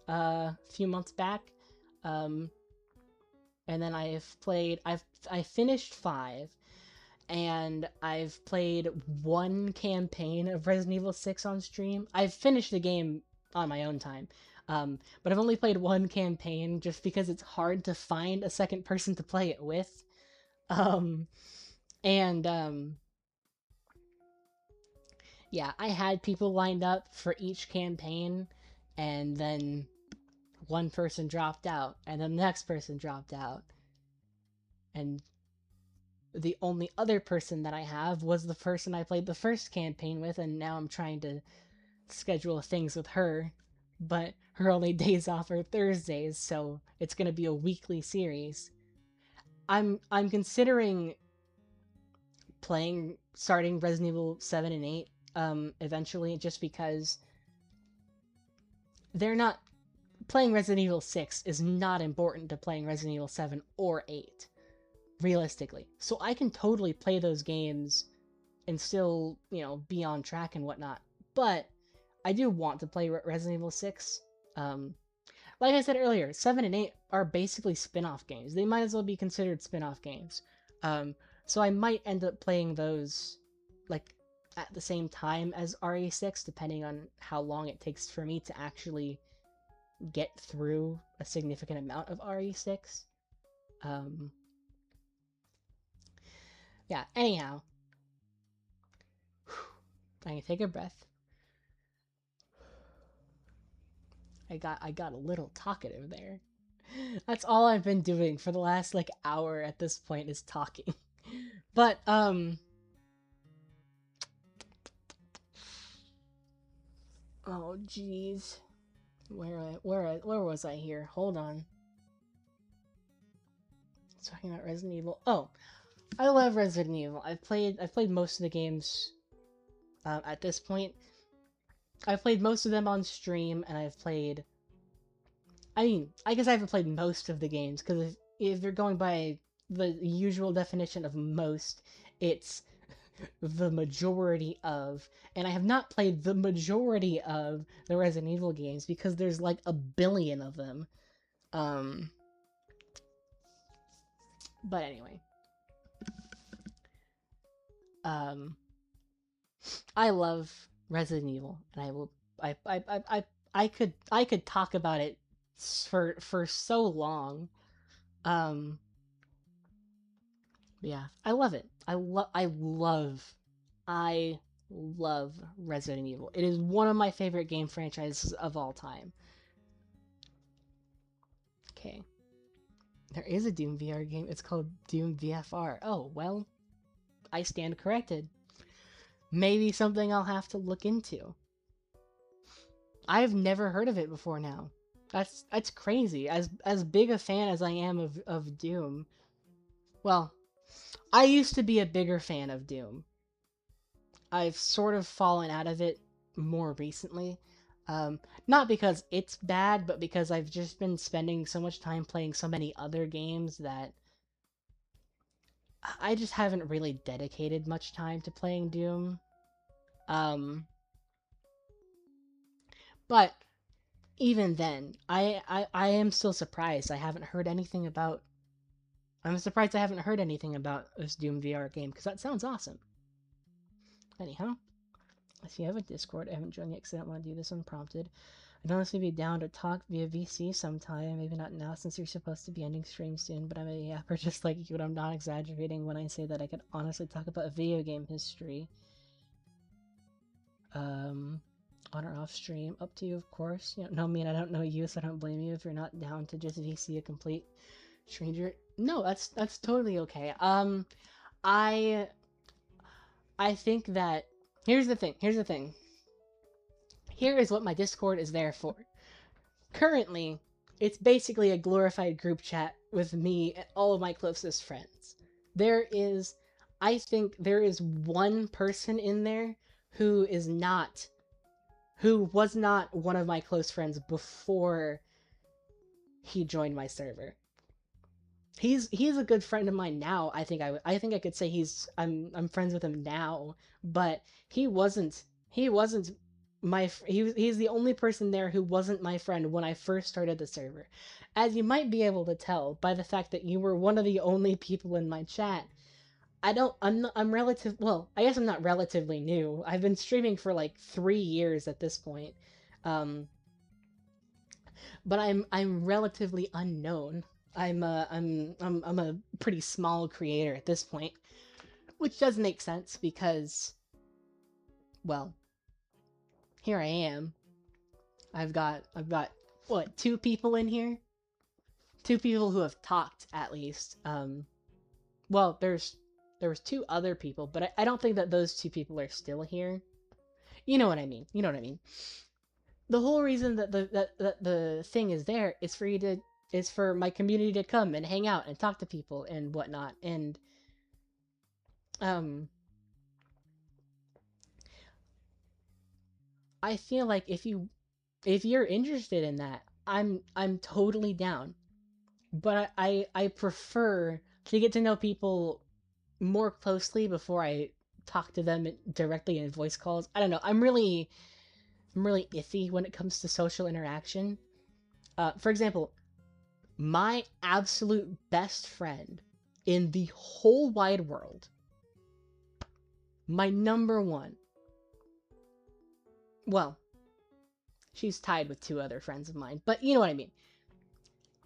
a few months back. And then I finished 5. And I've played one campaign of Resident Evil 6 on stream. I've finished the game on my own time. But I've only played one campaign just because it's hard to find a second person to play it with. Yeah, I had people lined up for each campaign, and then one person dropped out, and then the next person dropped out. And the only other person that I have was the person I played the first campaign with, and now I'm trying to schedule things with her, but her only days off are Thursdays, so it's gonna be a weekly series. I'm considering starting Resident Evil 7 and 8 eventually, just because playing Resident Evil 6 is not important to playing Resident Evil 7 or 8. Realistically. So I can totally play those games and still, you know, be on track and whatnot. But I do want to play Resident Evil 6. Like I said earlier, 7 and 8 are basically spin-off games. They might as well be considered spin-off games. So I might end up playing those, like, at the same time as RE6, depending on how long it takes for me to actually get through a significant amount of RE6. Yeah, anyhow. I can take a breath. I got a little talkative there. That's all I've been doing for the last like hour at this point is talking. But oh jeez. Where was I here? Hold on. Talking about Resident Evil. Oh, I love Resident Evil. I've played most of the games at this point. I've played most of them on stream, and I've played. I mean, I guess I haven't played most of the games because if you're going by the usual definition of most, it's the majority of, and I have not played the majority of the Resident Evil games because there's like a billion of them. But anyway. I love Resident Evil, and I will. I could talk about it for so long. Um, yeah, I love it. I love Resident Evil. It is one of my favorite game franchises of all time. Okay. There is a Doom VR game. It's called Doom VFR. Oh, well, I stand corrected. Maybe something I'll have to look into. I've never heard of it before now. That's crazy. As big a fan as I am of Doom. Well, I used to be a bigger fan of Doom. I've sort of fallen out of it more recently. Not because it's bad, but because I've just been spending so much time playing so many other games that I just haven't really dedicated much time to playing Doom. But even then, I am still surprised I haven't heard anything about. I'm surprised I haven't heard anything about this Doom VR game because that sounds awesome. Anyhow, if you have a Discord, I haven't joined yet because I don't want to do this unprompted. I'd honestly be down to talk via VC sometime, maybe not now since you're supposed to be ending stream soon, but I'm a yapper just like you, and I'm not exaggerating when I say that I could honestly talk about video game history. On or off stream, up to you, of course. You don't know me and I don't know you, so I don't blame you if you're not down to just VC a complete stranger. No, that's totally okay. I think that here's the thing. Here is what my Discord is there for. Currently, it's basically a glorified group chat with me and all of my closest friends. I think there is one person in there who was not one of my close friends before he joined my server. He's a good friend of mine now. I think I could say I'm friends with him now, but he's the only person there who wasn't my friend when I first started the server. As you might be able to tell by the fact that you were one of the only people in my chat. I guess I'm not relatively new. I've been streaming for like 3 years at this point. But I'm relatively unknown. I'm a pretty small creator at this point, which does make sense because, well, here I am. I've got what, 2 people in here? 2 people who have talked at least. Well, there was 2 other people, but I don't think that those 2 people are still here. You know what I mean. The whole reason that the thing is there is for my community to come and hang out and talk to people and whatnot. And I feel like if you're interested in that, I'm totally down. But I prefer to get to know people more closely before I talk to them directly in voice calls. I don't know. I'm really iffy when it comes to social interaction. For example, my absolute best friend in the whole wide world, my number one, well, she's tied with two other friends of mine, but you know what I mean.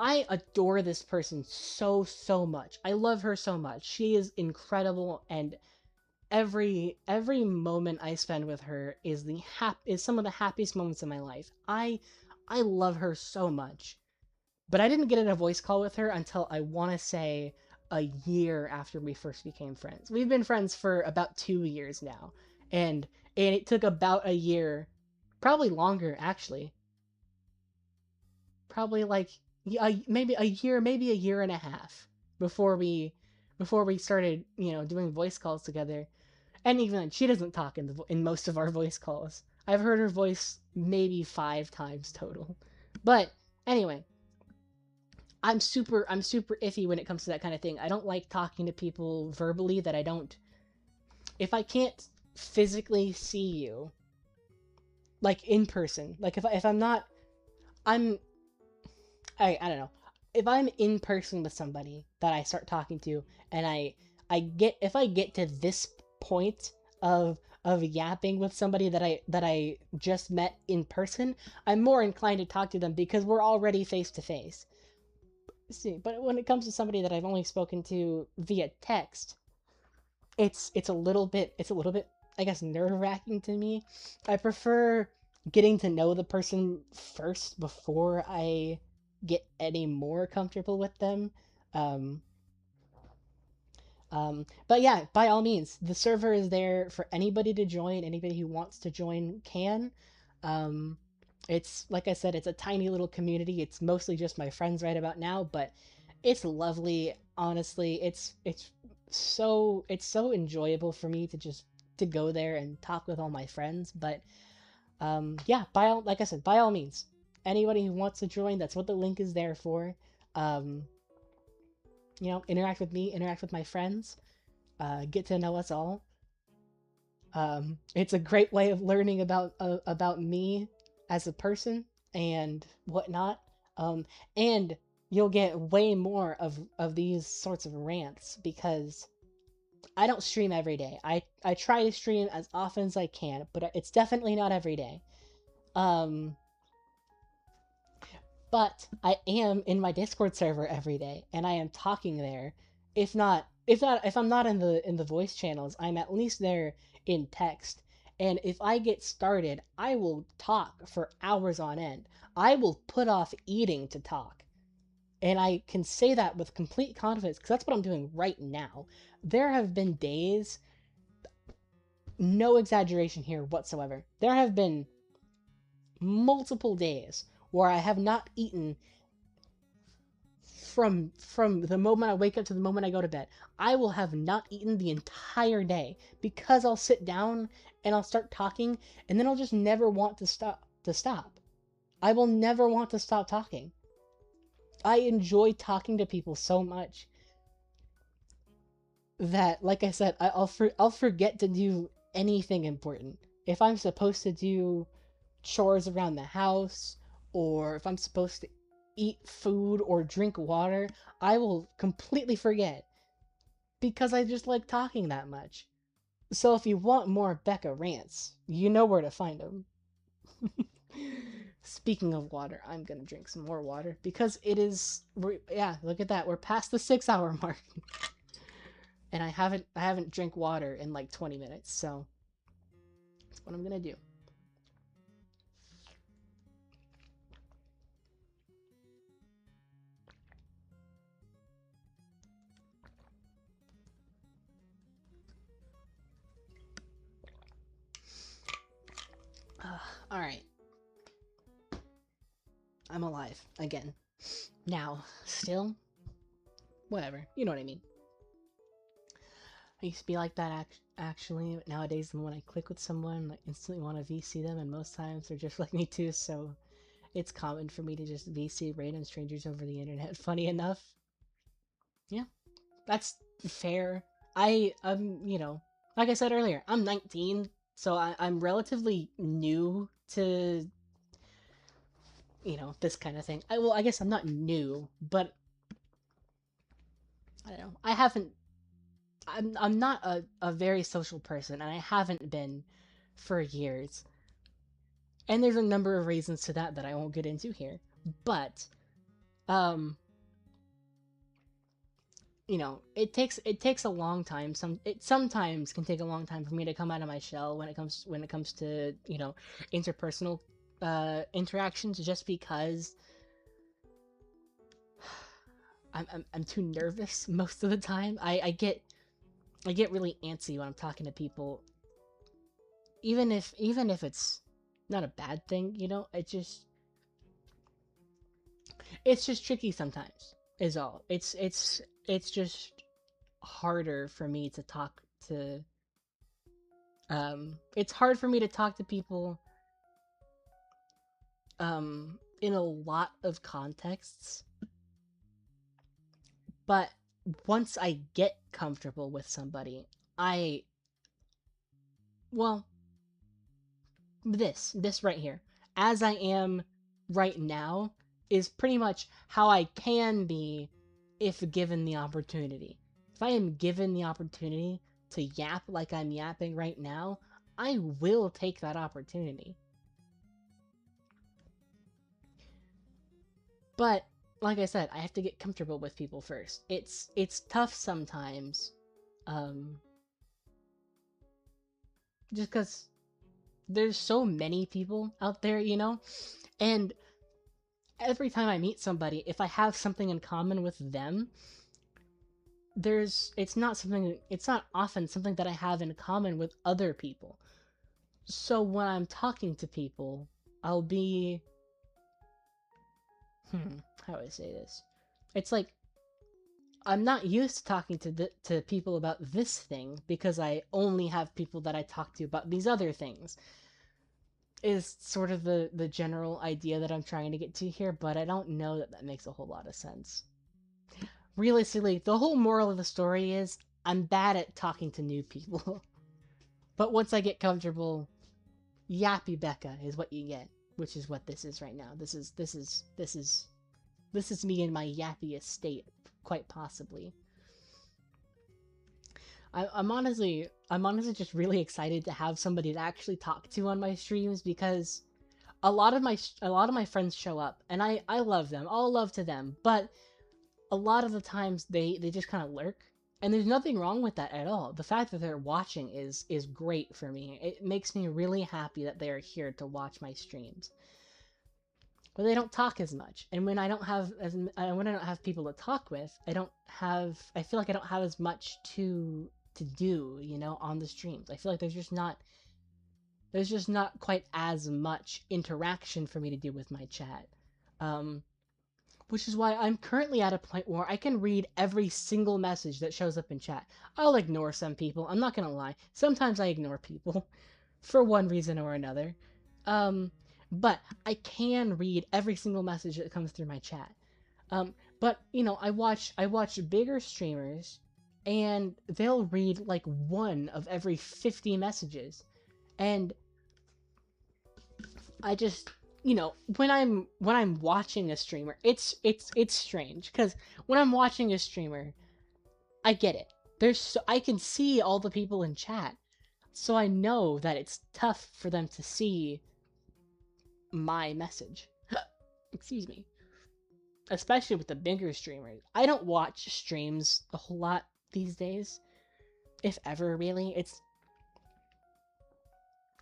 I adore this person so so much. I love her so much. She is incredible, and every moment I spend with her is is some of the happiest moments in my life. I love her so much. But I didn't get in a voice call with her until I want to say a year after we first became friends. We've been friends for about 2 years now, and it took about a year, probably longer actually, probably like maybe a year, maybe a year and a half before we started, doing voice calls together. And even then, she doesn't talk in most of our voice calls. I've heard her voice maybe 5 times total. But anyway, I'm super iffy when it comes to that kind of thing. I don't like talking to people verbally that I don't if I can't physically see you, like in person. Like if I'm not I'm I don't know. If I'm in person with somebody that I start talking to, and if I get to this point of yapping with somebody that I just met in person, I'm more inclined to talk to them because we're already face to face. See, but when it comes to somebody that I've only spoken to via text, it's a little bit, I guess, nerve-wracking to me. I prefer getting to know the person first before I get any more comfortable with them. Um, but yeah, by all means, the server is there for anybody to join. Anybody who wants to join can. Um, it's like I said, it's a tiny little community. It's mostly just my friends right about now, but it's lovely. Honestly, it's so enjoyable for me to just to go there and talk with all my friends. But yeah, like I said, by all means, anybody who wants to join, that's what the link is there for. Um, interact with me, interact with my friends, get to know us all. It's a great way of learning about me as a person and whatnot. And you'll get way more of these sorts of rants because I don't stream every day. I try to stream as often as I can, but it's definitely not every day. Um, but I am in my Discord server every day, and I am talking there. If I'm not in the voice channels, I'm at least there in text. And if I get started, I will talk for hours on end. I will put off eating to talk. And I can say that with complete confidence because that's what I'm doing right now. There have been days, no exaggeration here whatsoever. There have been multiple days where I have not eaten from the moment I wake up to the moment I go to bed. I will have not eaten the entire day because I'll sit down and I'll start talking and then I'll just never want to stop. I will never want to stop talking. I enjoy talking to people so much that, like I said, I'll forget to do anything important. If I'm supposed to do chores around the house, or if I'm supposed to eat food or drink water, I will completely forget because I just like talking that much. So if you want more Becca rants, you know where to find them. Speaking of water, I'm gonna drink some more water because yeah, look at that. We're past the 6 hour mark, and I haven't drank water in like 20 minutes. So that's what I'm gonna do. All right, I'm alive again. Now, still, whatever. You know what I mean. I used to be like that actually. But nowadays, when I click with someone, I instantly want to VC them, and most times they're just like me too. So it's common for me to just VC random strangers over the internet. Funny enough, yeah, that's fair. Like I said earlier, I'm 19, so I'm relatively new to this kind of thing. I guess I'm not new, but I don't know. I'm not a very social person, and I haven't been for years. And there's a number of reasons to that that I won't get into here. But um it takes a long time. It sometimes can take a long time for me to come out of my shell when it comes to, interpersonal interactions, just because I'm too nervous most of the time. I get really antsy when I'm talking to people, even if it's not a bad thing, it's just tricky sometimes. Is all. It's just harder for me to talk to it's hard for me to talk to people in a lot of contexts, but once I get comfortable with somebody, I well, this right here, as I am right now, is pretty much how I can be if given the opportunity. If I am given the opportunity to yap like I'm yapping right now, I will take that opportunity. But like I said, I have to get comfortable with people first. It's tough sometimes, um, just because there's so many people out there, and every time I meet somebody, if I have something in common with them, it's not often something that I have in common with other people. So when I'm talking to people, I'll be, how do I say this? It's like I'm not used to talking to people about this thing because I only have people that I talk to about these other things. Is sort of the general idea that I'm trying to get to here, but I don't know that that makes a whole lot of sense. Realistically, the whole moral of the story is I'm bad at talking to new people. But once I get comfortable, Yappy Becca is what you get, which is what this is right now. This is me in my yappiest state, quite possibly. I'm honestly just really excited to have somebody to actually talk to on my streams, because a lot of my friends show up, and I love them, all love to them, but a lot of the times they just kind of lurk, and there's nothing wrong with that at all. The fact that they're watching is great for me. It makes me really happy that they are here to watch my streams. But they don't talk as much, and when I don't have people to talk with, I feel like I don't have as much to do, on the streams. I feel like there's just not quite as much interaction for me to do with my chat. Um, which is why I'm currently at a point where I can read every single message that shows up in chat. I'll ignore some people, I'm not gonna lie. Sometimes I ignore people for one reason or another. Um, but I can read every single message that comes through my chat. But I watch bigger streamers, and they'll read like one of every 50 messages. And I just when I'm watching a streamer, it's strange, because when I'm watching a streamer, I get it. I can see all the people in chat, so I know that it's tough for them to see my message. Excuse me. Especially with the bigger streamers. I don't watch streams a whole lot these days, if ever, really.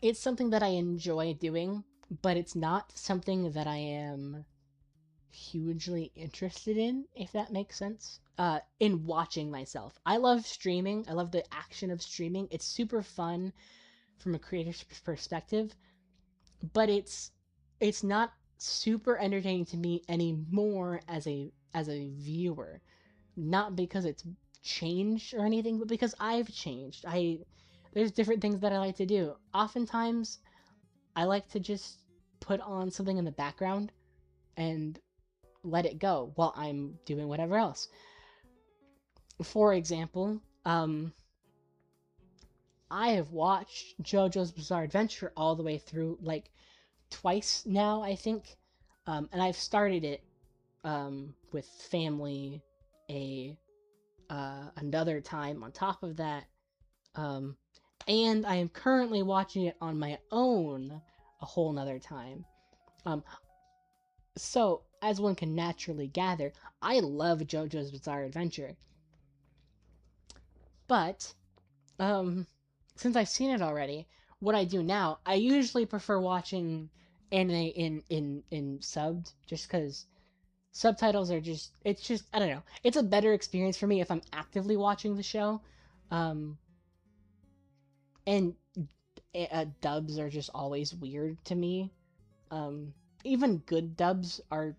It's something that I enjoy doing, but it's not something that I am hugely interested in, if that makes sense. In watching myself. I love streaming. I love the action of streaming. It's super fun from a creator's perspective, but it's not super entertaining to me anymore as a viewer. Not because it's changed or anything, but because I've changed. There's different things that I like to do. Oftentimes, I like to just put on something in the background and let it go while I'm doing whatever else. For example, I have watched JoJo's Bizarre Adventure all the way through, like, twice now, I think. And I've started it with family a another time on top of that. Um, and I am currently watching it on my own a whole nother time. Um, so as one can naturally gather, I love JoJo's Bizarre Adventure, but um, since I've seen it already, what I do now, I usually prefer watching anime in subbed, just because subtitles are just, it's just, I don't know, it's a better experience for me if I'm actively watching the show. Um, and dubs are just always weird to me. Um, Even good dubs are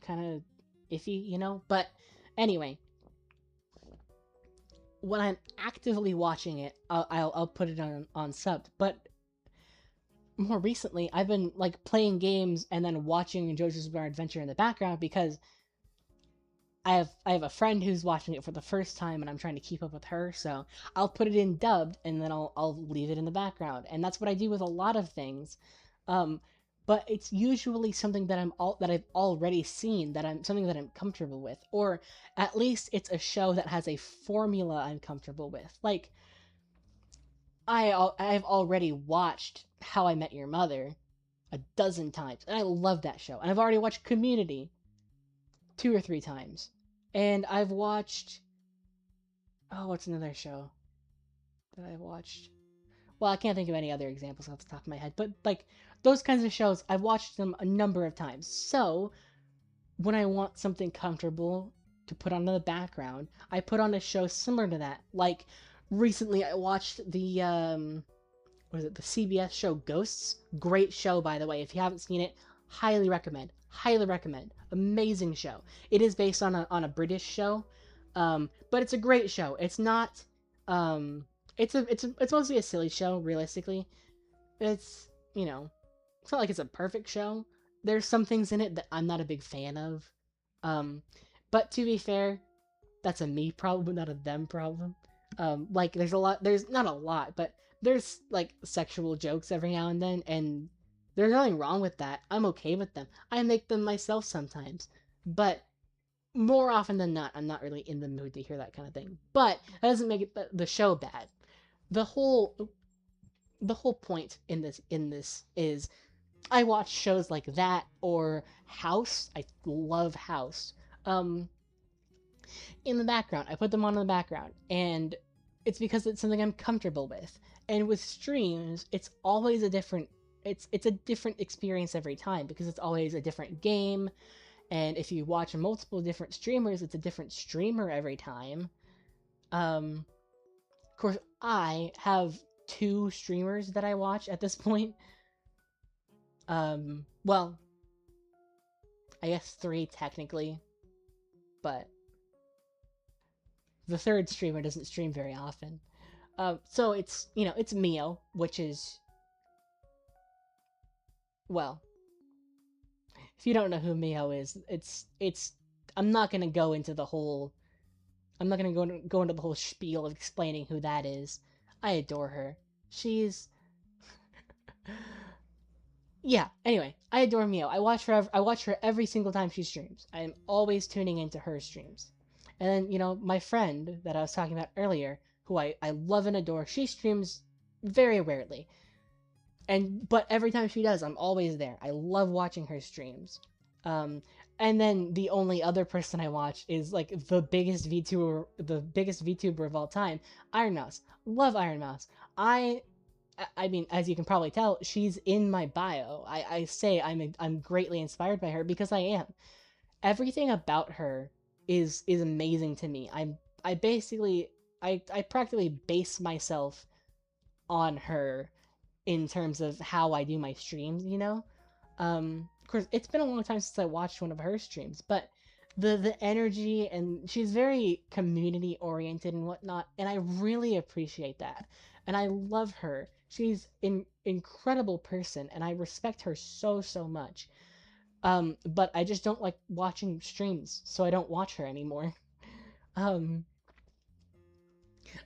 kind of iffy, you know. But anyway, when I'm actively watching it, I'll put it on subbed. But more recently, I've been like playing games and then watching JoJo's Bizarre Adventure in the background because I have a friend who's watching it for the first time and I'm trying to keep up with her, so I'll put it in dubbed and then I'll leave it in the background. And that's what I do with a lot of things. Um but it's usually something that I've already seen, that I'm something that I'm comfortable with, or at least it's a show that has a formula I'm comfortable with. Like I've already watched How I Met Your Mother a dozen times and I love that show. And I've already watched Community 2 or 3 times. And I've watched, oh, what's another show that I've watched? Well, I can't think of any other examples off the top of my head, but like those kinds of shows, I've watched them a number of times. So when I want something comfortable to put on in the background, I put on a show similar to that. Like recently, I watched the what is it? The CBS show Ghosts. Great show, by the way. If you haven't seen it, highly recommend. Highly recommend. Amazing show. It is based on a British show, but it's a great show. It's not. It's mostly a silly show. Realistically, it's, you know, it's not like it's a perfect show. There's some things in it that I'm not a big fan of. Um, but to be fair, that's a me problem, not a them problem. Like there's not a lot, but there's like sexual jokes every now and there's nothing wrong with that. I'm okay with them. I make them myself sometimes, but more often than not, I'm not really in the mood to hear that kind of thing. But that doesn't make it the show bad. The whole the whole point in this is I watch shows like that or House. I love House. Um, in the background. I put them on in the background, and it's because it's something I'm comfortable with. And with streams, it's always a different it's a different experience every time because it's always a different game. And if you watch multiple different streamers, it's a different streamer every time. Of course, I have 2 streamers that I watch at this point. Well, I guess 3 technically, but the third streamer doesn't stream very often. So it's, it's Mio, which is, well, if you don't know who Mio is, it's I'm not gonna go into the whole I'm not gonna go into the whole spiel of explaining who that is. I adore her. She's Yeah. Anyway, I adore Mio. I watch her every single time she streams. I am always tuning into her streams. And then, my friend that I was talking about earlier, who I love and adore, she streams very rarely. But every time she does, I'm always there. I love watching her streams. Um, and then the only other person I watch is like the biggest VTuber of all time, Iron Mouse. Love Iron Mouse. I mean, as you can probably tell, she's in my bio. I say I'm greatly inspired by her because I am. Everything about her is amazing to me. I basically I practically base myself on her in terms of how I do my streams. Of course, it's been a long time since I watched one of her streams, but the energy, and she's very community oriented and whatnot, and I really appreciate that. And I love her. She's an incredible person, and I respect her so much. But I just don't like watching streams, so I don't watch her anymore. Um,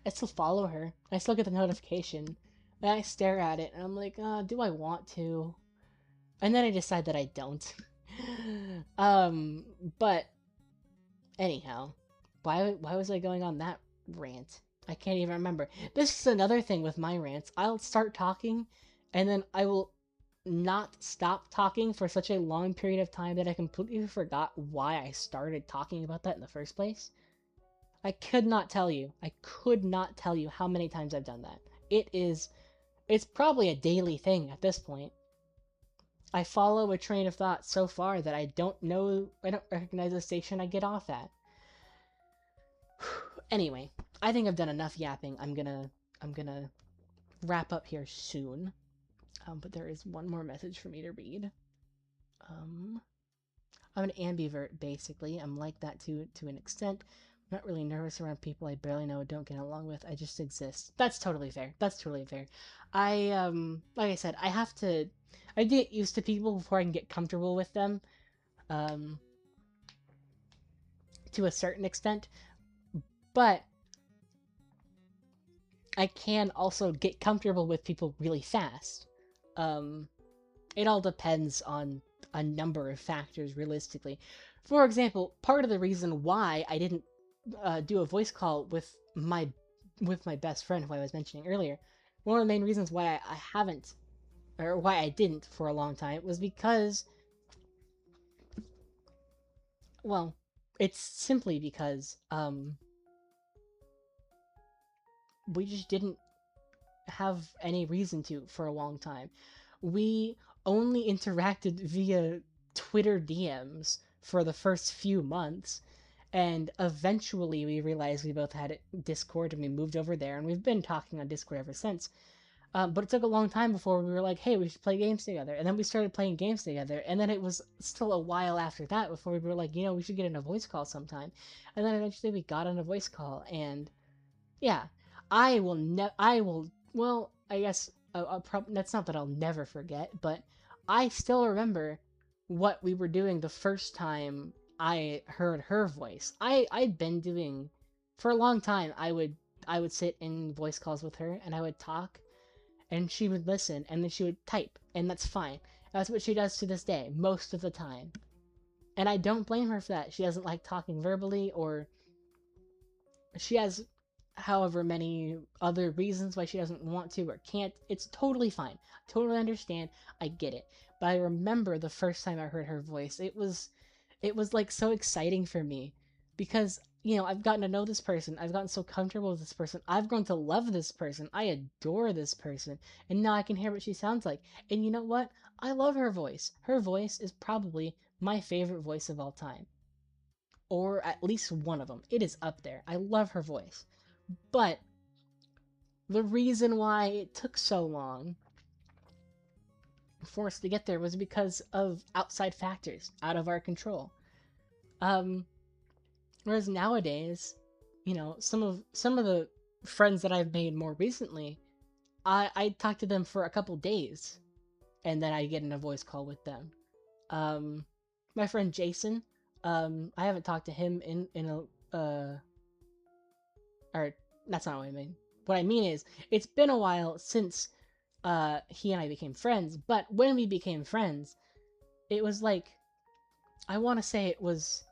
I still follow her. I still get the notification. And I stare at it, and I'm like, do I want to? And then I decide that I don't. um, but anyhow, why was I going on that rant? I can't even remember. This is another thing with my rants. I'll start talking, and then I will not stop talking for such a long period of time that I completely forgot why I started talking about that in the first place. I could not tell you how many times I've done that. It's probably a daily thing at this point. I follow a train of thought so far that I don't recognize the station I get off at. Anyway, I think I've done enough yapping. I'm gonna wrap up here soon. But there is one more message for me to read. Um, I'm an ambivert, basically. I'm like that to an extent. I'm not really nervous around people I barely know, don't get along with. I just exist. That's totally fair. That's totally fair. Like I said, I get used to people before I can get comfortable with them. Um, to a certain extent, but I can also get comfortable with people really fast. Um, it all depends on a number of factors realistically. For example, part of the reason why I didn't do a voice call with my best friend who I was mentioning earlier, one of the main reasons why I haven't or why I didn't for a long time was because, well, it's simply because we just didn't have any reason to for a long time. We only interacted via Twitter DMs for the first few months, and eventually we realized we both had Discord and we moved over there, and we've been talking on Discord ever since. But it took a long time before we were like, hey, we should play games together. And then we started playing games together, and then it was still a while after that before we were like, we should get in a voice call sometime. And then eventually we got on a voice call, and yeah, I will. Well, I guess that's not that I'll never forget, but I still remember what we were doing the first time I heard her voice. I'd been doing for a long time. I would sit in voice calls with her, and I would talk, and she would listen, and then she would type, and that's fine. That's what she does to this day, most of the time. And I don't blame her for that. She doesn't like talking verbally, or she has however many other reasons why she doesn't want to or can't. It's totally fine. Totally understand. I get it. But I remember the first time I heard her voice, it was like so exciting for me because I've gotten to know this person. I've gotten so comfortable with this person. I've grown to love this person. I adore this person. And now I can hear what she sounds like. And you know what? I love her voice. Her voice is probably my favorite voice of all time, or at least one of them. It is up there. I love her voice. But the reason why it took so long for us to get there was because of outside factors out of our control. Um, Whereas nowadays, some of the friends that I've made more recently, I talk to them for a couple days, and then I get in a voice call with them. Um, my friend Jason, I haven't talked to him in a or that's not what I mean. What I mean is, it's been a while since he and I became friends, but when we became friends, it was like, I want to say it was,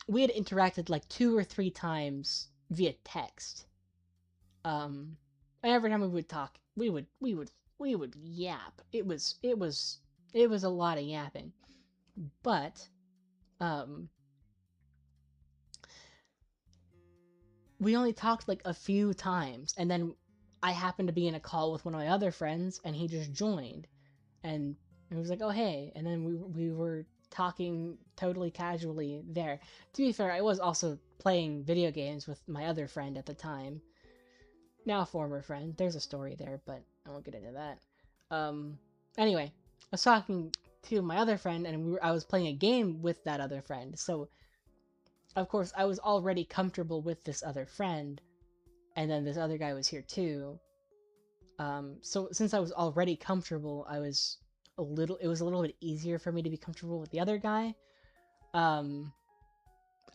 we had interacted like 2 or 3 times via text. Um, and every time we would talk, we would yap. It was a lot of yapping, but um, we only talked like a few times, and then I happened to be in a call with one of my other friends, and he just joined, and it was like, oh hey, and then we were talking totally casually there. To be fair, I was also playing video games with my other friend at the time, now a former friend. There's a story there, but I won't get into that. Anyway, I was talking to my other friend, and I was playing a game with that other friend, so of course I was already comfortable with this other friend, and then this other guy was here too. So since I was already comfortable, it was a little bit easier for me to be comfortable with the other guy. Um,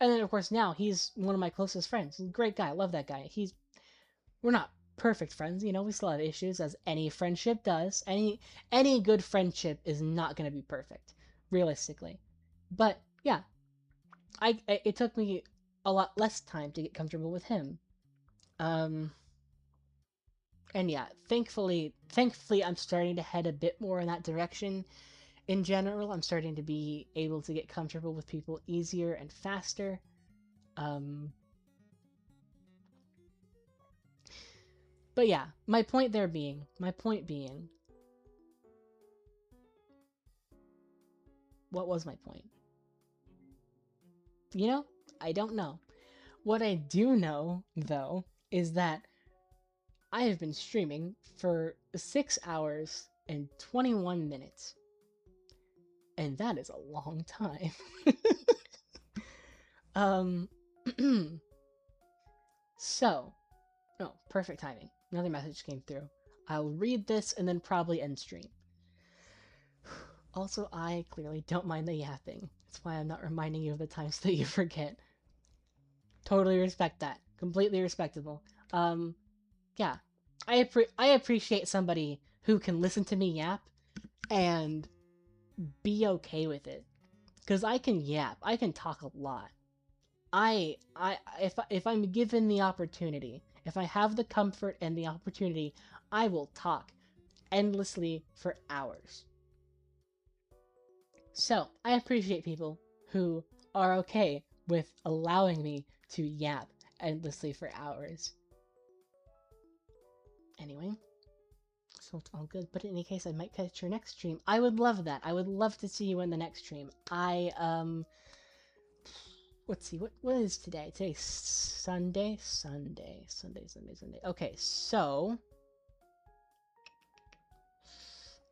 and then of course now he's one of my closest friends. He's a great guy. I love that guy. We're not perfect friends, we still have issues, as any friendship does. Any good friendship is not going to be perfect, realistically. But yeah, it took me a lot less time to get comfortable with him. Um, And yeah, thankfully, I'm starting to head a bit more in that direction. In general, I'm starting to be able to get comfortable with people easier and faster. Um, but yeah, my point being, what was my point? You know, I don't know. What I do know, though, is that I have been streaming for 6 hours and 21 minutes. And that is a long time. um, so, oh, perfect timing. Another message came through. I'll read this and then probably end stream. Also, I clearly don't mind the yapping. That's why I'm not reminding you of the times that you forget. Totally respect that. Completely respectable. Um, yeah. I appreciate somebody who can listen to me yap and be okay with it. Cause I can yap. I can talk a lot. If I'm given the opportunity, if I have the comfort and the opportunity, I will talk endlessly for hours. So, I appreciate people who are okay with allowing me to yap endlessly for hours. Anyway, so it's all good. But in any case, I might catch your next stream. I would love that. I would love to see you in the next stream. Let's see, what is today? Today's Sunday? Sunday. Okay, so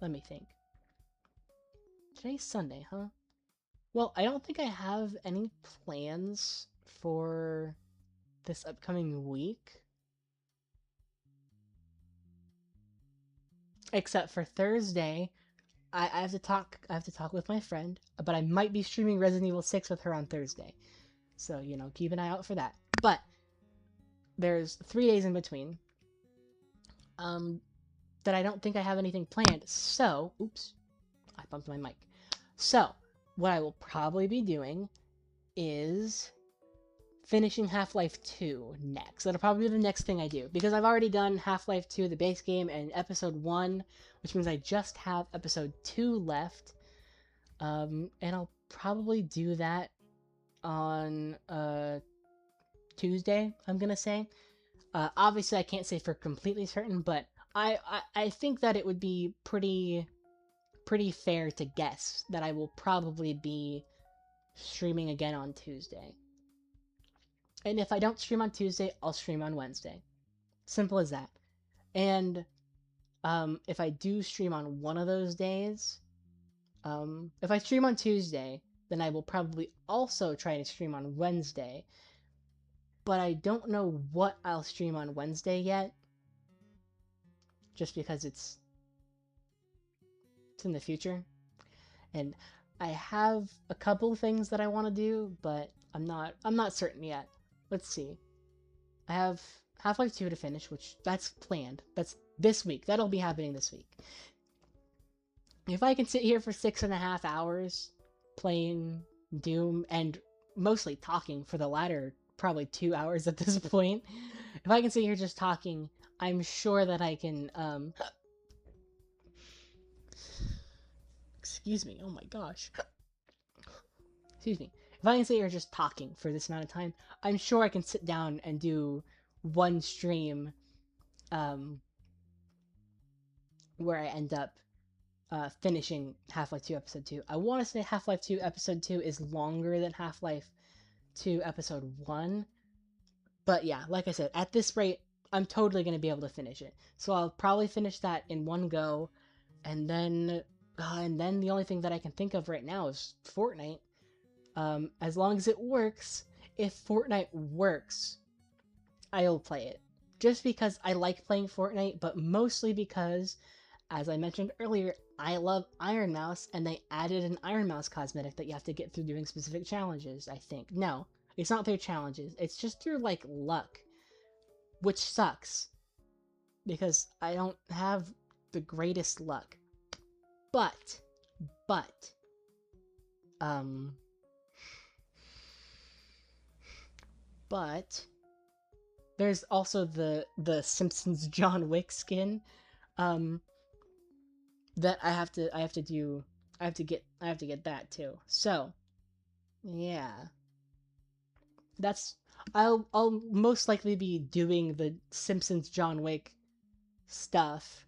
let me think. Today's Sunday, huh? Well, I don't think I have any plans for this upcoming week. Except for Thursday, I have to talk with my friend, but I might be streaming Resident Evil 6 with her on Thursday. So, keep an eye out for that. But there's 3 days in between. That I don't think I have anything planned. So, oops, I bumped my mic. So, what I will probably be doing is finishing Half-Life 2 next. That'll probably be the next thing I do, because I've already done Half-Life 2, the base game, and Episode 1, which means I just have Episode 2 left. And I'll probably do that on Tuesday, I'm gonna say. Obviously, I can't say for completely certain, but I think that it would be pretty fair to guess that I will probably be streaming again on Tuesday. And if I don't stream on Tuesday, I'll stream on Wednesday. Simple as that. And if I do stream on one of those days, if I stream on Tuesday, then I will probably also try to stream on Wednesday. But I don't know what I'll stream on Wednesday yet, just because it's in the future. And I have a couple things that I want to do, but I'm not certain yet. Let's see. I have Half-Life 2 to finish, which that's planned. That's this week. That'll be happening this week. If I can sit here for 6.5 hours playing Doom and mostly talking for the latter probably 2 hours at this point, if I can sit here just talking, I'm sure that I can excuse me, oh my gosh. Excuse me. If I can sit here just talking for this amount of time, I'm sure I can sit down and do one stream where I end up finishing Half-Life 2 Episode 2. I want to say Half-Life 2 Episode 2 is longer than Half-Life 2 Episode 1. But yeah, like I said, at this rate, I'm totally going to be able to finish it. So I'll probably finish that in one go, and then the only thing that I can think of right now is Fortnite. As long as it works, if Fortnite works, I'll play it. Just because I like playing Fortnite, but mostly because, as I mentioned earlier, I love Iron Mouse, and they added an Iron Mouse cosmetic that you have to get through doing specific challenges, I think. No, it's not through challenges. It's just through, luck. Which sucks. Because I don't have the greatest luck. But, but, There's also the Simpsons John Wick skin. Um, that I have to do. I have to get that too. So yeah, that's I'll most likely be doing the Simpsons John Wick stuff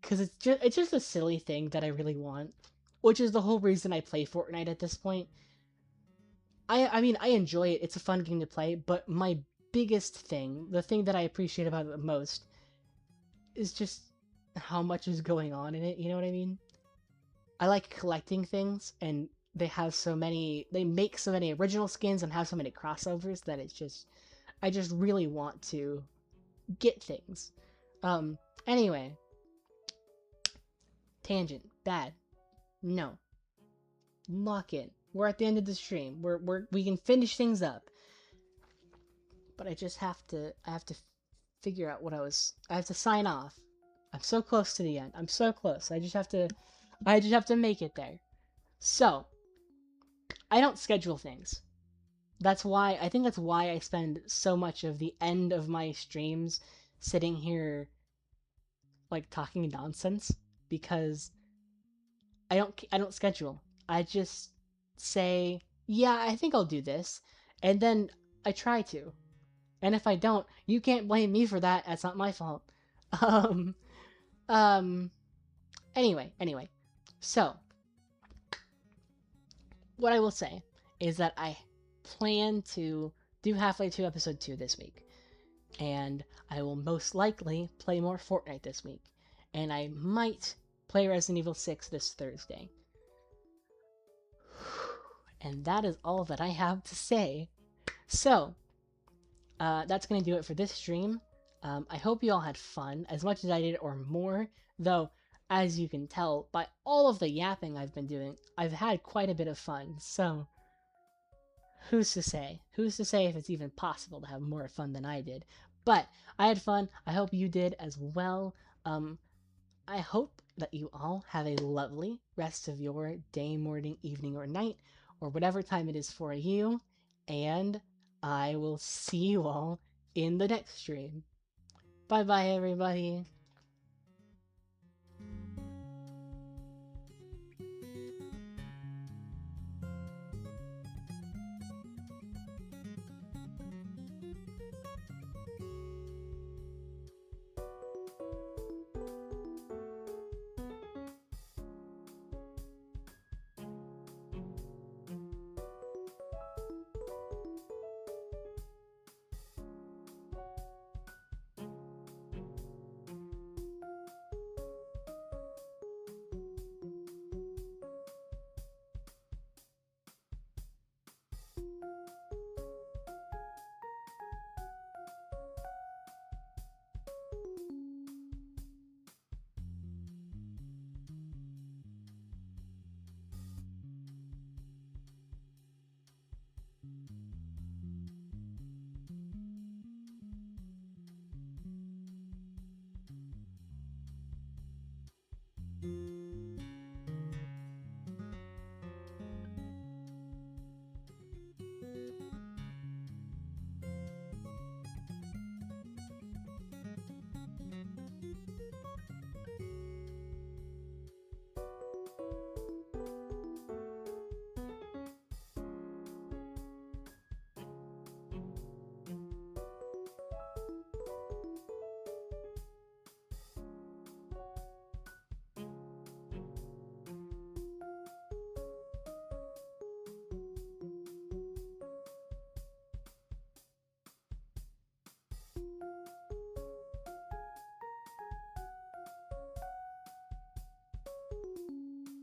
because it's just a silly thing that I really want, which is the whole reason I play Fortnite at this point. I mean I enjoy it. It's a fun game to play, but my biggest thing, the thing that I appreciate about it the most, is just how much is going on in it. You know what I mean? I like collecting things, and they have so many. They make so many original skins and have so many crossovers that it's just. I just really want to get things. Um. Anyway, tangent. Bad. No. Lock in. We're at the end of the stream. We can finish things up. But I just have to. I have to figure out what I was. I have to sign off. I'm so close to the end. I'm so close. I just have to. I just have to make it there. So I don't schedule things. I think that's why I spend so much of the end of my streams sitting here like talking nonsense because I don't schedule. I just say, "Yeah, I think I'll do this." And then I try to. And if I don't, you can't blame me for that. That's not my fault. Um um anyway. So, what I will say is that I plan to do Half-Life 2 episode 2 this week. And I will most likely play more Fortnite this week. And I might play Resident Evil 6 this Thursday. And that is all that I have to say. So, that's going to do it for this stream. I hope you all had fun, as much as I did or more, though, as you can tell by all of the yapping I've been doing, I've had quite a bit of fun, so who's to say? Who's to say if it's even possible to have more fun than I did? But I had fun. I hope you did as well. I hope that you all have a lovely rest of your day, morning, evening, or night, or whatever time it is for you. And I will see you all in the next stream. Bye bye, everybody.